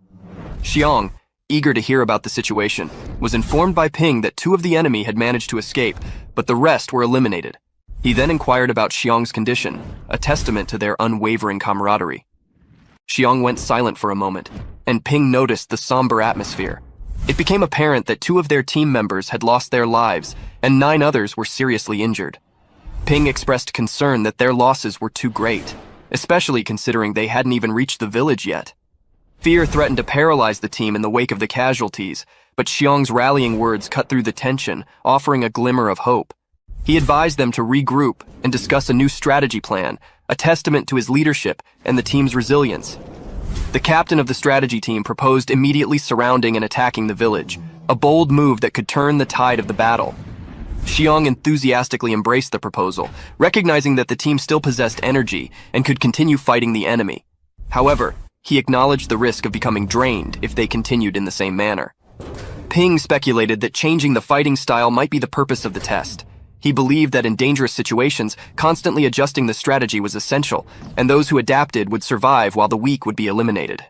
Xiong, eager to hear about the situation, was informed by Ping that 2 of the enemy had managed to escape, but the rest were eliminated. He then inquired about Xiong's condition, a testament to their unwavering camaraderie. Xiong went silent for a moment, and Ping noticed the somber atmosphere. It became apparent that 2 of their team members had lost their lives, and 9 others were seriously injured. Ping expressed concern that their losses were too great, especially considering they hadn't even reached the village yet. Fear threatened to paralyze the team in the wake of the casualties, but Xiong's rallying words cut through the tension, offering a glimmer of hope. He advised them to regroup and discuss a new strategy plan, a testament to his leadership and the team's resilience. The captain of the strategy team proposed immediately surrounding and attacking the village, a bold move that could turn the tide of the battle. Xiong enthusiastically embraced the proposal, recognizing that the team still possessed energy and could continue fighting the enemy. However, he acknowledged the risk of becoming drained if they continued in the same manner. Ping speculated that changing the fighting style might be the purpose of the test. He believed that in dangerous situations, constantly adjusting the strategy was essential, and those who adapted would survive while the weak would be eliminated.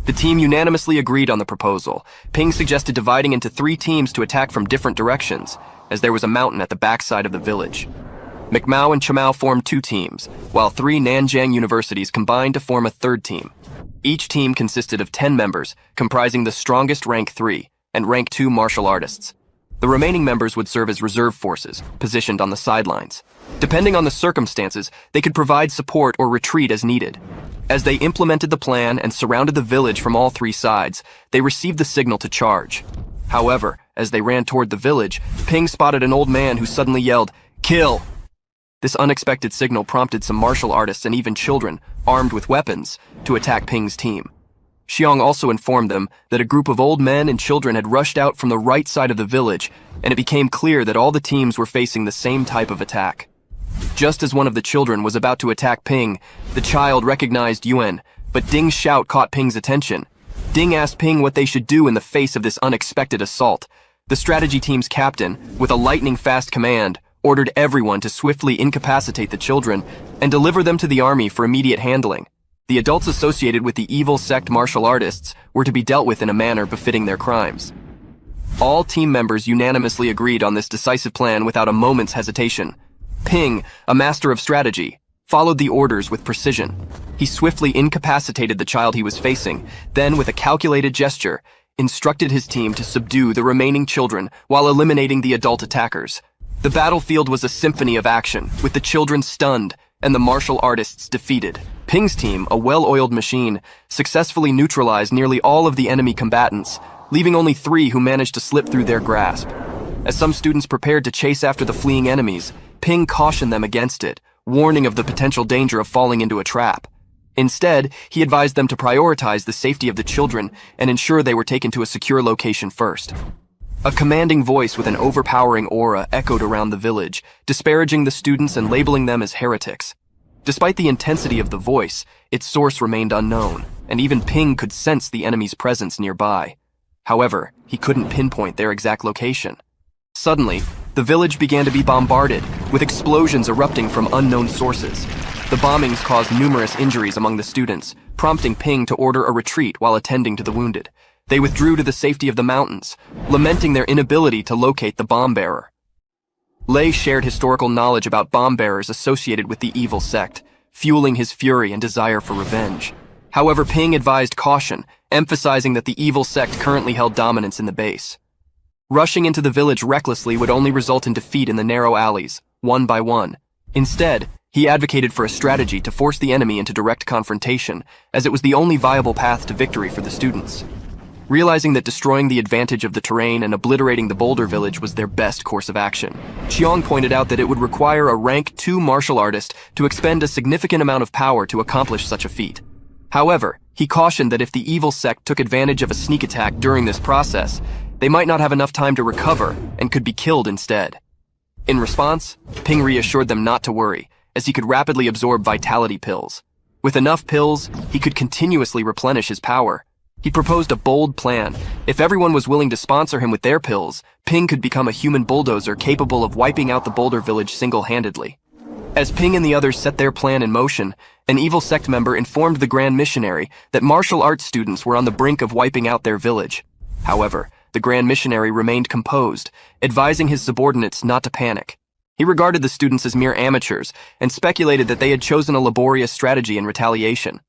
The team unanimously agreed on the proposal. Ping suggested dividing into 3 teams to attack from different directions, as there was a mountain at the backside of the village. McMao and Chamao formed 2 teams, while 3 Nanjing universities combined to form a 3rd team. Each team consisted of 10 members, comprising the strongest rank 3 and rank 2 martial artists. The remaining members would serve as reserve forces, positioned on the sidelines. Depending on the circumstances, they could provide support or retreat as needed. As they implemented the plan and surrounded the village from all 3 sides, they received the signal to charge. However, as they ran toward the village, Ping spotted an old man who suddenly yelled, "Kill!" This unexpected signal prompted some martial artists and even children, armed with weapons, to attack Ping's team. Xiong also informed them that a group of old men and children had rushed out from the right side of the village, and it became clear that all the teams were facing the same type of attack. Just as one of the children was about to attack Ping, the child recognized Yuan, but Ding's shout caught Ping's attention. Ding asked Ping what they should do in the face of this unexpected assault. The strategy team's captain, with a lightning-fast command, ordered everyone to swiftly incapacitate the children and deliver them to the army for immediate handling. The adults associated with the evil sect martial artists were to be dealt with in a manner befitting their crimes. All team members unanimously agreed on this decisive plan without a moment's hesitation. Ping, a master of strategy, followed the orders with precision. He swiftly incapacitated the child he was facing, then with a calculated gesture, instructed his team to subdue the remaining children while eliminating the adult attackers. The battlefield was a symphony of action, with the children stunned and the martial artists defeated. Ping's team, a well-oiled machine, successfully neutralized nearly all of the enemy combatants, leaving only 3 who managed to slip through their grasp. As some students prepared to chase after the fleeing enemies, Ping cautioned them against it, warning of the potential danger of falling into a trap. Instead, he advised them to prioritize the safety of the children and ensure they were taken to a secure location first. A commanding voice with an overpowering aura echoed around the village, disparaging the students and labeling them as heretics. Despite the intensity of the voice, its source remained unknown, and even Ping could sense the enemy's presence nearby. However, he couldn't pinpoint their exact location. Suddenly, the village began to be bombarded, with explosions erupting from unknown sources. The bombings caused numerous injuries among the students, prompting Ping to order a retreat while attending to the wounded. They withdrew to the safety of the mountains, lamenting their inability to locate the bomb bearer. Lei shared historical knowledge about bomb bearers associated with the evil sect, fueling his fury and desire for revenge. However, Ping advised caution, emphasizing that the evil sect currently held dominance in the base. Rushing into the village recklessly would only result in defeat in the narrow alleys, one by one. Instead, he advocated for a strategy to force the enemy into direct confrontation, as it was the only viable path to victory for the students. Realizing that destroying the advantage of the terrain and obliterating the boulder village was their best course of action, Xiong pointed out that it would require a rank 2 martial artist to expend a significant amount of power to accomplish such a feat. However, he cautioned that if the evil sect took advantage of a sneak attack during this process, they might not have enough time to recover and could be killed instead. In response, Ping reassured them not to worry, as he could rapidly absorb vitality pills. With enough pills, he could continuously replenish his power. He proposed a bold plan. If everyone was willing to sponsor him with their pills, Ping could become a human bulldozer capable of wiping out the boulder village single-handedly. As Ping and the others set their plan in motion, an evil sect member informed the Grand Missionary that martial arts students were on the brink of wiping out their village. However, the Grand Missionary remained composed, advising his subordinates not to panic. He regarded the students as mere amateurs and speculated that they had chosen a laborious strategy in retaliation.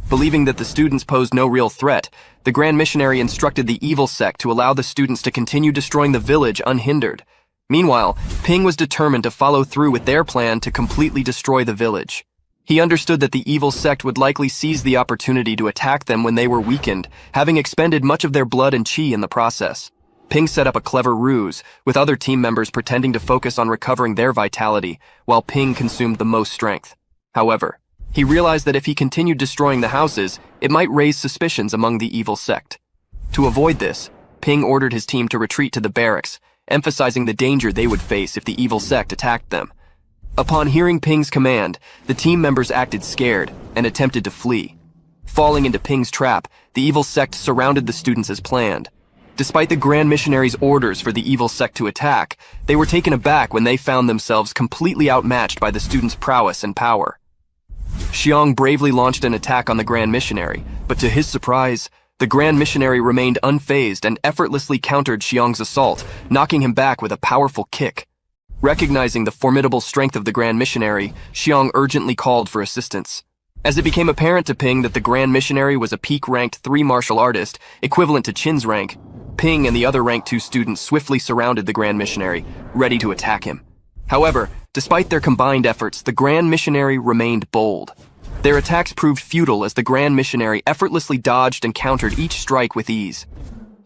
Believing that the students posed no real threat, the Grand Missionary instructed the evil sect to allow the students to continue destroying the village unhindered. Meanwhile, Ping was determined to follow through with their plan to completely destroy the village. He understood that the evil sect would likely seize the opportunity to attack them when they were weakened, having expended much of their blood and chi in the process. Ping set up a clever ruse, with other team members pretending to focus on recovering their vitality, while Ping consumed the most strength. However, he realized that if he continued destroying the houses, it might raise suspicions among the evil sect. To avoid this, Ping ordered his team to retreat to the barracks, emphasizing the danger they would face if the evil sect attacked them. Upon hearing Ping's command, the team members acted scared and attempted to flee. Falling into Ping's trap, the evil sect surrounded the students as planned. Despite the Grand Missionary's orders for the evil sect to attack, they were taken aback when they found themselves completely outmatched by the students' prowess and power. Xiong bravely launched an attack on the Grand Missionary, but to his surprise, the Grand Missionary remained unfazed and effortlessly countered Xiong's assault, knocking him back with a powerful kick. Recognizing the formidable strength of the Grand Missionary, Xiong urgently called for assistance. As it became apparent to Ping that the Grand Missionary was a peak-ranked 3 martial artist, equivalent to Qin's rank, Ping and the other rank 2 students swiftly surrounded the Grand Missionary, ready to attack him. However, despite their combined efforts, the Grand Missionary remained bold. Their attacks proved futile as the Grand Missionary effortlessly dodged and countered each strike with ease.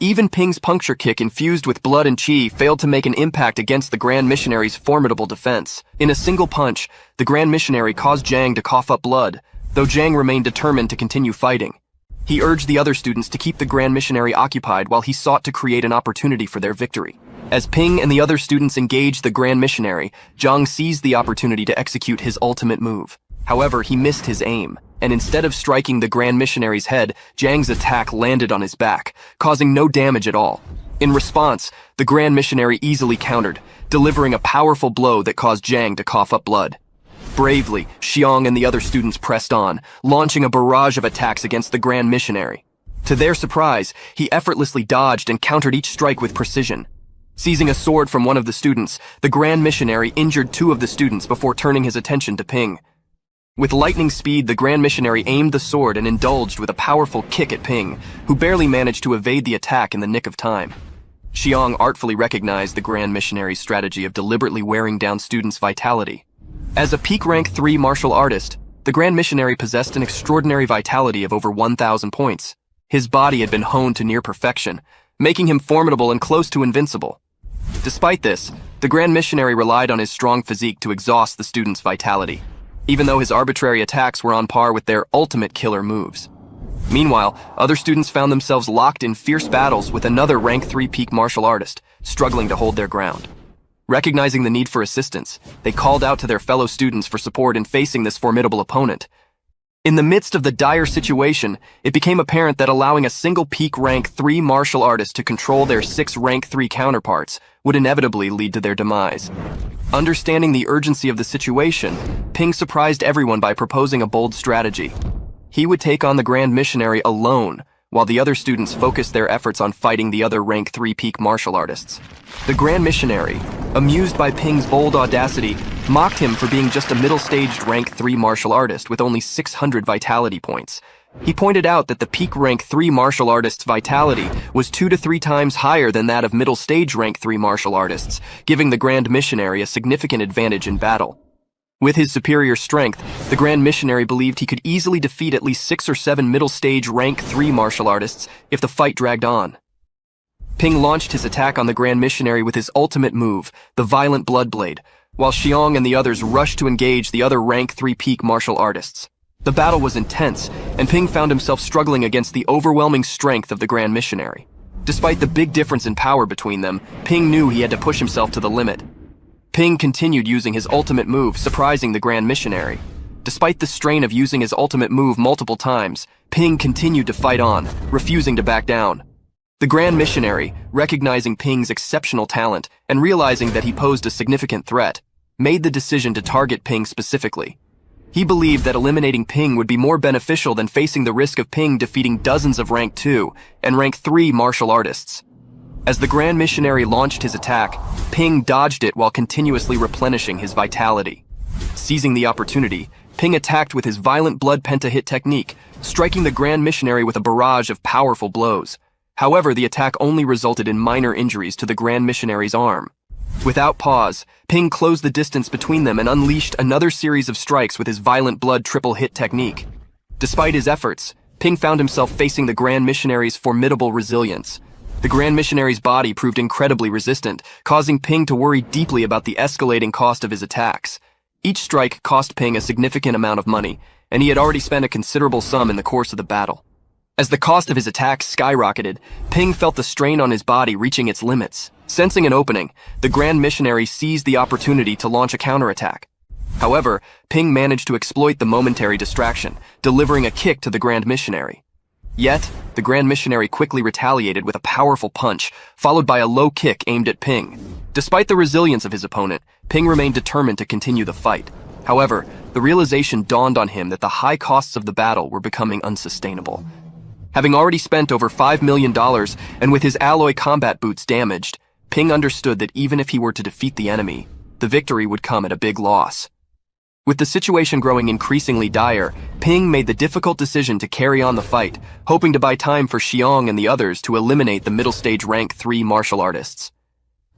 Even Ping's puncture kick infused with blood and chi failed to make an impact against the Grand Missionary's formidable defense. In a single punch, the Grand Missionary caused Zhang to cough up blood, though Zhang remained determined to continue fighting. He urged the other students to keep the Grand Missionary occupied while he sought to create an opportunity for their victory. As Ping and the other students engaged the Grand Missionary, Zhang seized the opportunity to execute his ultimate move. However, he missed his aim, and instead of striking the Grand Missionary's head, Zhang's attack landed on his back, causing no damage at all. In response, the Grand Missionary easily countered, delivering a powerful blow that caused Zhang to cough up blood. Bravely, Xiong and the other students pressed on, launching a barrage of attacks against the Grand Missionary. To their surprise, he effortlessly dodged and countered each strike with precision. Seizing a sword from one of the students, the Grand Missionary injured 2 of the students before turning his attention to Ping. With lightning speed, the Grand Missionary aimed the sword and indulged with a powerful kick at Ping, who barely managed to evade the attack in the nick of time. Xiong artfully recognized the Grand Missionary's strategy of deliberately wearing down students' vitality. As a peak rank 3 martial artist, the Grand Missionary possessed an extraordinary vitality of over 1,000 points. His body had been honed to near perfection, making him formidable and close to invincible. Despite this, the Grand Missionary relied on his strong physique to exhaust the student's vitality, even though his arbitrary attacks were on par with their ultimate killer moves. Meanwhile, other students found themselves locked in fierce battles with another rank 3 peak martial artist, struggling to hold their ground. Recognizing the need for assistance, they called out to their fellow students for support in facing this formidable opponent. In the midst of the dire situation, it became apparent that allowing a single peak rank 3 martial artist to control their 6 rank 3 counterparts would inevitably lead to their demise. Understanding the urgency of the situation, Ping surprised everyone by proposing a bold strategy. He would take on the Grand Missionary alone, while the other students focused their efforts on fighting the other rank 3 peak martial artists. The Grand Missionary, amused by Ping's bold audacity, mocked him for being just a middle-staged rank 3 martial artist with only 600 vitality points. He pointed out that the peak rank 3 martial artist's vitality was 2 to 3 times higher than that of middle-stage rank 3 martial artists, giving the Grand Missionary a significant advantage in battle. With his superior strength, the Grand Missionary believed he could easily defeat at least 6 or 7 middle-stage rank 3 martial artists if the fight dragged on. Ping launched his attack on the Grand Missionary with his ultimate move, the Violent Blood Blade, while Xiong and the others rushed to engage the other rank 3 peak martial artists. The battle was intense, and Ping found himself struggling against the overwhelming strength of the Grand Missionary. Despite the big difference in power between them, Ping knew he had to push himself to the limit. Ping continued using his ultimate move, surprising the Grand Missionary. Despite the strain of using his ultimate move multiple times, Ping continued to fight on, refusing to back down. The Grand Missionary, recognizing Ping's exceptional talent and realizing that he posed a significant threat, made the decision to target Ping specifically. He believed that eliminating Ping would be more beneficial than facing the risk of Ping defeating dozens of rank 2 and rank 3 martial artists. As the Grand Missionary launched his attack, Ping dodged it while continuously replenishing his vitality. Seizing the opportunity, Ping attacked with his Violent Blood Penta-Hit technique, striking the Grand Missionary with a barrage of powerful blows. However, the attack only resulted in minor injuries to the Grand Missionary's arm. Without pause, Ping closed the distance between them and unleashed another series of strikes with his Violent Blood Triple-Hit technique. Despite his efforts, Ping found himself facing the Grand Missionary's formidable resilience. The Grand Missionary's body proved incredibly resistant, causing Ping to worry deeply about the escalating cost of his attacks. Each strike cost Ping a significant amount of money, and he had already spent a considerable sum in the course of the battle. As the cost of his attacks skyrocketed, Ping felt the strain on his body reaching its limits. Sensing an opening, the Grand Missionary seized the opportunity to launch a counterattack. However, Ping managed to exploit the momentary distraction, delivering a kick to the Grand Missionary. Yet, the Grand Missionary quickly retaliated with a powerful punch, followed by a low kick aimed at Ping. Despite the resilience of his opponent, Ping remained determined to continue the fight. However, the realization dawned on him that the high costs of the battle were becoming unsustainable. Having already spent over $5 million and with his alloy combat boots damaged, Ping understood that even if he were to defeat the enemy, the victory would come at a big loss. With the situation growing increasingly dire, Ping made the difficult decision to carry on the fight, hoping to buy time for Xiong and the others to eliminate the middle-stage rank 3 martial artists.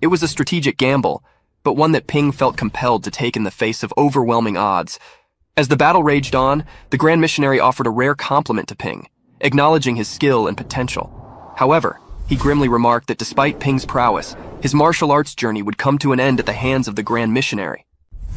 It was a strategic gamble, but one that Ping felt compelled to take in the face of overwhelming odds. As the battle raged on, the Grand Missionary offered a rare compliment to Ping, acknowledging his skill and potential. However, he grimly remarked that despite Ping's prowess, his martial arts journey would come to an end at the hands of the Grand Missionary.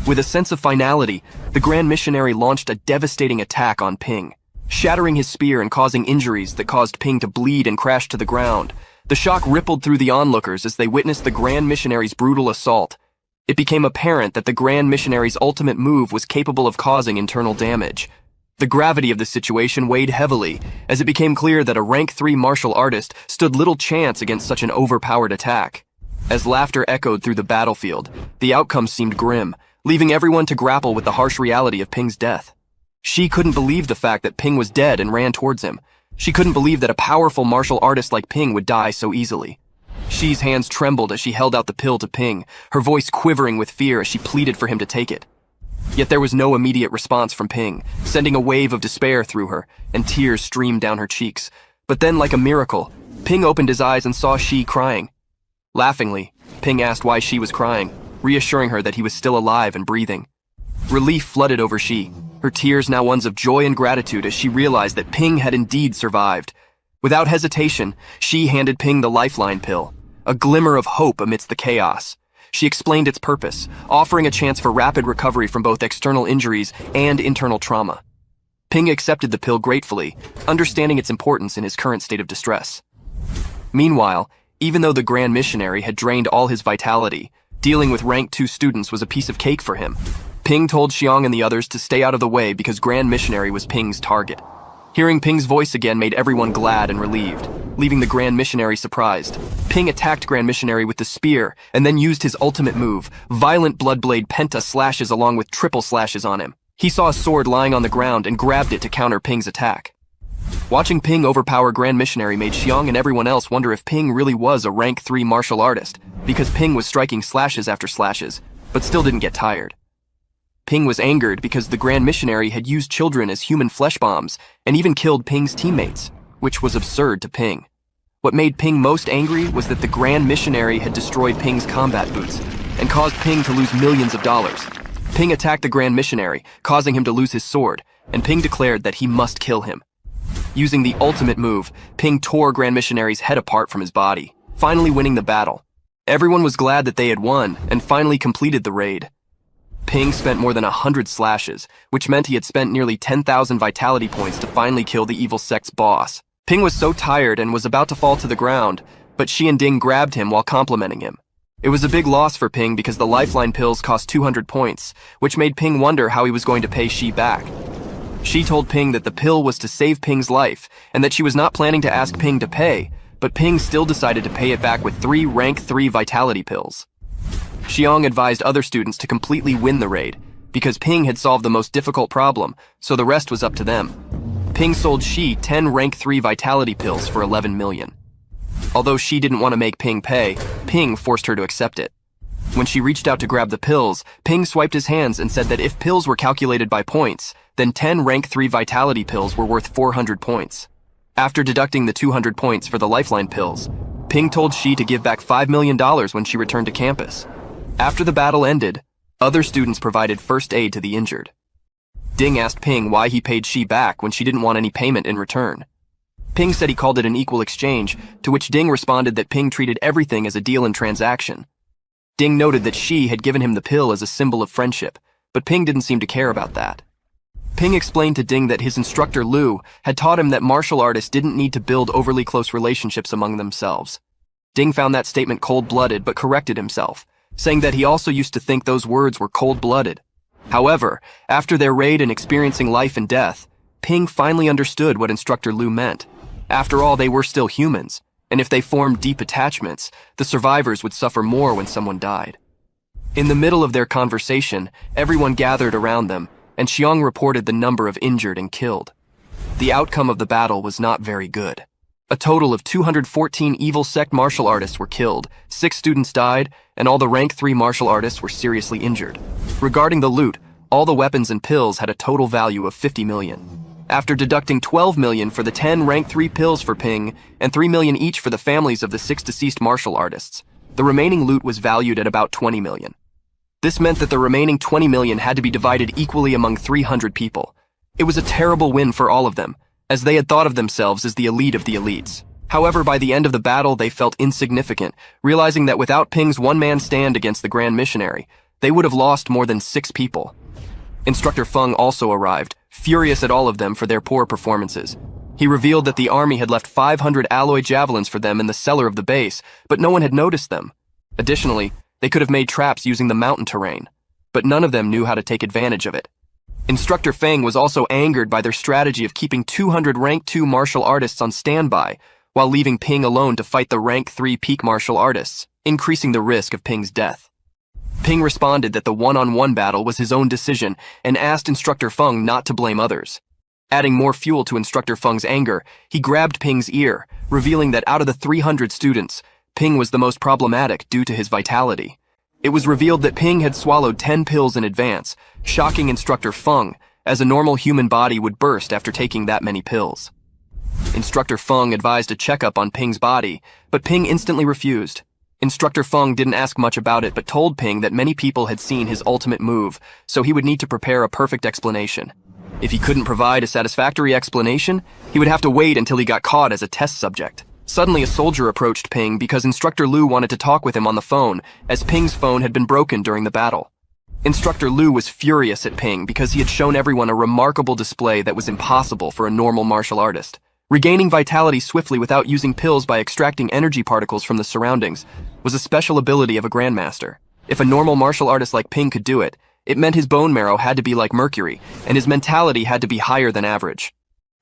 With a sense of finality, the Grand Missionary launched a devastating attack on Ping, shattering his spear and causing injuries that caused Ping to bleed and crash to the ground. The shock rippled through the onlookers as they witnessed the Grand Missionary's brutal assault. It became apparent that the Grand Missionary's ultimate move was capable of causing internal damage. The gravity of the situation weighed heavily, as it became clear that a rank 3 martial artist stood little chance against such an overpowered attack. As laughter echoed through the battlefield, the outcome seemed grim, leaving everyone to grapple with the harsh reality of Ping's death. She couldn't believe the fact that Ping was dead and ran towards him. She couldn't believe that a powerful martial artist like Ping would die so easily. Xi's hands trembled as she held out the pill to Ping, her voice quivering with fear as she pleaded for him to take it. Yet there was no immediate response from Ping, sending a wave of despair through her, and tears streamed down her cheeks. But then, like a miracle, Ping opened his eyes and saw Xi crying. Laughingly, Ping asked why Xi was crying, reassuring her that he was still alive and breathing. Relief flooded over Xi, her tears now ones of joy and gratitude as she realized that Ping had indeed survived. Without hesitation, she handed Ping the lifeline pill, a glimmer of hope amidst the chaos. She explained its purpose, offering a chance for rapid recovery from both external injuries and internal trauma. Ping accepted the pill gratefully, understanding its importance in his current state of distress. Meanwhile, even though the Grand Missionary had drained all his vitality, dealing with Rank 2 students was a piece of cake for him. Ping told Xiang and the others to stay out of the way because Grand Missionary was Ping's target. Hearing Ping's voice again made everyone glad and relieved, leaving the Grand Missionary surprised. Ping attacked Grand Missionary with the spear and then used his ultimate move, violent Bloodblade Penta slashes along with triple slashes on him. He saw a sword lying on the ground and grabbed it to counter Ping's attack. Watching Ping overpower Grand Missionary made Xiang and everyone else wonder if Ping really was a Rank 3 martial artist, because Ping was striking slashes after slashes, but still didn't get tired. Ping was angered because the Grand Missionary had used children as human flesh bombs and even killed Ping's teammates, which was absurd to Ping. What made Ping most angry was that the Grand Missionary had destroyed Ping's combat boots and caused Ping to lose millions of dollars. Ping attacked the Grand Missionary, causing him to lose his sword, and Ping declared that he must kill him. Using the ultimate move, Ping tore Grand Missionary's head apart from his body, finally winning the battle. Everyone was glad that they had won and finally completed the raid. Ping spent more than 100 slashes, which meant he had spent nearly 10,000 vitality points to finally kill the evil sect's boss. Ping was so tired and was about to fall to the ground, but Shi and Ding grabbed him while complimenting him. It was a big loss for Ping because the lifeline pills cost 200 points, which made Ping wonder how he was going to pay Shi back. Shi told Ping that the pill was to save Ping's life, and that she was not planning to ask Ping to pay, but Ping still decided to pay it back with 3 Rank 3 vitality pills. Xiang advised other students to completely win the raid, because Ping had solved the most difficult problem, so the rest was up to them. Ping sold Shi 10 Rank 3 vitality pills for 11 million. Although Shi didn't want to make Ping pay, Ping forced her to accept it. When she reached out to grab the pills, Ping swiped his hands and said that if pills were calculated by points, then 10 Rank 3 vitality pills were worth 400 points. After deducting the 200 points for the lifeline pills, Ping told Shi to give back $5 million when she returned to campus. After the battle ended, other students provided first aid to the injured. Ding asked Ping why he paid Shi back when she didn't want any payment in return. Ping said he called it an equal exchange, to which Ding responded that Ping treated everything as a deal and transaction. Ding noted that Shi had given him the pill as a symbol of friendship, but Ping didn't seem to care about that. Ping explained to Ding that his instructor Lu had taught him that martial artists didn't need to build overly close relationships among themselves. Ding found that statement cold-blooded but corrected himself, saying that he also used to think those words were cold-blooded. However, after their raid and experiencing life and death, Ping finally understood what instructor Lu meant. After all, they were still humans, and if they formed deep attachments, the survivors would suffer more when someone died. In the middle of their conversation, everyone gathered around them, and Xiang reported the number of injured and killed. The outcome of the battle was not very good. A total of 214 evil sect martial artists were killed, 6 students died, and all the Rank 3 martial artists were seriously injured. Regarding the loot, all the weapons and pills had a total value of 50 million. After deducting 12 million for the 10 Rank 3 pills for Ping, and 3 million each for the families of the 6 deceased martial artists, the remaining loot was valued at about 20 million. This meant that the remaining 20 million had to be divided equally among 300 people. It was a terrible win for all of them, as they had thought of themselves as the elite of the elites. However, by the end of the battle, they felt insignificant, realizing that without Ping's one-man stand against the Grand Missionary, they would have lost more than 6 people. Instructor Fang also arrived, furious at all of them for their poor performances. He revealed that the army had left 500 alloy javelins for them in the cellar of the base, but no one had noticed them. Additionally, they could have made traps using the mountain terrain, but none of them knew how to take advantage of it. Instructor Fang was also angered by their strategy of keeping 200 Rank 2 martial artists on standby, while leaving Ping alone to fight the Rank 3 peak martial artists, increasing the risk of Ping's death. Ping responded that the one-on-one battle was his own decision and asked Instructor Fang not to blame others. Adding more fuel to Instructor Feng's anger, he grabbed Ping's ear, revealing that out of the 300 students, Ping was the most problematic due to his vitality. It was revealed that Ping had swallowed 10 pills in advance, shocking Instructor Feng, as a normal human body would burst after taking that many pills. Instructor Feng advised a checkup on Ping's body, but Ping instantly refused. Instructor Feng didn't ask much about it but told Ping that many people had seen his ultimate move, so he would need to prepare a perfect explanation. If he couldn't provide a satisfactory explanation, he would have to wait until he got caught as a test subject. Suddenly, a soldier approached Ping because Instructor Lu wanted to talk with him on the phone, as Ping's phone had been broken during the battle. Instructor Lu was furious at Ping because he had shown everyone a remarkable display that was impossible for a normal martial artist. Regaining vitality swiftly without using pills by extracting energy particles from the surroundings was a special ability of a grandmaster. If a normal martial artist like Ping could do it, it meant his bone marrow had to be like mercury, and his mentality had to be higher than average.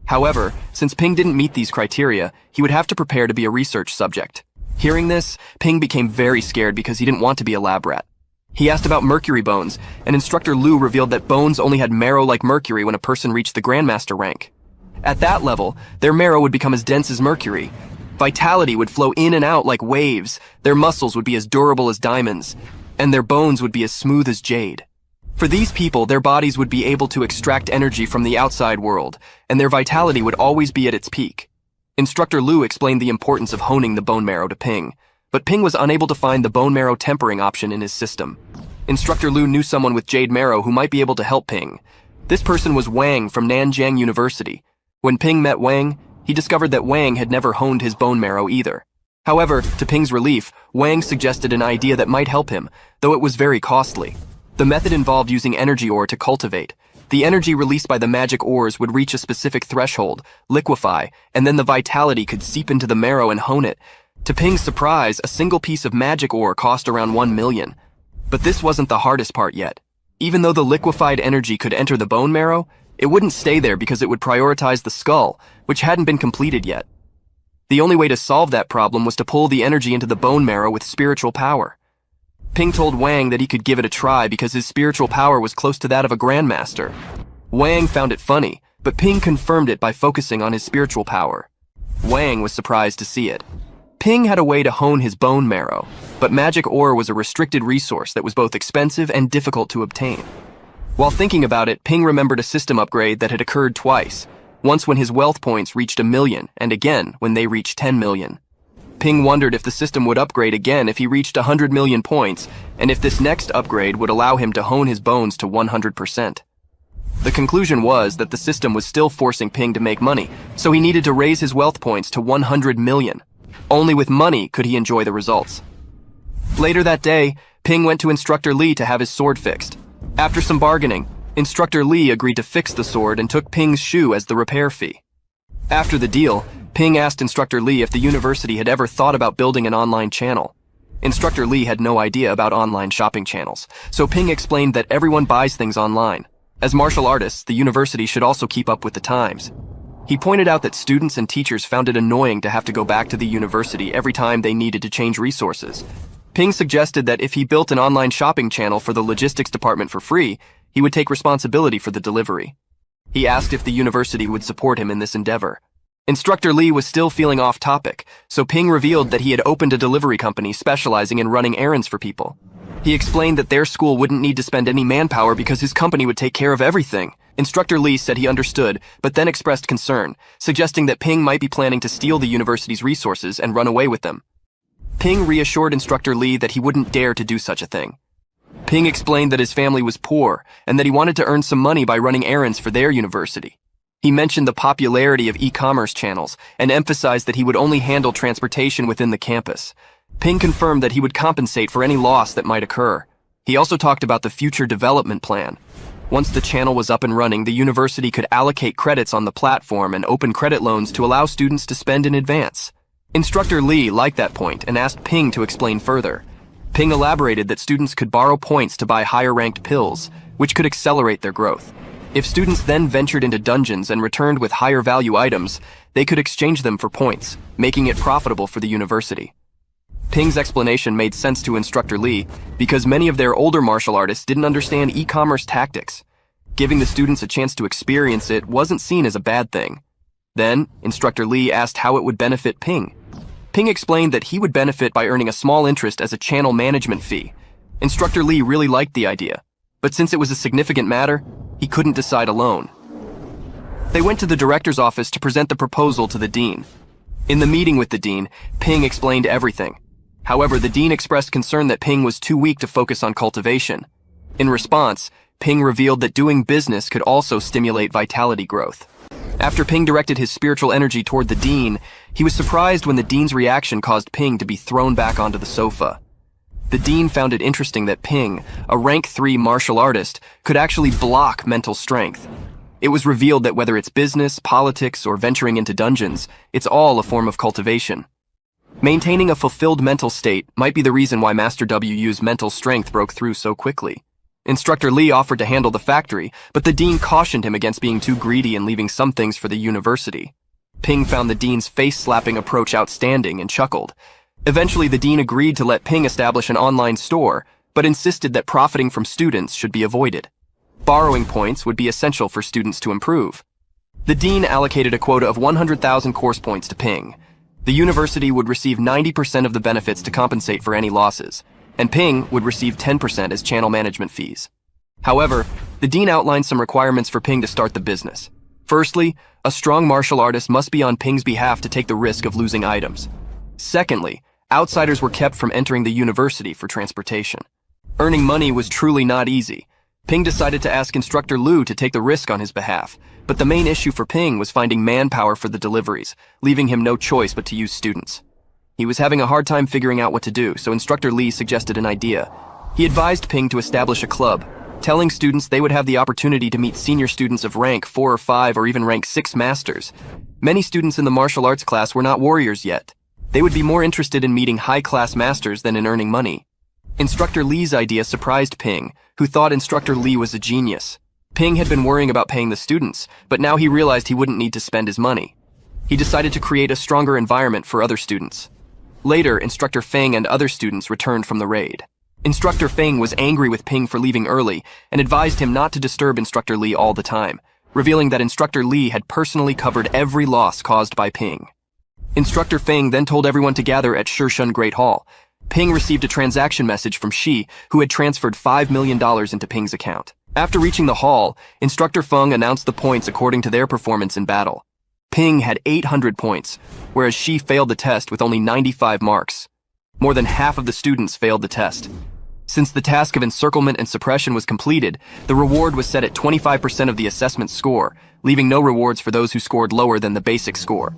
However, since Ping didn't meet these criteria, he would have to prepare to be a research subject. Hearing this, Ping became very scared because he didn't want to be a lab rat. He asked about mercury bones, and Instructor Lu revealed that bones only had marrow like mercury when a person reached the Grandmaster rank. At that level, their marrow would become as dense as mercury. Vitality would flow in and out like waves, their muscles would be as durable as diamonds, and their bones would be as smooth as jade. For these people, their bodies would be able to extract energy from the outside world, and their vitality would always be at its peak. Instructor Lu explained the importance of honing the bone marrow to Ping, but Ping was unable to find the bone marrow tempering option in his system. Instructor Lu knew someone with jade marrow who might be able to help Ping. This person was Wang from Nanjing University. When Ping met Wang, he discovered that Wang had never honed his bone marrow either. However, to Ping's relief, Wang suggested an idea that might help him, though it was very costly. The method involved using energy ore to cultivate. The energy released by the magic ores would reach a specific threshold, liquefy, and then the vitality could seep into the marrow and hone it. To Ping's surprise, a single piece of magic ore cost around 1 million. But this wasn't the hardest part yet. Even though the liquefied energy could enter the bone marrow, it wouldn't stay there because it would prioritize the skull, which hadn't been completed yet. The only way to solve that problem was to pull the energy into the bone marrow with spiritual power. Ping told Wang that he could give it a try because his spiritual power was close to that of a grandmaster. Wang found it funny, but Ping confirmed it by focusing on his spiritual power. Wang was surprised to see it. Ping had a way to hone his bone marrow, but magic ore was a restricted resource that was both expensive and difficult to obtain. While thinking about it, Ping remembered a system upgrade that had occurred twice, once when his wealth points reached 1 million, and again when they reached 10 million. Ping wondered if the system would upgrade again if he reached 100 million points, and if this next upgrade would allow him to hone his bones to 100%. The conclusion was that the system was still forcing Ping to make money, so he needed to raise his wealth points to 100 million. Only with money could he enjoy the results. Later that day, Ping went to Instructor Li to have his sword fixed. After some bargaining, Instructor Li agreed to fix the sword and took Ping's shoe as the repair fee. After the deal, Ping asked Instructor Li if the university had ever thought about building an online channel. Instructor Li had no idea about online shopping channels, so Ping explained that everyone buys things online. As martial artists, the university should also keep up with the times. He pointed out that students and teachers found it annoying to have to go back to the university every time they needed to change resources. Ping suggested that if he built an online shopping channel for the logistics department for free, he would take responsibility for the delivery. He asked if the university would support him in this endeavor. Instructor Li was still feeling off topic, so Ping revealed that he had opened a delivery company specializing in running errands for people. He explained that their school wouldn't need to spend any manpower because his company would take care of everything. Instructor Li said he understood, but then expressed concern, suggesting that Ping might be planning to steal the university's resources and run away with them. Ping reassured Instructor Li that he wouldn't dare to do such a thing. Ping explained that his family was poor and that he wanted to earn some money by running errands for their university. He mentioned the popularity of e-commerce channels and emphasized that he would only handle transportation within the campus. Ping confirmed that he would compensate for any loss that might occur. He also talked about the future development plan. Once the channel was up and running, the university could allocate credits on the platform and open credit loans to allow students to spend in advance. Instructor Li liked that point and asked Ping to explain further. Ping elaborated that students could borrow points to buy higher-ranked pills, which could accelerate their growth. If students then ventured into dungeons and returned with higher-value items, they could exchange them for points, making it profitable for the university. Ping's explanation made sense to Instructor Li because many of their older martial artists didn't understand e-commerce tactics. Giving the students a chance to experience it wasn't seen as a bad thing. Then, Instructor Li asked how it would benefit Ping. Ping explained that he would benefit by earning a small interest as a channel management fee. Instructor Li really liked the idea, but since it was a significant matter, he couldn't decide alone. They went to the director's office to present the proposal to the dean. In the meeting with the dean, Ping explained everything. However, the dean expressed concern that Ping was too weak to focus on cultivation. In response, Ping revealed that doing business could also stimulate vitality growth. After Ping directed his spiritual energy toward the dean, he was surprised when the dean's reaction caused Ping to be thrown back onto the sofa. The dean found it interesting that Ping, a rank 3 martial artist, could actually block mental strength. It was revealed that whether it's business, politics, or venturing into dungeons, it's all a form of cultivation. Maintaining a fulfilled mental state might be the reason why Master WU's mental strength broke through so quickly. Instructor Lee offered to handle the factory, but the dean cautioned him against being too greedy and leaving some things for the university. Ping found the dean's face-slapping approach outstanding and chuckled. Eventually, the dean agreed to let Ping establish an online store, but insisted that profiting from students should be avoided. Borrowing points would be essential for students to improve. The dean allocated a quota of 100,000 course points to Ping. The university would receive 90% of the benefits to compensate for any losses, and Ping would receive 10% as channel management fees. However, the dean outlined some requirements for Ping to start the business. Firstly, a strong martial artist must be on Ping's behalf to take the risk of losing items. Secondly, outsiders were kept from entering the university for transportation. Earning money was truly not easy. Ping decided to ask Instructor Lu to take the risk on his behalf, but the main issue for Ping was finding manpower for the deliveries, leaving him no choice but to use students. He was having a hard time figuring out what to do, so Instructor Lee suggested an idea. He advised Ping to establish a club, telling students they would have the opportunity to meet senior students of rank 4 or 5 or even rank 6 masters. Many students in the martial arts class were not warriors yet. They would be more interested in meeting high-class masters than in earning money. Instructor Lee's idea surprised Ping, who thought Instructor Lee was a genius. Ping had been worrying about paying the students, but now he realized he wouldn't need to spend his money. He decided to create a stronger environment for other students. Later, Instructor Fang and other students returned from the raid. Instructor Fang was angry with Ping for leaving early and advised him not to disturb Instructor Lee all the time, revealing that Instructor Lee had personally covered every loss caused by Ping. Instructor Fang then told everyone to gather at Shishun Great Hall. Ping received a transaction message from Shi, who had transferred $5 million into Ping's account. After reaching the hall, Instructor Feng announced the points according to their performance in battle. Ping had 800 points, whereas Shi failed the test with only 95 marks. More than half of the students failed the test. Since the task of encirclement and suppression was completed, the reward was set at 25% of the assessment score, leaving no rewards for those who scored lower than the basic score.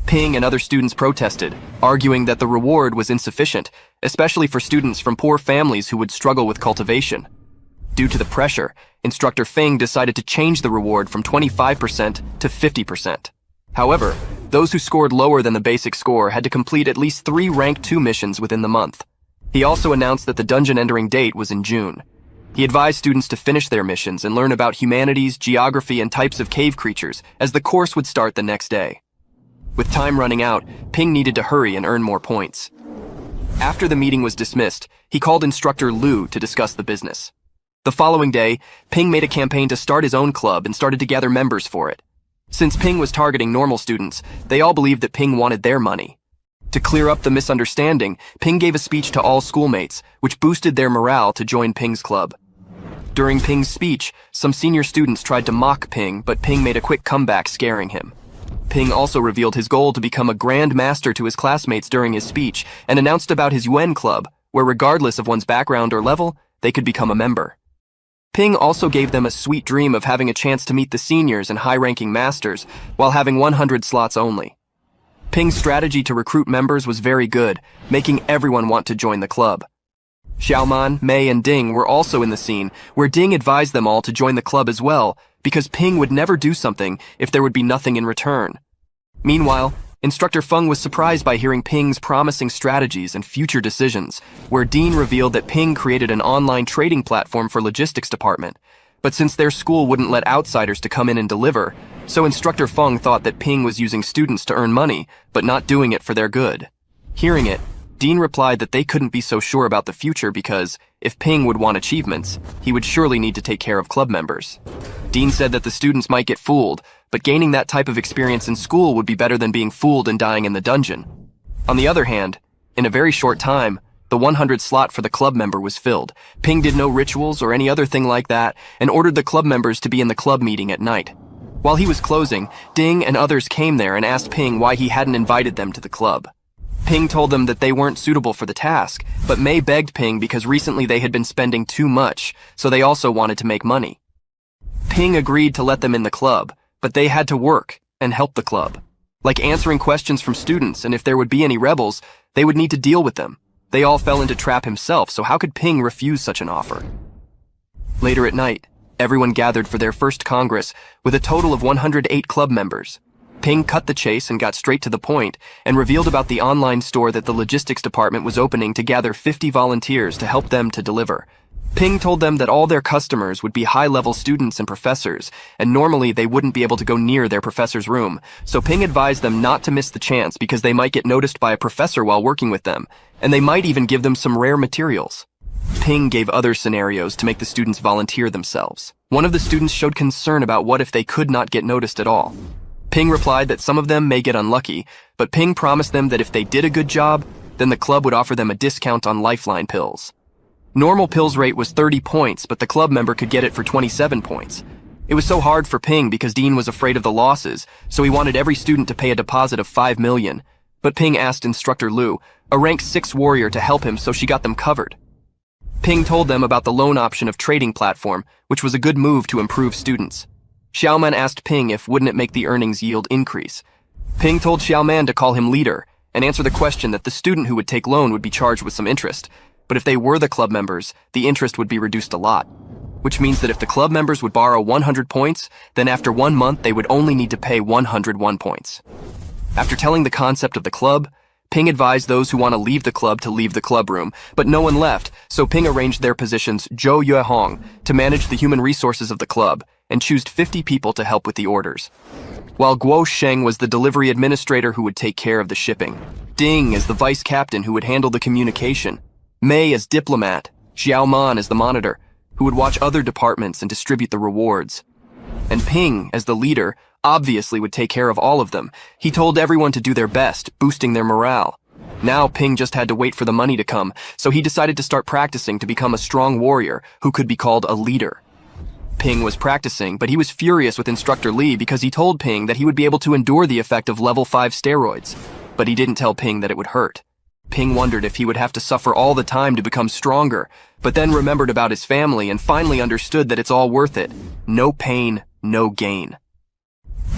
Ping and other students protested, arguing that the reward was insufficient, especially for students from poor families who would struggle with cultivation. Due to the pressure, Instructor Feng decided to change the reward from 25% to 50%. However, those who scored lower than the basic score had to complete at least 3 rank 2 missions within the month. He also announced that the dungeon entering date was in June. He advised students to finish their missions and learn about humanities, geography, and types of cave creatures, as the course would start the next day. With time running out, Ping needed to hurry and earn more points. After the meeting was dismissed, he called Instructor Lu to discuss the business. The following day, Ping made a campaign to start his own club and started to gather members for it. Since Ping was targeting normal students, they all believed that Ping wanted their money. To clear up the misunderstanding, Ping gave a speech to all schoolmates, which boosted their morale to join Ping's club. During Ping's speech, some senior students tried to mock Ping, but Ping made a quick comeback, scaring him. Ping also revealed his goal to become a Grand Master to his classmates during his speech and announced about his Yuan Club, where regardless of one's background or level, they could become a member. Ping also gave them a sweet dream of having a chance to meet the seniors and high-ranking masters while having 100 slots only. Ping's strategy to recruit members was very good, making everyone want to join the club. Xiaoman, Mei, and Ding were also in the scene, where Ding advised them all to join the club as well, because Ping would never do something if there would be nothing in return. Meanwhile, Instructor Feng was surprised by hearing Ping's promising strategies and future decisions, where Dean revealed that Ping created an online trading platform for logistics department. But since their school wouldn't let outsiders to come in and deliver, so Instructor Feng thought that Ping was using students to earn money, but not doing it for their good. Hearing it, Dean replied that they couldn't be so sure about the future because, if Ping would want achievements, he would surely need to take care of club members. Dean said that the students might get fooled, but gaining that type of experience in school would be better than being fooled and dying in the dungeon. On the other hand, in a very short time, the 100 slot for the club member was filled. Ping did no rituals or any other thing like that and ordered the club members to be in the club meeting at night. While he was closing, Ding and others came there and asked Ping why he hadn't invited them to the club. Ping told them that they weren't suitable for the task, but Mei begged Ping because recently they had been spending too much, so they also wanted to make money. Ping agreed to let them in the club, but they had to work and help the club. Like answering questions from students, and if there would be any rebels, they would need to deal with them. They all fell into trap himself, so how could Ping refuse such an offer? Later at night, everyone gathered for their first congress with a total of 108 club members. Ping cut the chase and got straight to the point and revealed about the online store that the logistics department was opening to gather 50 volunteers to help them to deliver. Ping told them that all their customers would be high-level students and professors, and normally they wouldn't be able to go near their professor's room, so Ping advised them not to miss the chance because they might get noticed by a professor while working with them, and they might even give them some rare materials. Ping gave other scenarios to make the students volunteer themselves. One of the students showed concern about what if they could not get noticed at all. Ping replied that some of them may get unlucky, but Ping promised them that if they did a good job, then the club would offer them a discount on lifeline pills. Normal pills rate was 30 points, but the club member could get it for 27 points. It was so hard for Ping because Dean was afraid of the losses, so he wanted every student to pay a deposit of 5 million. But Ping asked Instructor Lu, a rank 6 warrior, to help him, so she got them covered. Ping told them about the loan option of trading platform, which was a good move to improve students. Xiaoman asked Ping if wouldn't it make the earnings yield increase. Ping told Xiaoman to call him leader and answer the question that the student who would take loan would be charged with some interest, but if they were the club members, the interest would be reduced a lot, which means that if the club members would borrow 100 points, then after 1 month they would only need to pay 101 points. After telling the concept of the club, Ping advised those who want to leave the club to leave the club room, but no one left, so Ping arranged their positions Zhou Yuehong to manage the human resources of the club and chose 50 people to help with the orders, while Guo Sheng was the delivery administrator who would take care of the shipping, Ding as the vice captain who would handle the communication, Mei as diplomat, Xiao Man as the monitor, who would watch other departments and distribute the rewards, and Ping as the leader obviously would take care of all of them. He told everyone to do their best, boosting their morale. Now Ping just had to wait for the money to come, so he decided to start practicing to become a strong warrior who could be called a leader. Ping was practicing, but he was furious with Instructor Li because he told Ping that he would be able to endure the effect of level 5 steroids, but he didn't tell Ping that it would hurt. Ping wondered if he would have to suffer all the time to become stronger, but then remembered about his family and finally understood that it's all worth it. No pain, no gain.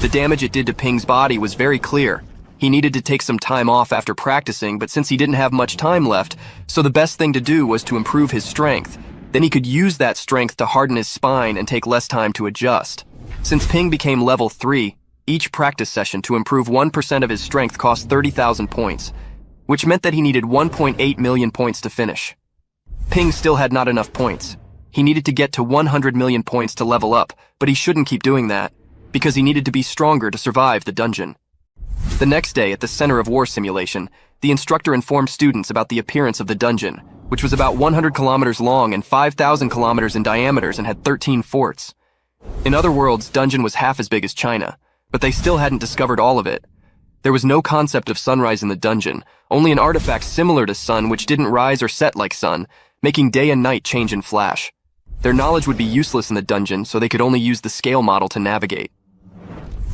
The damage it did to Ping's body was very clear. He needed to take some time off after practicing, but since he didn't have much time left, so the best thing to do was to improve his strength. Then he could use that strength to harden his spine and take less time to adjust. Since Ping became level 3, each practice session to improve 1% of his strength cost 30,000 points, which meant that he needed 1.8 million points to finish. Ping still had not enough points. He needed to get to 100 million points to level up, but he shouldn't keep doing that, because he needed to be stronger to survive the dungeon. The next day, at the Center of War Simulation, the instructor informed students about the appearance of the dungeon, which was about 100 kilometers long and 5,000 kilometers in diameter and had 13 forts. In other worlds, dungeon was half as big as China, but they still hadn't discovered all of it. There was no concept of sunrise in the dungeon, only an artifact similar to sun which didn't rise or set like sun, making day and night change in flash. Their knowledge would be useless in the dungeon, so they could only use the scale model to navigate.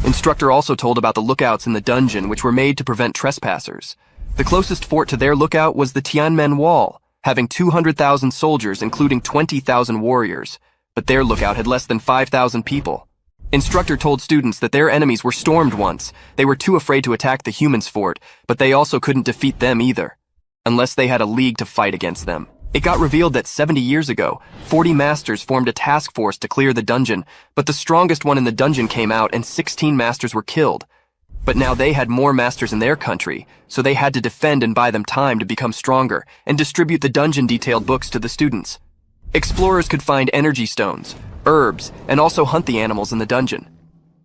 Instructor also told about the lookouts in the dungeon, which were made to prevent trespassers. The closest fort to their lookout was the Tianmen Wall, having 200,000 soldiers, including 20,000 warriors, but their lookout had less than 5,000 people. Instructor told students that their enemies were stormed once. They were too afraid to attack the humans' fort, but they also couldn't defeat them either, unless they had a league to fight against them. It got revealed that 70 years ago, 40 masters formed a task force to clear the dungeon, but the strongest one in the dungeon came out and 16 masters were killed. But now they had more masters in their country, so they had to defend and buy them time to become stronger and distribute the dungeon detailed books to the students. Explorers could find energy stones, herbs, and also hunt the animals in the dungeon.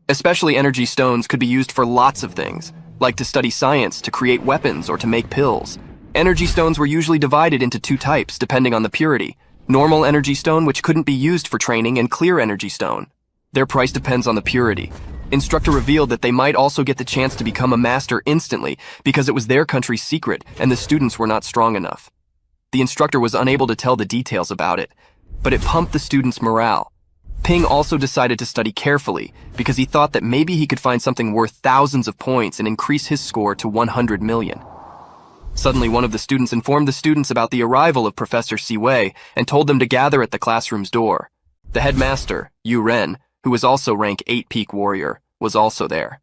Especially energy stones could be used for lots of things, like to study science, to create weapons, or to make pills. Energy stones were usually divided into 2 types depending on the purity: normal energy stone, which couldn't be used for training, and clear energy stone. Their price depends on the purity. Instructor revealed that they might also get the chance to become a master instantly because it was their country's secret and the students were not strong enough. The instructor was unable to tell the details about it, but it pumped the students' morale. Ping also decided to study carefully because he thought that maybe he could find something worth thousands of points and increase his score to 100 million. Suddenly, one of the students informed the students about the arrival of Professor Siwei and told them to gather at the classroom's door. The headmaster, Yu Ren, who was also rank 8 Peak Warrior, was also there.